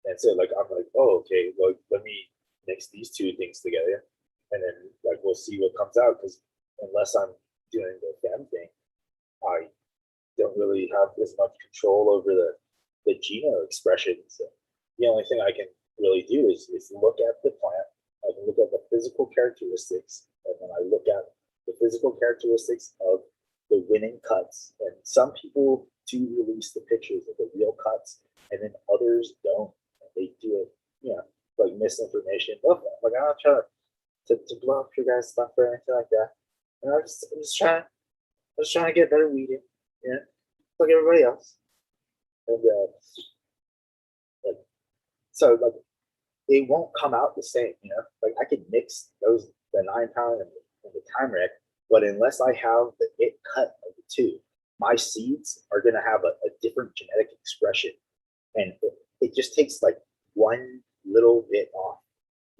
And so like I'm like, oh okay, well let me mix these two things together, and then like we'll see what comes out. Because unless I'm doing the fem thing, I don't really have as much control over the geno expressions. The only thing I can really do is look at the plant. I can look at the physical characteristics, and then I look at the physical characteristics of the winning cuts. And some people do release the pictures of the real cuts, and then others don't. And they do it, you know, like misinformation. Like I'm not trying to blow up your guys' stuff or anything like that. And I'm just trying to get better weeding, you know, like everybody else. And like so like it won't come out the same, you know. Like I can mix the 9-pound and the Time Wreck, but unless I have the it cut of the two, my seeds are gonna have a different genetic expression, and it just takes like one little bit off,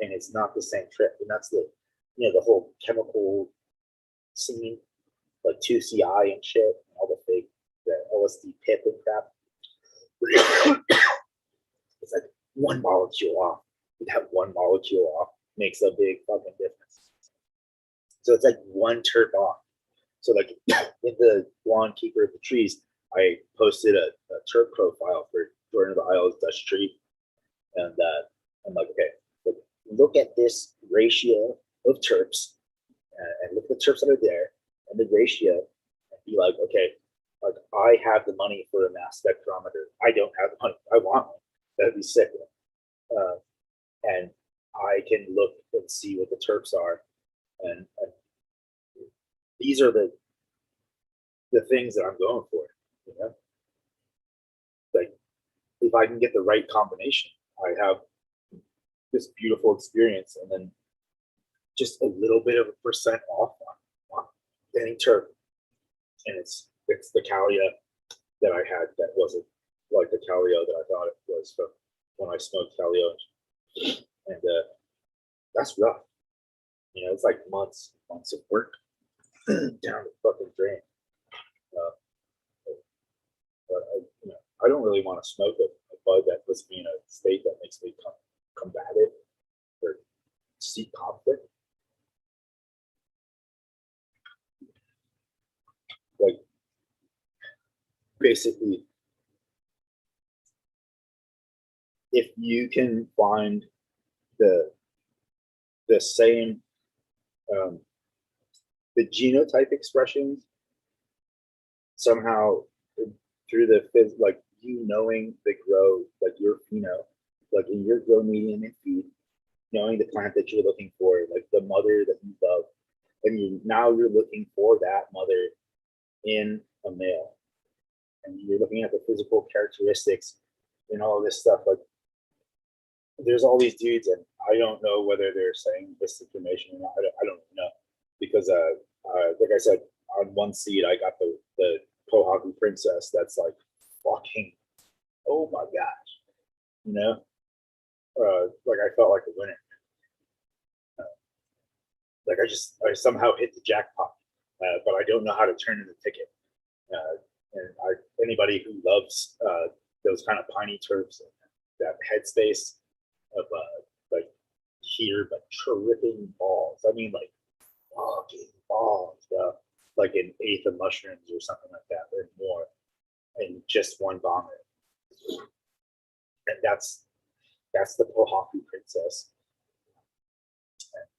and it's not the same trip. And that's the whole chemical scene, like 2CI and shit, and all the fake the LSD pip and crap. It's like one molecule off. That one molecule off makes a big fucking difference. So it's like one terp off. So like in the Blonde Keeper of the Trees, I posted a terp profile for Jordan of the Isles Dutch Tree, And I'm like, okay, look at this ratio of terps, and look at the terps that are there, and the ratio, and be like, okay, like I have the money for a mass spectrometer. I don't have the money. I want one. That'd be sick. And I can look and see what the terps are, and these are the things that I'm going for. You know, like if I can get the right combination, I have this beautiful experience, and then just a little bit of a percent off on any terp, and it's the Calia that I had that wasn't like the Calio that I thought it was from when I smoked Calio, and that's rough. You know, it's like months of work down the fucking drain. But I don't really want to smoke a bud that puts me in a state that makes me combative or seek conflict. Like, basically, if you can find the same the genotype expressions somehow through the like you knowing the grow, like your pheno, like in your grow medium and feed, knowing the plant that you're looking for, like the mother that you love, and you're looking for that mother in a male, and you're looking at the physical characteristics and all this stuff. Like, there's all these dudes, and I don't know whether they're saying this information or not. I don't know, because like I said, on one seed I got the Kohaku princess that's like fucking, oh my gosh, you know, like I felt like a winner. Like I somehow hit the jackpot, but I don't know how to turn in the ticket. And anybody who loves those kind of piney terps, that headspace of like here, but tripping balls. I mean, like fucking balls, bro. Like an eighth of mushrooms or something like that, or more, in just one vomit. And that's the Pohaku princess. And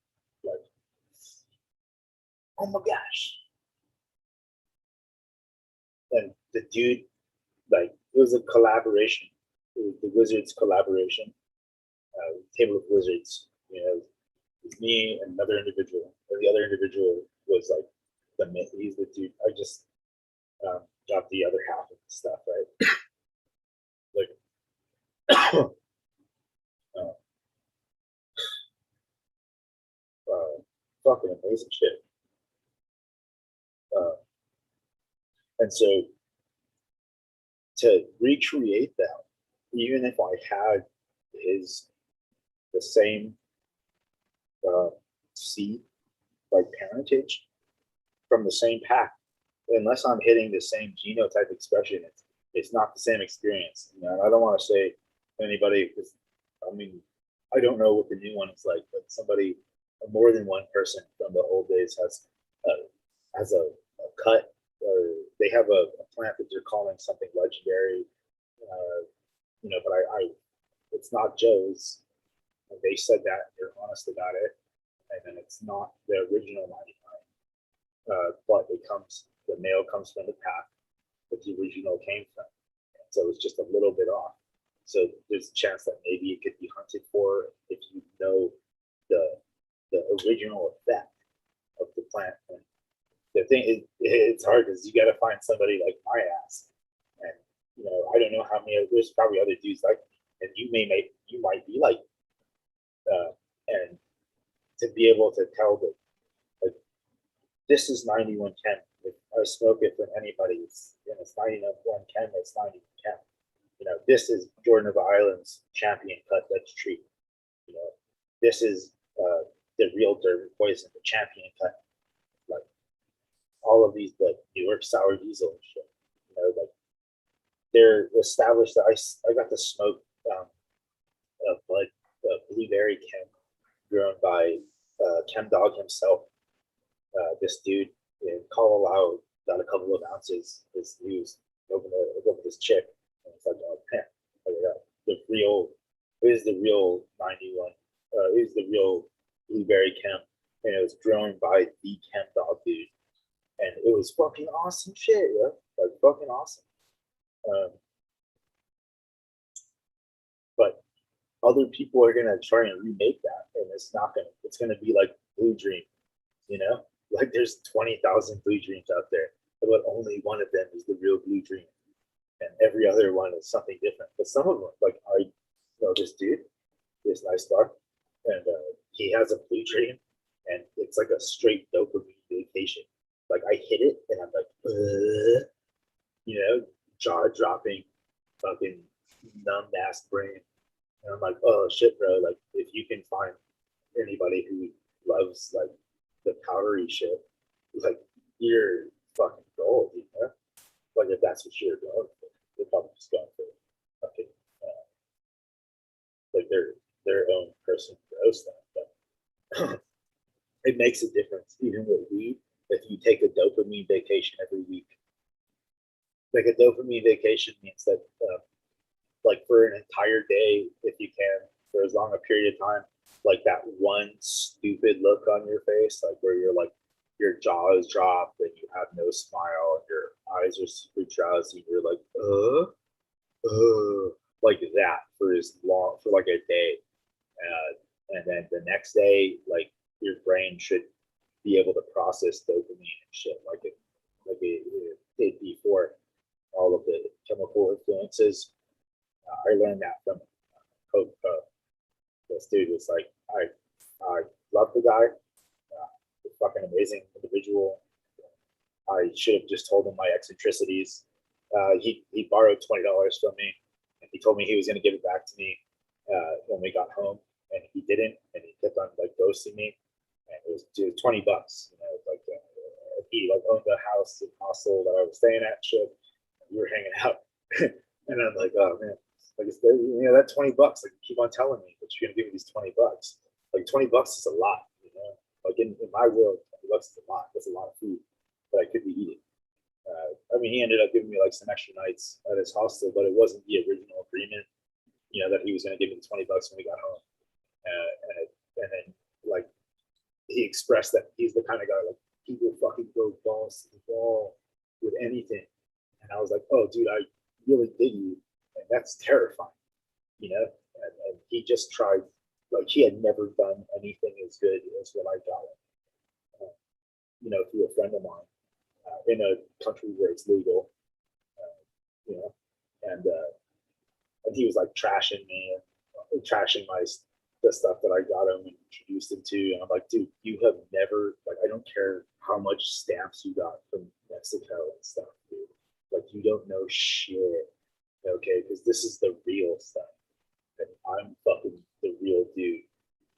like, oh my gosh. And the dude, like, it was a collaboration. It was the Wizards collaboration. Table of Wizards, you know, it's me and another individual. And the other individual was like he's the dude. I just got the other half of the stuff, right? Like, fucking amazing shit. And so to recreate that, even if I had the same seed, like parentage from the same pack, unless I'm hitting the same genotype expression, it's not the same experience. You know, and I don't want to say anybody, because I mean, I don't know what the new one is like, but somebody, more than one person from the old days has a cut, or they have a plant that they're calling something legendary, you know, but I it's not Joe's. And they said that, they're honest about it, and then it's not the original 99, but the male comes from the pack that the original came from, and so it's just a little bit off. So there's a chance that maybe it could be hunted for if you know the original effect of the plant. And the thing is, it's hard because you got to find somebody like my ass, and you know, I don't know how many. There's probably other dudes like me, and you might be like, and to be able to tell that, like, this is 91 Chem. If I smoke it from anybody, it's 91 Chem. It's 91 Chem. You know, this is Jordan of Island's champion cut. That's tree. You know, this is the real Derby Poison, the champion cut. Like all of these, like New York Sour Diesel and shit. You know, like they're established. That I got to smoke blueberry chem grown by Chem Dog himself. This dude in Colorado got a couple of ounces. He was over this chick, and it's like, oh man, the real It was the real 91. It was the real blueberry chem, and it was grown by the chem dog dude, and it was fucking awesome shit, yeah, like fucking awesome. Um, but other people are gonna try and remake that, and it's not gonna. It's gonna be like Blue Dream, you know. Like there's 20,000 Blue Dreams out there, but only one of them is the real Blue Dream, and every other one is something different. But some of them, like I know this dude, this nice dog, and he has a Blue Dream, and it's like a straight dopamine vacation. Like I hit it, and I'm like, you know, jaw dropping, fucking numb ass brain. And I'm like, oh shit, bro. Like, if you can find anybody who loves like the powdery shit, like you're fucking gold, you know? Like if that's what you're going for, they're probably just going for fucking like their own personal gross stuff. But it makes a difference even with weed if you take a dopamine vacation every week. Like a dopamine vacation means that like for an entire day, if you can, for as long a period of time, like that one stupid look on your face, like where you're like your jaw is dropped and you have no smile and your eyes are super drowsy, you're like, like that for as long for like a day. And then the next day, like your brain should be able to process dopamine and shit like it did before all of the chemical influences. I learned that from Coach. This dude was like, I love the guy, fucking amazing individual. I should have just told him my eccentricities. He borrowed $20 from me, and he told me he was going to give it back to me when we got home, and he didn't, and he kept on like ghosting me. And it was $20, you know, like he like owned the house and hostel that I was staying at. Shit, we were hanging out, and I'm like, oh man, like it's you know that $20. Like you keep on telling me that you're gonna give me these $20. Like $20 is a lot, you know. Like in my world, $20 is a lot. That's a lot of food that I could be eating. I mean, he ended up giving me like some extra nights at his hostel, but it wasn't the original agreement, you know, that he was going to give me the $20 when we got home. And then like he expressed that he's the kind of guy like he will fucking go balls to the wall with anything. And I was like, oh, dude, I really dig you, and that's terrifying, you know. And he just tried, like he had never done anything as good as what I got, you know, through a friend of mine. In a country where it's legal, you know, and he was like trashing me and trashing the stuff that I got him and introduced him to, and I'm like, dude, you have never like I don't care how much stamps you got from Mexico and stuff, dude. Like you don't know shit, okay? Because this is the real stuff, and I'm fucking the real dude,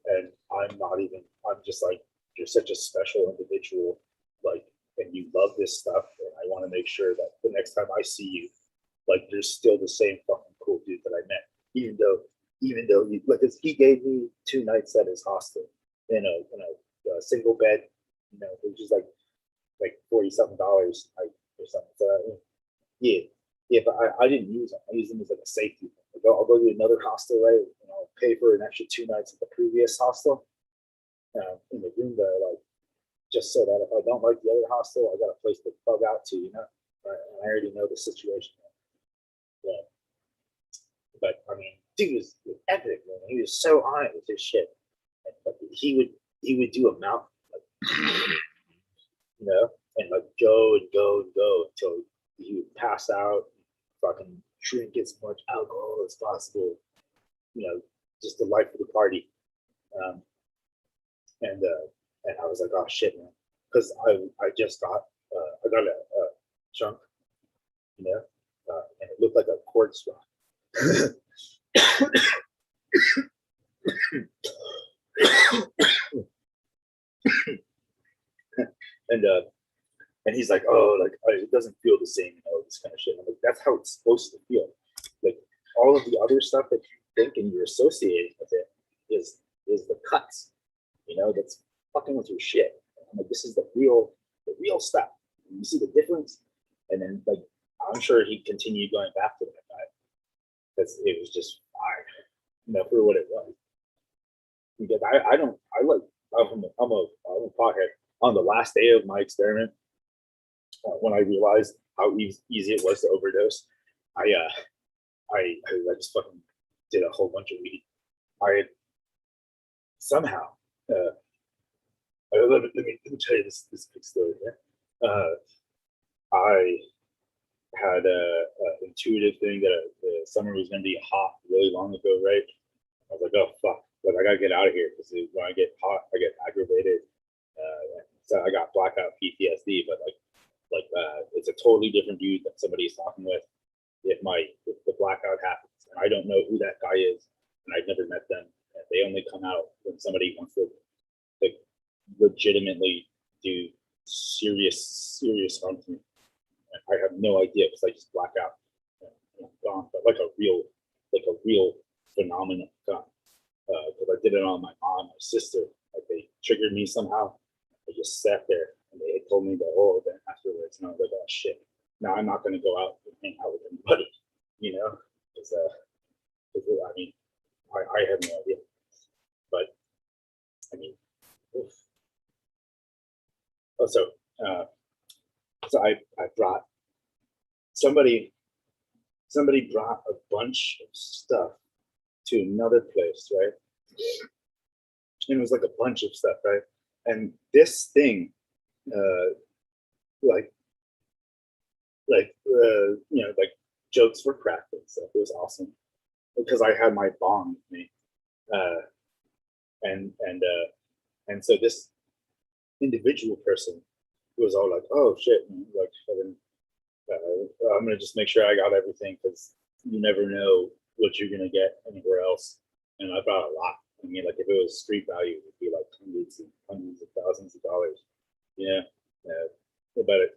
and I'm not even. I'm just like you're such a special individual, like. And you love this stuff, and I want to make sure that the next time I see you, like you're still the same fucking cool dude that I met, even though you like he gave me 2 nights at his hostel in a single bed, you know, which is like $40-something or something. So, yeah, but I didn't use them. I used them as like a safety. Like, I'll go to another hostel, right? And I'll pay for an extra 2 nights at the previous hostel in the room there, like. Just so that if I don't like the other hostel, I got a place to bug out to, you know. I already know the situation. Yeah. But I mean, dude was epic, man. He was so on it with his shit. But he would do a mountain, like, you know, and like go and go and go until he would pass out, fucking drink as much alcohol as possible, you know, just the life of the party. Um, and I was like, oh shit, man, because I just got I got a chunk, you know, and it looked like a quartz rock. and and he's like, oh, like it doesn't feel the same, you know, this kind of shit. I'm like, that's how it's supposed to feel. Like all of the other stuff that you think and you're associating with it is the cuts, you know, that's fucking with your shit. I'm like, this is the real stuff. You see the difference? And then like I'm sure he continued going back to that guy because it was just fire. for what it was. Because I'm a pothead. On the last day of my experiment, when I realized how easy it was to overdose, I just fucking did a whole bunch of weed. I had somehow, let me tell you this big story. I had a intuitive thing that the summer was going to be hot really long ago, right? I was like, oh fuck, like I gotta get out of here because when I get hot, I get aggravated. So I got blackout PTSD, but it's a totally different dude that somebody's talking with. If the blackout happens, and I don't know who that guy is, and I've never met them, and they only come out when somebody wants to legitimately do serious harm to me. I have no idea because I just black out and I'm gone, but like a real phenomenon gone. Because I did it on my mom, my sister. Like they triggered me somehow. I just sat there and they had told me the whole event afterwards, and I was like, oh shit. Now I'm not going to go out and hang out with anybody, because I mean, I have no idea. But I mean, oof. Also, so I brought somebody brought a bunch of stuff to another place, right? And it was like a bunch of stuff, right? And this thing, like jokes were cracked and stuff. It was awesome because I had my bong with me, and so this individual person was all like, "Oh shit!" Like, I'm gonna just make sure I got everything because you never know what you're gonna get anywhere else. And I bought a lot. I mean, like if it was street value, it would be like hundreds of thousands of dollars. Yeah, but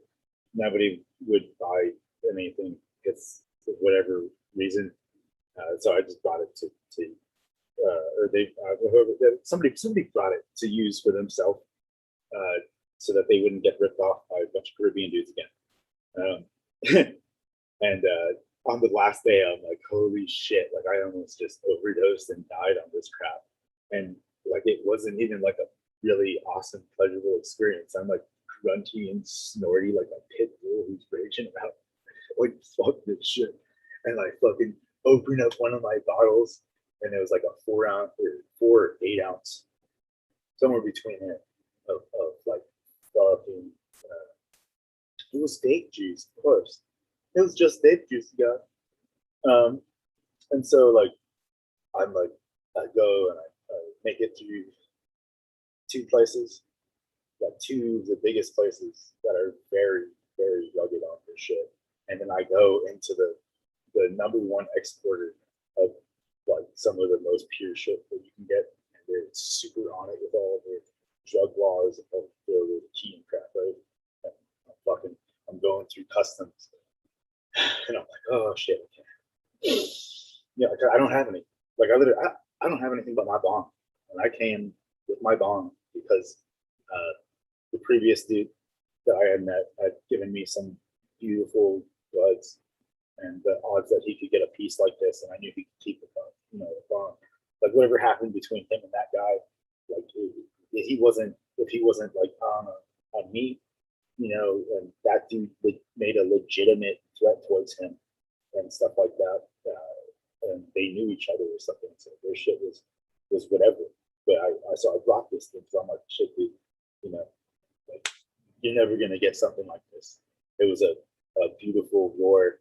nobody would buy anything because for whatever reason. So I just brought it or somebody brought it to use for themselves, so that they wouldn't get ripped off by a bunch of Caribbean dudes again. And on the last day, I'm like, holy shit! Like I almost just overdosed and died on this crap, and like it wasn't even like a really awesome, pleasurable experience. I'm like grunty and snorty like a pit bull who's raging about like fuck this shit, and I fucking open up one of my bottles, and it was like a 4 ounce or 4 or 8 ounce, somewhere between it, of like fucking. It was vape juice, of course. It was just vape juice, you got. And so like I'm like I go and I make it through 2 places, like 2 of the biggest places that are very, very rugged on this shit. And then I go into the #1 exporter of like some of the most pure shit that you can get. And they're super on it with all of their drug laws and all the key and crap, right? And I'm going through customs. And I'm like, oh shit. Yeah, I don't have any. Like I don't have anything but my bong. And I came with my bong because the previous dude that I had met had given me some beautiful buds, and the odds that he could get a piece like this, and I knew he could keep the bong. Like whatever happened between him and that guy, like if he wasn't like on me, and that dude made a legitimate threat towards him and stuff like that, and they knew each other or something, so their shit was whatever. But I brought this thing, so I'm like, shit, dude, like you're never gonna get something like this. It was a beautiful roar,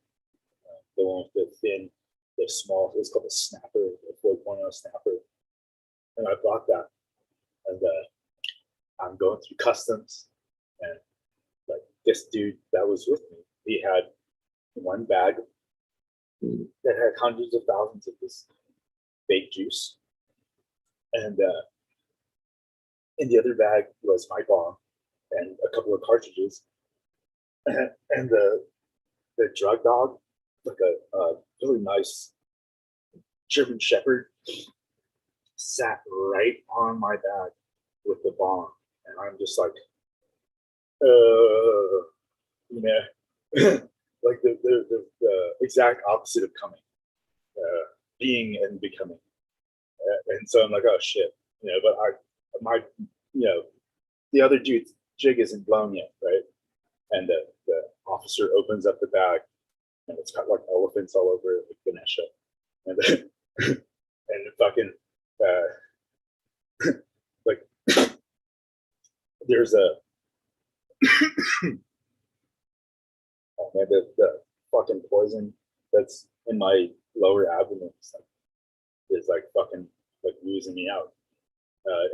the one with the thin, the small. It was called a snapper, a 4.0 snapper, and I bought that, and I'm going through customs, and like this dude that was with me, he had 1 bag that had hundreds of thousands of this fake juice, and in the other bag was my bong and a couple of cartridges, and the drug dog, like a really nice German Shepherd, sat right on my bag with the bong, and I'm just like, like the exact opposite of coming, being and becoming. And so I'm like, oh shit, but the other dude's jig isn't blown yet, right? And the officer opens up the bag, and it's got like elephants all over it, like Ganesha, and then, and fucking like there's a oh man, the fucking poison that's in my lower abdomen is like fucking like losing me out,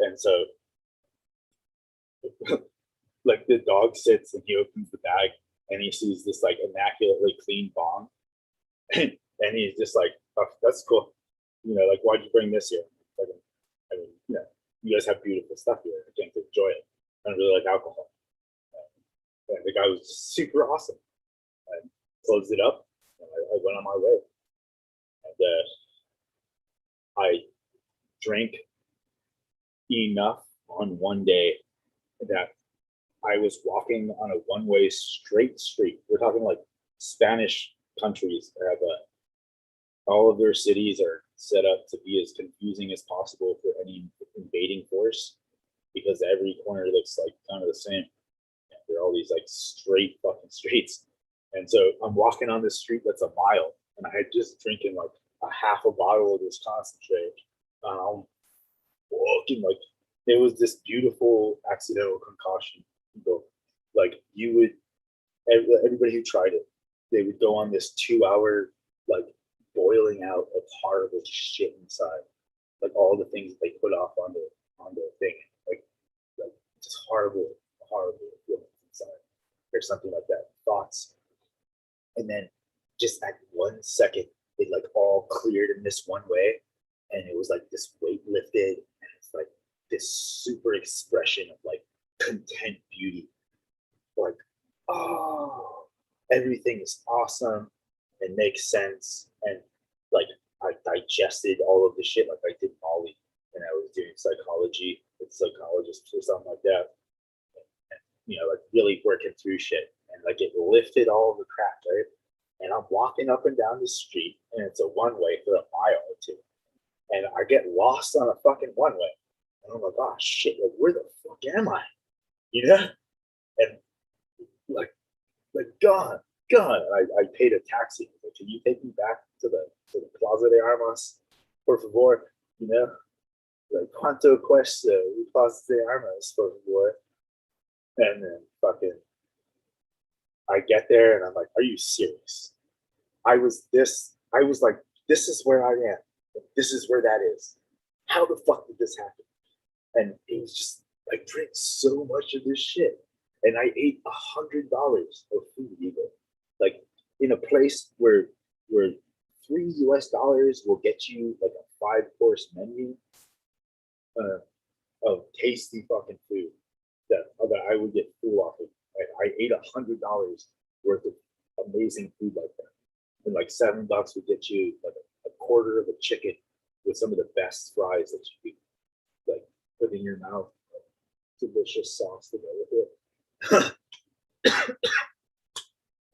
and so like the dog sits and he opens the bag and he sees this like immaculately clean bong, and he's just like, oh, that's cool, like why'd you bring this here? Like, I mean, you guys have beautiful stuff here. I can't enjoy it. I don't really like alcohol. And the guy was super awesome. I closed it up and I went on my way. And I drank enough on one day that I was walking on a one-way straight street. We're talking like Spanish countries that have all of their cities are set up to be as confusing as possible for any invading force, because every corner looks like kind of the same. There are all these like straight fucking streets. And so I'm walking on this street that's a mile, and I had just drinking like a half a bottle of this concentrate. And I'm walking like it was this beautiful accidental concoction. Like you would, everybody who tried it, they would go on this 2 hour like boiling out of horrible shit inside, like all the things that they put off on the thing, like just horrible feelings inside, or something like that, thoughts, and then just at 1 second, it like all cleared in this one way, and it was like this weight lifted, and it's like this super expression of like content beauty, like oh, everything is awesome and makes sense, and like I digested all of the shit like I did Molly, and I was doing psychology with psychologists or something like that, and, like really working through shit, and like it lifted all of the crap, right? And I'm walking up and down the street, and it's a one way for a mile or two, and I get lost on a fucking one way, and I'm like, oh shit, like where the fuck am I? And like gone. And I paid a taxi. I was like, can you take me back to the Plaza de Armas, por favor? Like cuánto cuesta Plaza de Armas, por favor? And then fucking, I get there and I'm like, are you serious? I was like, this is where I am. This is where that is. How the fuck did this happen? And it was just, I drank so much of this shit. And I ate $100 of food, even like in a place where $3 will get you like a 5-course menu of tasty fucking food that I would get full off of. I ate $100 worth of amazing food like that, and like $7 would get you like a quarter of a chicken with some of the best fries that you could like put in your mouth, delicious sauce to go with it.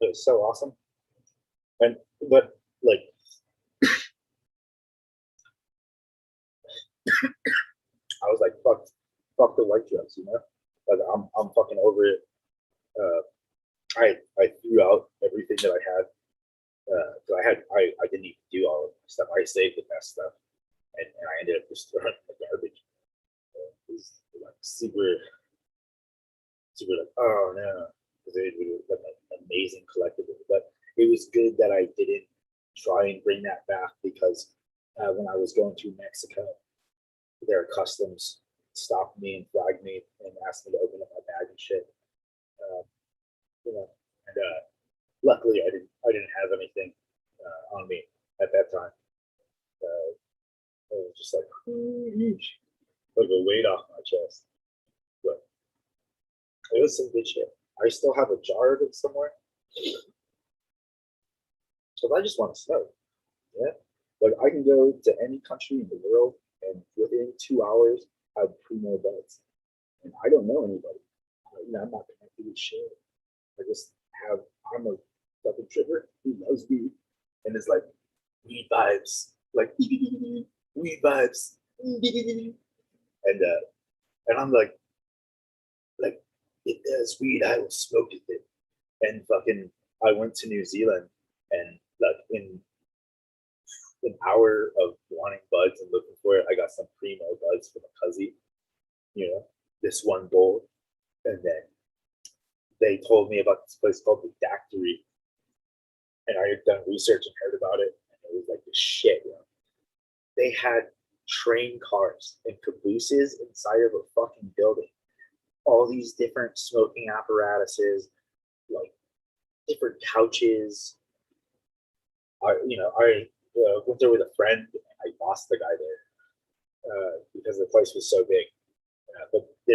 It was so awesome. But like I was like, fuck the white drugs, like I'm fucking over it. I threw out everything that I had. So I didn't even do all of the stuff. I saved the best stuff, and I ended up just throwing the garbage. It was like super like, oh no, because it was like an amazing collectible. But it was good that I didn't try and bring that back, because when I was going through Mexico, their customs stopped me and flagged me and asked me to open up my bag and shit. And luckily I didn't have anything on me at that time. It was just like a weight off my chest. But it was some good shit. I still have a jar of it somewhere. So I just want to smoke. Yeah. Like I can go to any country in the world and within 2 hours have primo buds. And I don't know anybody. I'm not connected with shit. I'm a fucking tripper who loves weed and is like, weed vibes. Like weed vibes. and I'm like if there's weed, I will smoke it. And fucking, I went to New Zealand, and like in an hour of wanting buds and looking for it, I got some primo buds from a cousin, this one bowl. And then they told me about this place called the Dactory. And I had done research and heard about it. And it was like the shit, They had train cars and cabooses inside of a fucking building. All these different smoking apparatuses, like different couches. I went there with a friend. I lost the guy there because the place was so big. But they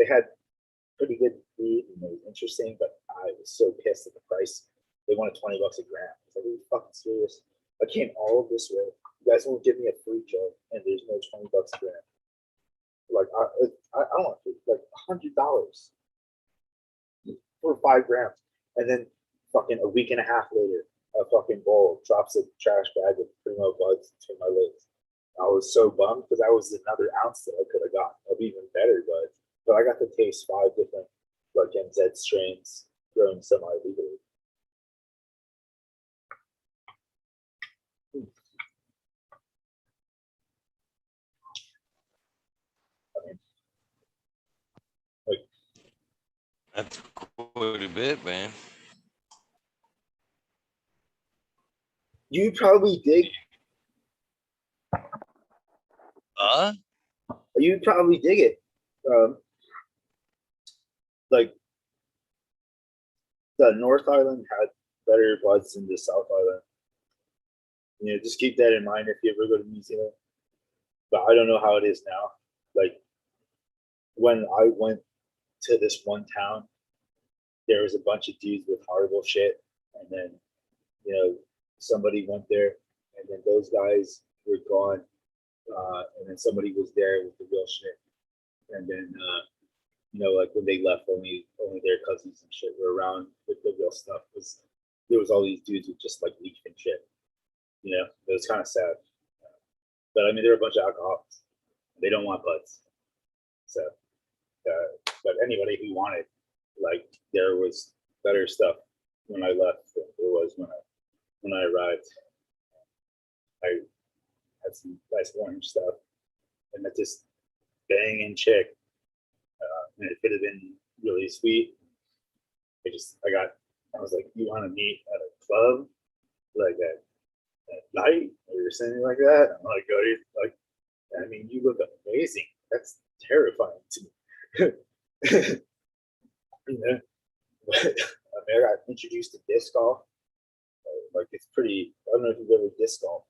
had pretty good weed and it was interesting. But I was so pissed at the price. They wanted $20 a gram. I was like, are you fucking serious? I came all this way. You guys won't give me a free joke, and there's no $20 a gram. Like I want like $100 for 5 grams, and then fucking a week and a half later, a fucking bowl drops a trash bag of primo buds between my legs. I was so bummed because that was another ounce that I could have got of even better buds. But I got to taste 5 different like MZ strains grown semi-legally. That's quite a bit, man. You probably dig. You probably dig it. Like the North Island had better buds than the South Island. Just keep that in mind if you ever go to New Zealand. But I don't know how it is now. Like when I went to this one town, there was a bunch of dudes with horrible shit, and then somebody went there, and then those guys were gone, and then somebody was there with the real shit, and then like when they left, only their cousins and shit were around with the real stuff. There was all these dudes with just like leaf and shit. It was kind of sad, but I mean, there were a bunch of alcoholics. They don't want buds, so. But anybody who wanted, like, there was better stuff when I left than there was when I arrived. I had some nice orange stuff, and met this banging chick, and it could have been really sweet. I was like, you want to meet at a club, like at night or something like that? I'm like, I mean, you look amazing. That's terrifying to me. But I got introduced to disc golf. Like it's pretty. I don't know if you've ever disc golf,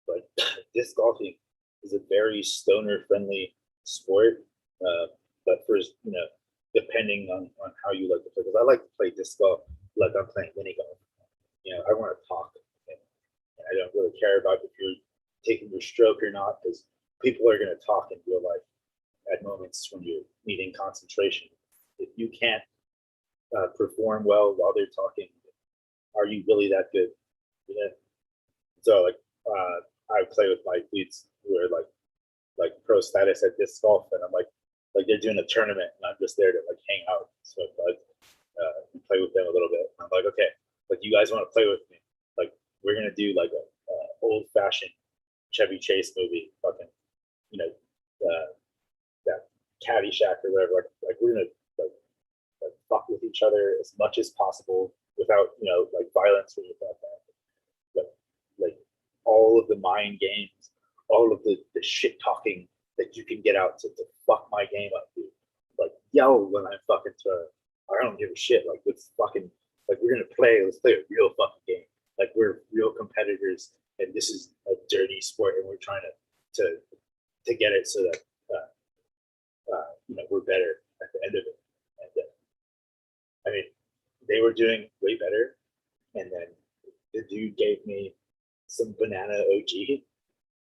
but disc golfing is a very stoner-friendly sport. But for depending on how you like to play, because I like to play disc golf like I'm playing mini golf. I want to talk, and I don't really care about if you're taking your stroke or not, because people are going to talk in real life at moments when you're needing concentration. If you can't perform well while they're talking, are you really that good? So I play with my dudes who are like pro status at disc golf, and I'm like they're doing a tournament, and I'm just there to like hang out, smoke buds, and play with them a little bit. I'm like, okay, like you guys want to play with me? Like we're gonna do like a old fashioned Chevy Chase movie, fucking that Caddyshack or whatever. Like we're gonna like fuck with each other as much as possible without like violence or anything like that. Like all of the mind games, all of the shit talking that you can get out to fuck my game up, dude. Like yell when I'm fucking throwing. I don't give a shit. Like let's fucking we're gonna play. Let's play a real fucking game. Like we're real competitors, and this is a dirty sport, and we're trying to get it so that we're better at the end of it. And I mean, they were doing way better, and then the dude gave me some banana OG,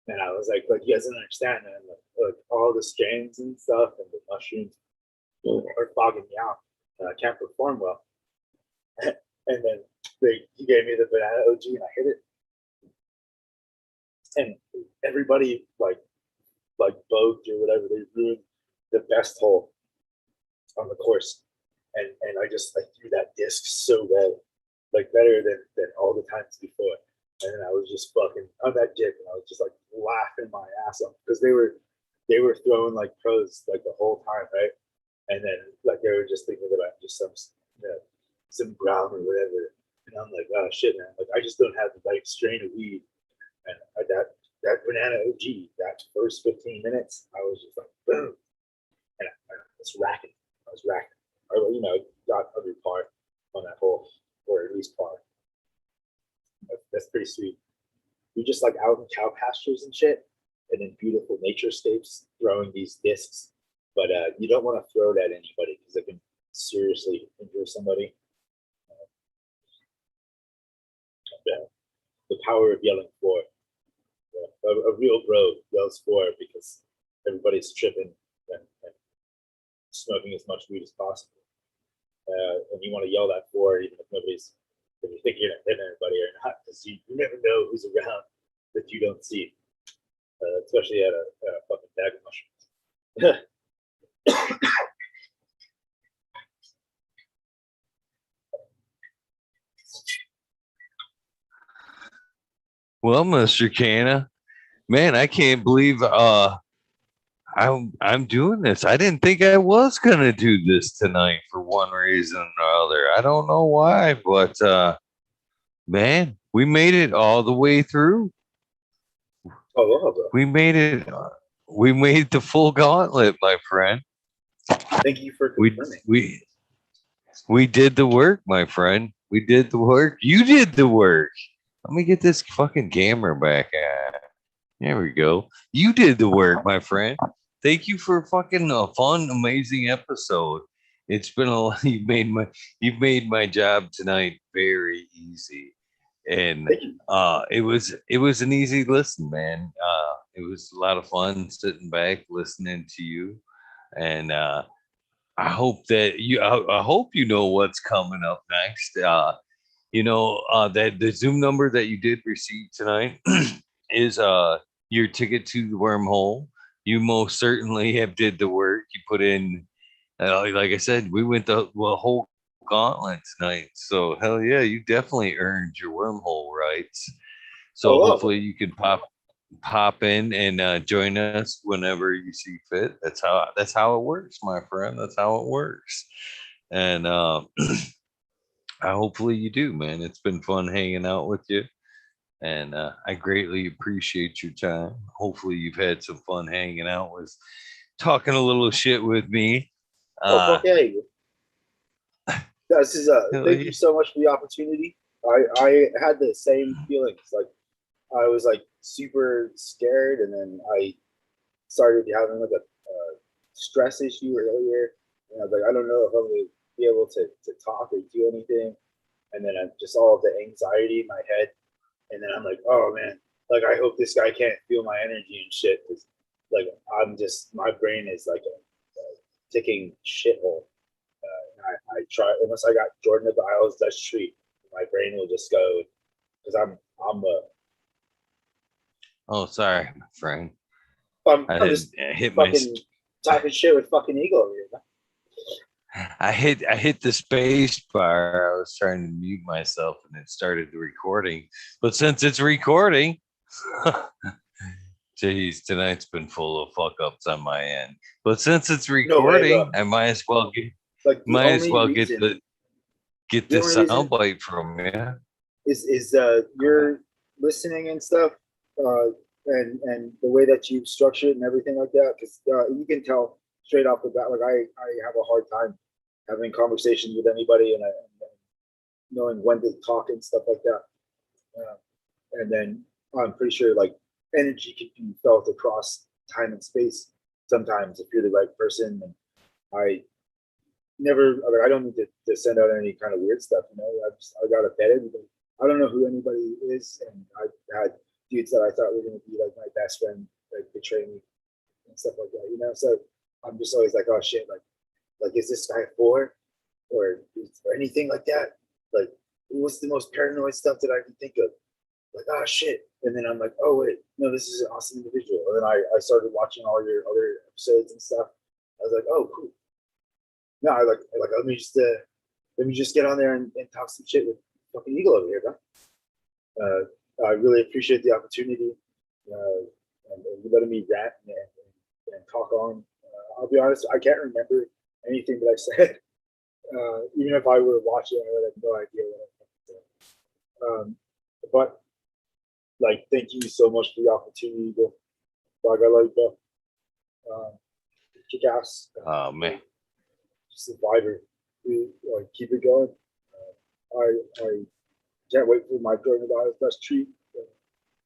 and I was like you guys don't understand, man. Like all the strains and stuff and the mushrooms are fogging me out, and I can't perform well. And then he gave me the banana OG, and I hit it, and everybody like like boat or whatever. They ruined the best hole on the course, and I threw that disc so well, like better than all the times before. And then I was just fucking on that dick, and I was just like laughing my ass off because they were throwing like pros like the whole time, right? And then like they were just thinking about just some ground or whatever. And I'm like, oh shit, man! Like I just don't have the right strain of weed. And that banana OG, that first 15 minutes, I was just like, boom, and I was racking. I got under par on that hole, or at least par. That's pretty sweet. We just like out in cow pastures and shit, and then beautiful naturescapes throwing these discs. But you don't want to throw it at anybody because it can seriously injure somebody. The power of yelling for. A real bro yells for because everybody's tripping and smoking as much weed as possible. And you want to yell that for even if you think you're not hitting anybody or not, because you never know who's around that you don't see, especially at a fucking bag of mushrooms. Well, Mr. Canna, man, I can't believe I'm doing this. I didn't think I was gonna do this tonight for one reason or other. I don't know why, but man, we made it all the way through. Oh, wow, bro. We made it. We made the full gauntlet, my friend. Thank you for We confirming. we did the work, my friend. We did the work. You did the work. Let me get this fucking camera back at. There we go. You did the work, my friend. Thank you for fucking a fun, amazing episode. It's been you've made my job tonight very easy, and it was an easy listen, man. It was a lot of fun sitting back listening to you, and I hope that I hope you know what's coming up next. That the Zoom number that you did receive tonight is your ticket to the wormhole. You most certainly have did the work. You put in, like I said, we went the whole gauntlet tonight. So hell yeah, you definitely earned your wormhole rights. So hopefully you can pop in and join us whenever you see fit. That's how it works, my friend. That's how it works. And hopefully you do, man. It's been fun hanging out with you. And I greatly appreciate your time. Hopefully, you've had some fun hanging out with, talking a little shit with me. Fuck yeah, this is thank you so much for the opportunity. I had the same feelings. Like I was like super scared, and then I started having like a stress issue earlier. And I was like, I don't know if I'm gonna be able to talk or do anything. And then just all of the anxiety in my head. And then I'm like, oh man, like I hope this guy can't feel my energy and shit. Cause like my brain is like a ticking shithole. I try, unless I got Jordan of the Isles Dutch treat, my brain will just go, because I'm Oh, sorry, my friend. I'm just hit my fucking talking shit with fucking Eagle over here. I hit the space bar. I was trying to mute myself and it started the recording. But since it's recording, geez, tonight's been full of fuck ups on my end. But since it's recording, I might as well get the soundbite from you. Is your listening and stuff, and the way that you structure it and everything like that, because you can tell straight off the bat, like I have a hard time having conversations with anybody and knowing when to talk and stuff like that. And then I'm pretty sure like energy can be felt across time and space sometimes if you're the right person. And I don't need to send out any kind of weird stuff, I got it vetted. I don't know who anybody is, and I've had dudes that I thought were going to be like my best friend like betray me and stuff like that, so I'm just always like, oh shit, like is this guy for, or anything like that? Like what's the most paranoid stuff that I can think of? like, oh shit. And then I'm like, oh wait, no, this is an awesome individual. And then I started watching all your other episodes and stuff. I was like, oh cool. No, I like let me just get on there and talk some shit with fucking Eagle over here, bro. I really appreciate the opportunity and you letting me rant and talk on. I'll be honest, I can't remember anything that I said. Even if I were watching, I would have no idea what I said. But like, thank you so much for the opportunity. Like, I like the kick ass. Oh man. Survivor. Like, keep it going. I can't wait for my coronavirus best treat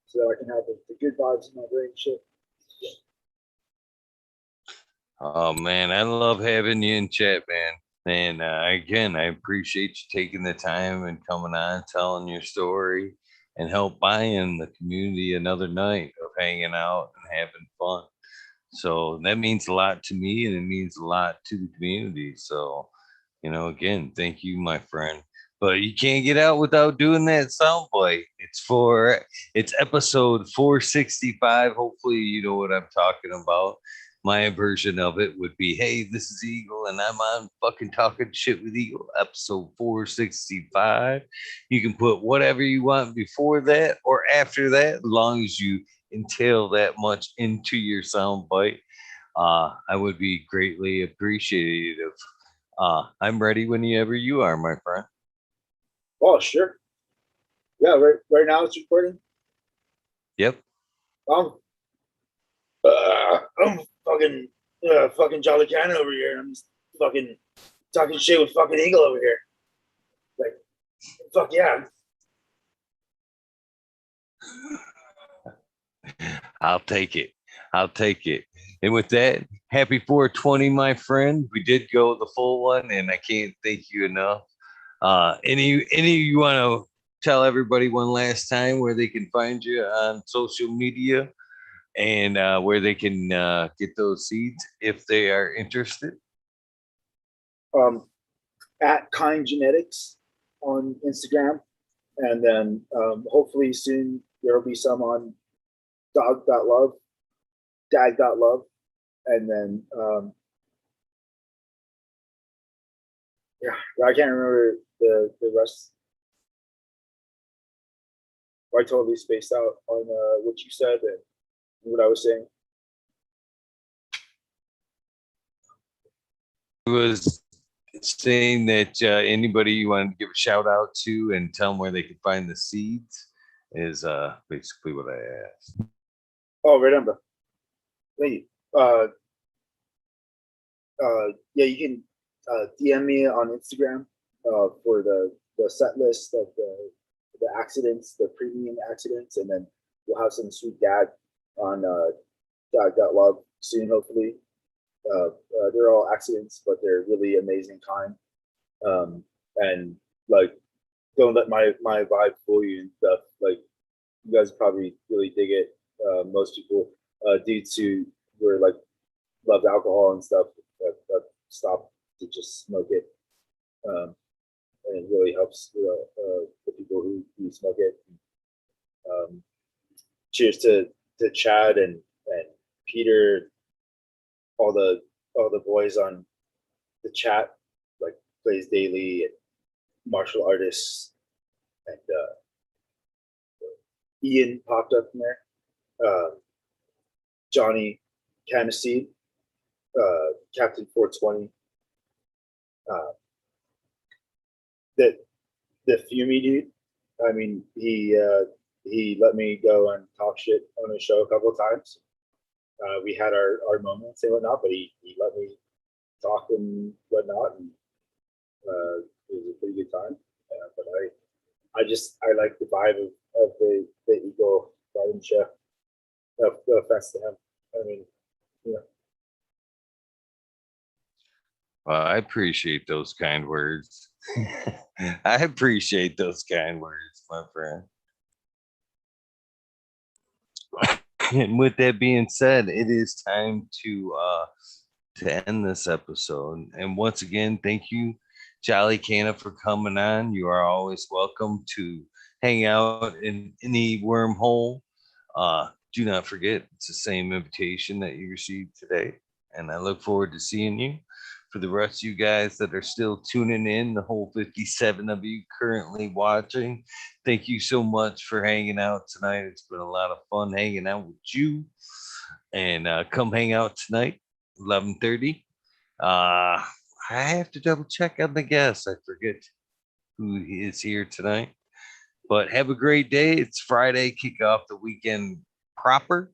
so that I can have the good vibes in my brain and shit. Oh man, I love having you in chat, man. And again, I appreciate you taking the time and coming on, telling your story, and help buying the community another night of hanging out and having fun. So that means a lot to me, and it means a lot to the community. So, again, thank you, my friend. But you can't get out without doing that soundbite. It's episode 465. Hopefully, you know what I'm talking about. My version of it would be, hey, this is Eagle, and I'm on fucking Talking Shit with Eagle, episode 465. You can put whatever you want before that or after that, as long as you entail that much into your soundbite. I would be greatly appreciative. I'm ready whenever you are, my friend. Oh, sure. Yeah, right now it's recording. Yep. I'm fucking Jolly Canna over here, and I'm just fucking talking shit with fucking Eagle over here. Like, fuck yeah. I'll take it. I'll take it. And with that, happy 420, my friend. We did go the full one, and I can't thank you enough. Any you want to tell everybody one last time where they can find you on social media and where they can get those seeds if they are interested? At Kind Genetics on Instagram, and then hopefully soon there will be some on dog.love, dag.love, and then I can't remember the rest. I totally spaced out on what you said and what I was saying. It was saying that anybody you want to give a shout out to and tell them where they can find the seeds is basically what I asked. Oh, remember. Thank you. Yeah, you can DM me on Instagram for the set list of the accidents, the premium accidents, and then we'll have some sweet gag on Love soon, hopefully. They're all accidents, but they're really amazing kind. And like, don't let my vibe fool you and stuff. Like, you guys probably really dig it. Most people, due to where like loved alcohol and stuff, that stop to just smoke it. And it really helps the people who smoke it. Cheers to Chad and Peter, all the boys on the chat, like Plays Daily and martial artists, and Ian popped up in there. Johnny Canna, Captain 420. The Fumi dude. I mean, he let me go and talk shit on his show a couple of times. We had our moments and whatnot, but he let me talk and whatnot, and it was a pretty good time. But I like the vibe of the Eagle Garden show. No offense to him. I mean, you know. Well, I appreciate those kind words. I appreciate those kind words, my friend. And with that being said, it is time to end this episode. And once again, thank you, Jolly Canna for coming on. You are always welcome to hang out in any wormhole. Do not forget, it's the same invitation that you received today. And I look forward to seeing you. For the rest of you guys that are still tuning in, the whole 57 of you currently watching, thank you so much for hanging out tonight. It's been a lot of fun hanging out with you. And come hang out tonight, 11:30. I have to double check on the guests. I forget who is here tonight. But have a great day. It's Friday, kick off the weekend proper.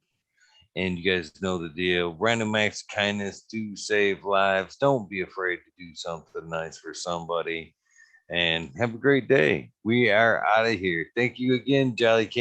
And you guys know the deal. Random acts of kindness do save lives. Don't be afraid to do something nice for somebody. And have a great day. We are out of here. Thank you again, Jolly Can.